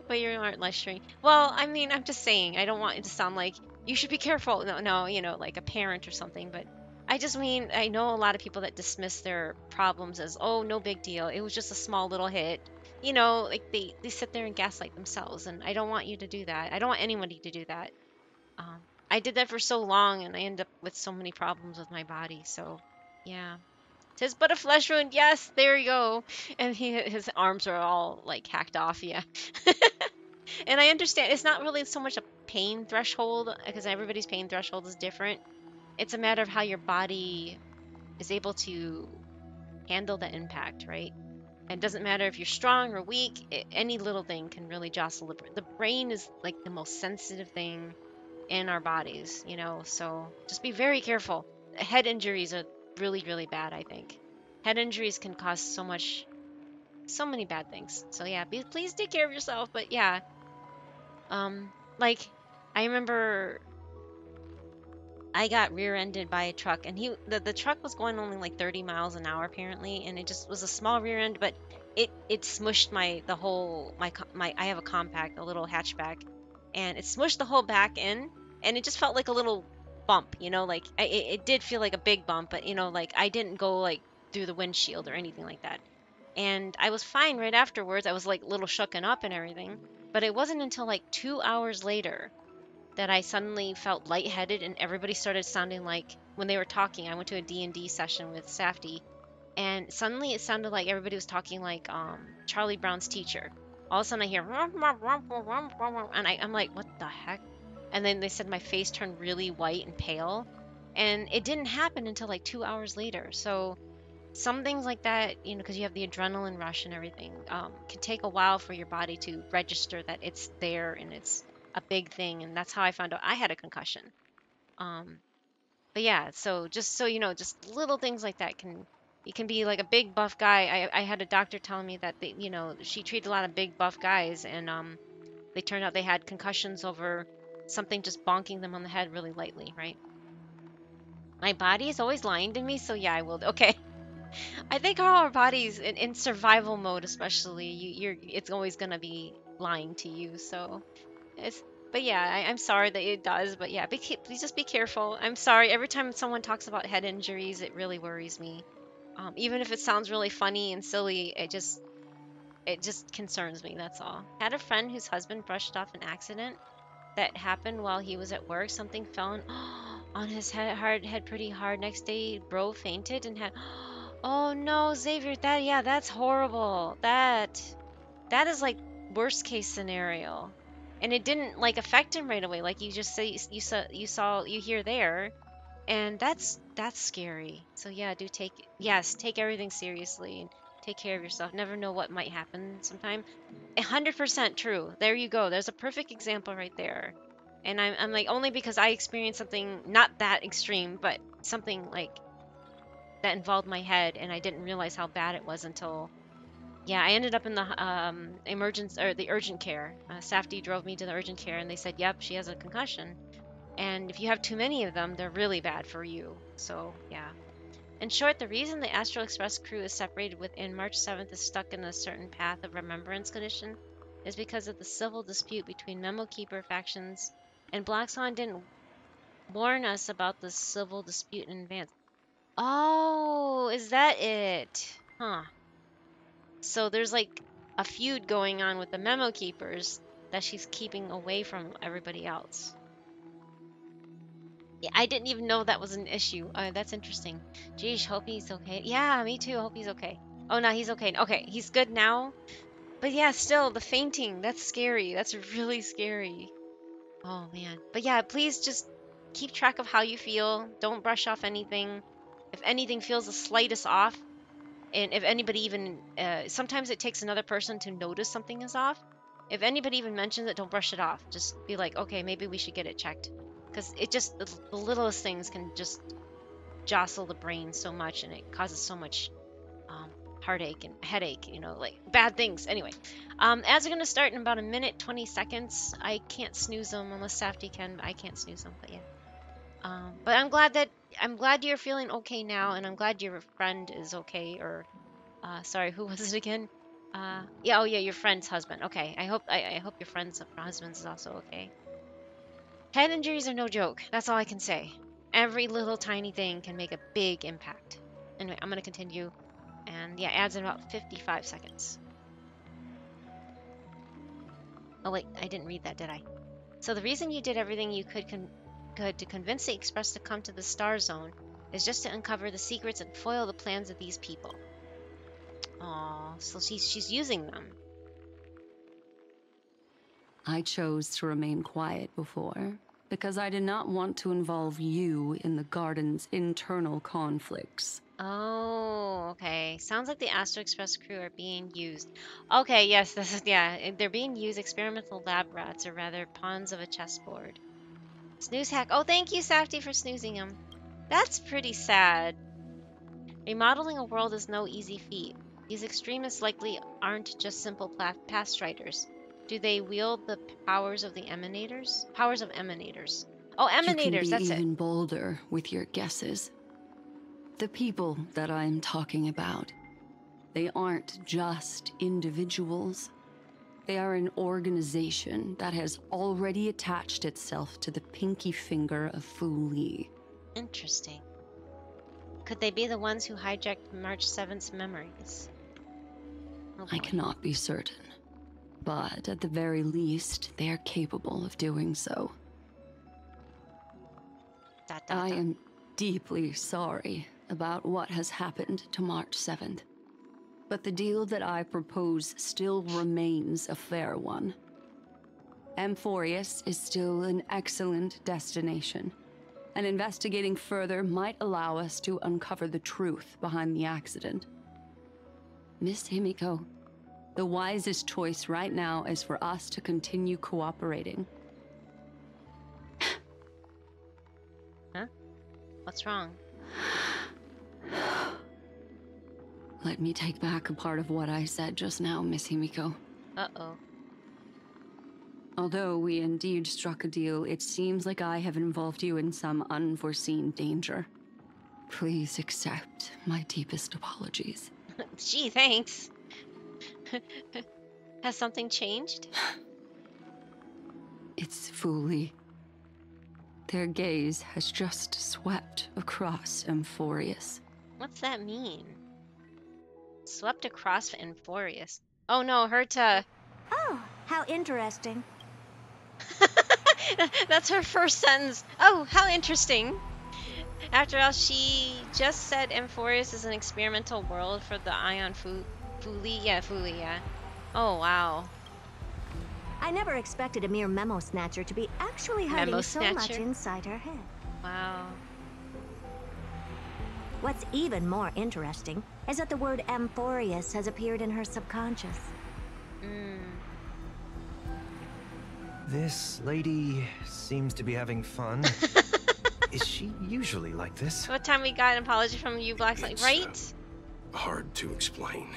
but you aren't lecturing. Well, I mean, I'm just saying. I don't want it to sound like you should be careful. No, no, like a parent or something. But I just mean I know a lot of people that dismiss their problems as, oh, no big deal. It was just a small little hit. Like they sit there and gaslight themselves, and I don't want you to do that. I don't want anybody to do that. Um, I did that for so long, and I end up with so many problems with my body. So, yeah. Says, but a flesh wound. Yes, there you go. And his arms are all like hacked off. Yeah. And I understand it's not really so much a pain threshold because everybody's pain threshold is different. It's a matter of how your body is able to handle the impact, right? And it doesn't matter if you're strong or weak, any little thing can really jostle the brain is like the most sensitive thing in our bodies, so just be very careful. Head injuries are really, really bad, I think. Head injuries can cause so many bad things. So yeah, please take care of yourself. But yeah, like I remember I got rear-ended by a truck, and the truck was going only like 30 miles an hour apparently, and it just was a small rear end, but it smushed my I have a compact, a little hatchback, and it smushed the whole back in, and it just felt like a little bump, like it did feel like a big bump, but like I didn't go like through the windshield or anything like that. And I was fine right afterwards. I was like a little shooken up and everything, but it wasn't until like 2 hours later that I suddenly felt lightheaded, and everybody started sounding like when they were talking. I went to a D&D session with Safety, and suddenly it sounded like everybody was talking like Charlie Brown's teacher. All of a sudden I hear and I'm like, what the heck? And then they said my face turned really white and pale, And it didn't happen until like 2 hours later. So some things like that, you know, because you have the adrenaline rush and everything, can take a while for your body to register that it's there and it's a big thing. And that's how I found out I had a concussion. But yeah, so just so you know, just little things like that it can be like a big buff guy. I had a doctor telling me that they, you know, she treated a lot of big buff guys, and they turned out they had concussions over something just bonking them on the head really lightly, right? My body is always lying to me, so yeah, I will. Okay. I think all our bodies in survival mode, especially, it's always gonna be lying to you. So it's, but yeah, I'm sorry that it does. But yeah, please just be careful. I'm sorry. Every time someone talks about head injuries, it really worries me. Even if it sounds really funny and silly, it just concerns me. That's all. Had a friend whose husband brushed off an accident that happened while he was at work. Something fell on his head pretty hard. Next day, bro fainted and had. Oh no, Xavier, that's horrible. That is like worst case scenario. And it didn't like affect him right away, like you just say you hear there. And that's scary. So yeah, take everything seriously and take care of yourself. Never know what might happen sometime. 100% true. There you go. There's a perfect example right there. And I'm like, only because I experienced something not that extreme, but something like that involved my head, and I didn't realize how bad it was until, yeah, I ended up in the emergency or the urgent care. Safety drove me to the urgent care, and they said, "Yep, she has a concussion." And if you have too many of them, they're really bad for you. So yeah. In short, the reason the Astral Express crew is separated within March 7th is stuck in a certain path of remembrance condition is because of the civil dispute between Memo Keeper factions, and Black Swan didn't warn us about the civil dispute in advance. Oh, is that it? Huh. So there's like a feud going on with the Memo Keepers that she's keeping away from everybody else. Yeah, I didn't even know that was an issue. That's interesting. Geesh, hope he's okay. Yeah, me too. Hope he's okay. Oh, no, he's okay. Okay, he's good now. But yeah, still, the fainting, that's scary. That's really scary. Oh, man. But yeah, please just keep track of how you feel. Don't brush off anything. If anything feels the slightest off, and if anybody even, sometimes it takes another person to notice something is off. If anybody even mentions it, don't brush it off. Just be like, okay, maybe we should get it checked. Because it just, the littlest things can just jostle the brain so much, and it causes so much heartache and headache, you know, like bad things. Anyway, ads are going to start in about a minute, 20 seconds. I can't snooze them unless Safety can, but I can't snooze them, but yeah. But I'm glad you're feeling okay now, and I'm glad your friend is okay, or, sorry, who was it again? Yeah, oh yeah, your friend's husband. Okay, I hope your friend's husband is also okay. Head injuries are no joke. That's all I can say. Every little tiny thing can make a big impact. Anyway, I'm going to continue. And yeah, ads in about 55 seconds. Oh wait, I didn't read that, did I? So the reason you did everything you could to convince the Express to come to the Star Zone is just to uncover the secrets and foil the plans of these people. Aw, so she's using them.
I chose to remain quiet before, because I did not want to involve you in the Garden's internal conflicts.
Oh, okay. Sounds like the Astro Express crew are being used. Okay, yes, this is, yeah, they're being used experimental lab rats, or rather, pawns of a chessboard. Snooze hack. Oh, thank you, Safety, for snoozing him. That's pretty sad. Remodeling a world is no easy feat. These extremists likely aren't just simple past writers. Do they wield the powers of the emanators? Powers of emanators. Oh, emanators, that's it.
You can be even bolder with your guesses. The people that I'm talking about, they aren't just individuals. They are an organization that has already attached itself to the pinky finger of Fu Li.
Interesting. Could they be the ones who hijacked March 7th's memories? Oh,
I cannot be certain, but at the very least, they are capable of doing so. I am deeply sorry about what has happened to March 7th, but the deal that I propose still remains a fair one. Amphorius is still an excellent destination,
and investigating further might allow us to uncover the truth behind the accident. Miss Himiko, the wisest choice right now is for us to continue cooperating.
Huh? What's wrong?
Let me take back a part of what I said just now, Miss Himiko.
Uh-oh.
Although we indeed struck a deal, it seems like I have involved you in some unforeseen danger. Please accept my deepest apologies.
Gee, thanks. Has something changed?
It's Fuli. Their gaze has just swept across Amphorius.
What's that mean? Swept across Amphorius. Oh no, Herta.
Oh, how interesting.
That's her first sentence. Oh, how interesting. After all, she just said Amphorius is an experimental world for the Ion Fuli. Yeah, Fuli, yeah. Oh, wow.
I never expected a mere memo snatcher to be actually hiding
Memo
so much
snatcher?
inside her head.
Wow.
What's even more interesting is that the word Amphorius has appeared in her subconscious.
This lady seems to be having fun. Is she usually like this?
What time we got an apology from you, Black Slate, right?
Hard to explain.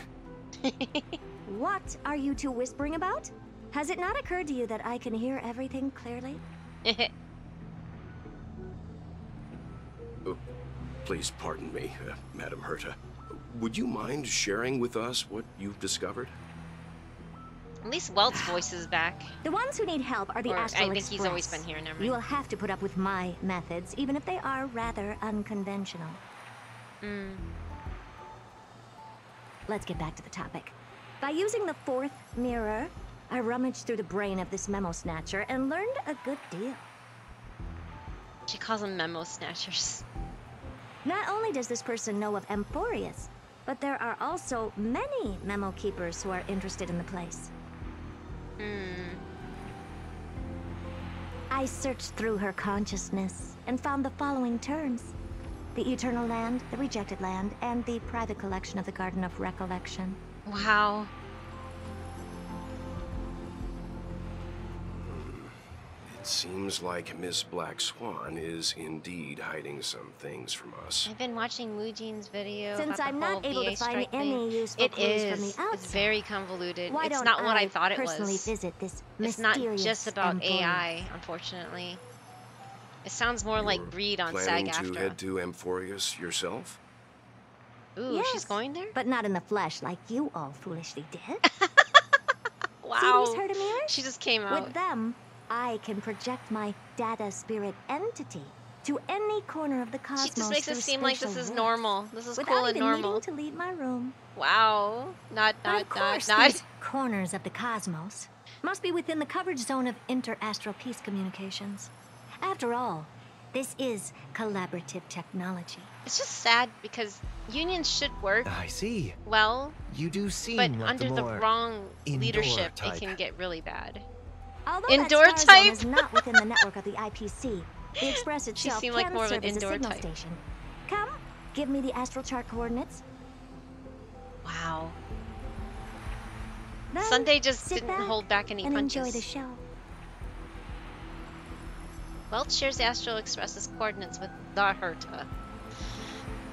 What are you two whispering about? Has it not occurred to you that I can hear everything clearly?
Please pardon me, Madam Herta. Would you mind sharing with us what you've discovered?
At least Welt's voice is back.
The ones who need help are the
Or,
Astral
I think
Express.
he's always been here, never mind.
You will have to put up with my methods, even if they are rather unconventional. Let's get back to the topic. By using the fourth mirror, I rummaged through the brain of this memo snatcher and learned a good deal.
She calls them memo snatchers.
Not only does this person know of Amphorius, but there are also many memo keepers who are interested in the place. I searched through her consciousness and found the following terms: the Eternal Land, the Rejected Land, and the private collection of the Garden of Recollection.
Wow.
It seems like Miss Black Swan is indeed hiding some things from us.
I've been watching Muji's video.
Since
about the
I'm not
whole
able to
VA
find
strike
any
thing.
useful clues from the outside,
It's very convoluted.
why
It's
don't
not what I thought it
personally
was.
visit this
It's not
mysterious
just about
Amphorius?
AI, unfortunately. It sounds more like Breed on
Planning
SAG-AFTRA.
to head to Amphorius yourself?
Ooh,
Yes,
she's going there?
but not in the flesh like you all foolishly did.
Wow.
See these Herta mirrors?
She just came out.
With them, I can project my data spirit entity to any corner of the cosmos.
She just makes it
through
seem like this
spatial
is
warps,
normal. This is
without
cool and
even
normal.
needing to leave my room.
Wow.
But of course, these corners of the cosmos must be within the coverage zone of inter-astral peace communications. After all, this is collaborative technology.
It's just sad because unions should work.
I see.
Well,
You do seem
but
like
under the
more
wrong
indoor
leadership,
type.
it can get really bad.
Although
Indoor
that star zone
type?
is not within the network of the IPC, the Express itself
seemed
can
like more of
serve
an
as a
indoor
signal
type.
station. Come, give me the astral chart coordinates.
Wow.
Then
Sunday just
sit
didn't
back
hold back any
and
punches.
enjoy the show.
Welt shares the Astral Express's coordinates with the Herta.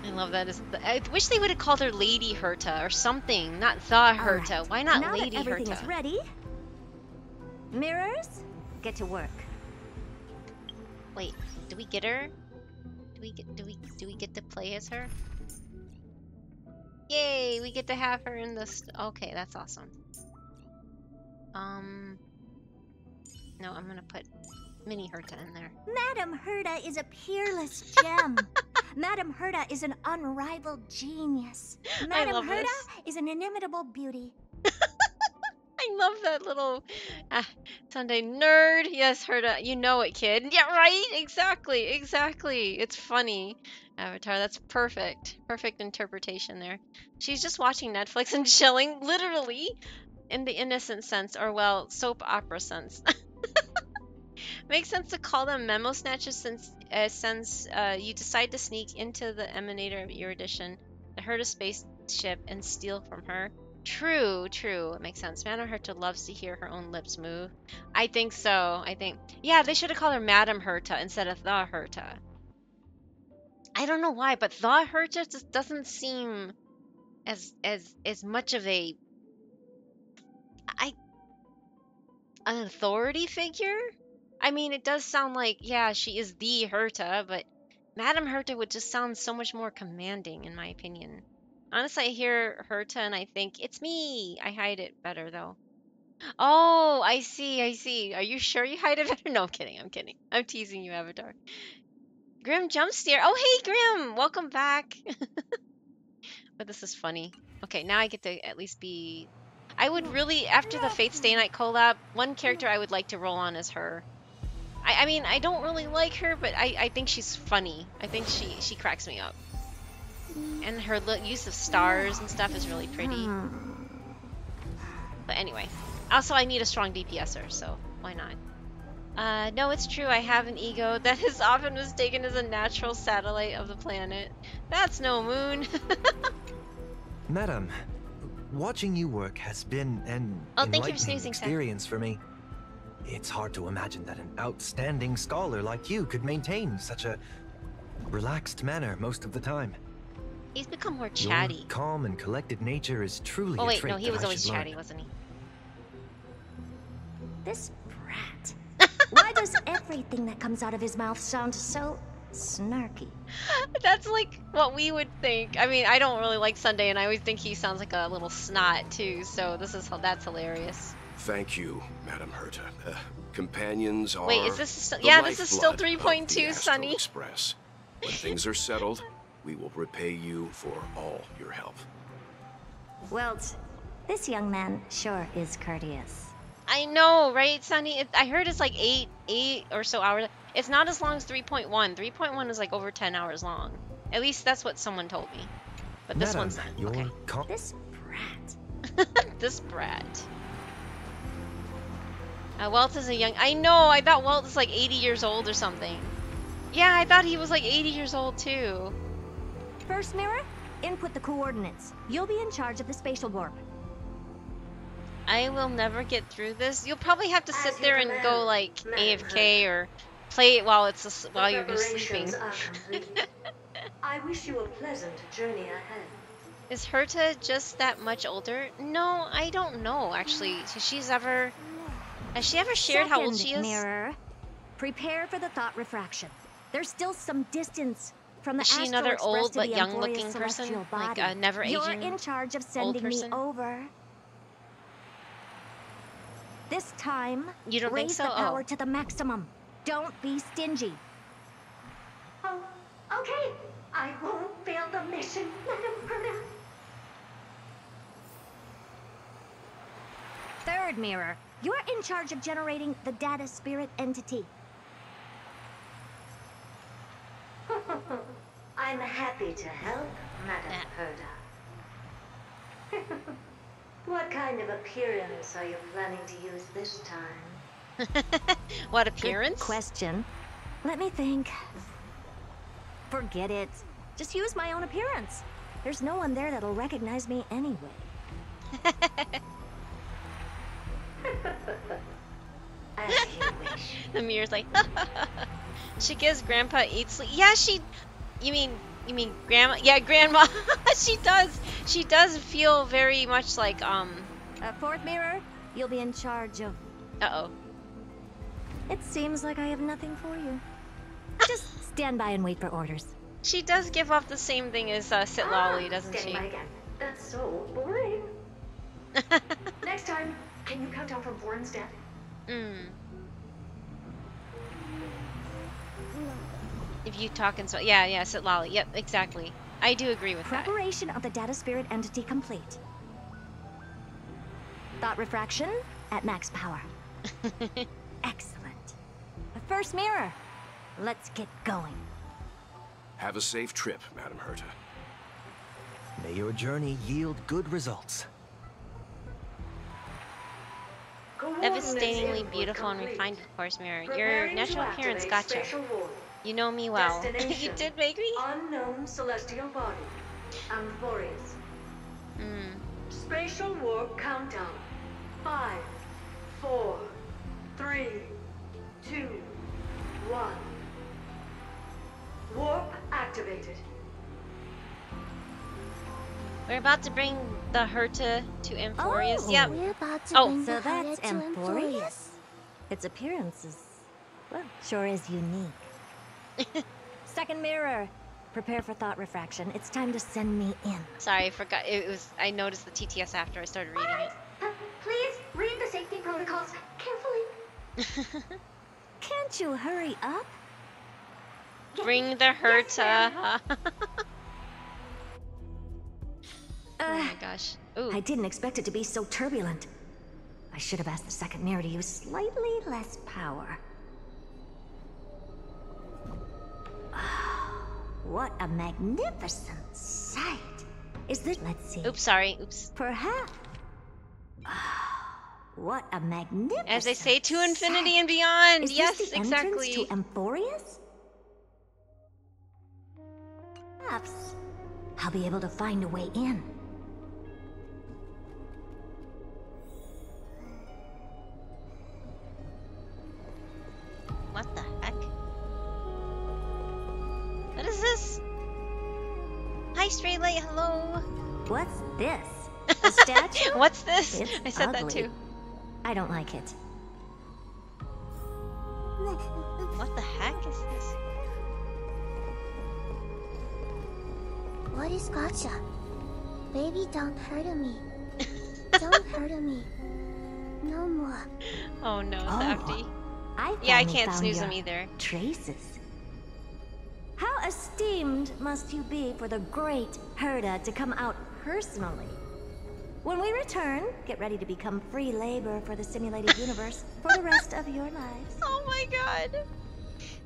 I love that. I wish they would have called her Lady Herta or something, not the Herta. Why not
now
Lady
that everything
Herta?
is ready, mirrors, get to work.
Wait, do we get her? Do we get to play as her? Yay, we get to have her in this. Okay, that's awesome. No, I'm gonna put Mini Herta in there.
Madam Herta is a peerless gem. Madam Herta is an unrivaled genius. Madam
love
Herta
this.
is an inimitable beauty.
I love that little Sunday nerd. Yes, Herta, you know it, kid. Yeah, right? Exactly. It's funny. Avatar, that's perfect. Perfect interpretation there. She's just watching Netflix and chilling, literally, in the innocent sense, or well, soap opera sense. Makes sense to call them memo snatchers since you decide to sneak into the emanator of Erudition, the Herta spaceship, and steal from her. True, true. It makes sense. Madame Herta loves to hear her own lips move. I think so. Yeah, they should have called her Madame Herta instead of the Herta. I don't know why, but the Herta just doesn't seem as much of an authority figure. I mean, it does sound like, yeah, she is the Herta, but Madame Herta would just sound so much more commanding, in my opinion. Honestly, I hear Herta and I think, it's me! I hide it better, though. Oh, I see. Are you sure you hide it better? No, I'm kidding. I'm teasing you, Avatar. Grim jump steer. Oh, hey, Grim! Welcome back. But this is funny. Okay, now I get to at least be... I would really, after the Fate Stay Night collab, one character I would like to roll on is her. I mean, I don't really like her, but I think she's funny. I think she cracks me up. And her use of stars and stuff is really pretty. But anyway. Also, I need a strong DPSer, so why not? No, it's true, I have an ego that is often mistaken as a natural satellite of the planet. That's no moon.
Madam, watching you work has been an enlightening experience for me. It's hard to imagine that an outstanding scholar like you could maintain such a relaxed manner most of the time.
He's become more chatty.
Your calm and collected nature is truly
oh
a
wait,
trait
no, he was
that I
always
should
chatty,
learn.
wasn't he?
This brat. Why does everything that comes out of his mouth sound so snarky?
That's like what we would think. I mean, I don't really like Sunday, and I always think he sounds like a little snot too. So that's hilarious.
Thank you, Madame Herta. Companions are.
Wait, is this? Yeah, this is still 3.2, Sunny.
Express. When things are settled, we will repay you for all your help.
Well, this young man sure is courteous.
I know, right, Sunny? I heard it's like 8 or so hours. It's not as long as 3.1. 3.1 is like over 10 hours long. At least that's what someone told me. But this one's not. Okay.
This brat.
This brat. Welt is a young... I know, I thought Welt is like 80 years old or something. Yeah, I thought he was like 80 years old too.
First mirror, input the coordinates. You'll be in charge of the spatial warp.
I will never get through this. You'll probably have to sit there and go like AFK or play it while you're sleeping.
I wish you a pleasant journey ahead.
Is Herta just that much older? No, I don't know actually. Has she ever shared how old she is?
Mirror, prepare for the thought refraction. There's still some distance from the
Is she another old but young-looking person, like a never-aging
You're in charge of sending me over. This time,
you don't
raise
think so?
the power to the maximum. Don't be stingy.
Oh, okay. I won't fail the mission, Madame Herta.
Third mirror, you're in charge of generating the data spirit entity.
I'm happy to help, Madame Herta. What kind of appearance are you planning to use this time?
What appearance?
Good question. Let me think. Forget it. Just use my own appearance. There's no one there that'll recognize me anyway.
As you wish.
The mirror's like, she gives Grandpa eats sleep. Yeah, you mean Grandma? Yeah, Grandma. She does feel very much like
Fourth mirror, you'll be in charge of.
Uh-oh.
It seems like I have nothing for you. Just stand by and wait for orders.
She does give off the same thing as Sit Lolly, doesn't she?
Again. That's so boring. Next time, can you count down from 4 instead?
If you talk and so yeah, Sit Lolly. Yep, exactly. I do agree with that.
Preparation of the data spirit entity complete. Thought refraction at max power. Excellent. First mirror. Let's get going.
Have a safe trip, Madame Herta.
May your journey yield good results.
Devastatingly beautiful and refined, of course, Mirror. Your natural appearance gotcha. You know me well. You did make me?
Unknown celestial body. Amphorius. Spatial warp countdown. 5, 4, 3, 2, 1. Warp activated.
We're about to bring the Herta to Amphorius. Yep.
We're about to
Oh,
bring
So
the
that's
Herta to
Amphorius? Its appearance is, well, sure is unique. Second mirror. Prepare for thought refraction. It's time to send me in.
Sorry, I forgot. It was. I noticed the TTS after I started reading it.
Please read the safety protocols carefully.
Can't you hurry up?
Bring the Herta. Oh my gosh. Ooh.
I didn't expect it to be so turbulent. I should have asked the second mirror to use slightly less power. What a magnificent sight. Is this... Let's see.
Oops, sorry. Oops.
Perhaps. What a magnificent
As they say, to infinity and beyond.
Is
Yes,
this the
exactly.
entrance to Amphorius? Perhaps I'll be able to find a way in.
What the heck? What is this? Hi, Stray Light. Hello.
What's this? A statue?
What's this?
It's
I said
ugly.
that too.
I don't like it.
What the heck is this?
What is gotcha? Baby, don't hurt me. Don't hurt me. No more.
Oh no, Safety.
I
Yeah, I
finally
can't
found
snooze
your
them either.
Traces. How esteemed must you be for the great Herta to come out personally? When we return, get ready to become free labor for the simulated universe for the rest of your lives.
Oh my god.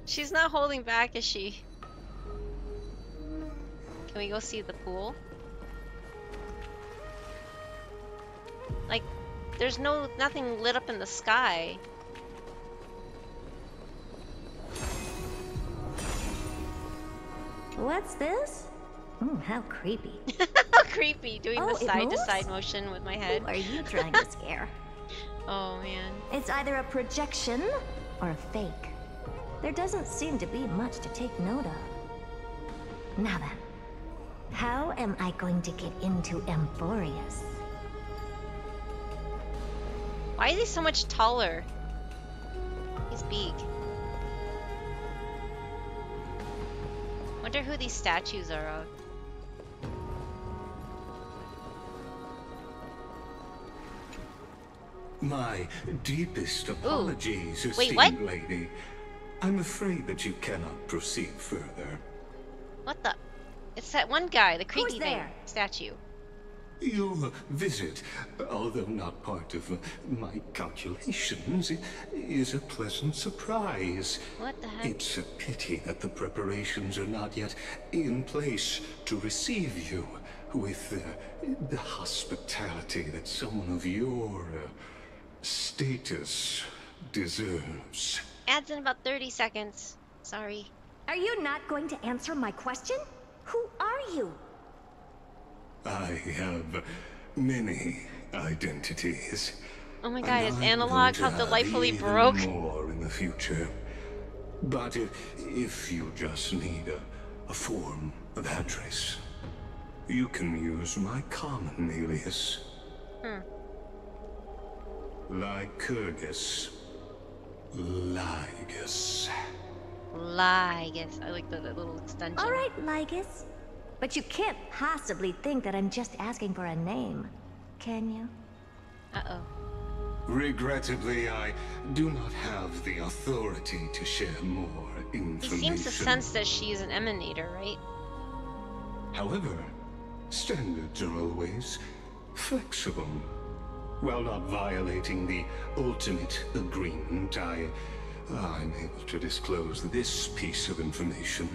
She's not holding back, is she? Can we go see the pool? Like, there's nothing lit up in the sky.
What's this? How creepy.
How creepy, doing
Oh,
the
it
side-to-side
moves?
motion with my head.
Who are you trying to scare?
Oh man.
It's either a projection or a fake. There doesn't seem to be much to take note of. Now then, how am I going to get into Amphorius?
Why is he so much taller? He's big. Wonder who these statues are of.
My deepest apologies,
Wait,
esteemed
what?
lady. I'm afraid that you cannot proceed further.
What the? It's that one guy, the creepy
Who's
thing.
there?
Statue.
Your visit, although not part of my calculations, is a pleasant surprise.
What the heck?
It's a pity that the preparations are not yet in place to receive you with the hospitality that someone of your status deserves.
Adds in about 30 seconds. Sorry.
Are you not going to answer my question? Who are you?
I have many identities.
Oh my god,
and
is
I'm
Analog
going to
how
have
delightfully
even
broke?
more in the future. But if you just need a form of address, you can use my common alias. Lycurgus. Lygus.
Lygus. I like that little extension.
All right, Lygus. But you can't possibly think that I'm just asking for a name, can you?
Uh-oh.
Regrettably, I do not have the authority to share more information.
He seems to sense that she's an emanator, right?
However, standards are always flexible. While not violating the ultimate agreement, I'm able to disclose this piece of information.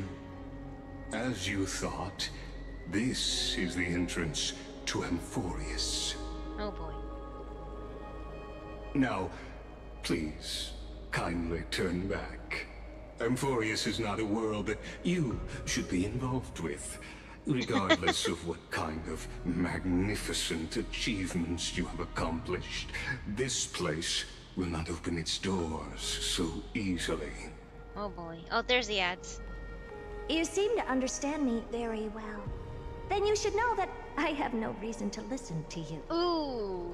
As you thought, this is the entrance to Amphorius.
Oh boy.
Now, please, kindly turn back. Amphorius is not a world that you should be involved with, regardless of what kind of magnificent achievements you have accomplished. This place will not open its doors so easily.
Oh boy. Oh, there's the ads.
You seem to understand me very well. Then you should know that I have no reason to listen to you.
Ooh.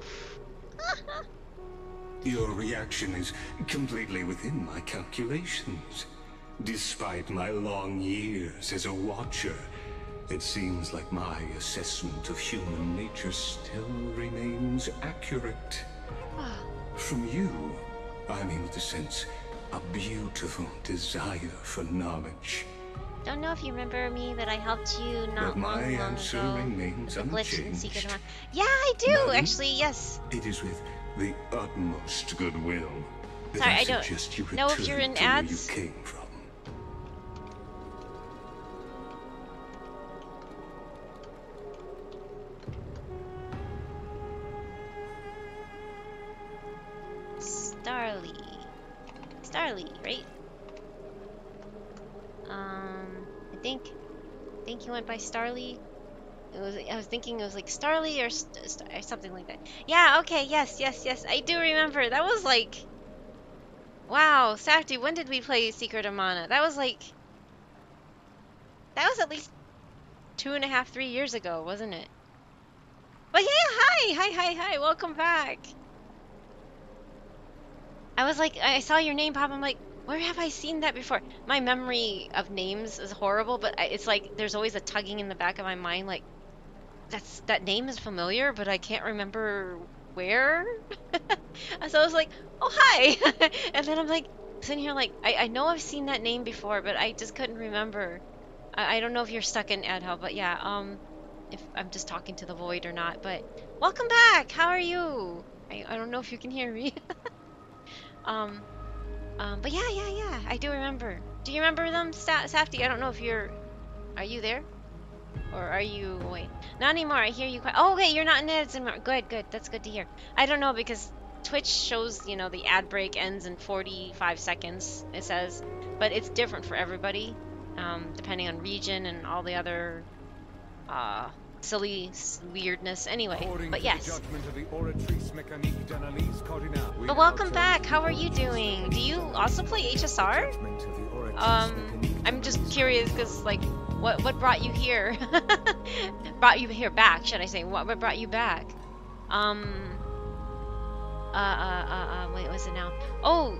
Your reaction is completely within my calculations. Despite my long years as a watcher, it seems like my assessment of human nature still remains accurate. From you, I'm able to sense a beautiful desire for knowledge.
Don't know if you remember me that I helped you not
But my
long
answer
ago.
remains
Unchanged. Yeah, I do
Madam,
actually. Yes.
It is with the utmost goodwill that
Sorry,
I
I don't
suggest you
know if
return
you're in
to where
ads.
you came from.
Starly, right? I think he went by Starly. I was thinking it was like Starly or something like that. Yeah. Okay. Yes. I do remember. That was like, wow, Safety. When did we play Secret of Mana? That was at least 2.5, 3 years ago, wasn't it? But yeah, hi, welcome back. I was like, I saw your name pop. I'm like, where have I seen that before? My memory of names is horrible, but it's like there's always a tugging in the back of my mind, like that name is familiar, but I can't remember where. So I was like, oh hi, and then I'm like sitting here like I know I've seen that name before, but I just couldn't remember. I don't know if you're stuck in ad hub, but yeah, if I'm just talking to the void or not. But welcome back. How are you? I don't know if you can hear me. But yeah, I do remember. Do you remember them, Safty? I don't know if are you there? Or are you, wait, not anymore. I hear you. Oh, okay, you're not in ads anymore. Good. That's good to hear. I don't know because Twitch shows, the ad break ends in 45 seconds, it says, but it's different for everybody, depending on region and all the other, silly weirdness anyway. But yes. But welcome back. How are you doing? Do you also play HSR? I'm just curious because like what brought you here? Brought you here back, should I say? What brought you back? Wait, what's it now? Oh,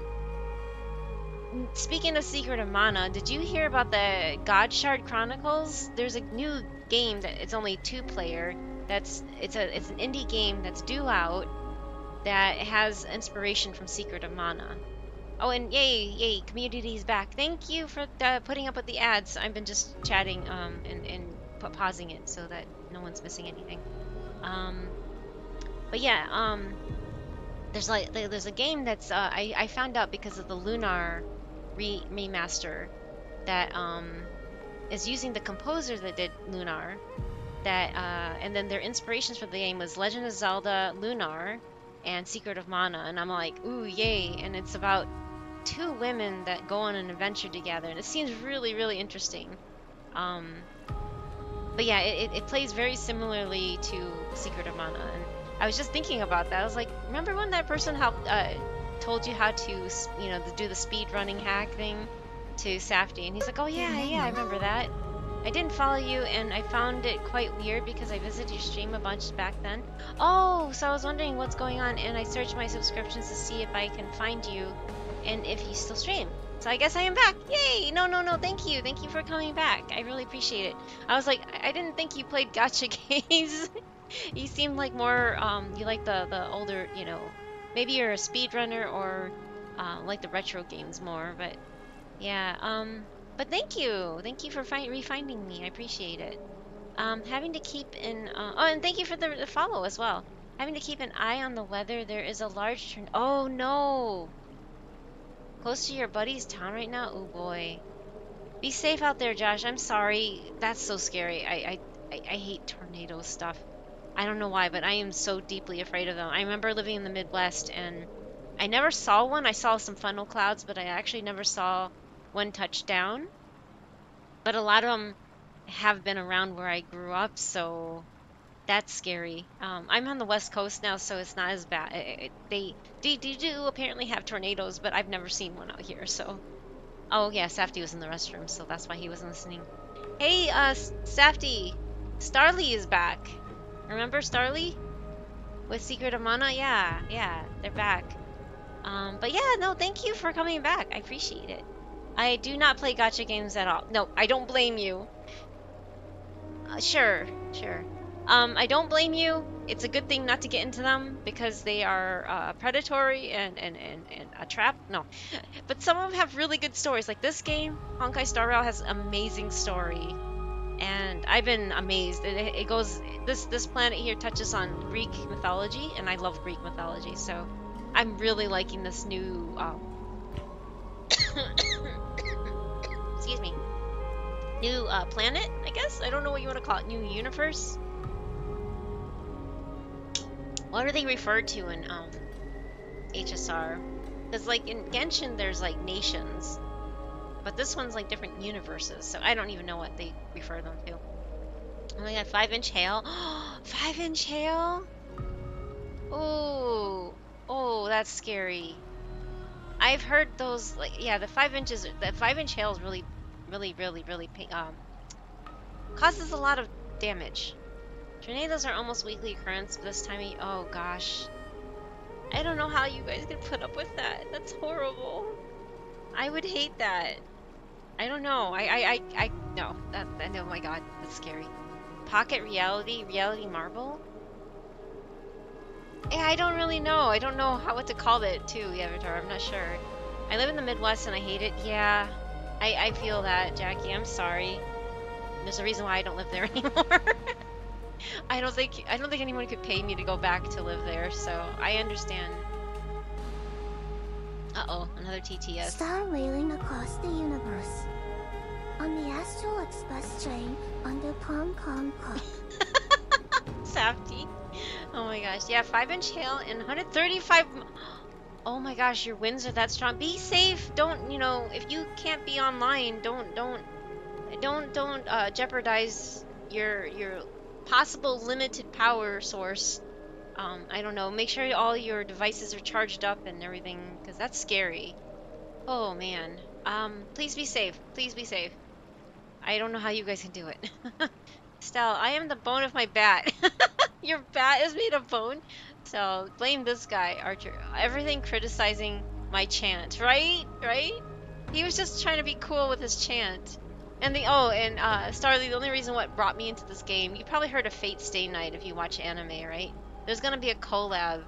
speaking of Secret of Mana, did you hear about the God Shard Chronicles? There's a new game that it's only 2-player. It's an indie game that's due out that has inspiration from Secret of Mana. Oh, and yay, community's back. Thank you for putting up with the ads. I've been just chatting and pausing it so that no one's missing anything. But yeah, there's a game that's I found out because of the Lunar remaster that is using the composer that did Lunar. And then their inspirations for the game was Legend of Zelda, Lunar, and Secret of Mana. And I'm like, ooh, yay! And it's about 2 women that go on an adventure together, and it seems really, really interesting. But yeah, it plays very similarly to Secret of Mana, and I was just thinking about that. I was like, remember when that person helped told you how to do the speed running hack thing to Safety? And he's like, oh yeah, I remember that. I didn't follow you, and I found it quite weird because I visited your stream a bunch back then. Oh, so I was wondering what's going on, and I searched my subscriptions to see if I can find you and if you still stream. So I guess I am back. Yay! No, thank you. Thank you for coming back. I really appreciate it. I was like, I didn't think you played gacha games. You seemed like more, you like the older, maybe you're a speedrunner or like the retro games more, but yeah, but thank you for refinding me. I appreciate it. Having to keep oh, and thank you for the follow as well. Having to keep an eye on the weather. There is a large turn. Oh no! Close to your buddy's town right now? Oh boy. Be safe out there, Josh. I'm sorry. That's so scary. I hate tornado stuff. I don't know why, but I am so deeply afraid of them. I remember living in the Midwest, and I never saw one. I saw some funnel clouds, but I actually never saw one touch down. But a lot of them have been around where I grew up, so that's scary. I'm on the West Coast now, so it's not as bad. They do apparently have tornadoes, but I've never seen one out here, so. Oh, yeah, Safty was in the restroom, so that's why he wasn't listening. Hey, Safty, Starly is back. Remember Starly? With Secret of Mana? Yeah, they're back. But yeah, no, thank you for coming back. I appreciate it. I do not play gacha games at all. No, I don't blame you. Sure. I don't blame you. It's a good thing not to get into them because they are predatory and a trap. No, but some of them have really good stories. Like this game, Honkai Star Rail has amazing story, and I've been amazed. It goes. This planet here touches on Greek mythology, and I love Greek mythology, so I'm really liking this new. Excuse me. New planet, I guess? I don't know what you want to call it. New universe? What are they referred to in HSR? Because like in Genshin there's like nations. But this one's like different universes. So I don't even know what they refer them to. Oh my god, 5-inch hail. 5-inch hail? Oh, that's scary. I've heard those, like, yeah, the 5-inch hail is really causes a lot of damage. Tornadoes are almost weekly occurrence this time of year. Oh gosh. I don't know how you guys could put up with that. That's horrible. I would hate that. I don't know. No. Oh my god, that's scary. Pocket reality marble? Yeah, I don't really know. I don't know what to call it too, Avatar. I'm not sure. I live in the Midwest and I hate it. Yeah. I feel that, Jackie. I'm sorry. There's a reason why I don't live there anymore. I don't think anyone could pay me to go back to live there, so I understand. Uh-oh, another TTS.
Star wailing across the universe. On the Astral Express train under Pom Pom Pop.
Safety. Oh my gosh. Yeah, 5-inch hail and 135. Oh my gosh, your winds are that strong. Be safe. Don't, if you can't be online, don't jeopardize your possible limited power source. I don't know. Make sure all your devices are charged up and everything, because that's scary. Oh man. Please be safe. Please be safe. I don't know how you guys can do it. Stella, I am the bone of my bat. Your bat is made of bone? So, blame this guy, Archer. Everything criticizing my chant, right? Right? He was just trying to be cool with his chant. And Starly, the only reason what brought me into this game, you probably heard of Fate Stay Night if you watch anime, right? There's gonna be a collab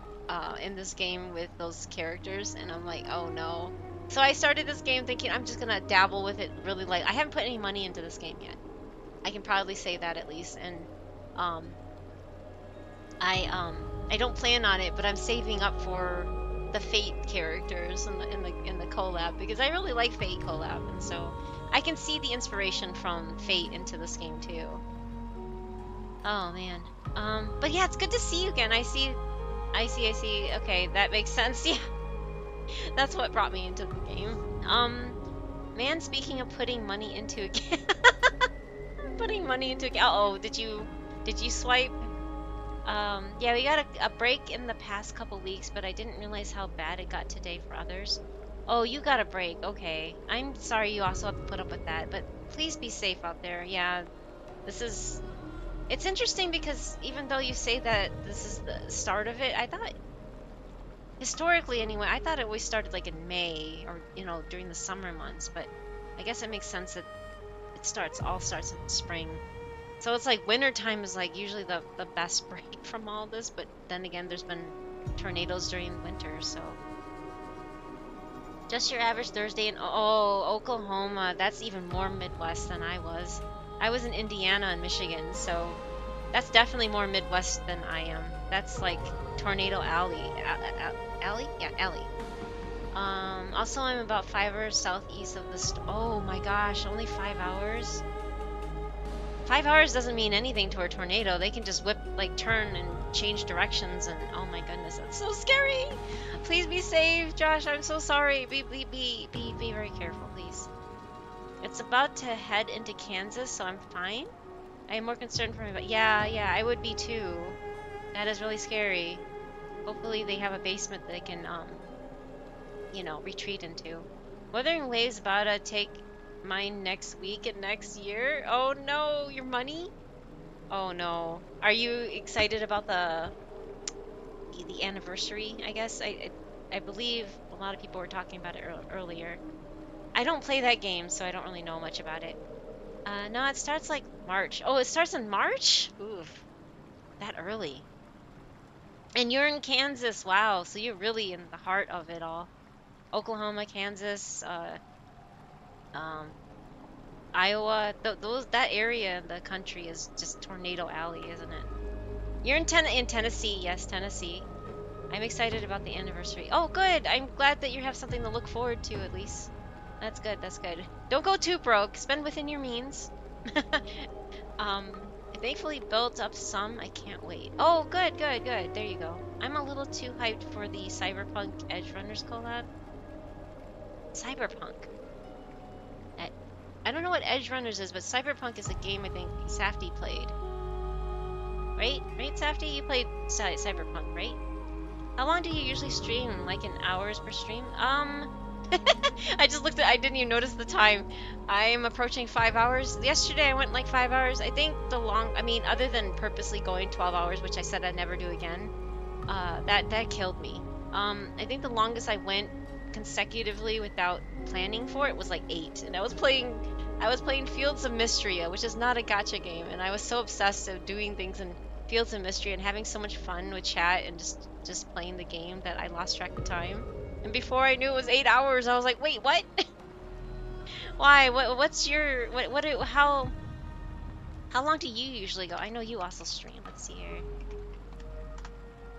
in this game with those characters, and I'm like, oh no. So I started this game thinking I'm just gonna dabble with it really light. I haven't put any money into this game yet. I can proudly say that at least, and I don't plan on it, but I'm saving up for the Fate characters in the collab because I really like Fate collab, and so I can see the inspiration from Fate into this game too. Oh man. But yeah, it's good to see you again. I see. Okay, that makes sense. Yeah. That's what brought me into the game. Man, speaking of putting money into a game. Putting money into a game. Uh-oh, did you swipe? Yeah, we got a break in the past couple weeks, but I didn't realize how bad it got today for others. Oh, you got a break. Okay. I'm sorry you also have to put up with that, but please be safe out there. Yeah, it's interesting because even though you say that this is the start of it, I thought, historically anyway, I thought it always started like in May or, during the summer months, but I guess it makes sense that it all starts in the spring. So it's like wintertime is like usually the best break from all this, but then again, there's been tornadoes during winter, so. Just your average Thursday in, Oklahoma, that's even more Midwest than I was. I was in Indiana and Michigan, so that's definitely more Midwest than I am. That's like Tornado Alley. Alley? Yeah, Alley. Also, I'm about 5 hours southeast of the oh my gosh, only 5 hours? 5 hours doesn't mean anything to a tornado. They can just whip, like, turn and change directions, and oh my goodness, that's so scary. Please be safe, Josh. I'm so sorry. Be very careful, please. It's about to head into Kansas, so I'm fine. I am more concerned for me, but yeah, I would be too. That is really scary. Hopefully they have a basement that they can, you know, retreat into. Wuthering Waves about to take mine next week and next year. Oh no, your money? Oh no. Are you excited about the anniversary? I guess I believe a lot of people were talking about it earlier. I don't play that game, so I don't really know much about it. No, it starts like March. Oh, it starts in March? Oof. That early. And you're in Kansas. Wow. So you're really in the heart of it all. Oklahoma, Kansas, Iowa. That area of the country is just Tornado Alley, isn't it? You're in Tennessee. Yes, Tennessee. I'm excited about the anniversary. Oh, good. I'm glad that you have something to look forward to, at least. That's good. That's good. Don't go too broke. Spend within your means. I thankfully built up some. I can't wait. Oh, good. There you go. I'm a little too hyped for the Cyberpunk Edgerunners collab. Cyberpunk. I don't know what Edgerunners is, but Cyberpunk is a game I think Safty played. Right, Safty? You played Cyberpunk, right? How long do you usually stream? Like in hours per stream? I just looked at, I didn't even notice the time. I'm approaching 5 hours. Yesterday I went like 5 hours. I think other than purposely going 12 hours, which I said I'd never do again, that killed me. I think the longest I went consecutively without planning for it was like 8, and I was playing Fields of Mystria, which is not a gacha game, and I was so obsessed with doing things in Fields of Mystria and having so much fun with chat and just playing the game that I lost track of time. And before I knew it was 8 hours, I was like, wait, what? Why? What's your how long do you usually go? I know you also stream. Let's see here.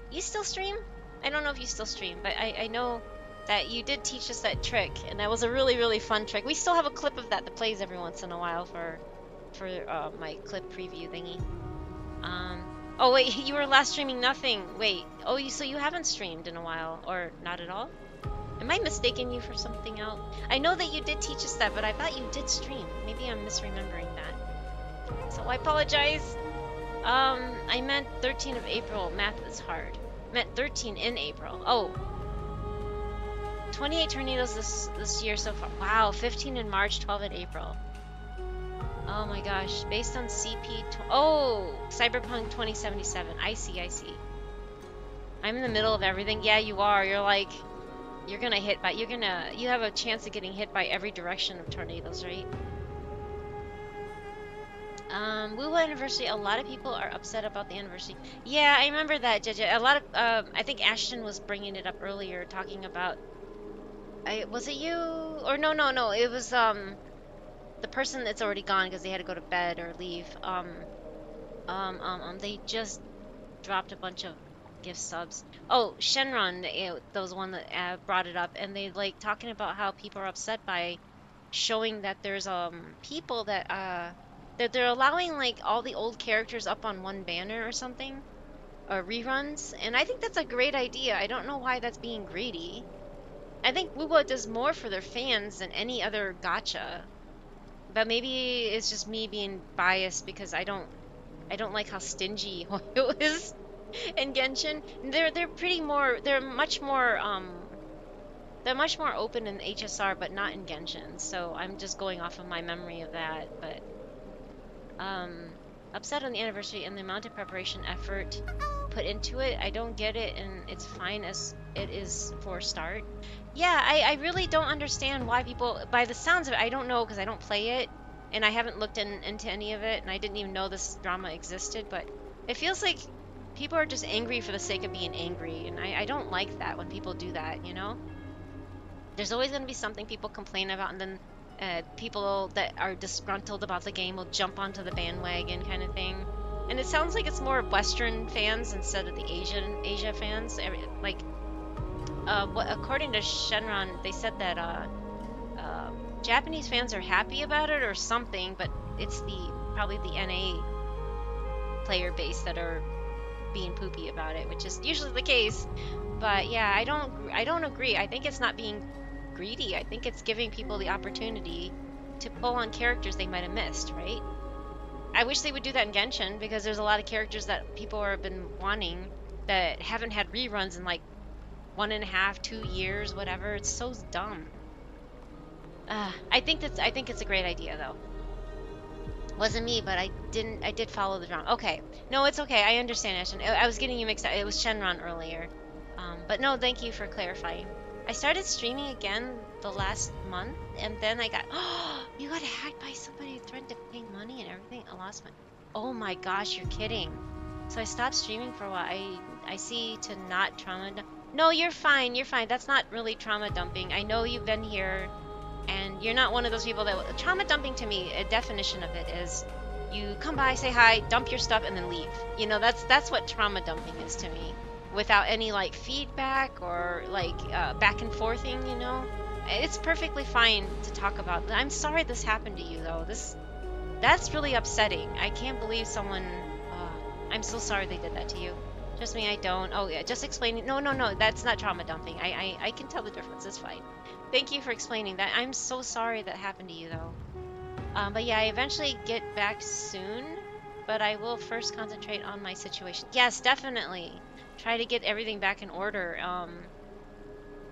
You still stream? I don't know if you still stream, but I know that you did teach us that trick, and that was a really, really fun trick. We still have a clip of that plays every once in a while for my clip preview thingy. Oh wait, you were last streaming nothing. Wait, so you haven't streamed in a while, or not at all? Am I mistaking you for something else? I know that you did teach us that, but I thought you did stream. Maybe I'm misremembering that. So I apologize. I meant 13th of April. Math is hard. Meant 13 in April. Oh. 28 tornadoes this year so far. Wow, 15 in March, 12 in April. Oh my gosh. Based on CP... Oh! Cyberpunk 2077. I see. I'm in the middle of everything. Yeah, you are. You're like... You're gonna hit by... You have a chance of getting hit by every direction of tornadoes, right? Woo anniversary. A lot of people are upset about the anniversary. Yeah, I remember that, JJ. A lot of... I think Ashton was bringing it up earlier, talking about... was it you? Or no. It was, the person that's already gone because they had to go to bed or leave. They just dropped a bunch of gift subs. Oh, Shenron, that was one that brought it up, and they like talking about how people are upset by showing that there's people that they're allowing like all the old characters up on one banner or something, or reruns, and I think that's a great idea. I don't know why that's being greedy. I think WooWa does more for their fans than any other gacha. But maybe it's just me being biased because I don't like how stingy Hoyo is in Genshin. They're much more open in HSR, but not in Genshin. So I'm just going off of my memory of that. But upset on the anniversary and the amount of preparation effort put into it. I don't get it, and it's fine as it is for a start. Yeah, I really don't understand why people, by the sounds of it, I don't know because I don't play it, and I haven't looked into any of it, and I didn't even know this drama existed, but it feels like people are just angry for the sake of being angry, and I don't like that when people do that, you know? There's always going to be something people complain about, and then people that are disgruntled about the game will jump onto the bandwagon kind of thing. And it sounds like it's more Western fans instead of the Asia fans. Like, according to Shenron, they said that Japanese fans are happy about it or something, but it's the probably the NA player base that are being poopy about it, which is usually the case. But yeah, I don't agree. I think it's not being greedy. I think it's giving people the opportunity to pull on characters they might have missed, right? I wish they would do that in Genshin, because there's a lot of characters that people have been wanting that haven't had reruns in like 1.5, 2 years, whatever. It's so dumb. I think it's a great idea though. Wasn't me, but I did follow the drama. Okay. No, it's okay. I understand, Ashton. I was getting you mixed up. It was Shenron earlier. But no, thank you for clarifying. I started streaming again the last month, and then I got, oh, you got hacked by somebody who threatened to pay money and everything. I lost my, oh my gosh, you're kidding. So I stopped streaming for a while. I see to not trauma dump. No, you're fine. You're fine. That's not really trauma dumping. I know you've been here, and you're not one of those people that, trauma dumping to me, a definition of it is you come by, say hi, dump your stuff, and then leave. You know, that's what trauma dumping is to me. Without any like feedback or like back and forthing, you know. It's perfectly fine to talk about. I'm sorry this happened to you though. That's really upsetting. I can't believe someone, I'm so sorry they did that to you. Trust me, I don't. Oh yeah, just explaining. No, that's not trauma dumping. I can tell the difference. It's fine. Thank you for explaining that. I'm so sorry that happened to you though. But yeah, I eventually get back soon, but I will first concentrate on my situation. Yes, definitely. Try to get everything back in order.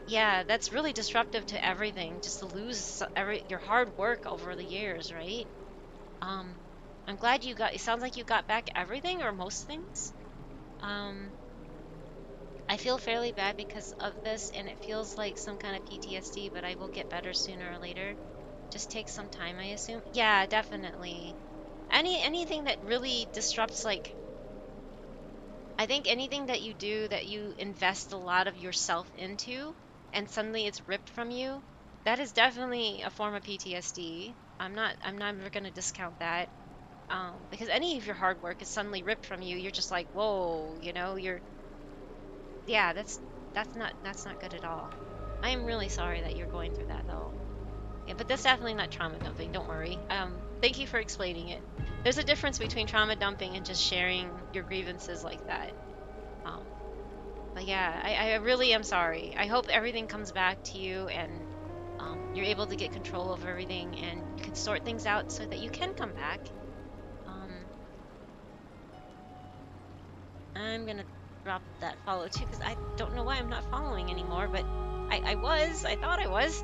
Yeah, that's really disruptive to everything, just to lose your hard work over the years, right? I'm glad you got, it sounds like you got back everything or most things. I feel fairly bad because of this, and it feels like some kind of PTSD, but I will get better sooner or later. Just takes some time, I assume. Yeah, definitely. Anything that really disrupts, like, I think anything that you do that you invest a lot of yourself into and suddenly it's ripped from you, that is definitely a form of PTSD. I'm never going to discount that. Because any of your hard work is suddenly ripped from you, you're just like, whoa, you know, yeah, that's not good at all. I am really sorry that you're going through that though. Yeah, but that's definitely not trauma dumping, don't worry. Thank you for explaining it. There's a difference between trauma dumping and just sharing your grievances like that. But yeah, I really am sorry. I hope everything comes back to you and you're able to get control of everything and you can sort things out so that you can come back. I'm gonna drop that follow too because I don't know why I'm not following anymore, but I thought I was.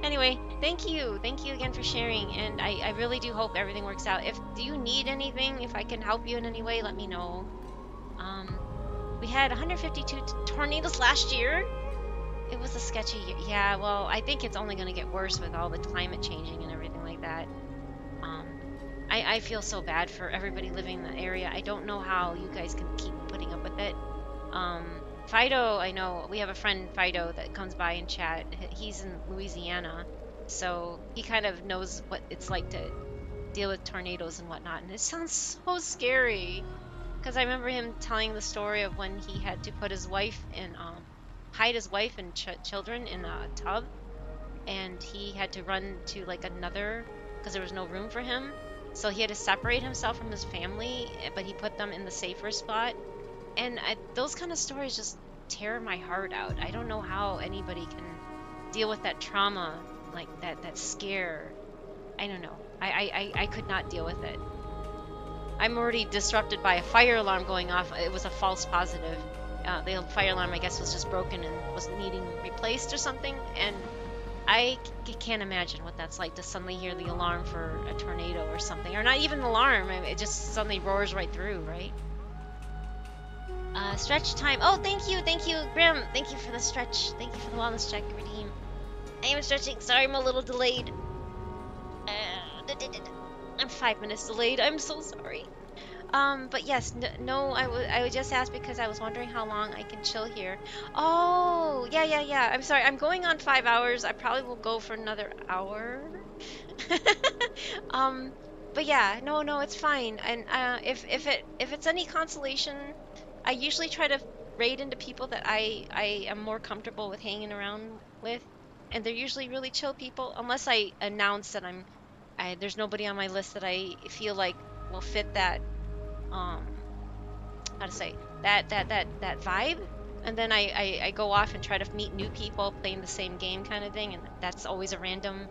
Anyway, thank you again for sharing, and I really do hope everything works out. Do you need anything, if I can help you in any way, let me know. We had 152 tornadoes last year. It was a sketchy year. Yeah, well, I think it's only going to get worse with all the climate changing and everything like that. I feel so bad for everybody living in the area. I don't know how you guys can keep putting up with it. Fido, I know, we have a friend, Fido, that comes by and chat. He's in Louisiana, so he kind of knows what it's like to deal with tornadoes and whatnot, and it sounds so scary. Because I remember him telling the story of when he had to put his wife in, hide his wife and children in a tub, and he had to run to like another, because there was no room for him. So he had to separate himself from his family, but he put them in the safer spot. And those kind of stories just tear my heart out. I don't know how anybody can deal with that trauma, like that scare. I don't know. I could not deal with it. I'm already disrupted by a fire alarm going off. It was a false positive. The fire alarm, I guess, was just broken and was needing replaced or something. And I can't imagine what that's like to suddenly hear the alarm for a tornado or something. Or not even the alarm. I mean, it just suddenly roars right through, right? Stretch time. Oh, thank you, Grim. Thank you for the stretch. Thank you for the wellness check, Redeem. I am stretching. Sorry, I'm a little delayed. I'm 5 minutes delayed. I'm so sorry. But yes, no, I would just ask because I was wondering how long I can chill here. Oh, yeah. I'm sorry. I'm going on 5 hours. I probably will go for another hour. But yeah, no, it's fine. And if it's any consolation, I usually try to raid into people that I am more comfortable with hanging around with, and they're usually really chill people, unless I announce that there's nobody on my list that I feel like will fit that, how to say, that vibe. And then I go off and try to meet new people playing the same game kind of thing, and that's always a random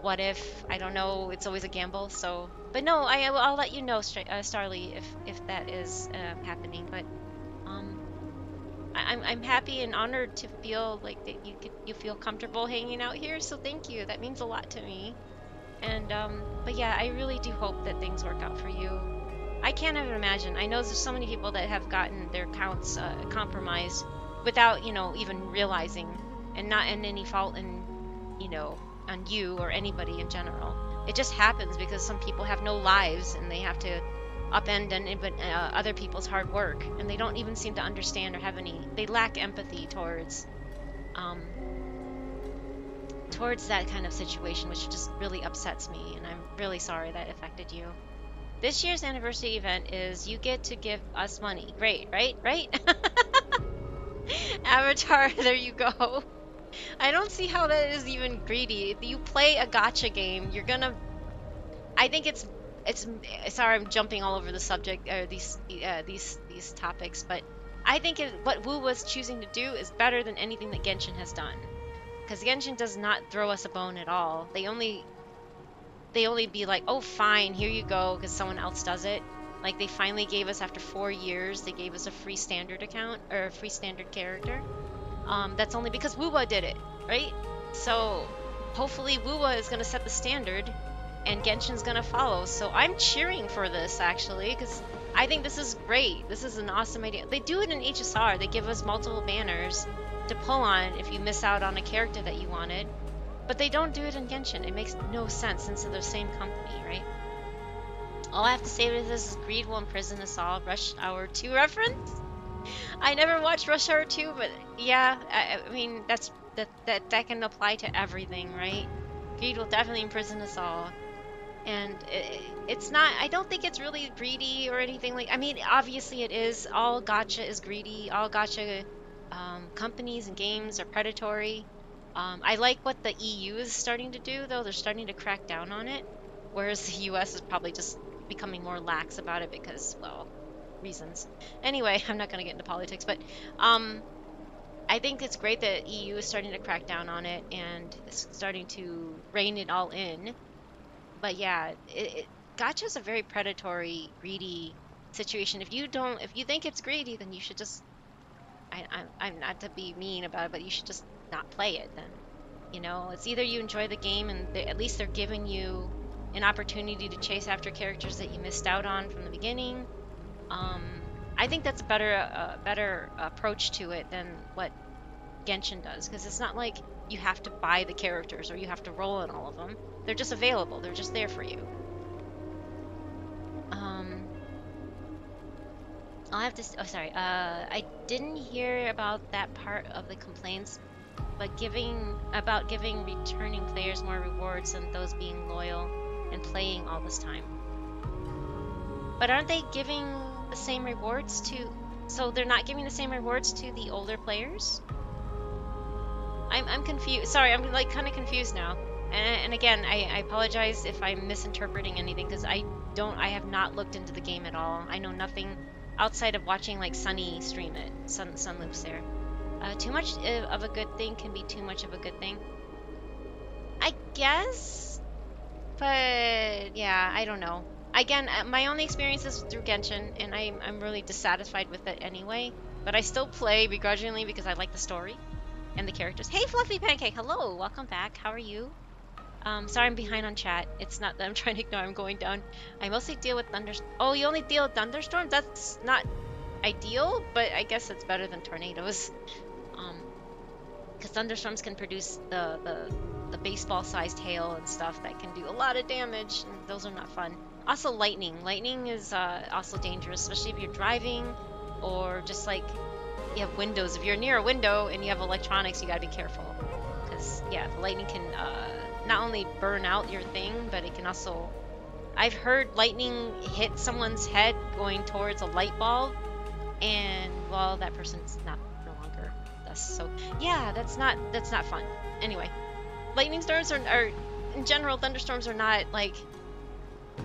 what if. I don't know, it's always a gamble. So, but no, I'll let you know, Starly, if that is happening. But I'm happy and honored to feel like that you feel comfortable hanging out here. So thank you. That means a lot to me. And but yeah, I really do hope that things work out for you. I can't even imagine. I know there's so many people that have gotten their accounts compromised without, you know, even realizing, and not in any fault in, you know, on you or anybody in general. It just happens because some people have no lives and they have to upend other people's hard work, and they don't even seem to understand or have any. They lack empathy towards that kind of situation, which just really upsets me, and I'm really sorry that affected you. This year's anniversary event is you get to give us money. Great, right? Avatar, there you go. I don't see how that is even greedy. If you play a gacha game, you're gonna... I think it's sorry, I'm jumping all over the subject, or these topics, but I think what Wu was choosing to do is better than anything that Genshin has done. Because Genshin does not throw us a bone at all. They only be like, oh fine, here you go, because someone else does it. Like, they finally gave us, after 4 years, they gave us a free standard account, or a free standard character. That's only because Wuwa did it, right? So hopefully Wuwa is going to set the standard, and Genshin's going to follow. So I'm cheering for this, actually, because I think this is great. This is an awesome idea. They do it in HSR. They give us multiple banners to pull on if you miss out on a character that you wanted. But they don't do it in Genshin. It makes no sense since they're the same company, right? All I have to say with this is greed will imprison us all. Rush Hour 2 reference? I never watched Rush Hour 2, but yeah, I mean, that can apply to everything, right? Greed will definitely imprison us all. And it's not, I don't think it's really greedy or anything like, I mean, obviously it is. All gacha is greedy. All gacha companies and games are predatory. I like what the EU is starting to do, though. They're starting to crack down on it, whereas the US is probably just becoming more lax about it because, well, reasons. Anyway, I'm not going to get into politics, but I think it's great that EU is starting to crack down on it and is starting to rein it all in. But yeah, gacha is a very predatory, greedy situation. If you think it's greedy, then you should just, I'm not to be mean about it, but you should just not play it then. You know, it's either you enjoy the game and at least they're giving you an opportunity to chase after characters that you missed out on from the beginning. I think that's a better approach to it than what Genshin does, because it's not like you have to buy the characters or you have to roll in all of them. They're just available. They're just there for you. I'll have to... Oh, sorry. I didn't hear about that part of the complaints, but giving returning players more rewards than those being loyal and playing all this time. But aren't they giving the same rewards to... So they're not giving the same rewards to the older players? I'm confused. Sorry, I'm like kind of confused now. And again, I apologize if I'm misinterpreting anything, because I have not looked into the game at all. I know nothing outside of watching like Sunny stream it. Sunloops there. Too much of a good thing can be too much of a good thing, I guess. But yeah, I don't know. Again, my only experience is through Genshin, and I'm really dissatisfied with it anyway. But I still play begrudgingly because I like the story and the characters. Hey, Fluffy Pancake, hello, welcome back. How are you? Sorry I'm behind on chat. It's not that I'm trying to ignore. I'm going down. I mostly deal with thunderstorms. Oh, you only deal with thunderstorms? That's not ideal, but I guess it's better than tornadoes. Because thunderstorms can produce the baseball-sized hail and stuff that can do a lot of damage, and those are not fun. Also, lightning. Lightning is also dangerous, especially if you're driving or just like you have windows. If you're near a window and you have electronics, you gotta be careful. Because, yeah, the lightning can not only burn out your thing, but it can also... I've heard lightning hit someone's head going towards a light bulb, and, well, that person's no longer thus. So, yeah, that's not fun. Anyway, lightning storms are in general, thunderstorms are not like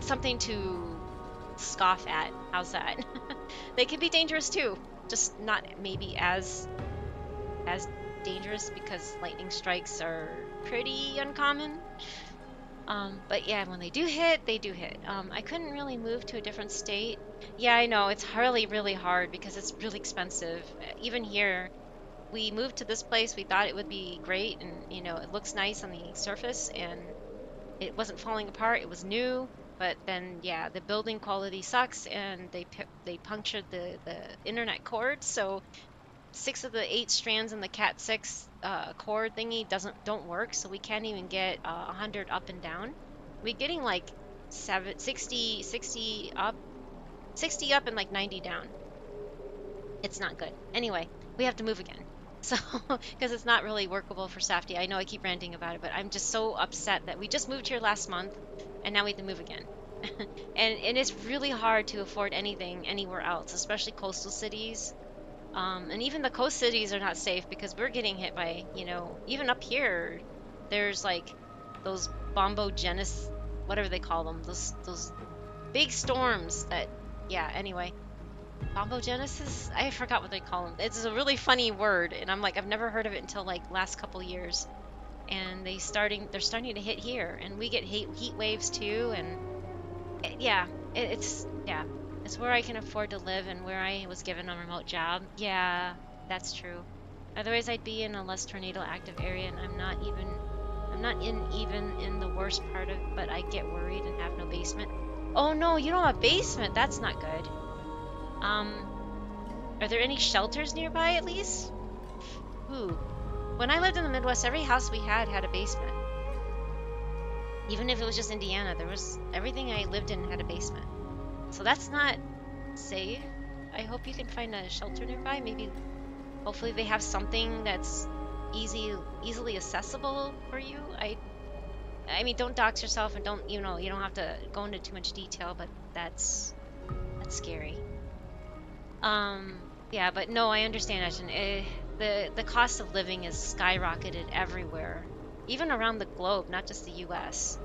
something to scoff at. How's that? They can be dangerous too, just not maybe as dangerous because lightning strikes are pretty uncommon. But yeah, when they do hit, they do hit. I couldn't really move to a different state. Yeah, I know, it's really hard because it's really expensive. Even here, we moved to this place, we thought it would be great, and you know, it looks nice on the surface, and it wasn't falling apart, it was new, but then, yeah, the building quality sucks, and they punctured the internet cord, so 6 of the 8 strands in the Cat 6 cord thingy don't work, so we can't even get 100 up and down. We're getting like 60 up and like 90 down. It's not good. Anyway, we have to move again. So, because it's not really workable for Safety. I know I keep ranting about it, but I'm just so upset that we just moved here last month, and now we have to move again. and it's really hard to afford anything anywhere else, especially coastal cities. And even the coast cities are not safe because we're getting hit by, you know, even up here, there's like those bombogenesis, whatever they call them, those big storms that, yeah, anyway. Bombogenesis? I forgot what they call them. It's a really funny word, and I'm like, I've never heard of it until like last couple years. And they're starting to hit here, and we get heat waves too, and yeah, it's where I can afford to live and where I was given a remote job. Yeah, that's true. Otherwise, I'd be in a less tornado active area, and I'm not even in the worst part of, but I get worried and have no basement. Oh no, you don't have a basement. That's not good. Are there any shelters nearby at least? Ooh. When I lived in the Midwest, every house we had a basement. Even if it was just Indiana, everything I lived in had a basement. So that's not safe. I hope you can find a shelter nearby. Maybe, hopefully they have something that's easily accessible for you. I mean, don't dox yourself, and don't, you know, you don't have to go into too much detail, but that's scary. Yeah, but no, I understand, Ashton. The cost of living is skyrocketed everywhere, even around the globe, not just the U.S.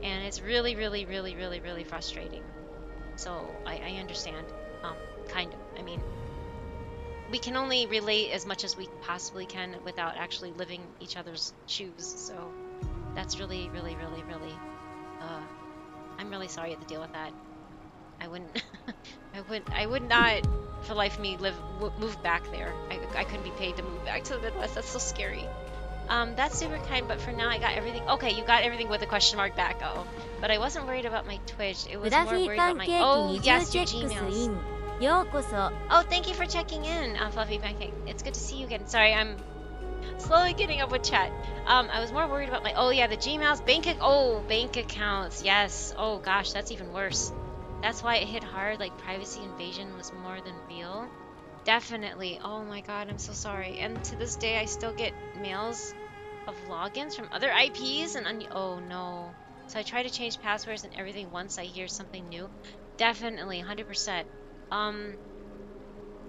And it's really frustrating. So I understand, kind of. I mean, we can only relate as much as we possibly can without actually living each other's shoes. So that's really, I'm really sorry you have to deal with that. I wouldn't, I would not, for life of me, move back there. I couldn't be paid to move back to the Midwest. That's so scary. That's super kind, but for now I got everything. Okay, you got everything with a question mark back. Oh, but I wasn't worried about my Twitch. It was more worried about my. Oh yes, your Gmails. Oh, thank you for checking in, Fluffy Pancake. It's good to see you again. Sorry, I'm slowly getting up with chat. I was more worried about my. Oh yeah, the Gmails, bank accounts. Yes. Oh gosh, that's even worse. That's why it hit hard. Like privacy invasion was more than real. Definitely. Oh my god, I'm so sorry. And to this day, I still get mails of logins from other IPs and oh no. So I try to change passwords and everything once I hear something new. Definitely, 100%. How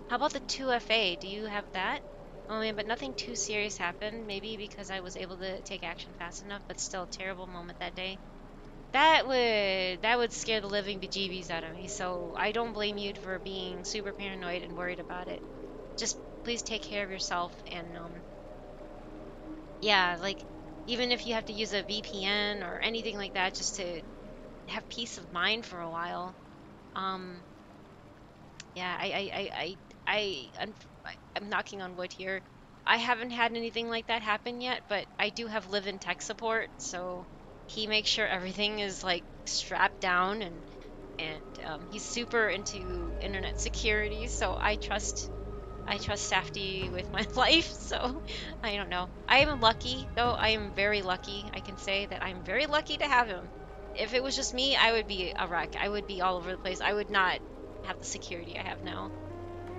about the 2FA? Do you have that? Oh man, but nothing too serious happened. Maybe because I was able to take action fast enough, but still a terrible moment that day. That would scare the living bejeebies out of me, so I don't blame you for being super paranoid and worried about it. Just please take care of yourself, and yeah, like even if you have to use a VPN or anything like that just to have peace of mind for a while. Yeah, I'm knocking on wood here. I haven't had anything like that happen yet, but I do have live-in tech support, so he makes sure everything is like strapped down, and he's super into internet security, so I trust Safety with my life. So I don't know. I am lucky though. I am very lucky. I can say that I'm very lucky to have him. If it was just me, I would be a wreck. I would be all over the place. I would not have the security I have now.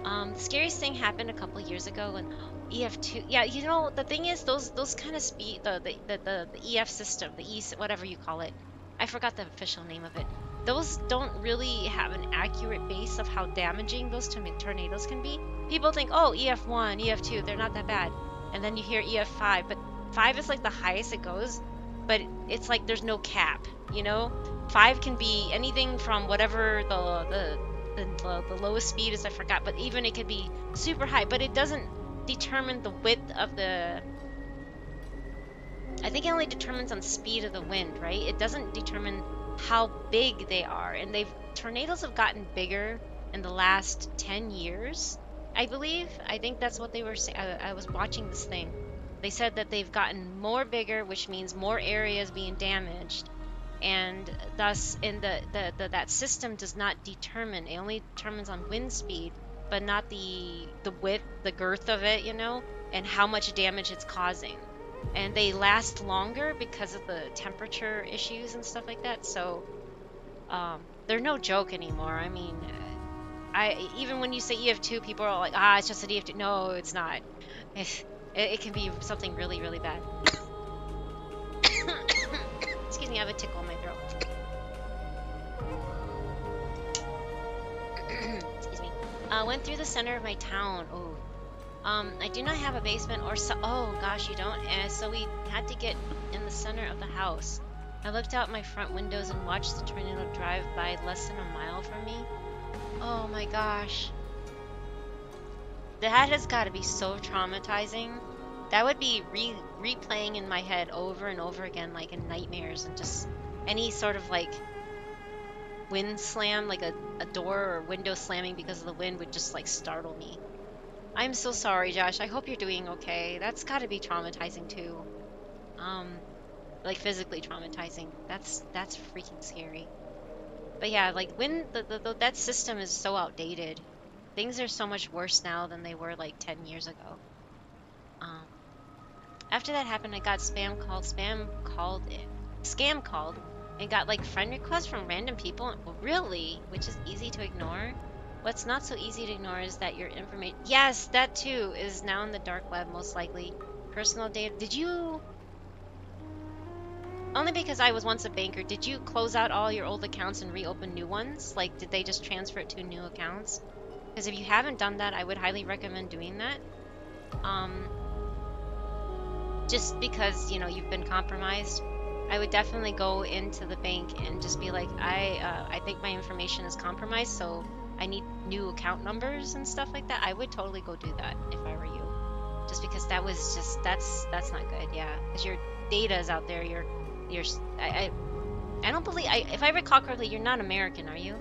The scariest thing happened a couple years ago when EF2. Yeah, you know, the thing is, those kind of speed, the EF system, the E, whatever you call it. I forgot the official name of it. Those don't really have an accurate base of how damaging those tornadoes can be. People think, oh, EF1, EF2, they're not that bad. And then you hear EF5, but 5 is like the highest it goes. but it's like there's no cap, you know? 5 can be anything from whatever the lowest speed is, I forgot, but even it could be super high, but it doesn't determine the width of the... I think it only determines on speed of the wind, right? It doesn't determine how big they are, and tornadoes have gotten bigger in the last 10 years, I believe. I think that's what they were saying. I was watching this thing. They said that they've gotten more bigger, which means more areas being damaged, and thus in that system does not determine. It only determines on wind speed, but not the width, the girth of it, you know, and how much damage it's causing. And they last longer because of the temperature issues and stuff like that. So they're no joke anymore. I mean, even when you say EF2, people are like, it's just an EF2. No, it's not. It can be something really, really bad. Excuse me, I have a tickle in my throat. Excuse me. Went through the center of my town. Oh. I do not have a basement or oh gosh, you don't? So we had to get in the center of the house. I looked out my front windows and watched the tornado drive by less than a mile from me. Oh my gosh. That has got to be so traumatizing. That would be replaying in my head over and over again, like in nightmares, and just any sort of like wind slam, like a door or window slamming because of the wind would just like startle me. I'm so sorry, Josh. I hope you're doing okay. That's got to be traumatizing too. Like physically traumatizing. That's freaking scary. But yeah, like when that system is so outdated. Things are so much worse now than they were like 10 years ago. After that happened, I got scam called, and got like friend requests from random people. Really, which is easy to ignore. What's not so easy to ignore is that your information... Yes, that too is now in the dark web, most likely. Personal data... Did you... Only because I was once a banker, did you close out all your old accounts and reopen new ones? Like, did they just transfer it to new accounts? Because if you haven't done that, I would highly recommend doing that. Just because, you know, you've been compromised. I would definitely go into the bank and just be like, I think my information is compromised, so... I need new account numbers and stuff like that. I would totally go do that if I were you. Just because that was just, that's not good, yeah. Because your data is out there, I don't believe, if I recall correctly, you're not American, are you?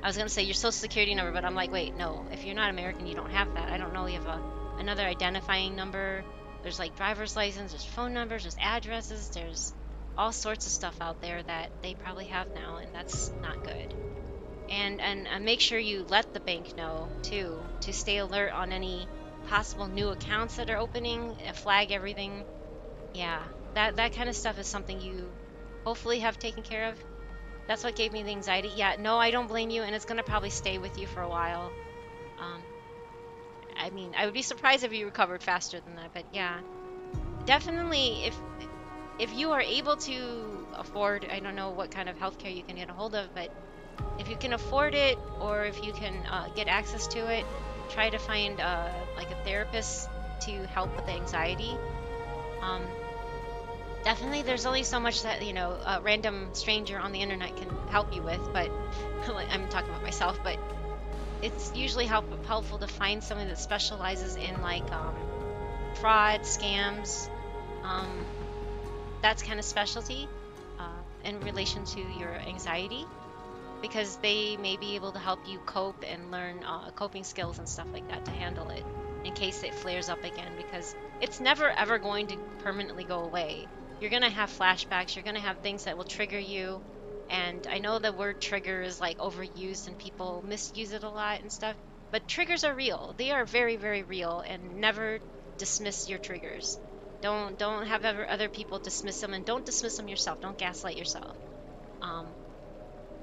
I was gonna say your social security number, but I'm like, wait, no. If you're not American, you don't have that. I don't know, you have another identifying number. There's like driver's license, there's phone numbers, there's addresses, there's all sorts of stuff out there that they probably have now, and that's not good. And make sure you let the bank know too, to stay alert on any possible new accounts that are opening, flag everything. Yeah, that kind of stuff is something you hopefully have taken care of. That's what gave me the anxiety. Yeah, no, I don't blame you, and it's gonna probably stay with you for a while. I mean, I would be surprised if you recovered faster than that, but yeah, definitely if you are able to afford, I don't know what kind of healthcare you can get a hold of, but if you can afford it, or if you can get access to it, try to find like a therapist to help with the anxiety. Definitely, there's only so much that, you know, a random stranger on the internet can help you with, but I'm talking about myself, but it's usually helpful to find someone that specializes in like fraud, scams, that's kind of specialty in relation to your anxiety. Because they may be able to help you cope and learn coping skills and stuff like that to handle it in case it flares up again, because it's never ever going to permanently go away. You're going to have flashbacks, you're going to have things that will trigger you, and I know the word trigger is like overused and people misuse it a lot and stuff, but triggers are real. They are very, very real, and never dismiss your triggers. Don't have other people dismiss them, and don't dismiss them yourself. Don't gaslight yourself.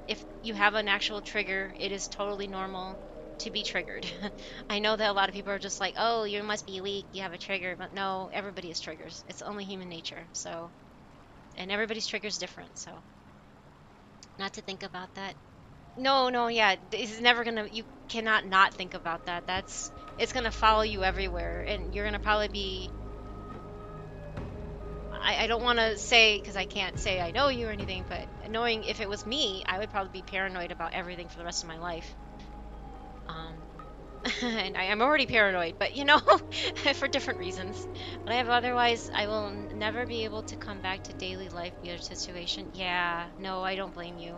If you have an actual trigger, it is totally normal to be triggered. I know that a lot of people are just like, oh, you must be weak, you have a trigger, but no, everybody has triggers. It's only human nature, so, and everybody's trigger is different, so, not to think about that. No, yeah, it's never gonna, you cannot not think about that. It's gonna follow you everywhere, and you're gonna probably be, I don't want to say, because I can't say I know you or anything, but knowing if it was me, I would probably be paranoid about everything for the rest of my life. And I am already paranoid, but you know, for different reasons. But otherwise, I will never be able to come back to daily life via situation. Yeah, no, I don't blame you.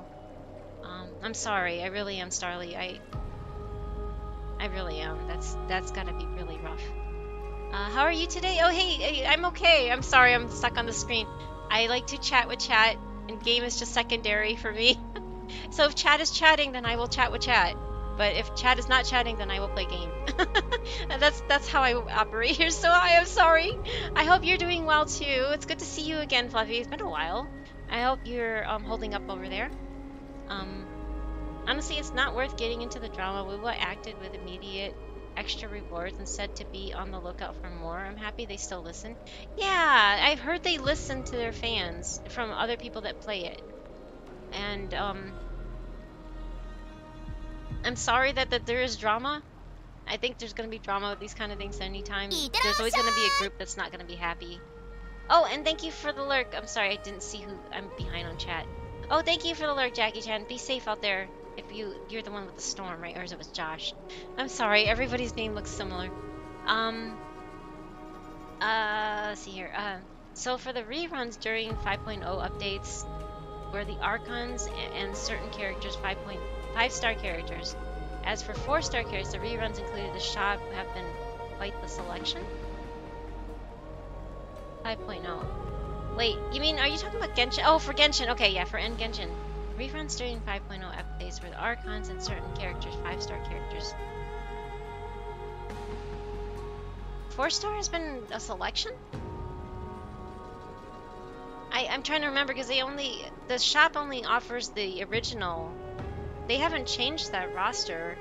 I'm sorry, I really am, Starly. I really am. That's gotta be really rough. How are you today? Oh, hey, I'm okay. I'm sorry, I'm stuck on the screen. I like to chat with chat, and game is just secondary for me. So if chat is chatting, then I will chat with chat. But if chat is not chatting, then I will play game. And that's how I operate here. So I am sorry. I hope you're doing well too. It's good to see you again, Fluffy. It's been a while. I hope you're holding up over there. Honestly, it's not worth getting into the drama. We acted with immediate extra rewards and said to be on the lookout for more. I'm happy they still listen. Yeah, I've heard they listen to their fans from other people that play it. And I'm sorry that there is drama. I think there's going to be drama with these kind of things anytime. There's always going to be a group that's not going to be happy. Oh, and thank you for the lurk. I'm sorry, I didn't see who. I'm behind on chat. Oh, thank you for the lurk, Jackie Chan. Be safe out there. If you're the one with the storm, right? Or it was Josh. I'm sorry, everybody's name looks similar. Let's see here. So for the reruns during 5.0 updates, were the Archons and certain characters 5-star characters. As for 4-star characters, the reruns included the shop have been quite the selection. 5.0. Wait, you mean, are you talking about Genshin? Oh, for Genshin. Okay, yeah, for N Genshin. Reruns during 5.0 updates were the Archons and certain characters, 5-star characters. 4-star has been a selection? I'm trying to remember because the shop only offers the original. They haven't changed that roster.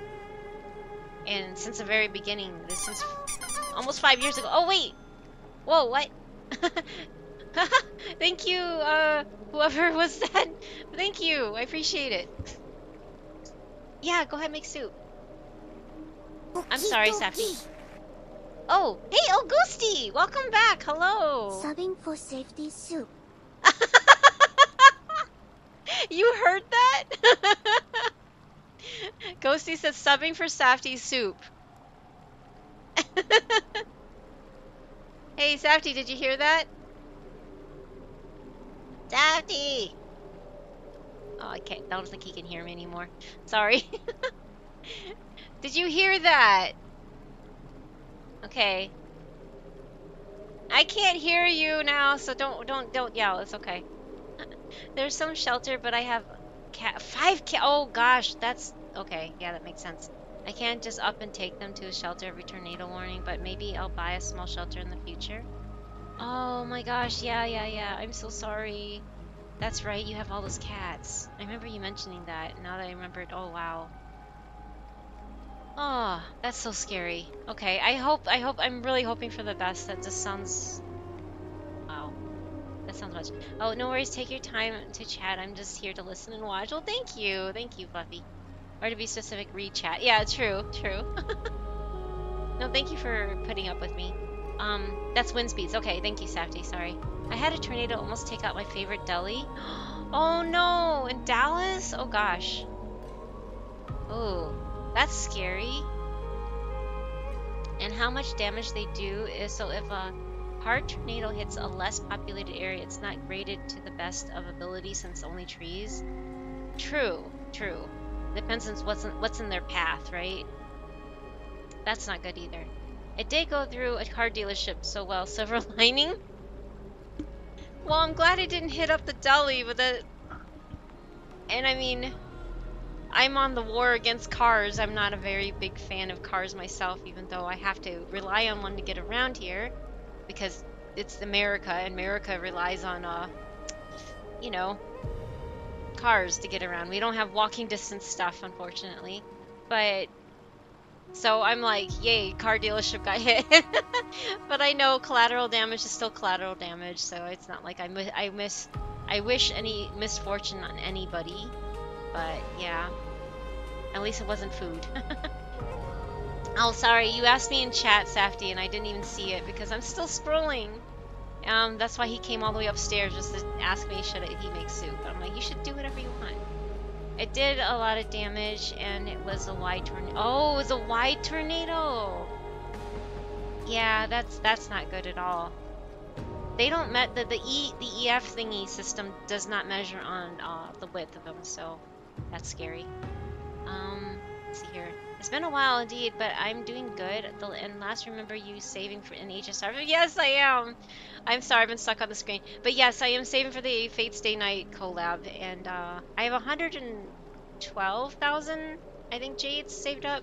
And since the very beginning, since almost 5 years ago. Oh, wait! Whoa, what? Thank you, whoever was that. Thank you, I appreciate it. Yeah, go ahead, make soup. I'm sorry, Safi. Oh, hey, Augusti! Welcome back, hello!
Subbing for safety soup.
You heard that? Ghosty says subbing for Safty soup. Hey, Safty, did you hear that? Safty! Oh, I can't. I don't think he can hear me anymore. Sorry. Did you hear that? Okay. I can't hear you now, so don't yell. It's okay. There's some shelter, but I have 5 cat. Oh gosh, that's okay. Yeah, that makes sense. I can't just up and take them to a shelter every tornado warning, but maybe I'll buy a small shelter in the future. Oh my gosh, yeah. I'm so sorry. That's right, you have all those cats. I remember you mentioning that. Now that I remembered, oh wow. Oh, that's so scary. Okay, I'm really hoping for the best. That just sounds... Wow. That sounds much. Oh, no worries, take your time to chat. I'm just here to listen and watch. Well, thank you, Fluffy. Or to be specific, read chat. Yeah, true. No, thank you for putting up with me. That's wind speeds. Okay, thank you, Safety, sorry. I had a tornado almost take out my favorite deli. Oh no, in Dallas? Oh gosh. Oh, that's scary. And how much damage they do is, so if a hard tornado hits a less populated area, it's not graded to the best of ability since only trees. True. Depends on what's in their path, right? That's not good either. It did go through a car dealership, so well, silver lining. Well, I'm glad it didn't hit up the deli, but and I mean, I'm on the war against cars. I'm not a very big fan of cars myself, even though I have to rely on one to get around here, because it's America, and America relies on, you know, cars to get around. We don't have walking distance stuff, unfortunately, but... So I'm like, yay, car dealership got hit. But I know collateral damage is still collateral damage, so it's not like I wish any misfortune on anybody. But yeah, at least it wasn't food. Oh, sorry, you asked me in chat, Safty, and I didn't even see it because I'm still scrolling. That's why he came all the way upstairs just to ask me should he make soup. I'm like, you should do whatever you want. It did a lot of damage, and it was a wide tornado. Oh, it was a wide tornado. Yeah, that's not good at all. They don't met the EF thingy system does not measure on the width of them, so that's scary. Let's see here. It's been a while indeed, but I'm doing good. And last remember you saving for an HSR. Yes, I am. I'm sorry, I've been stuck on the screen. But yes, I am saving for the Fate Stay Night collab, and I have 112,000, I think, jades saved up.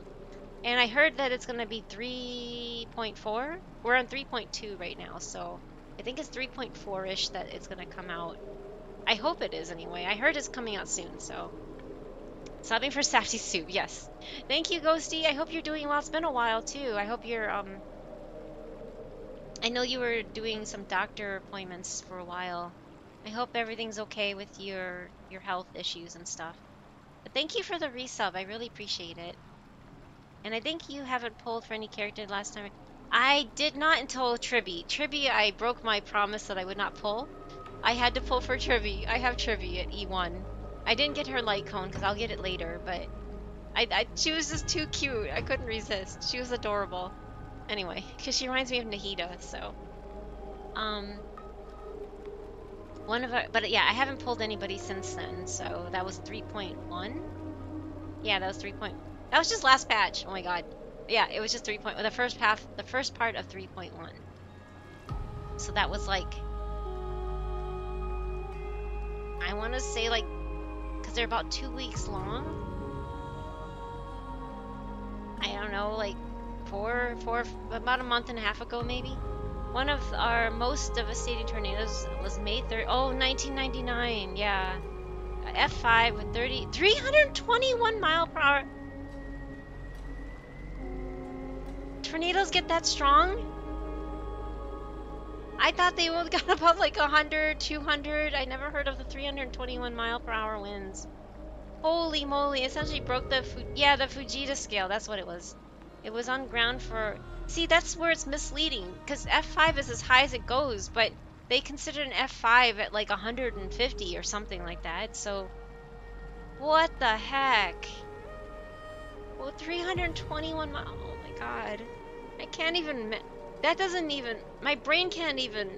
And I heard that it's gonna be 3.4. We're on 3.2 right now, so I think it's 3.4-ish that it's gonna come out. I hope it is anyway. I heard it's coming out soon, so. Subbing for Safety Soup, yes. Thank you, Ghosty. I hope you're doing well. It's been a while too. I hope you're I know you were doing some doctor appointments for a while. I hope everything's okay with your health issues and stuff. But thank you for the resub. I really appreciate it. And I think you haven't pulled for any character last time. I did not until Tribby. Tribby, I broke my promise that I would not pull. I had to pull for Tribby. I have Tribby at E1. I didn't get her light cone because I'll get it later, but she was just too cute. I couldn't resist. She was adorable. Anyway, because she reminds me of Nahida, so. But yeah, I haven't pulled anybody since then, so that was 3.1. Yeah, that was 3. That was just last patch. Oh my god. Yeah, it was just 3. The first part of 3.1. So that was like, I want to say like, because they're about 2 weeks long. I don't know, like about a month and a half ago maybe. One of our most devastating tornadoes was May 3rd. Oh, 1999, yeah. F5 with 321 mile per hour. Tornadoes get that strong? I thought they would got about like 100, 200. I never heard of the 321 mile per hour winds. Holy moly, essentially broke the Fujita scale. That's what it was. It was on ground for... See, that's where it's misleading, because F5 is as high as it goes, but they considered an F5 at like 150 or something like that, so... What the heck? Well, 321 miles... Oh my god. I can't even... That doesn't even... My brain can't even...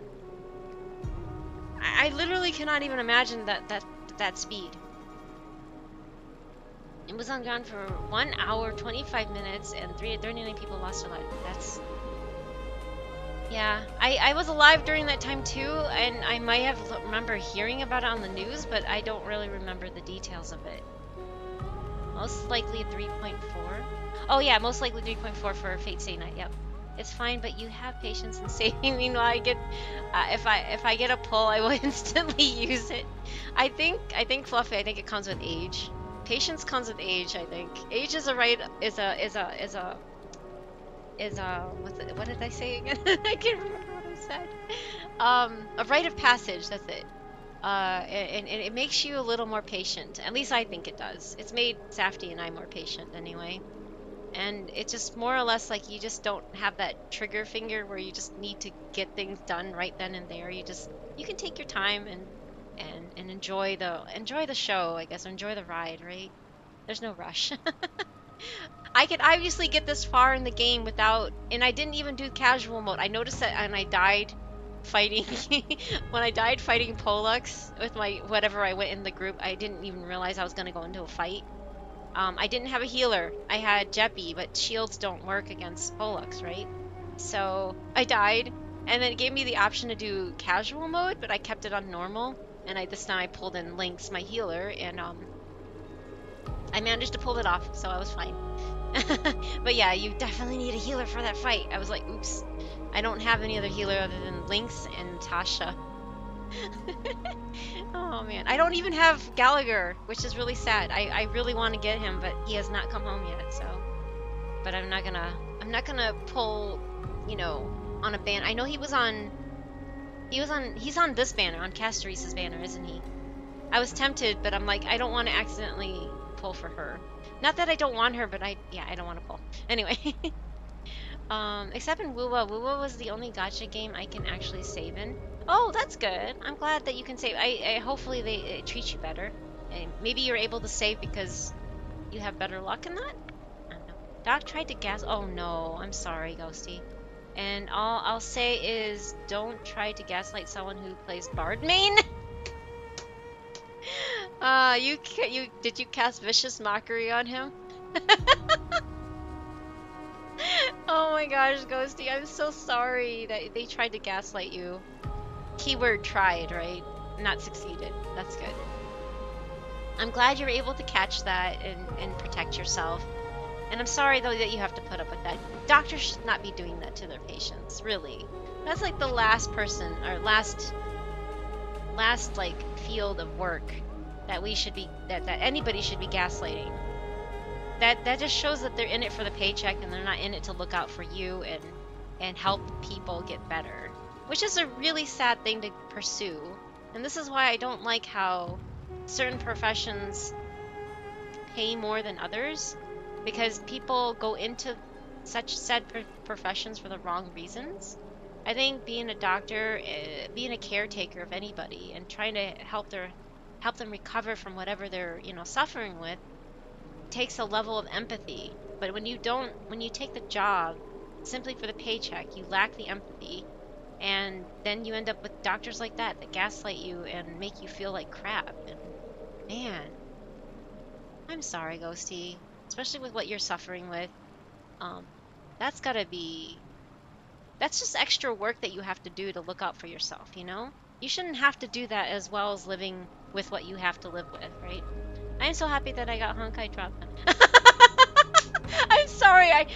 I literally cannot even imagine that speed. It was on ground for 1 hour, 25 minutes, and 39 people lost their life. That's... Yeah, I was alive during that time too, and I might have remember hearing about it on the news, but I don't really remember the details of it. Most likely 3.4. Oh yeah, most likely 3.4 for Fate Stay Night, yep. It's fine, but you have patience in saving me. While I get, if I get a pull, I will instantly use it. I think Fluffy. I think it comes with age. Patience comes with age. I think age is a what did I say again? I can't remember what I said. A rite of passage. That's it. And it makes you a little more patient. At least I think it does. It's made Safty and I more patient anyway. And it's just more or less like you just don't have that trigger finger where you just need to get things done right then and there. You can take your time and enjoy the show, I guess, or enjoy the ride, right? There's no rush. I could obviously get this far in the game without, and I didn't even do casual mode. I noticed that, and I died fighting when I died fighting Pollux with my whatever I went in the group. I didn't even realize I was gonna go into a fight. I didn't have a healer. I had Jeppy, but shields don't work against Pollux, right? So I died, and then it gave me the option to do casual mode, but I kept it on normal. And this time I pulled in Lynx, my healer, and I managed to pull it off, so I was fine. But yeah, you definitely need a healer for that fight. I was like, oops. I don't have any other healer other than Lynx and Tasha. Oh man, I don't even have Gallagher, which is really sad. I really want to get him, but he has not come home yet, so. But I'm not gonna pull, you know, on a banner. I know he's on this banner, on Castorese's banner, isn't he? I was tempted, but I'm like, I don't want to accidentally pull for her. Not that I don't want her, but I don't want to pull. Anyway. Except in Wuwa. Wuwa was the only gacha game I can actually save in. Oh, that's good. I'm glad that you can save. I hopefully they treat you better. And maybe you're able to save because you have better luck in that? I don't know. Doc tried to gas. Oh no, I'm sorry, Ghosty. And all I'll say is don't try to gaslight someone who plays Bard main. You did you cast vicious mockery on him? Oh my gosh, Ghosty, I'm so sorry that they tried to gaslight you. Keyword tried, right? Not succeeded. That's good. I'm glad you were able to catch that and protect yourself. And I'm sorry though that you have to put up with that. Doctors should not be doing that to their patients, really. That's like the last person or last like field of work that we should be that anybody should be gaslighting. That just shows that they're in it for the paycheck and they're not in it to look out for you and help people get better, which is a really sad thing to pursue. And this is why I don't like how certain professions pay more than others, because people go into such said professions for the wrong reasons. I think being a doctor, being a caretaker of anybody, and trying to help them recover from whatever they're suffering with, takes a level of empathy. But when you take the job simply for the paycheck, you lack the empathy, and then you end up with doctors like that gaslight you and make you feel like crap. And man, I'm sorry, Ghosty, especially with what you're suffering with. That's just extra work that you have to do to look out for yourself, You shouldn't have to do that as well as living with what you have to live with, right? I'm so happy that I got Honkai dropped them. I'm sorry, I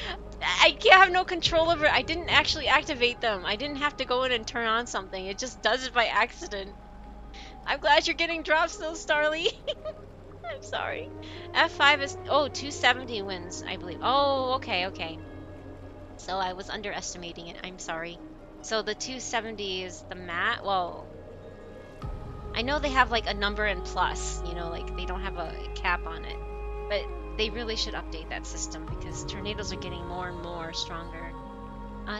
have no control over it. I didn't actually activate them. I didn't have to go in and turn on something. It just does it by accident. I'm glad you're getting drops though, Starly. I'm sorry. F5 is 270 wins, I believe. Oh, okay. So I was underestimating it. I'm sorry. So the 270 is the mat. Well, I know they have like a number and plus, like they don't have a cap on it. But they really should update that system because tornadoes are getting more and more stronger.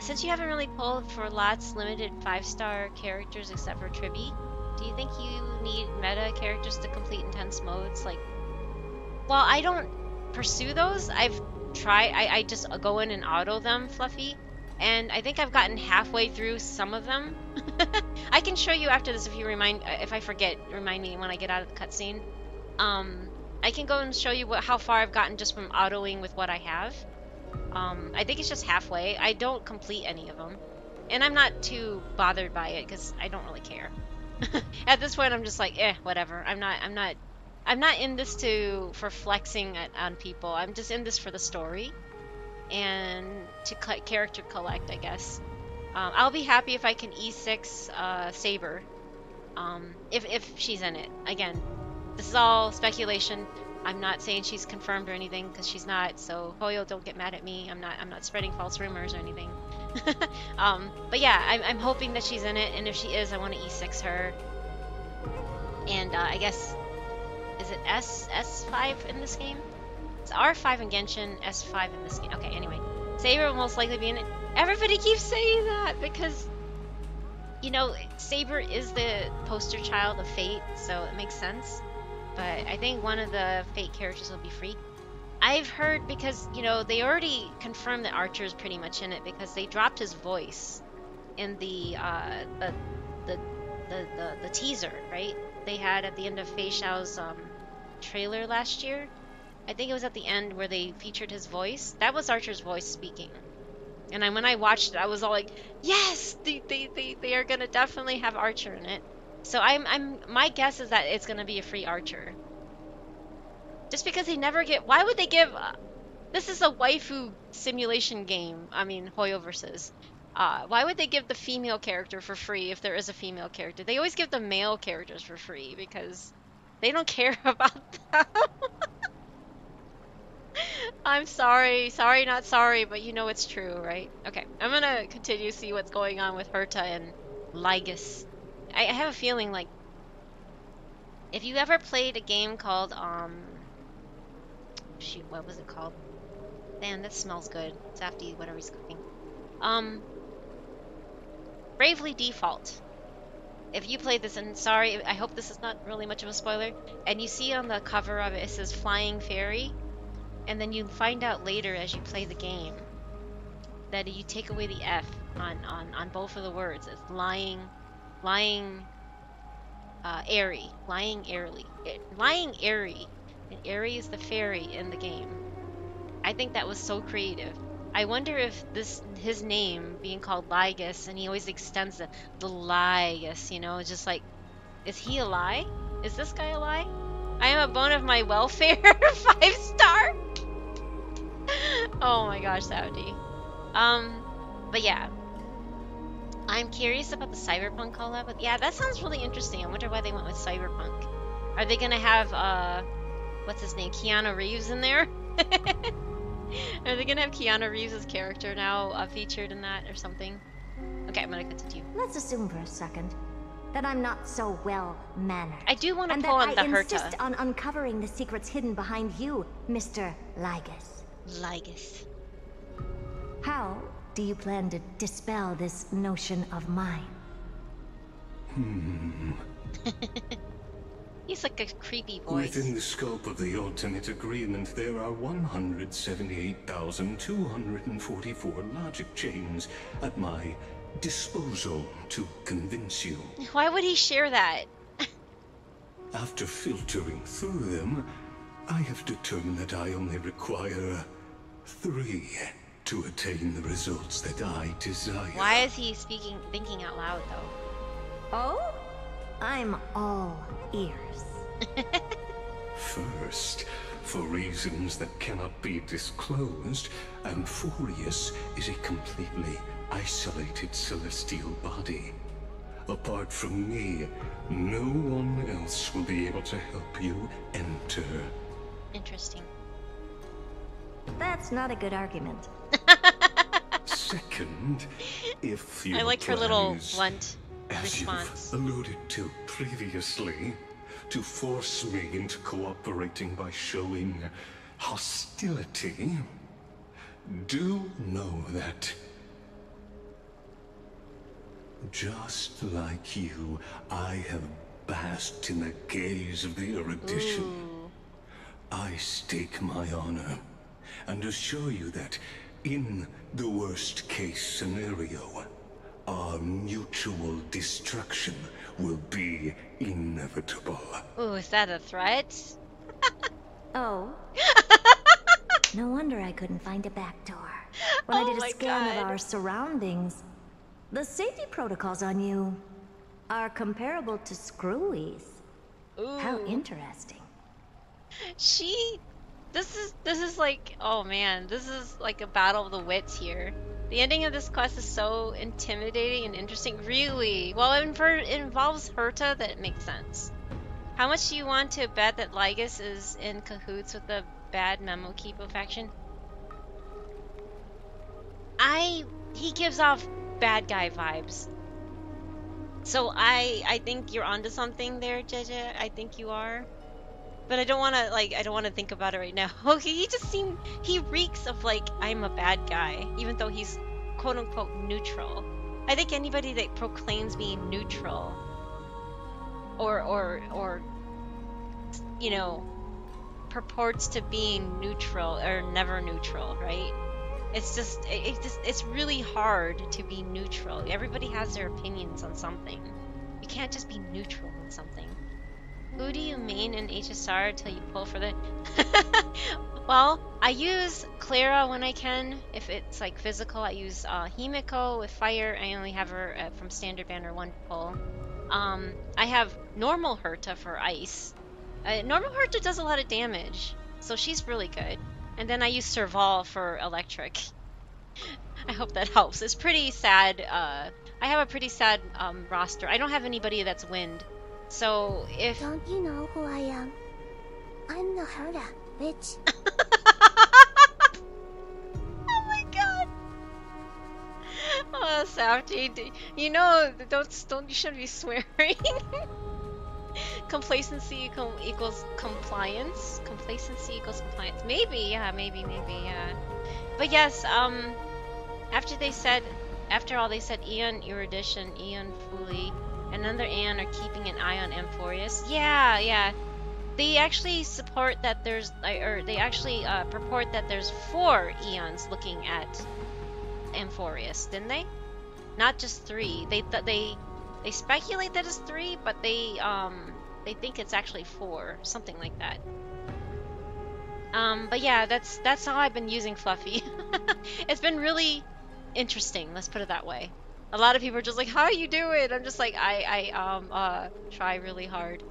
Since you haven't really pulled for lots limited 5-star characters except for Triby, do you think you need meta characters to complete intense modes? Well, I don't pursue those. I've tried. I just go in and auto them, Fluffy, and I think I've gotten halfway through some of them. I can show you after this if I forget. Remind me when I get out of the cutscene. I can go and show you how far I've gotten just from autoing with what I have. I think it's just halfway. I don't complete any of them, and I'm not too bothered by it because I don't really care. At this point, I'm just like, whatever. I'm not in this for flexing on people. I'm just in this for the story and to character collect, I guess. I'll be happy if I can E6 Saber, if she's in it. Again, this is all speculation. I'm not saying she's confirmed or anything because she's not. So Hoyo, don't get mad at me. I'm not spreading false rumors or anything. But yeah, I'm hoping that she's in it, and if she is, I want to E6 her. And I guess, is it S5 in this game? It's R5 in Genshin, S5 in this game. Okay, anyway, Saber will most likely be in it. Everybody keeps saying that because, Saber is the poster child of Fate, so it makes sense. But I think one of the Fate characters will be free. I've heard because, they already confirmed that Archer is pretty much in it because they dropped his voice in the teaser, right? They had at the end of Fei Xiao's trailer last year. I think it was at the end where they featured his voice. That was Archer's voice speaking. And when I watched it, I was all like, yes, they are gonna definitely have Archer in it. So my guess is that it's gonna be a free Archer. Just because they never why would they give, this is a waifu simulation game. I mean, Hoyo versus. Why would they give the female character for free if there is a female character? They always give the male characters for free because they don't care about them. I'm sorry, not sorry, but it's true, right? Okay, I'm gonna continue to see what's going on with Herta and Lygus. I have a feeling like if you ever played a game called shoot, what was it called? Man, that smells good. It's after whatever he's cooking. Bravely Default. if you played this, and sorry, I hope this is not really much of a spoiler, and you see on the cover of it, it says Flying Fairy, and then you find out later as you play the game that you take away the F on both of the words. It's lying airy. Lying airy. And airy is the fairy in the game. I think that was so creative. I wonder if his name being called Lygus, and he always extends the Lygus, you know, just like, is he a lie? Is this guy a lie? I am a bone of my welfare, 5-star. Oh my gosh, Saudi. But yeah, I'm curious about the Cyberpunk collab. But yeah, that sounds really interesting. I wonder why they went with Cyberpunk. Are they gonna have what's his name, Keanu Reeves in there? Are they gonna have Keanu Reeves' character now featured in that or something? Okay, I'm gonna continue.
Let's assume for a second that I'm not so well-mannered.
I do want to pull on the
I
Herta.
insist on uncovering the secrets hidden behind you, Mr. Lygus.
Lygus.
How do you plan to dispel this notion of mine?
He's like a creepy voice.
Within the scope of the ultimate agreement, there are 178,244 logic chains at my disposal to convince you.
Why would he share that?
After filtering through them, I have determined that I only require 3 to attain the results that I desire.
Why is he thinking out loud though?
Oh? I'm all ears.
First, for reasons that cannot be disclosed, Amphorius is a completely isolated celestial body. Apart from me, no one else will be able to help you enter.
Interesting.
That's not a good argument.
Second, if you
I like her little blunt response.
You've alluded to previously, to force me into cooperating by showing hostility, do know that just like you, I have basked in the gaze of the erudition.
Ooh.
I stake my honor and assure you that in the worst case scenario, our mutual destruction will be inevitable.
Ooh, is that a threat?
Oh. No wonder I couldn't find a back door. When I did a scan of our surroundings, the safety protocols on you are comparable to Screwy's.
Ooh.
How interesting.
This is like, oh man, this is like a battle of the wits here. The ending of this quest is so intimidating and interesting. Really? Well, it involves Herta, that makes sense. How much do you want to bet that Lygus is in cahoots with the bad Memo Keepo faction? He gives off bad guy vibes. So I think you're onto something there, JJ. I think you are. But I don't want to think about it right now. Okay, he reeks of like, I'm a bad guy, even though he's quote unquote neutral. I think anybody that proclaims being neutral or you know, purports to being neutral or never neutral, right? It's really hard to be neutral. Everybody has their opinions on something. You can't just be neutral on something. Who do you main in HSR until you pull for the... Well, I use Clara when I can. If it's like physical, I use Himiko with fire. I only have her from standard banner 1 pull. I have normal Herta for ice. Normal Herta does a lot of damage, so she's really good. And then I use Serval for electric. I hope that helps. It's pretty sad. I have a pretty sad roster. I don't have anybody that's wind. So if...
Don't you know who I am? I'm the Herta, bitch.
Oh my god. Oh, Safty, you know, you shouldn't be swearing. Complacency equals compliance. Complacency equals compliance. Maybe, yeah. But yes, after all they said Eon Erudition, Eon Fuli, and another Aeon are keeping an eye on Amphorius. Yeah, yeah. They actually support that there's, or they actually purport that there's 4 Eons looking at Amphorius, didn't they? Not just 3. They speculate that it's 3, but they think it's actually 4, something like that. But yeah, that's how I've been using Fluffy. It's been really interesting, let's put it that way. A lot of people are just like, how do you do it? I'm just like, I try really hard.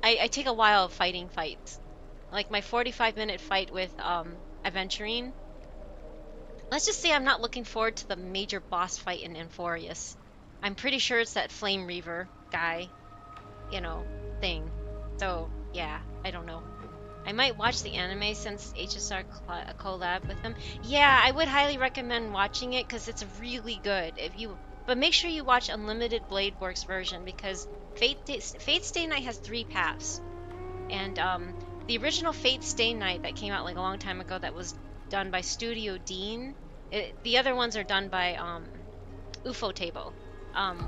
I take a while fighting fights. Like my 45-minute fight with Aventurine. Let's just say I'm not looking forward to the major boss fight in Amphorius. I'm pretty sure it's that Flame Reaver guy, you know, thing. So, yeah, I don't know. I might watch the anime since HSR collab with them. Yeah, I would highly recommend watching it because it's really good. But make sure you watch Unlimited Blade Works version because Fate Stay Night has 3 paths. And the original Fate Stay Night that came out like a long time ago that was done by Studio Dean. The other ones are done by Ufotable,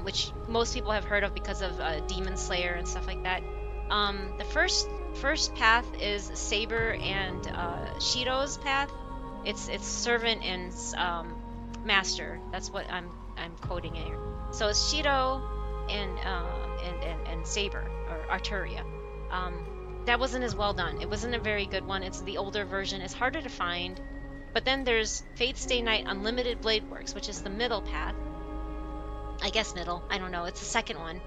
which most people have heard of because of Demon Slayer and stuff like that. The first path is Saber and Shido's path. It's servant and master. That's what I'm quoting here. So it's Shido and Saber or Arturia. That wasn't as well done. It wasn't a very good one. It's the older version. It's harder to find. But then there's Fate Stay Night Unlimited Blade Works, which is the middle path. I guess middle. I don't know. It's the second one.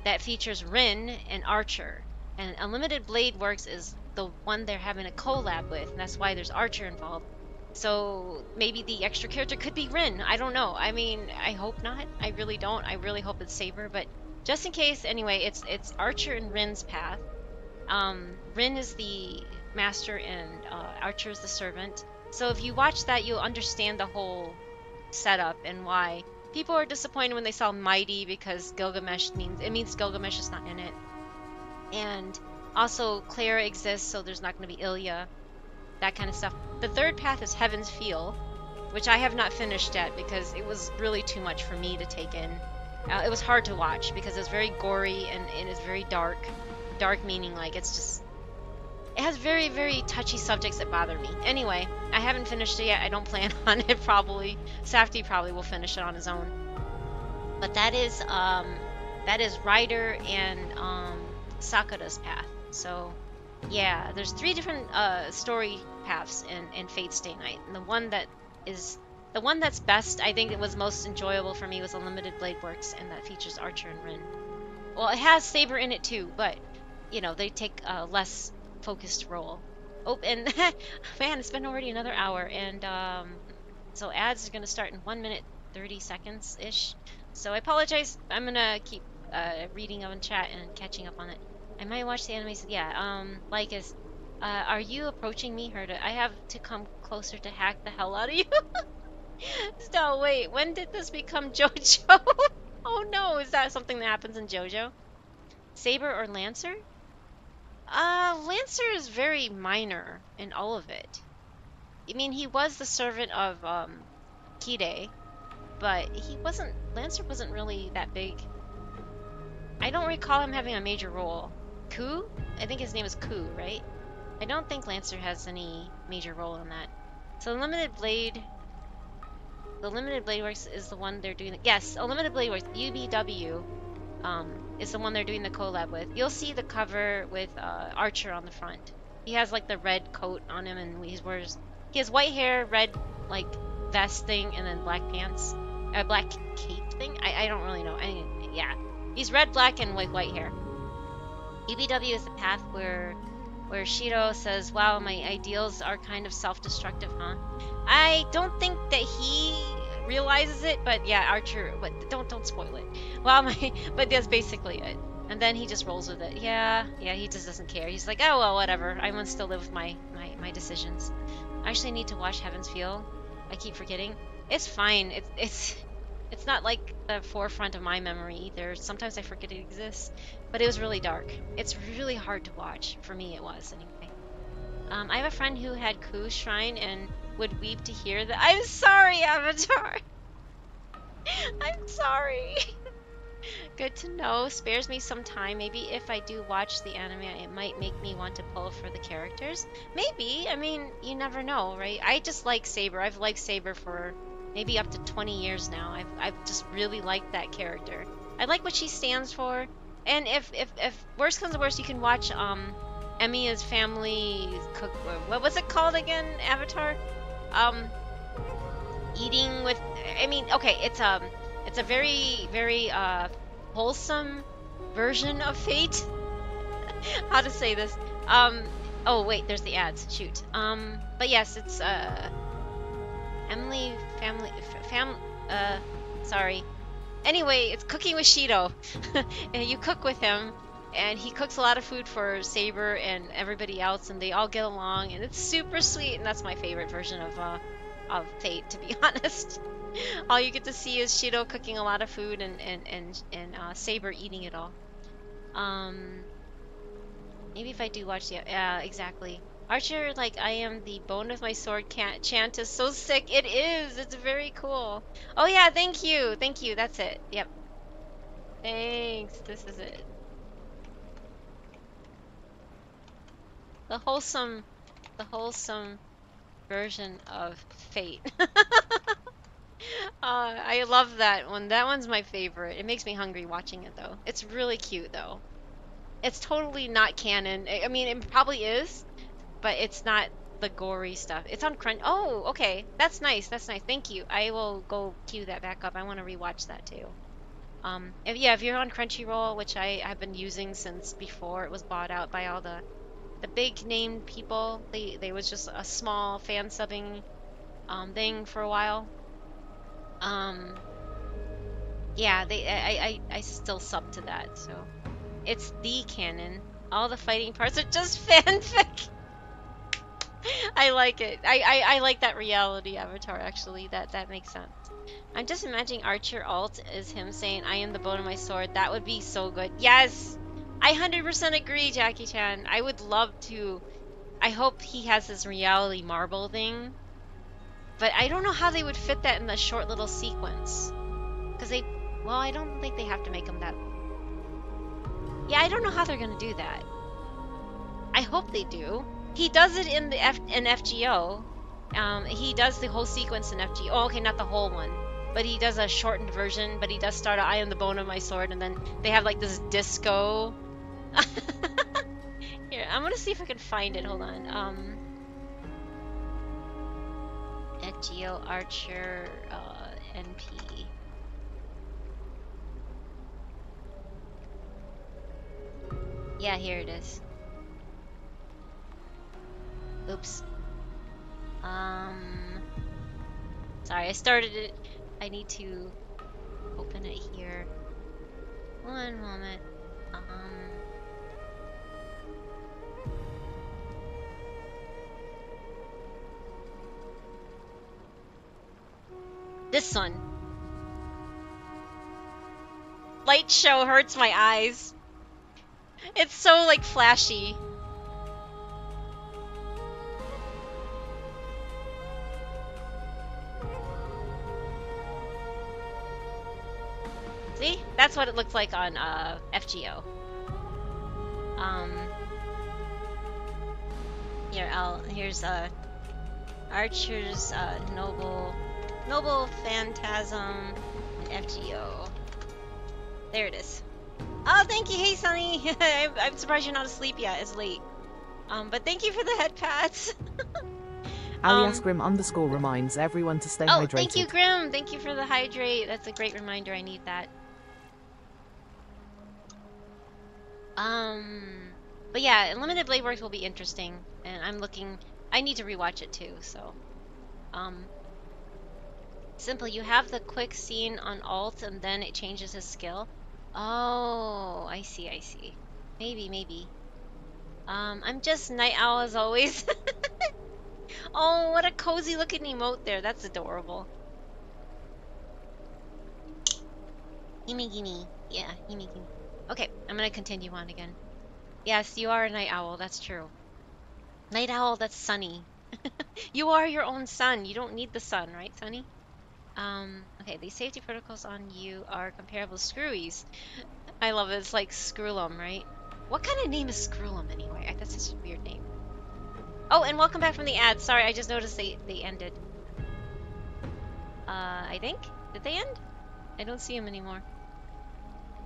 That features Rin and Archer. And Unlimited Blade Works is the one they're having a collab with. And that's why there's Archer involved. So maybe the extra character could be Rin. I don't know. I mean, I hope not. I really don't. I really hope it's Saber. But just in case, anyway, it's Archer and Rin's path. Rin is the master and Archer is the servant. So if you watch that, you'll understand the whole setup and why people are disappointed when they saw Mighty because Gilgamesh means Gilgamesh is not in it. And also Clara exists, so there's not going to be Ilya. That kind of stuff. The third path is Heaven's Feel, which I have not finished yet because it was really too much for me to take in. It was hard to watch because it's very gory and it's very dark. Dark meaning like it's just... It has very, very touchy subjects that bother me. Anyway, I haven't finished it yet. I don't plan on it probably. Safdie probably will finish it on his own. But that is Ryder and Sakura's path. So yeah, there's 3 different story paths in Fate Stay Night. And the one that's best, I think it was most enjoyable for me was Unlimited Blade Works, and that features Archer and Rin. Well, it has Saber in it too, but you know, they take a less focused role. Oh, and man, it's been already another hour, and so ads are gonna start in 1 minute 30 seconds ish. So I apologize. I'm gonna keep reading on chat and catching up on it. I might watch the anime. Yeah. Like is, are you approaching me, Herda? I have to come closer to hack the hell out of you. So wait, when did this become JoJo? Oh no, is that something that happens in JoJo? Saber or Lancer? Lancer is very minor in all of it. I mean, he was the servant of Kide, but Lancer wasn't really that big. I don't recall him having a major role. Ku? I think his name is Ku, right? I don't think Lancer has any major role in that. So Unlimited Blade Works is the one they're doing. Yes, Unlimited Blade Works, UBW, is the one they're doing the collab with. You'll see the cover with Archer on the front. He has like the red coat on him, and he has white hair, red like vest thing, and then black pants, black cape thing. I don't really know. Yeah, he's red, black, and with white hair. UBW is the path where Shido says, "Wow, my ideals are kind of self-destructive, huh?" I don't think that he realizes it, but yeah, Archer. But don't spoil it. Well, but that's basically it. And then he just rolls with it. Yeah, he just doesn't care. He's like, oh well, whatever. I want to still live with my decisions. I actually need to watch Heaven's Feel. I keep forgetting. It's fine. It's not like the forefront of my memory either. Sometimes I forget it exists. But it was really dark. It's really hard to watch. For me, it was anyway. I have a friend who had Ku's Shrine and would weep to hear that. I'm sorry, Avatar. I'm sorry. Good to know. Spares me some time. Maybe if I do watch the anime, it might make me want to pull for the characters. Maybe. I mean, you never know, right? I just like Saber. I've liked Saber for maybe up to 20 years now. I've just really liked that character. I like what she stands for. And if worst comes to worst, you can watch Emiya's family cook. What was it called again? Avatar. Eating with. I mean, okay, it's a very wholesome version of Fate. How to say this? Oh wait, there's the ads. Shoot. But yes, it's Emily family. Sorry. Anyway, it's cooking with Shido. And you cook with him, and he cooks a lot of food for Saber and everybody else, and they all get along, and it's super sweet. And that's my favorite version of Fate, to be honest. All you get to see is Shido cooking a lot of food and Saber eating it all. Maybe if I do watch the exactly. Archer, like I am the bone of my sword chant is so sick. It is. It's very cool. Oh yeah, thank you. Thank you. That's it. Yep. Thanks. This is it. The wholesome version of Fate. I love that one. That one's my favorite. It makes me hungry watching it though. It's really cute though. It's totally not canon. I mean, it probably is, but it's not the gory stuff. It's on Crunch. Oh, okay. That's nice. That's nice. Thank you. I will go queue that back up. I want to rewatch that too. If you're on Crunchyroll, which I have been using since before it was bought out by all the big name people. They was just a small fan subbing thing for a while. Yeah, I still sub to that, so it's the canon. All the fighting parts are just fanfic. I like it. I like that reality avatar actually. That makes sense. I'm just imagining Archer alt is him saying, "I am the bone of my sword." That would be so good. Yes, I 100% agree, Jackie Chan. I would love to. I hope he has this reality marble thing. But I don't know how they would fit that in the short little sequence. Because well, I don't think they have to make them that. Yeah, I don't know how they're going to do that. I hope they do. He does it in FGO. He does the whole sequence in FGO. Oh, okay, not the whole one. But he does a shortened version. But he does start out, "I am the bone of my sword." And then they have like this disco. Here, I'm going to see if I can find it. Hold on. FGO Archer NP. Yeah, here it is. Oops. Sorry, I started it. I need to open it here. One moment. This one. Light show hurts my eyes. It's so like flashy. See? That's what it looks like on FGO. Here's Archer's Noble Phantasm and FGO. There it is. Oh, thank you. Hey, Sunny. I'm surprised you're not asleep yet. It's late. But thank you for the head pats.
Alias Grim _ reminds everyone to stay hydrated.
Oh, thank you, Grim. Thank you for the hydrate. That's a great reminder. I need that. But yeah, Unlimited Blade Works will be interesting, and I need to rewatch it too. So, Simple. You have the quick scene on alt, and then it changes his skill. Oh, I see. Maybe. I'm just Night Owl as always. Oh, what a cozy looking emote there. That's adorable. Gimme. Yeah, gimme. Okay, I'm gonna continue on again. Yes, you are a Night Owl. That's true. Night Owl, that's Sunny. You are your own sun. You don't need the sun, right, Sunny? Okay, these safety protocols on you are comparable to Screwies. I love it. It's like Screwlum, right? What kind of name is Screwlum anyway? That's such a weird name. Oh, and welcome back from the ads. Sorry, I just noticed they ended. I think? Did they end? I don't see them anymore.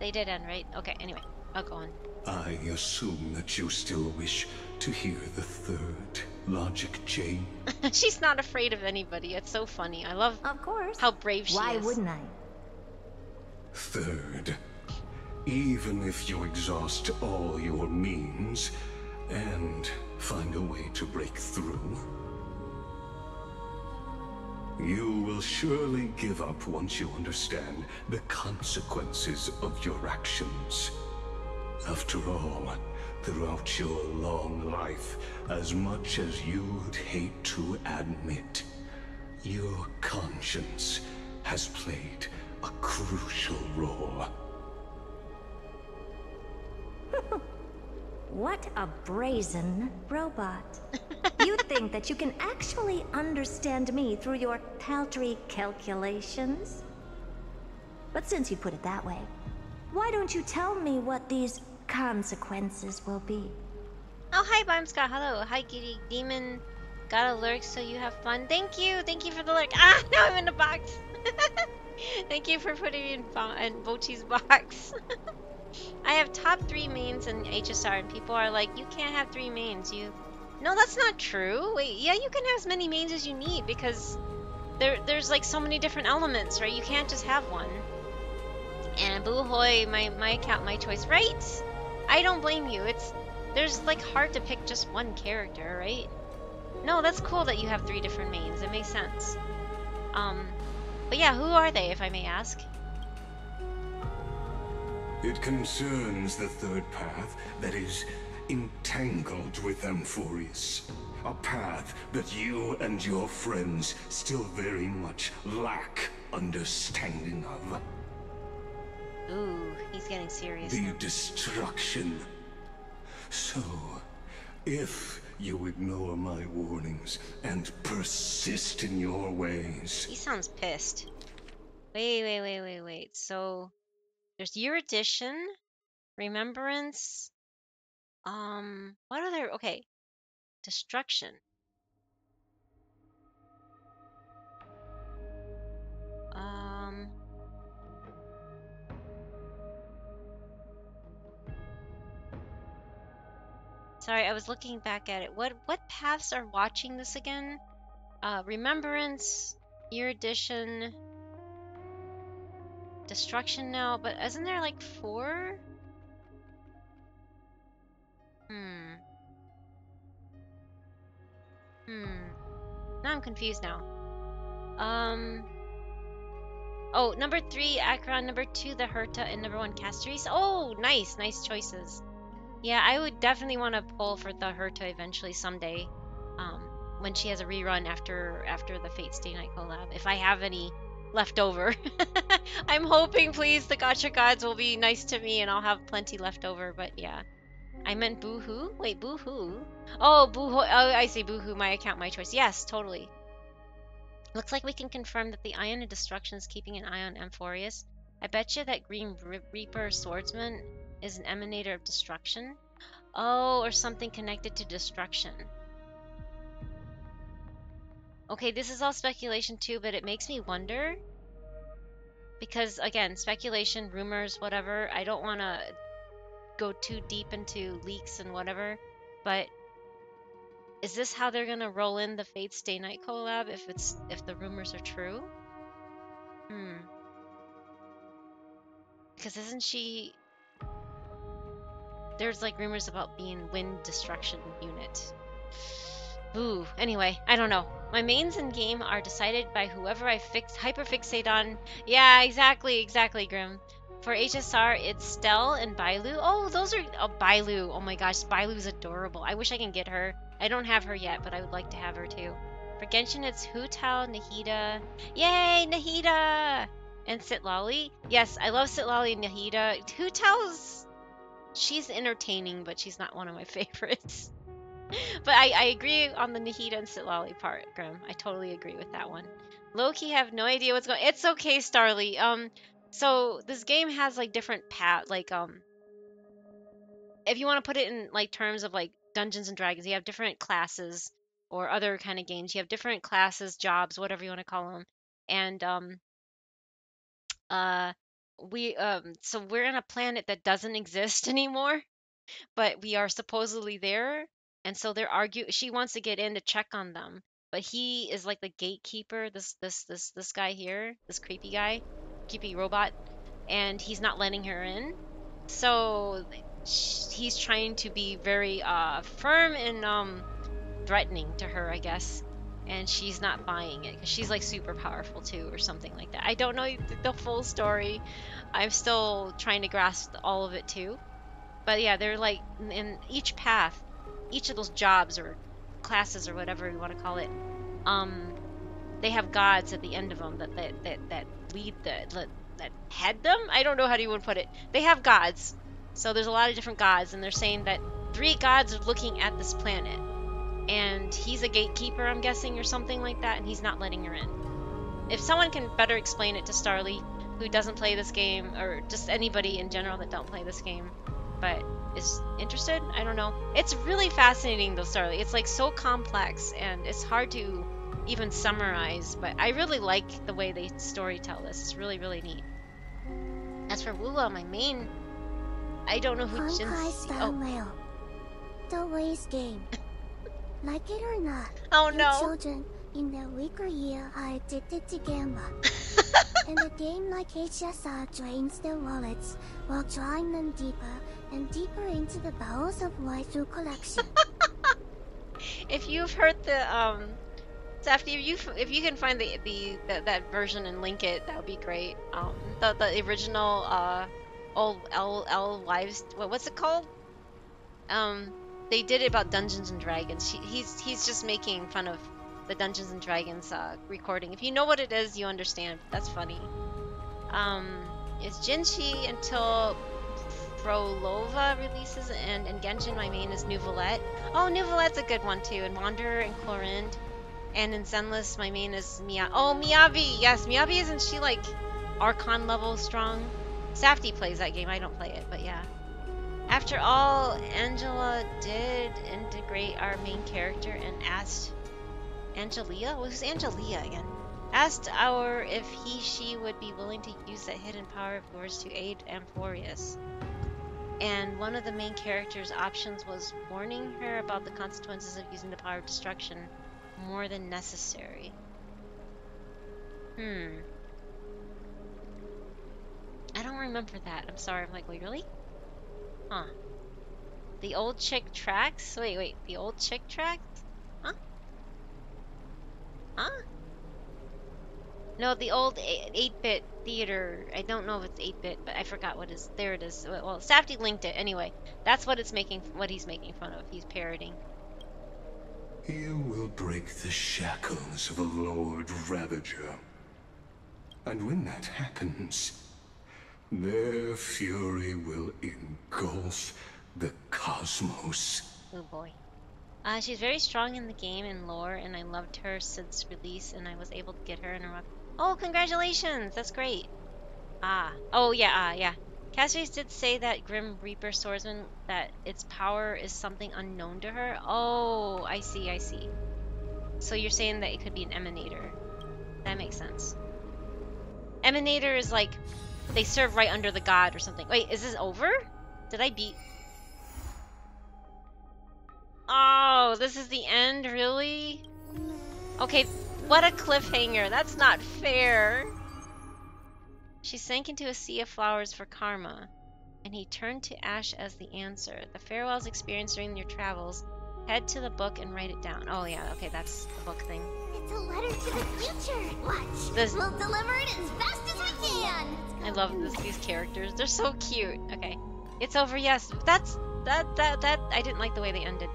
They did end, right? Okay, anyway, I'll go on.
I assume that you still wish to hear the third logic chain.
She's not afraid of anybody. It's so funny. I love how brave she is.
Why wouldn't I?
Third, even if you exhaust all your means and find a way to break through, you will surely give up once you understand the consequences of your actions. After all, throughout your long life, as much as you'd hate to admit, your conscience has played a crucial role.
What a brazen robot. You think that you can actually understand me through your paltry calculations? But since you put it that way, why don't you tell me what these consequences will be?
Oh, hi, Bimescott. Hello. Hi, Giddy Demon. Got a lurk so you have fun. Thank you. Thank you for the lurk. Ah, now I'm in the box. Thank you for putting me in Bochi's box. I have top 3 mains in HSR, and people are like, you can't have 3 mains. No, that's not true. Wait, yeah, you can have as many mains as you need, because there's like so many different elements, right? You can't just have one. And boo hoy, my account, my choice, right? I don't blame you. There's like hard to pick just one character, right? No, that's cool that you have 3 different mains. It makes sense. But yeah, who are they, if I may ask?
It concerns the third path that is entangled with Amphorius. A path that you and your friends still very much lack understanding of.
Ooh, he's getting serious.
The destruction. So, if you ignore my warnings and persist in your ways...
He sounds pissed. Wait. So, there's Erudition, Remembrance, what other... Okay. Destruction. Sorry, I was looking back at it. What paths are watching this again? Remembrance, Erudition, Destruction now, but isn't there like 4? Now I'm confused now. Oh, number 3, Akron, number 2, the Herta, and number 1, Castoris. Oh, nice choices. Yeah, I would definitely want to pull for the Herta eventually someday. When she has a rerun after the Fate Stay Night collab, if I have any left over. I'm hoping, please, the gacha gods will be nice to me and I'll have plenty left over, but yeah. I meant boohoo? Wait, boohoo? Oh, boohoo. Oh, I see boohoo, my account, my choice. Yes, totally. Looks like we can confirm that the Ion of Destruction is keeping an eye on Amphorius. I bet you that Green Reaper Swordsman is an emanator of destruction. Oh, or something connected to destruction. Okay, this is all speculation too, but it makes me wonder. Because, again, speculation, rumors, whatever. I don't want to go too deep into leaks and whatever. But is this how they're going to roll in the Fate Stay Night collab if the rumors are true? Because isn't she... There's like rumors about being wind destruction unit. Ooh, anyway, I don't know. My mains in game are decided by whoever I hyperfixate on. Yeah, exactly, Grim. For HSR, it's Stell and Bailu. Oh, those are... Oh, Bailu. Oh my gosh, Bailu's adorable. I wish I can get her. I don't have her yet, but I would like to have her too. For Genshin, it's Hu Tao, Nahida. Yay, Nahida! And Sitlali. Yes, I love Sitlali and Nahida. Hu Tao's... She's entertaining, but she's not one of my favorites. But I agree on the Nahida and Sitlali part, Grim. I totally agree with that one. Low-key have no idea what's going. It's okay, Starly. So this game has like different paths. Like if you want to put it in like terms of like Dungeons and Dragons, you have different classes, or other kind of games. You have different classes, jobs, whatever you want to call them, and so we're in a planet that doesn't exist anymore, but we are supposedly there. And so they're she wants to get in to check on them, but he is like the gatekeeper, this guy here, this creepy guy, creepy robot, and he's not letting her in. So he's trying to be very firm and threatening to her, I guess. And she's not buying it because she's like super powerful too, or something like that. I don't know the full story. I'm still trying to grasp all of it too. But yeah, they're like in each path, each of those jobs or classes or whatever you want to call it. They have gods at the end of them that lead that head them. I don't know how you would put it. They have gods, so there's a lot of different gods, and they're saying that 3 gods are looking at this planet, and he's a gatekeeper, I'm guessing, or something like that, and he's not letting her in. If someone can better explain it to Starly, who doesn't play this game, or just anybody in general that don't play this game, but is interested, I don't know. It's really fascinating though, Starly. It's like so complex, and it's hard to even summarize, but I really like the way they story tell this. It's really, really neat. As for Wula, my main, I don't know who Jin's...
The ways game. Like it or not,
oh no.
Children in their weaker year are addicted to gambling. And a game like HSR drains their wallets while drawing them deeper and deeper into the bowels of waifu collection.
If you've heard the Safety, if you can find that version and link it, that would be great. The original old L Wives, what's it called? They did it about Dungeons and Dragons. He's just making fun of the Dungeons and Dragons recording. If you know what it is, you understand. But that's funny. It's Jinchi until Frolova releases, and Genshin, my main, is Nouvelette. Oh, Nouvelette's a good one too, and Wanderer and Clorind. And in Zenless, my main is Miyabi. Yes, Miyabi, isn't she like Archon level strong? Safety plays that game. I don't play it, but yeah. After all, Angela did integrate our main character and asked Angelia? Who's Angelia again? Asked if she would be willing to use that hidden power of yours to aid Amphorius. And one of the main character's options was warning her about the consequences of using the power of destruction more than necessary. I don't remember that. I'm sorry. I'm like, wait, really? Huh. The old chick tracks? Wait. The old chick tracks? Huh? Huh? No, the old 8-bit theater. I don't know if it's 8-bit, but I forgot what is. There it is. Well, Safety linked it. Anyway, that's what it's making. What he's making fun of. He's parroting.
You will break the shackles of a Lord Ravager. And when that happens, their fury will engulf the cosmos.
Oh boy. She's very strong in the game and lore, and I loved her since release, and I was able to get her in a rock. Oh, congratulations! That's great. Oh yeah, yeah. Cassius did say that Grim Reaper Swordsman, that its power is something unknown to her. Oh, I see. So you're saying that it could be an emanator. That makes sense. Emanator is like, they serve right under the god or something. Wait, is this over? Did I beat... Oh, this is the end? Really? Okay, what a cliffhanger. That's not fair. She sank into a sea of flowers for karma, and he turned to ash as the answer. The farewells experienced during your travels. Head to the book and write it down. Oh yeah, okay, that's the book thing.
It's a letter to the future. Watch. We'll deliver it as fast as we can.
I love these characters. They're so cute. Okay, it's over. Yes, that. I didn't like the way they ended.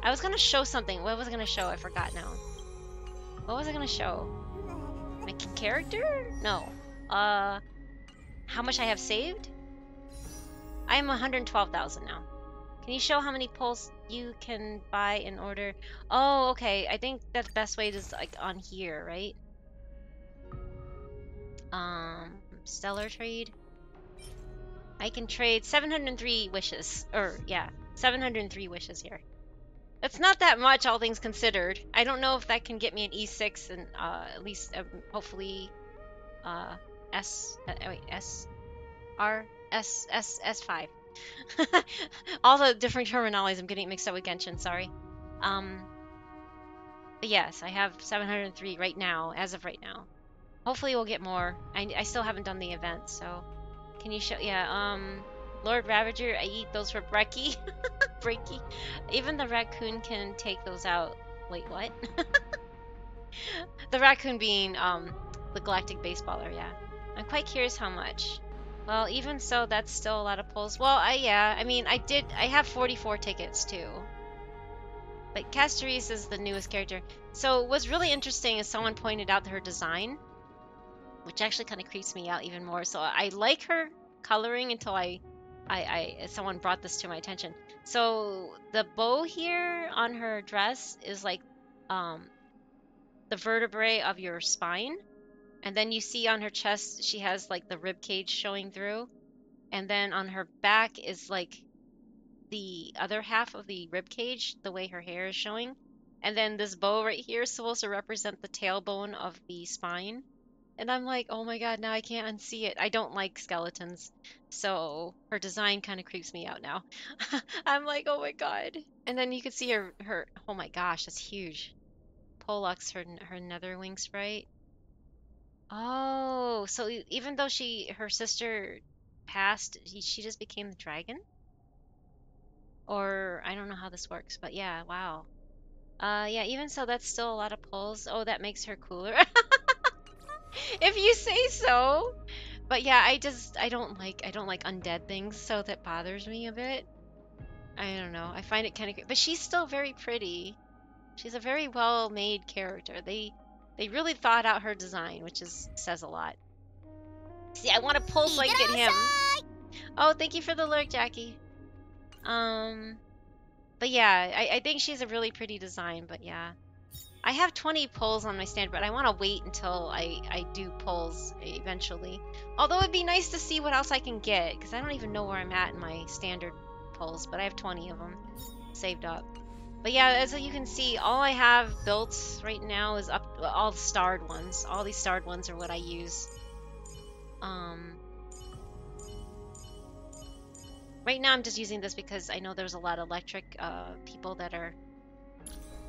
I was gonna show something. What was I gonna show? I forgot now. What was I gonna show? My character? No. How much I have saved? I am 112,000 now. Can you show how many poles you can buy in order? Oh, okay. I think that's best way is like on here, right? Stellar trade. I can trade 703 wishes. Or, yeah, 703 wishes here. It's not that much, all things considered. I don't know if that can get me an E6 and at least hopefully S5. All the different terminologies I'm getting mixed up with Genshin, sorry. But yes, I have 703 right now, as of right now. Hopefully we'll get more. I still haven't done the event, so can you show? Yeah, Lord Ravager, I eat those for brekkie. Brekkie. Even the raccoon can take those out. Wait, what? The raccoon being the galactic baseballer, yeah. I'm quite curious how much. Well, even so, that's still a lot of pulls. Well, I have 44 tickets too. But Castoris is the newest character. So what's really interesting is someone pointed out her design, which actually kind of creeps me out even more. So I like her coloring until someone brought this to my attention. So the bow here on her dress is like the vertebrae of your spine. And then you see on her chest, she has like the rib cage showing through. And then on her back is like the other half of the rib cage, the way her hair is showing. And then this bow right here is supposed to represent the tailbone of the spine. And I'm like, oh my god, now I can't unsee it. I don't like skeletons. So her design kind of creeps me out now. I'm like, oh my god. And then you can see her oh my gosh, that's huge. Pollux, her nether wing sprite. Oh, so even though her sister passed, she just became the dragon? Or I don't know how this works, but yeah, wow. Yeah, even so, that's still a lot of pulls. Oh, that makes her cooler. If you say so. But yeah, I don't like undead things, so that bothers me a bit. I don't know. I find it kind of, but she's still very pretty. She's a very well-made character. They really thought out her design, which says a lot. See, I want to pull so I can get him. Oh, thank you for the lurk, Jackie. But yeah, I think she's a really pretty design, but yeah. I have 20 pulls on my stand, but I want to wait until I do pulls eventually. Although it'd be nice to see what else I can get, because I don't even know where I'm at in my standard pulls, but I have 20 of them saved up. But yeah, as you can see, all I have built right now is all the starred ones. All these starred ones are what I use. Right now I'm just using this because I know there's a lot of electric people that are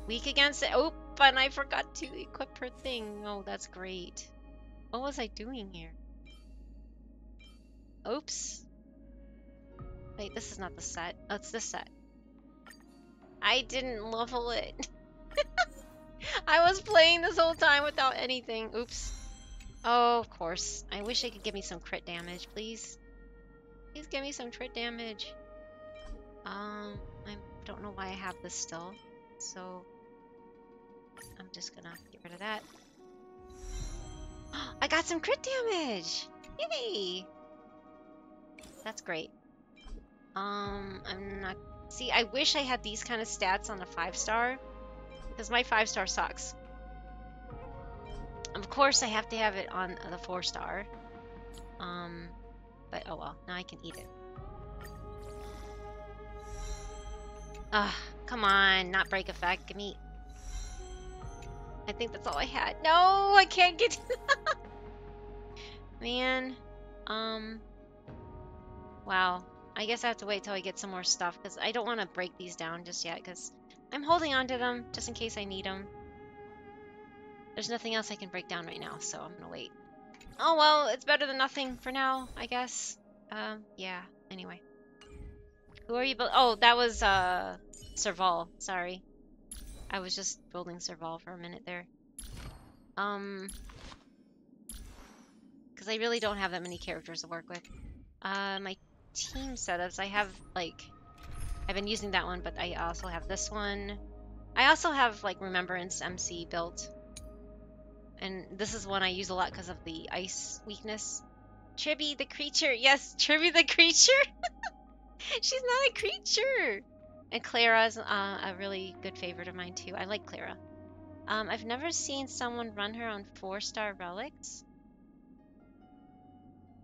weak against it. Oh, and I forgot to equip her thing. Oh, that's great. What was I doing here? Oops. Wait, this is not the set. Oh, it's this set. I didn't level it. I was playing this whole time without anything. Oops. Oh, of course. I wish I could give me some crit damage, please. Please give me some crit damage. I don't know why I have this still. So I'm just gonna get rid of that. I got some crit damage! Yay! That's great. I'm not... See, I wish I had these kind of stats on a 5-star, because my 5-star sucks. Of course, I have to have it on the 4-star. But oh well, now I can eat it. Come on, not break effect. Give me... I think that's all I had. No, I can't get... Man. Wow. I guess I have to wait till I get some more stuff, because I don't want to break these down just yet, because I'm holding on to them just in case I need them. There's nothing else I can break down right now, so I'm gonna wait. Oh well, it's better than nothing for now, I guess. Yeah, anyway. Who are you building? Oh, that was, Serval. Sorry. I was just building Serval for a minute there. Because I really don't have that many characters to work with. My team setups, I have, like... I've been using that one, but I also have this one. I also have, like, Remembrance MC built. And this is one I use a lot because of the ice weakness. Tribby the creature! Yes, Tribby the creature! She's not a creature. And Clara's a really good favorite of mine too. I like Clara. I've never seen someone run her on 4-star relics.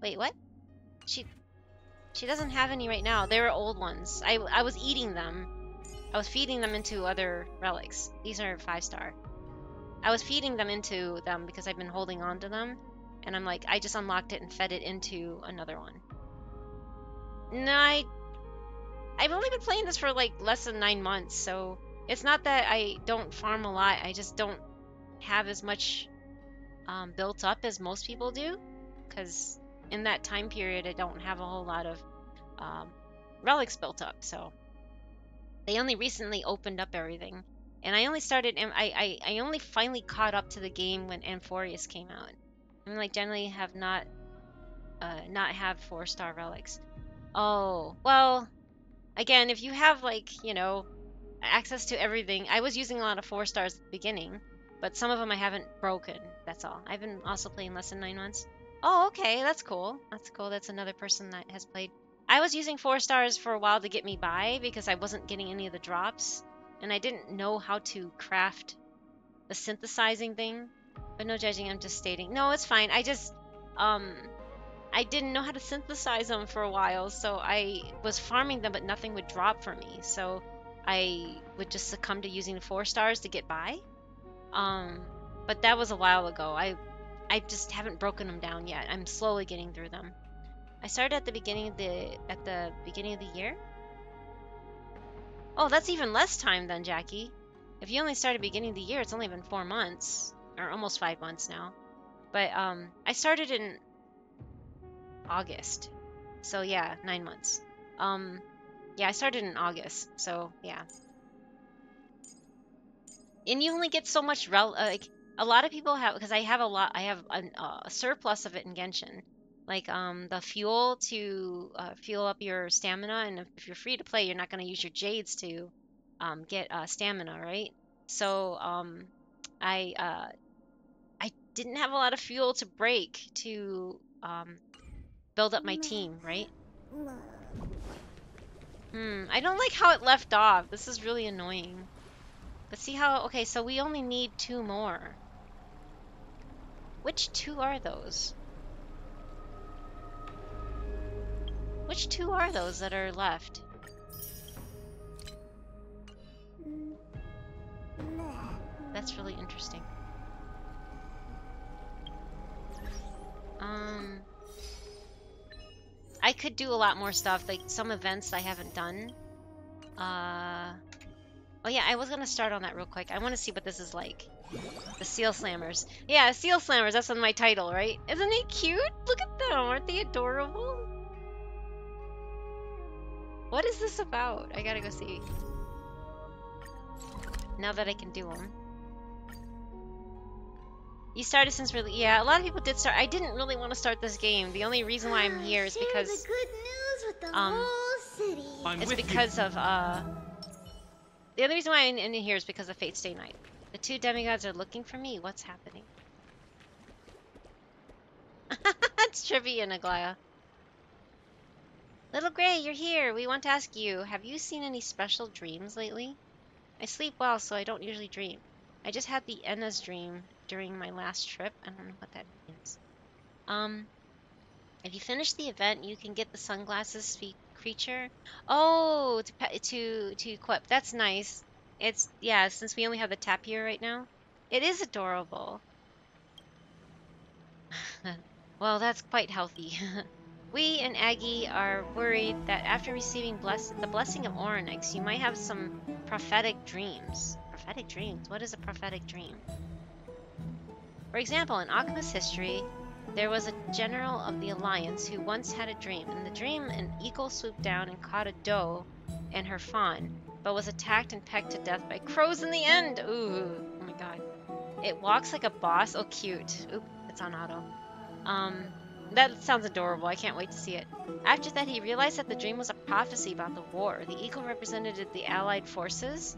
Wait, what? She doesn't have any right now. They were old ones. I was eating them. I was feeding them into other relics. These are 5-star. I was feeding them into them because I've been holding on to them. And I'm like, I just unlocked it and fed it into another one. No, I've only been playing this for like less than 9 months, so it's not that I don't farm a lot. I just don't have as much built up as most people do, because in that time period I don't have a whole lot of relics built up. So they only recently opened up everything, and I only started. I only finally caught up to the game when Amphorius came out. I mean, like generally have not have 4-star relics. Oh well. Again, if you have, like, you know, access to everything, I was using a lot of 4-stars at the beginning, but some of them I haven't broken, that's all. I've been also playing less than 9 months. Oh, okay, that's cool. That's cool, that's another person that has played. I was using 4-stars for a while to get me by, because I wasn't getting any of the drops, and I didn't know how to craft the synthesizing thing. But no judging, I'm just stating. No, it's fine, I just, I didn't know how to synthesize them for a while, so I was farming them, but nothing would drop for me. So I would just succumb to using the 4-stars to get by. But that was a while ago. I just haven't broken them down yet. I'm slowly getting through them. I started at the beginning of the year. Oh, that's even less time than Jackie. If you only started beginning of the year, it's only been 4 months, or almost 5 months now. But I started in August, so yeah, 9 months. Yeah, I started in August, so yeah. And you only get so much like a lot of people have, because I have a surplus of it in Genshin, like the fuel to fuel up your stamina, and if you're free to play, you're not going to use your jades to get stamina, right? So I didn't have a lot of fuel to break to build up my team, right? I don't like how it left off. This is really annoying. But see how, okay, so we only need 2 more. Which 2 are those? Which 2 are those that are left? That's really interesting. I could do a lot more stuff, like some events I haven't done. Oh yeah, I was gonna start on that real quick. I want to see what this is like. The Seal Slammers. Yeah, Seal Slammers, that's on my title, right? Isn't he cute? Look at them, aren't they adorable? What is this about? I gotta go see. Now that I can do them. You started since really, yeah, a lot of people did start. I didn't really want to start this game. The only reason why I'm here is because
the good news with the whole city.
it's because of the only reason why I'm in here is because of Fate Stay Night. The 2 demigods are looking for me. What's happening? It's Trivi and Aglaya. Little Gray, you're here. We want to ask you, have you seen any special dreams lately? I sleep well, so I don't usually dream. I just had the Enna's dream during my last trip. I don't know what that means. If you finish the event, you can get the sunglasses creature. Oh, to equip. That's nice. It's, yeah, since we only have the tapir right now. It is adorable. Well, that's quite healthy. We and Aggie are worried that after receiving the blessing of Orynyx, you might have some prophetic dreams. Prophetic dreams? What is a prophetic dream? For example, in Alchemist history, there was a general of the Alliance who once had a dream. In the dream, an eagle swooped down and caught a doe and her fawn, but was attacked and pecked to death by crows in the end. Ooh, oh my god. It walks like a boss. Oh, cute. Oop, it's on auto. That sounds adorable. I can't wait to see it. After that, he realized that the dream was a prophecy about the war. The eagle represented the allied forces.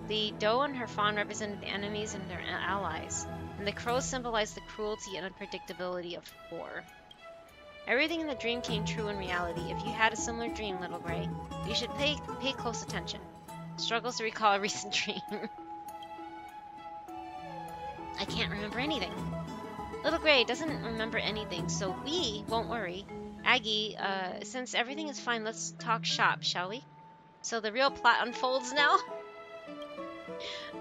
The doe and her fawn represented the enemies and their allies. And the crows symbolized the cruelty and unpredictability of war. Everything in the dream came true in reality. If you had a similar dream, Little Gray, you should pay close attention. Struggles to recall a recent dream. I can't remember anything. Little Gray doesn't remember anything, so we won't worry. Aggie, since everything is fine, let's talk shop, shall we? So the real plot unfolds now?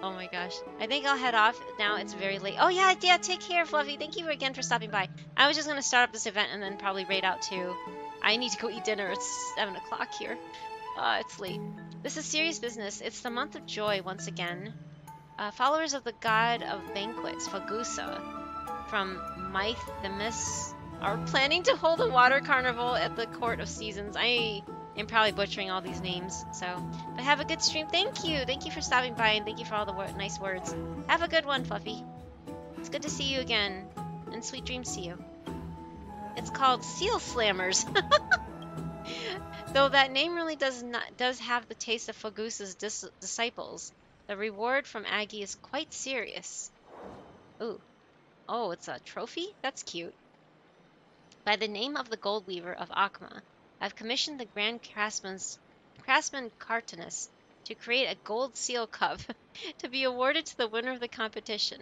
Oh my gosh. I think I'll head off now. It's very late. Oh yeah, take care, Fluffy. Thank you again for stopping by. I was just going to start up this event and then probably raid out too. I need to go eat dinner. It's 7 o'clock here. It's late. This is serious business. It's the month of joy once again. Followers of the god of banquets, Fagusa, from Mythe the Mist, are planning to hold a water carnival at the Court of Seasons. I am probably butchering all these names, but have a good stream. Thank you for stopping by, and thank you for all the nice words. Have a good one, Fluffy. It's good to see you again, and sweet dreams to you. It's called Seal Slammers. Though that name really does have the taste of Fagusa's disciples. The reward from Aggie is quite serious. Ooh. Oh, it's a trophy? That's cute. By the name of the Gold Weaver of Akma, I've commissioned the Grand Craftsman Cartoonist to create a gold seal cup to be awarded to the winner of the competition.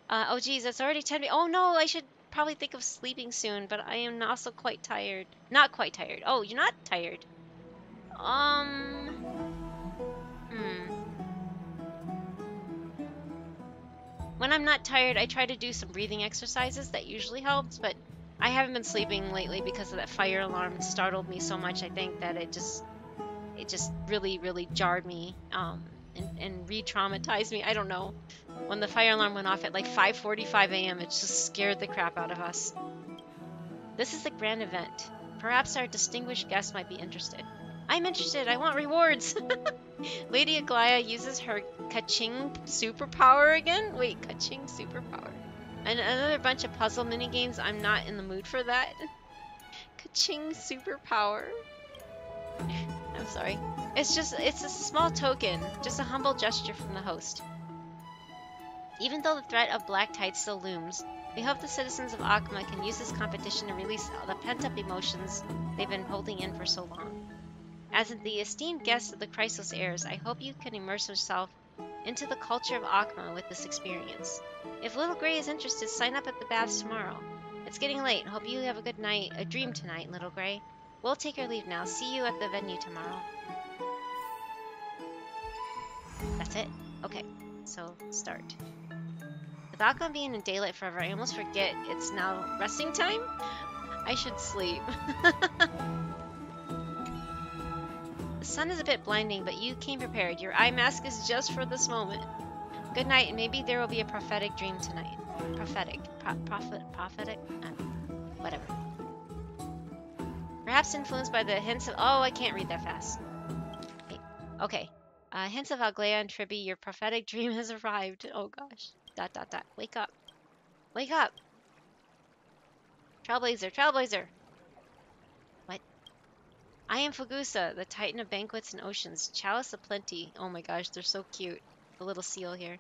Oh geez, it's already 10 Oh no, I should probably think of sleeping soon, but I am also quite tired. Not quite tired. Oh, you're not tired. When I'm not tired, I try to do some breathing exercises. That usually helps, but I haven't been sleeping lately because of that fire alarm. It startled me so much, I think, that it just really, really jarred me and re-traumatized me. I don't know. When the fire alarm went off at like 5:45 a.m., it just scared the crap out of us. This is a grand event. Perhaps our distinguished guest might be interested. I'm interested. I want rewards. Lady Aglaya uses her Kaching superpower again? Wait, Kaching superpower. And another bunch of puzzle minigames. I'm not in the mood for that. Kaching superpower. I'm sorry. It's a small token. Just a humble gesture from the host. Even though the threat of black tide still looms, we hope the citizens of Akma can use this competition to release all the pent-up emotions they've been holding in for so long. As the esteemed guest of the Chrysos Heirs, I hope you can immerse yourself into the culture of Akma with this experience. If Little Gray is interested, sign up at the baths tomorrow. It's getting late. Hope you have a good night, a dream tonight, Little Gray. We'll take our leave now. See you at the venue tomorrow. That's it? Okay, so start. With Akma being in daylight forever, I almost forget it's now resting time? I should sleep. The sun is a bit blinding, but you came prepared. Your eye mask is just for this moment. Good night, and maybe there will be a prophetic dream tonight. Prophetic. Prophetic? Whatever. Perhaps influenced by the hints of... Oh, I can't read that fast. Okay. Hints of Aglaya and Tribby, your prophetic dream has arrived. Oh gosh. ... Wake up. Wake up! Trailblazer! What? I am Fagusa, the Titan of banquets and oceans, Chalice of plenty. Oh my gosh, they're so cute. The little seal here.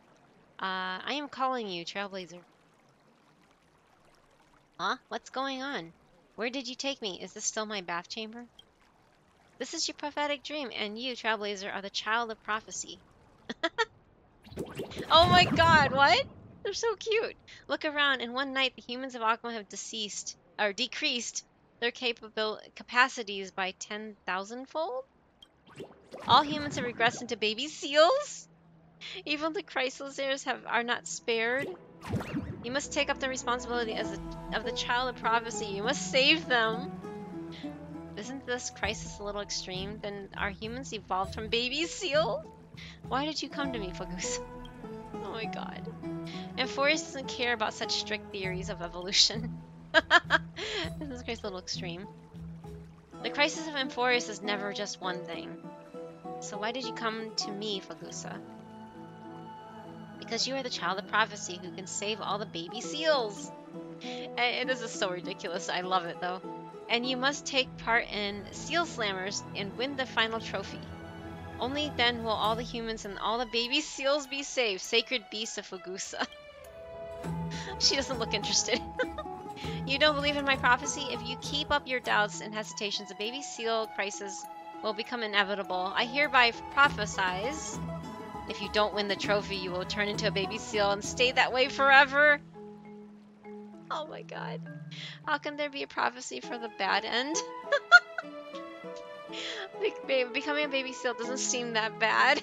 I am calling you, Trailblazer. Huh? What's going on? Where did you take me? Is this still my bath chamber? This is your prophetic dream, and you, Trailblazer, are the child of prophecy. Oh my god, what? They're so cute. Look around. In one night, the humans of Akma have decreased their capacities by 10,000-fold? All humans have regressed into baby seals? Even the Chrysos Heirs are not spared? You must take up the responsibility of the child of prophecy. You must save them. Isn't this crisis a little extreme? Then are humans evolved from baby seals? Why did you come to me, Fagusa? Oh my god. Amphorius doesn't care about such strict theories of evolution. This is a little extreme. The crisis of Amphorius is never just one thing. So why did you come to me, Fagusa? Because you are the child of prophecy who can save all the baby seals. And this is so ridiculous. I love it though. And you must take part in Seal Slammers and win the final trophy. Only then will all the humans and all the baby seals be saved. Sacred beast of Fagusa. She doesn't look interested. You don't believe in my prophecy? If you keep up your doubts and hesitations, a baby seal crisis will become inevitable. I hereby prophesize, if you don't win the trophy, you will turn into a baby seal and stay that way forever. Oh my god. How can there be a prophecy for the bad end? Becoming a baby seal doesn't seem that bad.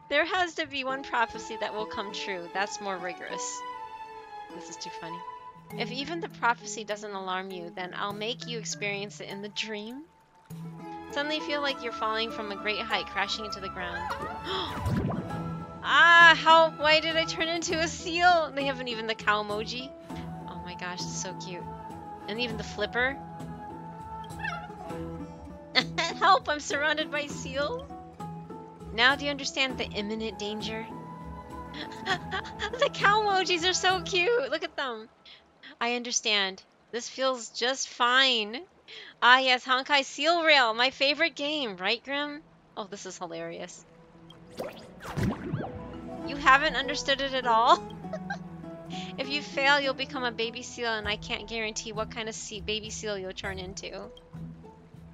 There has to be one prophecy that will come true. That's more rigorous. This is too funny. If even the prophecy doesn't alarm you, then I'll make you experience it in the dream. Suddenly feel like you're falling from a great height, crashing into the ground. Ah, why did I turn into a seal? They haven't even the cow emoji. Oh my gosh, it's so cute. And even the flipper. Help, I'm surrounded by seals. Now do you understand the imminent danger? The cow emojis are so cute. Look at them. I understand. This feels just fine. Ah yes, Honkai Seal Rail, my favorite game, right Grim? Oh, this is hilarious. You haven't understood it at all? If you fail, you'll become a baby seal, and I can't guarantee what kind of baby seal you'll turn into.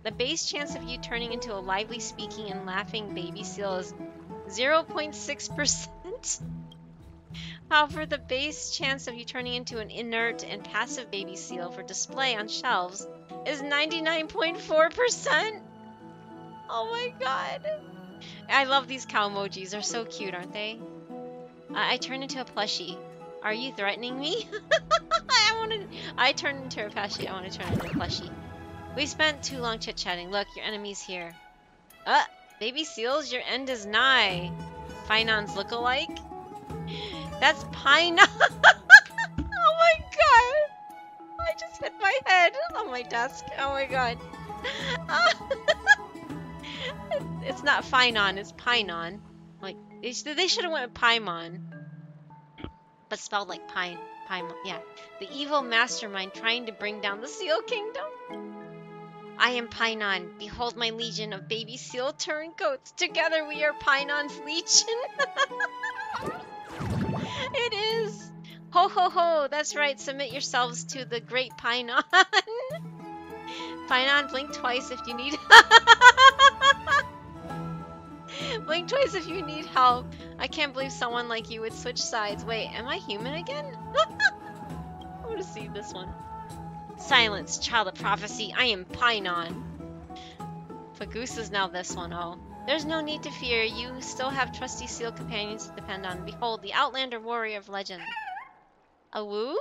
The base chance of you turning into a lively, speaking, and laughing baby seal is 0.6%. However, the base chance of you turning into an inert and passive baby seal for display on shelves is 99.4%. Oh my god. I love these cow emojis. They're so cute, aren't they? I turned into a plushie. Are you threatening me? I turned into a plushie. I want to turn into a plushie. We spent too long chit-chatting. Look, your enemy's here. Baby seals, your end is nigh. Finon's look-alike? That's Pine. Oh my god! I just hit my head on my desk. Oh my god. It's not Finon, it's Pinon. Like, they should have went with Paimon. But spelled like Pine. Paimon, yeah. The evil mastermind trying to bring down the Seal Kingdom. I am Pinon. Behold my legion of baby seal turncoats. Together we are Pinon's legion. It is. Ho ho ho. That's right. Submit yourselves to the great Pinon. Pinon, blink twice if you need. Blink twice if you need help. I can't believe someone like you would switch sides. Wait, am I human again? I want to see this one. Silence, child of prophecy. I am Pinon. Fagoose is now this one. Oh. There's no need to fear. You still have trusty seal companions to depend on. Behold, the outlander warrior of legend. Awoo?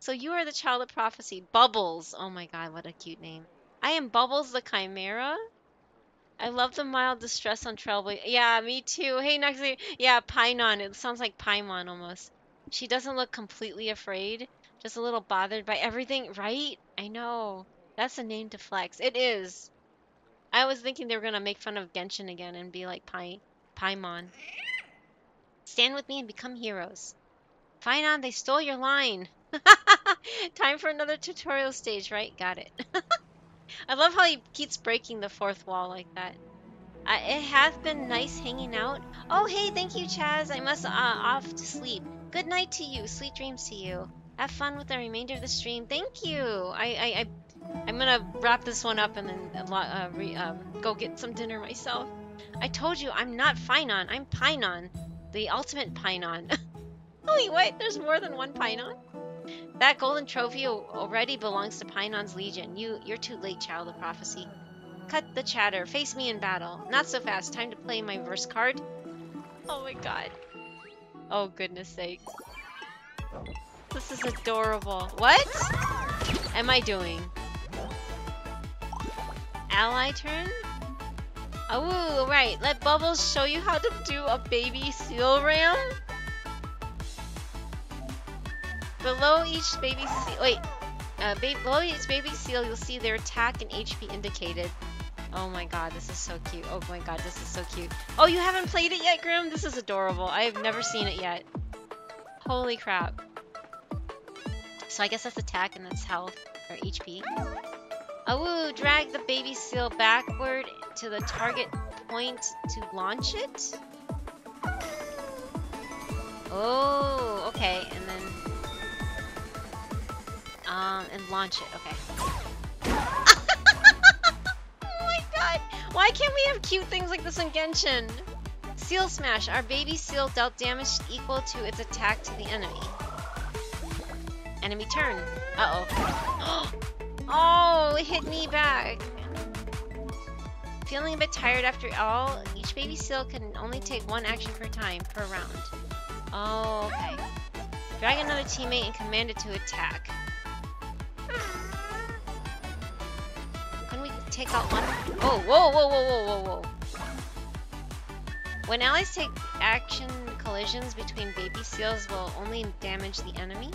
So you are the child of prophecy. Bubbles. Oh my god, what a cute name. I am Bubbles the Chimera. I love the mild distress on Trailblazer. Yeah, me too. Hey, Nuxie. Yeah, Pinon. It sounds like Paimon almost. She doesn't look completely afraid. Just a little bothered by everything, right? I know. That's a name to flex. It is. I was thinking they were going to make fun of Genshin again and be like Paimon. Stand with me and become heroes. Finon, they stole your line. Time for another tutorial stage, right? Got it. I love how he keeps breaking the fourth wall like that. It hath been nice hanging out. Oh, hey, thank you, Chaz. I must off to sleep. Good night to you. Sweet dreams to you. Have fun with the remainder of the stream. Thank you. I'm gonna wrap this one up and then go get some dinner myself. I told you I'm not Finon. I'm Pinon, the ultimate Pinon. Wait, what? There's more than one Pinon? That golden trophy already belongs to Pinon's legion. You're too late, child of prophecy. Cut the chatter. Face me in battle. Not so fast. Time to play my verse card. Oh my god. Oh goodness sake. This is adorable. What am I doing? Ally turn? Oh, right. Let Bubbles show you how to do a baby seal ram. Below each baby seal, below each baby seal, you'll see their attack and HP indicated. Oh my god, this is so cute. Oh my god, this is so cute. Oh, you haven't played it yet, Grim? This is adorable. I have never seen it yet. Holy crap. So I guess that's attack and that's health, or HP. Oh, drag the baby seal backward to the target point to launch it. Oh, okay, and then and launch it. Okay. Oh my god! Why can't we have cute things like this in Genshin? Seal Smash. Our baby seal dealt damage equal to its attack to the enemy. Enemy turn. Uh-oh. Oh, it hit me back. Feeling a bit tired after all, each baby seal can only take one action per time, per round. Oh, okay. Drag another teammate and command it to attack. Can we take out one? Oh, whoa, whoa, whoa, whoa, whoa, whoa. When allies take action, collisions between baby seals will only damage the enemy.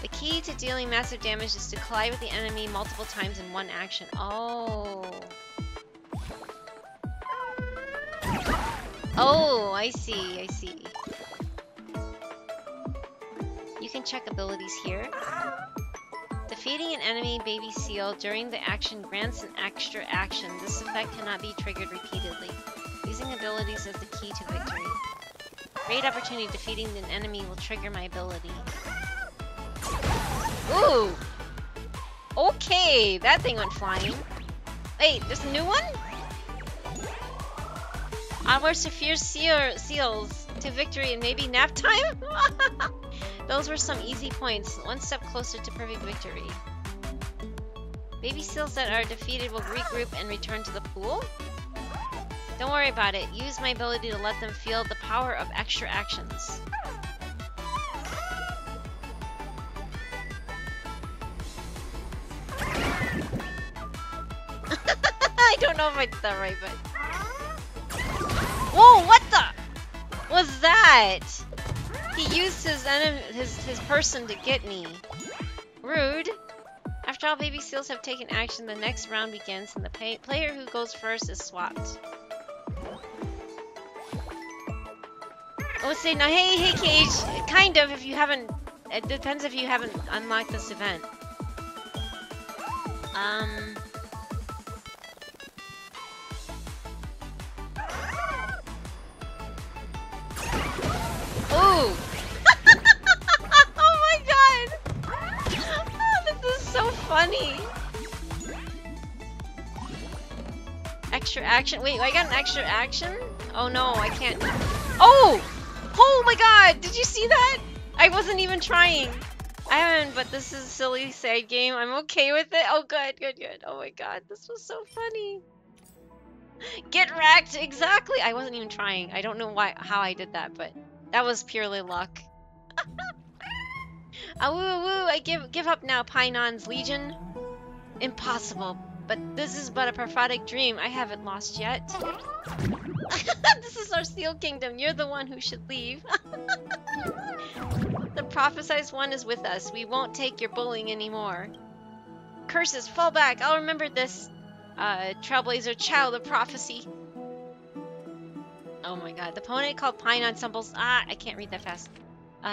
The key to dealing massive damage is to collide with the enemy multiple times in one action. Oh. Oh, I see, I see. You can check abilities here. Defeating an enemy baby seal during the action grants an extra action. This effect cannot be triggered repeatedly. Using abilities is the key to victory. Great opportunity. Defeating an enemy will trigger my ability. Ooh! Okay, that thing went flying. Wait, there's a new one? Onwards to fierce seals to victory and maybe nap time? Those were some easy points. One step closer to perfect victory. Baby seals that are defeated will regroup and return to the pool? Don't worry about it. Use my ability to let them feel the power of extra actions. I don't know if I did that right, but... Whoa, what the? Was that? He used his person to get me. Rude. After all baby seals have taken action, the next round begins and the player who goes first is swapped. Oh, say now, hey, Cage. Kind of, if you haven't. It depends if you haven't unlocked this event. Ooh! Oh my god! Oh, this is so funny! Extra action. Wait, I got an extra action? Oh no, I can't. Oh! Oh my god! Did you see that? I wasn't even trying. I haven't, but this is a silly side game. I'm okay with it. Oh good, good, good. Oh my god, this was so funny. Get wrecked! Exactly! I wasn't even trying. I don't know how I did that, but that was purely luck. Ah, woo woo! I give up now, Painon's Legion. Impossible. But this is but a prophetic dream. I haven't lost yet. This is our Seal Kingdom. You're the one who should leave. The prophesized one is with us. We won't take your bullying anymore. Curses, fall back. I'll remember this. Trailblazer, child of prophecy. Oh my god. The opponent called Painon stumbles. I can't read that fast.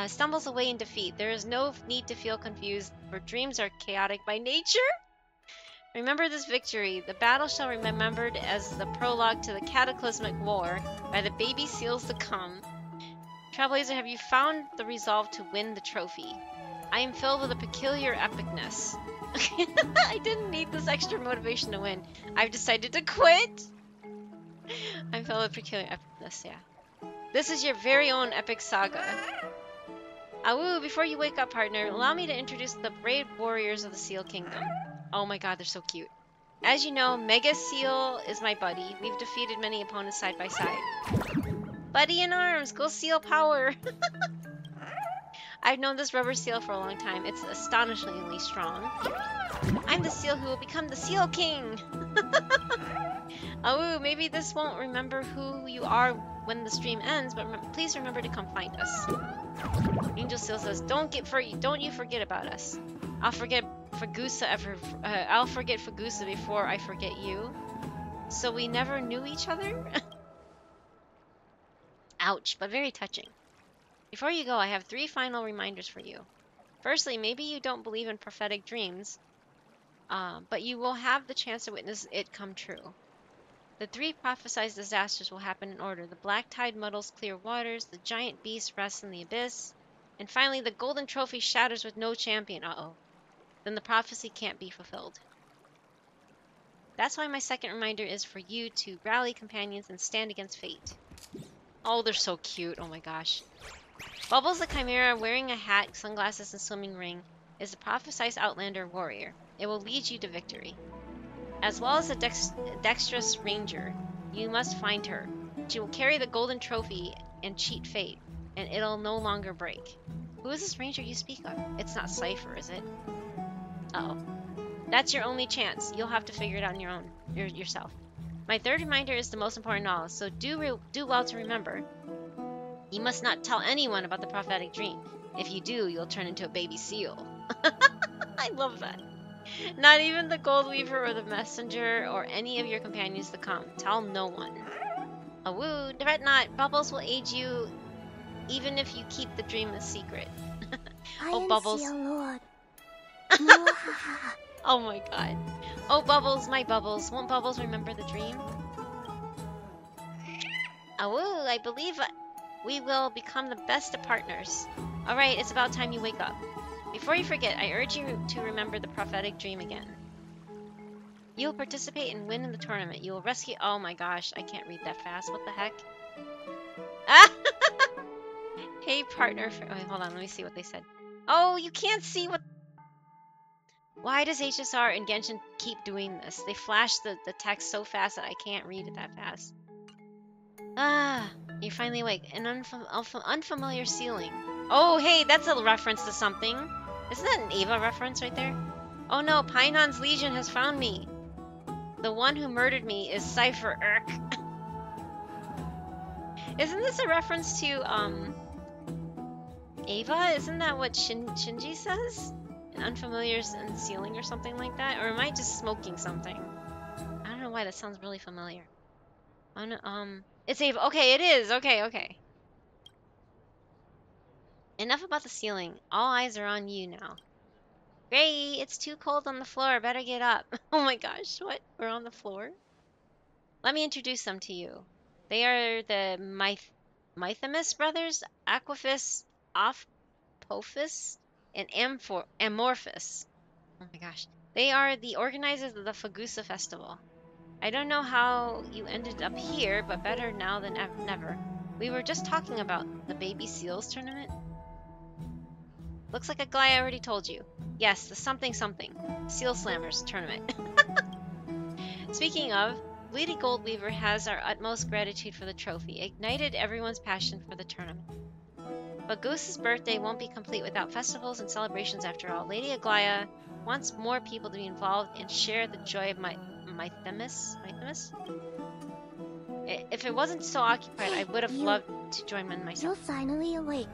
Stumbles away in defeat. There is no need to feel confused, for dreams are chaotic by nature. Remember this victory. The battle shall be remembered as the prologue to the cataclysmic war by the baby seals to come. Trailblazer, have you found the resolve to win the trophy? I am filled with a peculiar epicness. I didn't need this extra motivation to win. I've decided to quit. I'm filled with peculiar epicness, yeah. This is your very own epic saga. Awoo, before you wake up, partner, allow me to introduce the brave warriors of the Seal Kingdom. Oh my god, they're so cute. As you know, Mega Seal is my buddy. We've defeated many opponents side by side. Buddy in arms, go Seal power! I've known this rubber seal for a long time. It's astonishingly strong. I'm the seal who will become the Seal King! Oh, maybe this won't remember who you are when the stream ends, but please remember to come find us. Angel Seal says, don't you forget about us. I'll forget Fagusa before I forget you. So we never knew each other? Ouch, but very touching. Before you go, I have 3 final reminders for you. Firstly, maybe you don't believe in prophetic dreams, but you will have the chance to witness it come true. The 3 prophesied disasters will happen in order. The black tide muddles clear waters, the giant beast rests in the abyss, and finally the golden trophy shatters with no champion. Uh-oh. then the prophecy can't be fulfilled. That's why my second reminder is for you to rally companions and stand against fate. Oh, they're so cute. Oh my gosh. Bubbles the Chimera, wearing a hat, sunglasses, and swimming ring, is the prophesized Outlander warrior. It will lead you to victory. As well as a dexterous ranger, you must find her. She will carry the golden trophy and cheat fate, and it'll no longer break. Who is this ranger you speak of? It's not Cypher, is it? Uh-oh. That's your only chance. You'll have to figure it out on your own, yourself. My third reminder is the most important of all, so do well to remember. You must not tell anyone about the prophetic dream. If you do, you'll turn into a baby seal. I love that. Not even the Gold Weaver or the Messenger or any of your companions to come. Tell no one. Awoo, fret not. Bubbles will aid you even if you keep the dream a secret. Oh, Bubbles.
Lord.
Oh my god. Oh, Bubbles, my Bubbles. Won't Bubbles remember the dream? Awoo, I believe we will become the best of partners. Alright, it's about time you wake up. Before you forget, I urge you to remember the prophetic dream again. You will participate and win in the tournament. You will rescue— oh my gosh, I can't read that fast. What the heck? Ah! Hey, partner. Wait, hold on, let me see what they said. Oh, you can't see what— why does HSR and Genshin keep doing this? They flash the text so fast that I can't read it that fast. Ah, you're finally awake. An unfamiliar ceiling. Oh, hey, that's a reference to something. Isn't that an Ava reference right there? Oh no, Painon's Legion has found me. The one who murdered me is Cypher Urk. Isn't this a reference to, Ava? Isn't that what Shinji says? An unfamiliar ceiling or something like that? Or am I just smoking something? I don't know why that sounds really familiar. It's Ava. Okay, it is. Okay. Enough about the ceiling. All eyes are on you now. Gray, it's too cold on the floor. Better get up. Oh my gosh, what? We're on the floor? Let me introduce them to you. They are the Mythamus brothers, Aquaphus, Apophis, and Amorphous. Oh my gosh. They are the organizers of the Fagusa Festival. I don't know how you ended up here, but better now than never. We were just talking about the Baby Seals tournament. Looks like a guy already told you. Yes, the something Seal Slammers tournament. Speaking of, Lady Goldweaver has our utmost gratitude for the trophy. Ignited everyone's passion for the tournament. But Goose's birthday won't be complete without festivals and celebrations after all. Lady Aglaya wants more people to be involved and share the joy of Mythamus? If it wasn't so occupied, I would have loved to join in myself.
You're finally awake.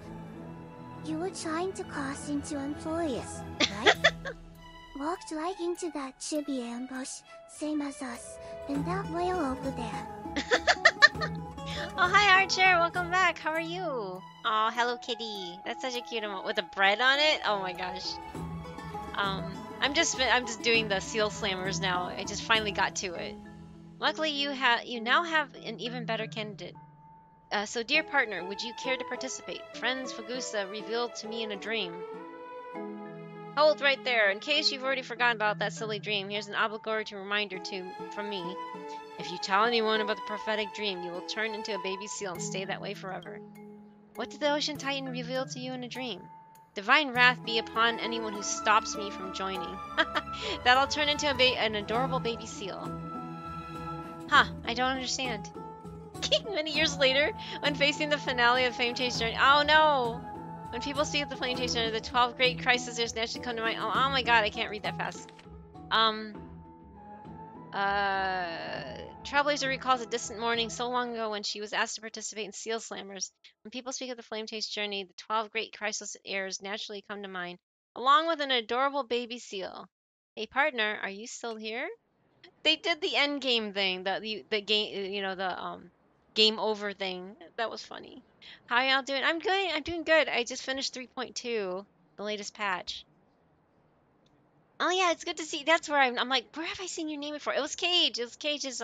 You were trying to cross into employees, right? Walked right into that chibi ambush, same as us, and that whale over there.
Oh, hi Archer, welcome back. How are you? Oh, Hello Kitty. That's such a cute emote with the bread on it. Oh my gosh. I'm just doing the Seal Slammers now. I just finally got to it. Luckily, you now have an even better candidate. So, dear partner, would you care to participate? Friends Fagusa revealed to me in a dream. Hold right there. In case you've already forgotten about that silly dream, here's an obligatory reminder from me. If you tell anyone about the prophetic dream, you will turn into a baby seal and stay that way forever. What did the Ocean Titan reveal to you in a dream? Divine wrath be upon anyone who stops me from joining. That I'll turn into an adorable baby seal. Huh, I don't understand. Many years later, when facing the finale of Flame Chase Journey— oh no! When people speak of the Flame Chase Journey, the 12 great crises there's naturally come to mind— oh my god, I can't read that fast. Trailblazer recalls a distant morning so long ago when she was asked to participate in Seal Slammers. When people speak of the Flame Chase Journey, the 12 great crisis eras naturally come to mind, along with an adorable baby seal. Hey partner, are you still here? They did the end game thing, the game, the game over thing. That was funny. How y'all doing? I'm good. I'm doing good. I just finished 3.2, the latest patch. Oh yeah, it's good to see. That's where I'm like, where have I seen your name before? It was Cage. It was Cage's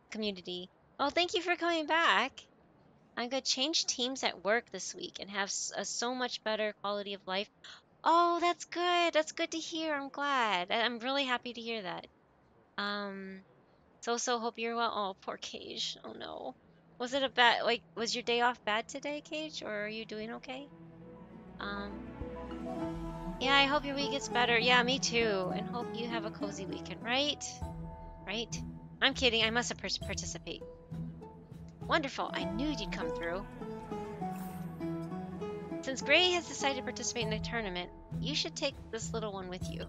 community. Oh, thank you for coming back. I'm gonna change teams at work this week and have a so much better quality of life. Oh, that's good. That's good to hear. I'm glad. I'm really happy to hear that. So hope you're well. Oh, poor Cage. Oh no. Was it a bad, like, was your day off bad today, Cage, or are you doing okay? Yeah, I hope your week gets better. Yeah, me too. And hope you have a cozy weekend, right? Right? I'm kidding. I must have participate. Wonderful. I knew you'd come through. Since Gray has decided to participate in the tournament, you should take this little one with you.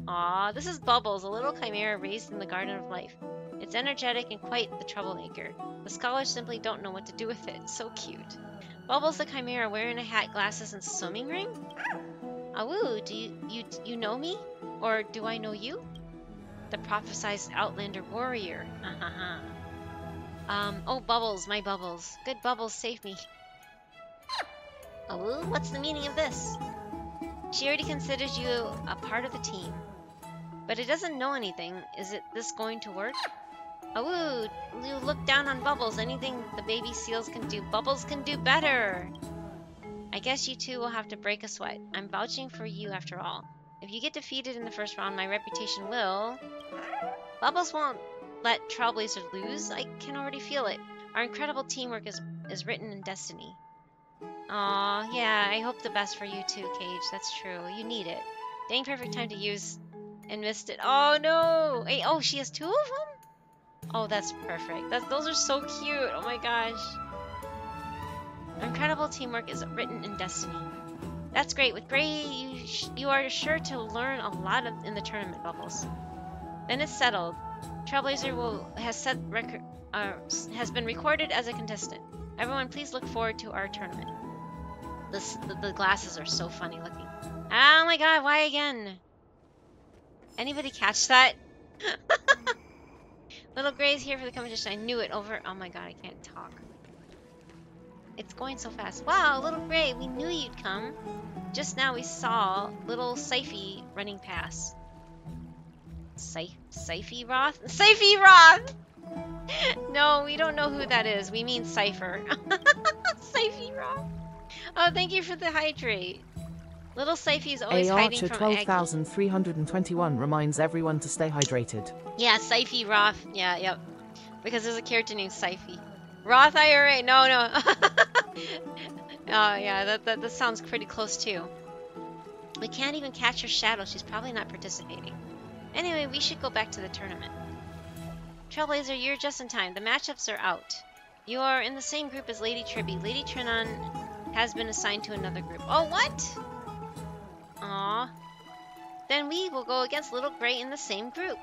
Aw, this is Bubbles, a little chimera raised in the Garden of Life. It's energetic and quite the troublemaker. The scholars simply don't know what to do with it. So cute. Bubbles the chimera wearing a hat, glasses, and swimming ring? Awoo, do you know me? Or do I know you? The prophesized Outlander warrior. Oh, Bubbles, my Bubbles. Good Bubbles, save me. Awoo, what's the meaning of this? She already considers you a part of the team. But it doesn't know anything. Is this going to work? Awoo, you look down on Bubbles. Anything the baby seals can do, Bubbles can do better. I guess you two will have to break a sweat. I'm vouching for you after all. If you get defeated in the first round, my reputation will... Bubbles won't let Trailblazer lose. I can already feel it. Our incredible teamwork is written in destiny. Aw, yeah, I hope the best for you too, Cage. That's true. You need it. Dang perfect time to use and missed it. Oh no! Hey, oh, she has 2 of them? Oh, that's perfect. Those are so cute. Oh my gosh. Incredible teamwork is written in destiny. That's great. With Gray, you are sure to learn a lot in the tournament, Bubbles. Then it's settled. Trailblazer has been recorded as a contestant. Everyone, please look forward to our tournament. The glasses are so funny looking. Oh my god, why again? Anybody catch that? Little Gray's here for the competition. I knew it. Over. Oh my god, I can't talk. It's going so fast. Wow, Little Gray, we knew you'd come. Just now we saw little Syphie running past. Syphie Roth? Syphie Roth! No, we don't know who that is. We mean Cypher. Syphie Roth. Oh, thank you for the hydrate. Little Syphie's always hiding from Aggie.
12,321 reminds everyone to stay hydrated.
Yeah, Syphie Roth. Yeah, yep. Because there's a character named Syphie. Roth IRA. No. Oh, yeah, that sounds pretty close too. We can't even catch her shadow. She's probably not participating. Anyway, we should go back to the tournament. Trailblazer, you're just in time. The matchups are out. You are in the same group as Lady Tribby. Lady Trinon has been assigned to another group. Oh, what? Aww. Then we will go against Little Gray in the same group.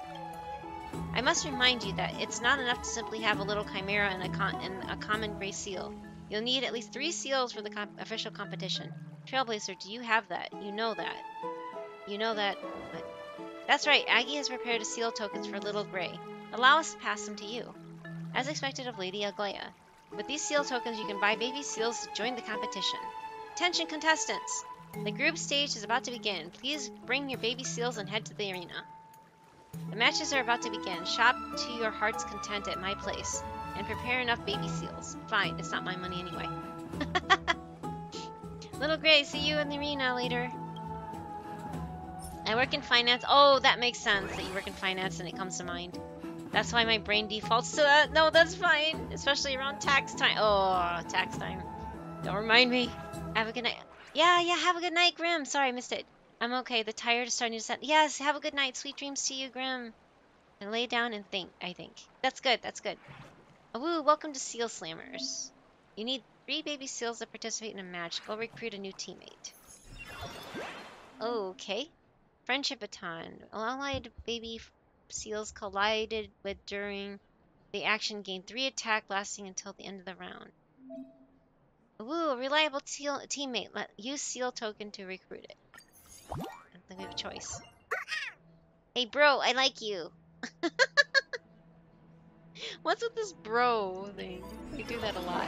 I must remind you that it's not enough to simply have a little chimera and a common gray seal. You'll need at least 3 seals for the official competition. Trailblazer, do you have that? You know that. You know that. But... That's right, Aggie has prepared a seal tokens for Little Gray. Allow us to pass them to you. As expected of Lady Aglaya. With these seal tokens, you can buy baby seals to join the competition. Attention contestants! The group stage is about to begin. Please bring your baby seals and head to the arena. The matches are about to begin. Shop to your heart's content at my place. And prepare enough baby seals. Fine, it's not my money anyway. Little Gray, see you in the arena later. I work in finance. Oh, that makes sense that you work in finance and it comes to mind. That's why my brain defaults to that. No, that's fine. Especially around tax time. Oh, tax time. Don't remind me. Have a good night. Yeah, have a good night, Grim. Sorry, I missed it. I'm okay. The tire is starting to set. Yes, have a good night. Sweet dreams to you, Grim. And lay down and think, I think. That's good, that's good. Woo, welcome to Seal Slammers. You need 3 baby seals to participate in a match. Go recruit a new teammate. Okay. Friendship baton. Allied baby seals collided with during the action gain 3 attack lasting until the end of the round. Ooh, a reliable teammate. Use seal token to recruit it. I don't think we have a choice. Hey bro, I like you. What's with this bro thing? We do that a lot.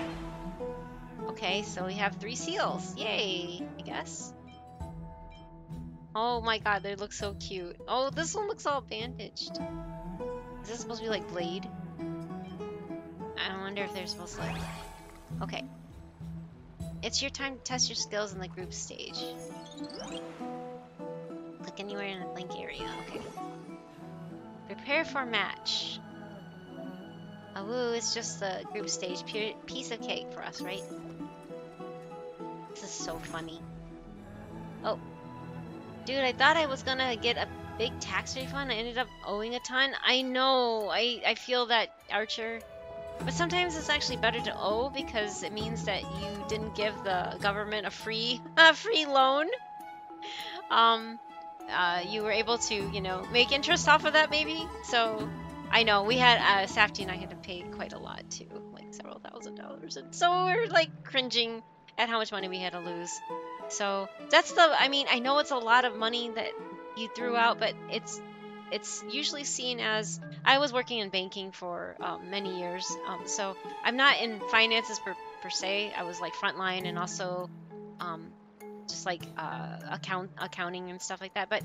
Okay, so we have 3 seals. Yay, I guess. Oh my god, they look so cute. Oh, this one looks all bandaged. Is this supposed to be like Blade? I wonder if they're supposed to like... Okay. It's your time to test your skills in the group stage. walk anywhere in a blank area. Okay. Prepare for match. Oh, woo, it's just the group stage. Piece of cake for us, right? This is so funny. Oh. Dude, I thought I was gonna get a big tax refund. I ended up owing a ton. I know. I feel that, Archer. But sometimes it's actually better to owe because it means that you didn't give the government a free loan. You were able to, you know, make interest off of that maybe. So I know we had Safety and I had to pay quite a lot too, like several $1,000s, and so we're like cringing at how much money we had to lose. So that's I mean, I know it's a lot of money that you threw out, but it's usually seen as, I was working in banking for many years, so I'm not in finances per se. I was like frontline and also just like accounting and stuff like that. But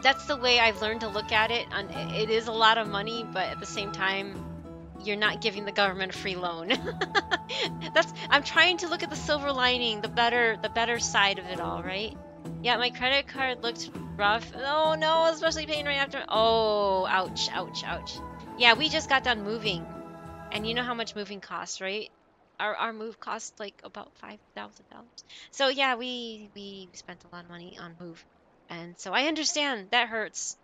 that's the way I've learned to look at it. And it is a lot of money, but at the same time, you're not giving the government a free loan. I'm trying to look at the silver lining, the better side of it all, right? Yeah, my credit card looked rough. Oh no, especially paying right after. Oh, ouch, ouch, ouch. Yeah, we just got done moving, and you know how much moving costs, right? Our move cost like about $5,000. So yeah, we spent a lot of money on move, and so I understand that hurts.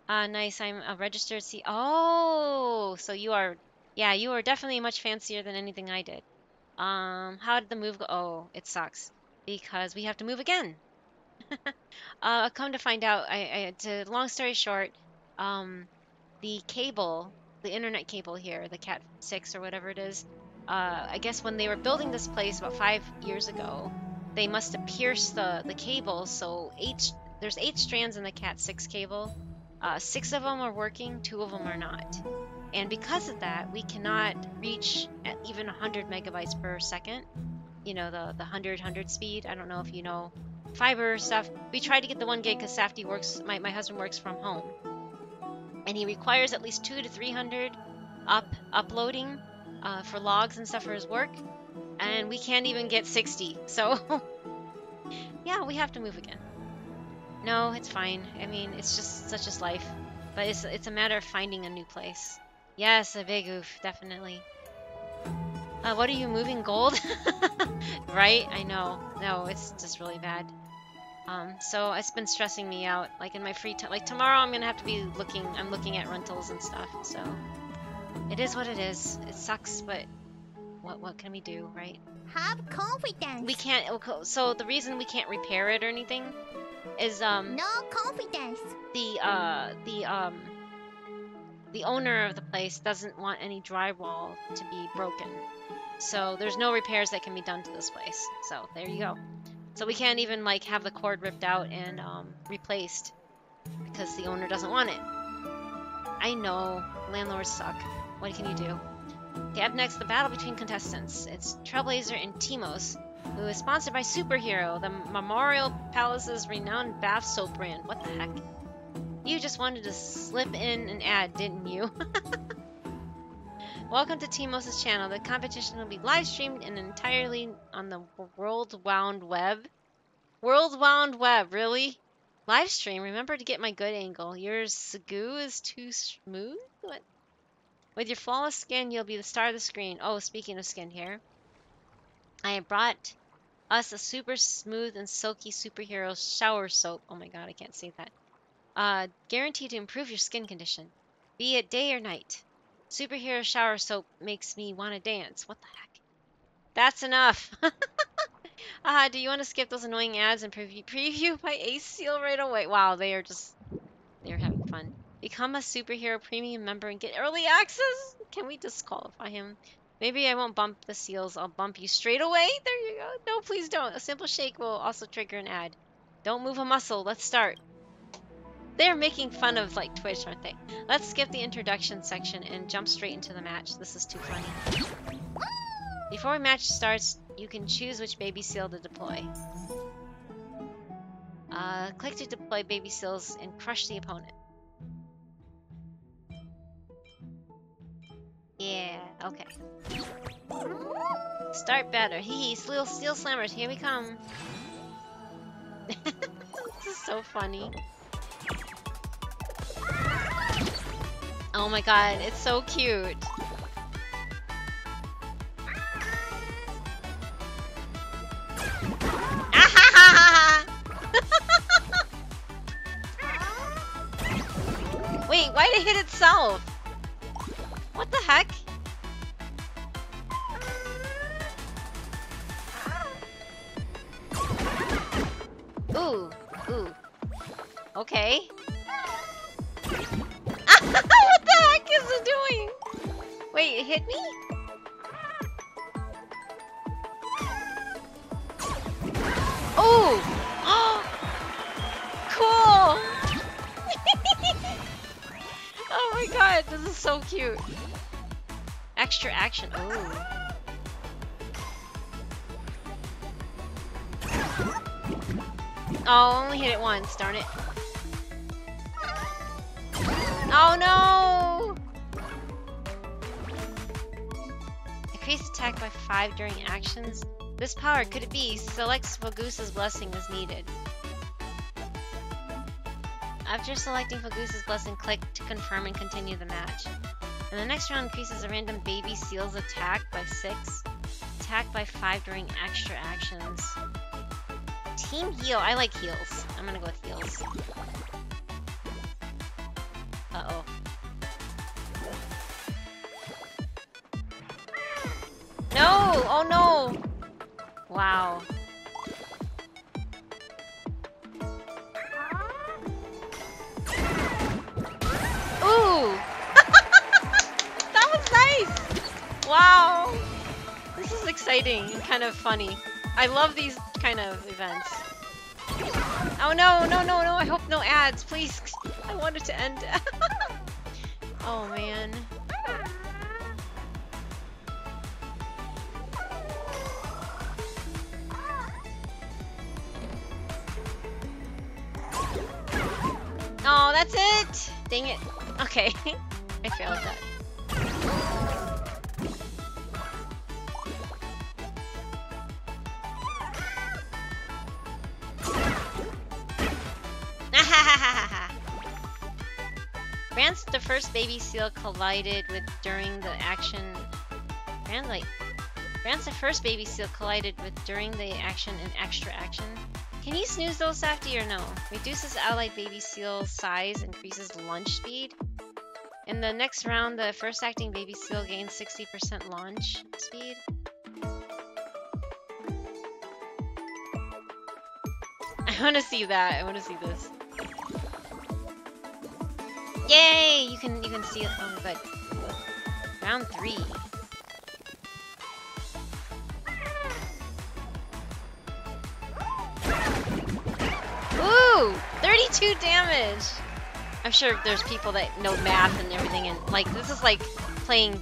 Nice. I'm a registered C. Oh, so you are. Yeah, you are definitely much fancier than anything I did. How did the move go? Oh, it sucks because we have to move again. Come to find out, to long story short, the cable, the internet cable here, the Cat 6 or whatever it is, I guess when they were building this place about 5 years ago, they must have pierced the cable. So there's 8 strands in the Cat 6 cable. 6 of them are working, 2 of them are not. And because of that, we cannot reach at even 100 megabytes per second. You know, the 100 speed. I don't know if you know fiber stuff. We tried to get the 1 gig because Safety works, my husband works from home, and he requires at least 200 to 300 uploading for logs and stuff for his work, and we can't even get 60. So yeah, we have to move again. No, it's fine. I mean, it's just such as life, but it's a matter of finding a new place. Yes, a big oof, definitely. What are you moving, gold? Right? I know. No, it's just really bad. So it's been stressing me out. Like in my free time, like tomorrow I'm gonna have to be looking. I'm looking at rentals and stuff. So it is what it is. It sucks, but what can we do, right?
Have confidence.
We can't. So the reason we can't repair it or anything is
no confidence.
The owner of the place doesn't want any drywall to be broken. So there's no repairs that can be done to this place. So there you go. So we can't even like have the cord ripped out and replaced because the owner doesn't want it. I know, landlords suck. What can you do? Okay, up next, the battle between contestants. It's Trailblazer and Timos, who is sponsored by Superhero, the Memorial Palace's renowned bath soap brand. What the heck? You just wanted to slip in an ad, didn't you? Welcome to Timos' channel. The competition will be live streamed and entirely on the World Wound Web. World Wound Web, really? Live stream? Remember to get my good angle. Your Sagu is too smooth? What? With your flawless skin, you'll be the star of the screen. Oh, speaking of skin here, I have brought us a super smooth and silky superhero shower soap. Oh my god, I can't say that. Guaranteed to improve your skin condition, be it day or night. Superhero shower soap makes me want to dance. What the heck? That's enough. Do you want to skip those annoying ads and preview by Ace Seal right away? Wow, they're having fun. Become a superhero premium member and get early access. Can we disqualify him? Maybe I won't bump the seals. I'll bump you straight away. There you go. No, please don't. A simple shake will also trigger an ad. Don't move a muscle. Let's start. They're making fun of like Twitch, aren't they? Let's skip the introduction section and jump straight into the match. This is too funny. Before a match starts, you can choose which baby seal to deploy. Click to deploy baby seals and crush the opponent. Yeah, okay. Start better. Hee hee, steel slammers, here we come. This is so funny. Oh my god, it's so cute. Wait, why did it hit itself? What the heck? Ooh, ooh. Okay. What the heck is it doing? Wait, it hit me? Oh! Cool! Oh my god, this is so cute. Extra action. Oh. Oh, only hit it once, darn it. Oh no! Increase attack by 5 during actions. This power, could it be? Select Fogusa's blessing as needed. After selecting Fogusa's blessing, click to confirm and continue the match. And the next round increases a random baby seal's attack by 6. Attack by 5 during extra actions. Team heal. I like heals. I'm gonna go with heals. Uh-oh. No! Oh no! Wow. Ooh! That was nice! Wow! This is exciting and kind of funny. I love these kind of events. Oh no, no, no, no, I hope no ads, please. I want it to end. Oh man. Oh, that's it! Dang it. Okay. I failed that. Grants the first baby seal collided with during the action. Grants the first baby seal collided with during the action and extra action. Can you snooze those, Safety, or no? Reduces allied baby seal size, increases launch speed. In the next round, the first acting baby seal gains 60% launch speed. I want to see that. I want to see this. Yay! You can see it. Oh, good. Round 3. Ooh! 32 damage! I'm sure there's people that know math and everything, and like this is like playing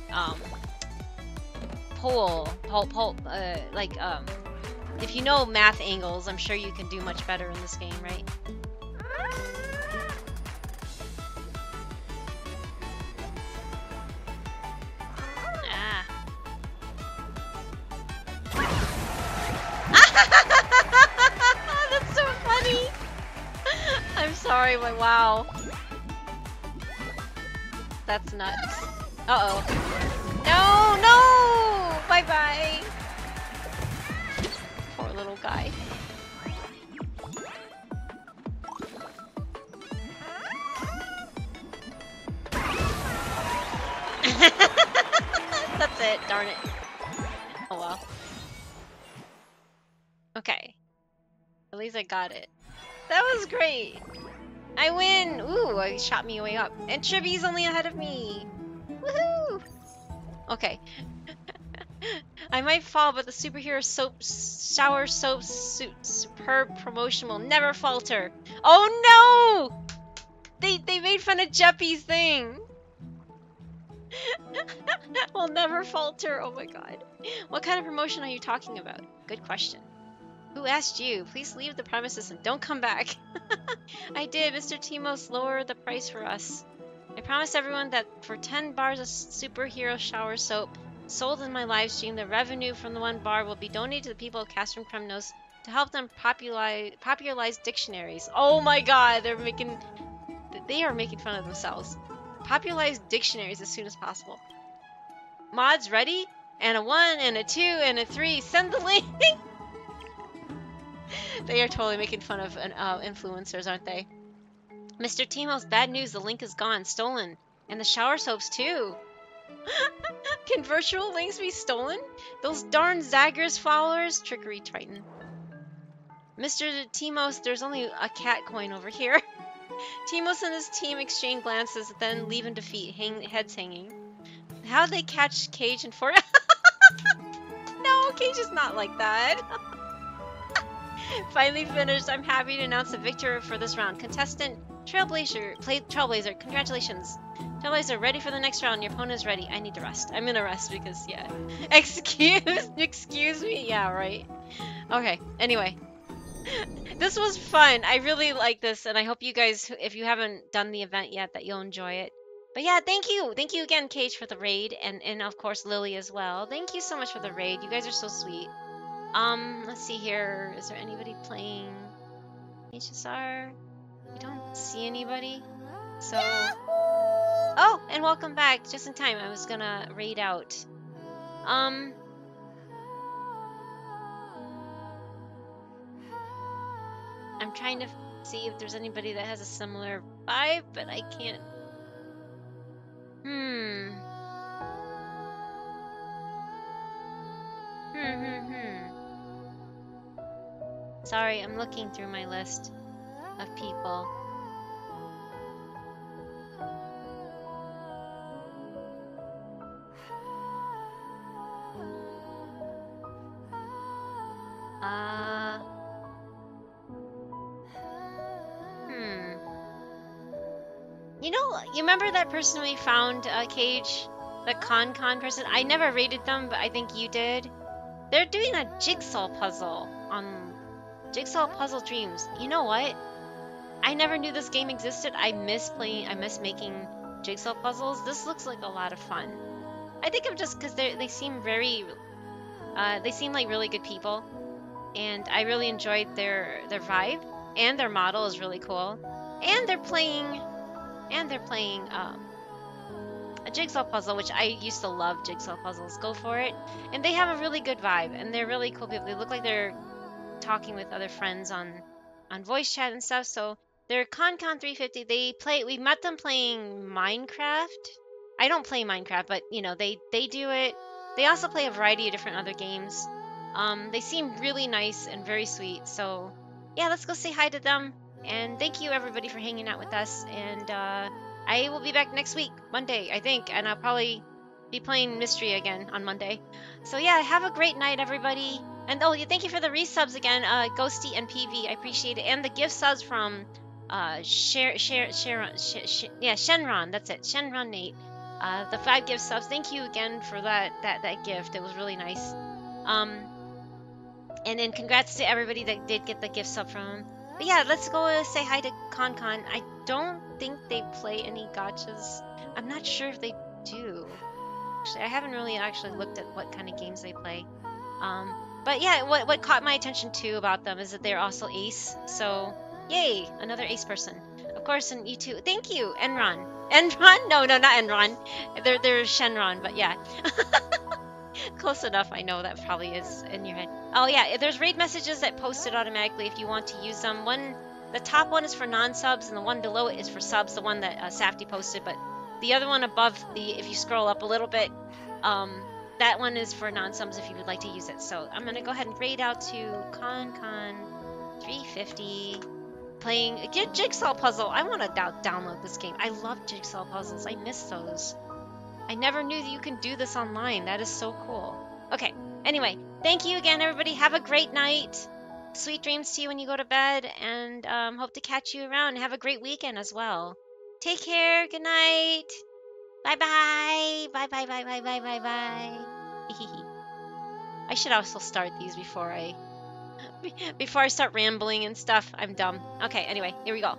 if you know math angles, I'm sure you can do much better in this game, right? That's so funny! I'm sorry, but wow. That's nuts. Uh-oh. No, no! Bye-bye! Poor little guy. That's it, darn it. Oh well. Okay. At least I got it. That was great! I win! Ooh, it shot me way up. And Chibi's only ahead of me! Woohoo! Okay. I might fall, but the superhero shower soap suit superb promotion will never falter. Oh no! They made fun of Jeppy's thing! Will never falter. Oh my god. What kind of promotion are you talking about? Good question. Who asked you? Please leave the premises and don't come back. I did. Mr. Timos lowered the price for us. I promised everyone that for 10 bars of superhero shower soap sold in my live stream, the revenue from the 1 bar will be donated to the people of Castrum Kremnos to help them popularize dictionaries. Oh my god, they are making fun of themselves. Popularize dictionaries as soon as possible. Mods ready? And a 1, and a 2, and a 3. Send the link! They are totally making fun of influencers, aren't they? Mr. Timos, bad news. The link is gone. Stolen. And the shower soaps, too. Can virtual links be stolen? Those darn Zagreus followers? Trickery Triton. Mr. Timos, there's only a cat coin over here. Timos and his team exchange glances, then leave in defeat, heads hanging. How'd they catch Cage and Fort? No, Cage is not like that. Finally finished. I'm happy to announce the victor for this round. Contestant Trailblazer. Congratulations. Trailblazer, ready for the next round. Your opponent is ready. I need to rest. I'm gonna rest because, yeah. Excuse me? Yeah, right. Okay, anyway. This was fun. I really like this, and I hope you guys, if you haven't done the event yet, that you'll enjoy it. But yeah, thank you. Thank you again, Cage, for the raid, and of course, Lily as well. Thank you so much for the raid. You guys are so sweet. Let's see here. Is there anybody playing HSR? We don't see anybody. So... Oh, and welcome back. Just in time. I was gonna raid out. I'm trying to see if there's anybody that has a similar vibe, but I can't. Sorry, I'm looking through my list of people. You know, you remember that person we found, Cage? The Con person? I never rated them, but I think you did. They're doing a jigsaw puzzle on Jigsaw Puzzle Dreams. You know what? I never knew this game existed. I miss making jigsaw puzzles. This looks like a lot of fun. I think I'm just because they seem very, they seem like really good people, and I really enjoyed their vibe, and their model is really cool, and they're playing a jigsaw puzzle, which I used to love jigsaw puzzles. Go for it. And they have a really good vibe, and they're really cool people. They look like they're talking with other friends on voice chat and stuff. So they're ConCon 350. We met them playing Minecraft. I don't play Minecraft, but you know, they do it. They also play a variety of different other games. They seem really nice and very sweet. So yeah, let's go say hi to them. And thank you everybody for hanging out with us. And I will be back next week, Monday, I think. And I'll probably be playing Mystery again on Monday. So yeah, have a great night, everybody. And oh, thank you for the resubs again, Ghosty and PV. I appreciate it. And the gift subs from Shenron. That's it, Shenron Nate. The 5 gift subs. Thank you again for that gift. It was really nice. And then congrats to everybody that did get the gift sub from him. But yeah, let's go say hi to ConCon. I don't think they play any gachas. I'm not sure if they do. Actually, I haven't really actually looked at what kind of games they play. But yeah, what caught my attention too about them is that they're also ace. So yay, another ace person. Of course, and you too. Thank you, Enron. Enron? No, not Enron. They're Shenron, but yeah. Close enough. I know that probably is in your head. Oh yeah, there's raid messages that posted automatically if you want to use them. The top one is for non-subs, and the one below it is for subs. The one that Safety posted, but the other one above if you scroll up a little bit, that one is for non-subs if you would like to use it. So I'm gonna go ahead and raid out to ConCon 350. Playing a jigsaw puzzle. I want to download this game. I love jigsaw puzzles. I miss those. I never knew that you can do this online. That is so cool. Okay, anyway, thank you again, everybody. Have a great night. Sweet dreams to you when you go to bed, and hope to catch you around. Have a great weekend as well. Take care. Good night. Bye-bye. Bye-bye. I should also start these before I start rambling and stuff. I'm dumb. Okay, anyway, here we go.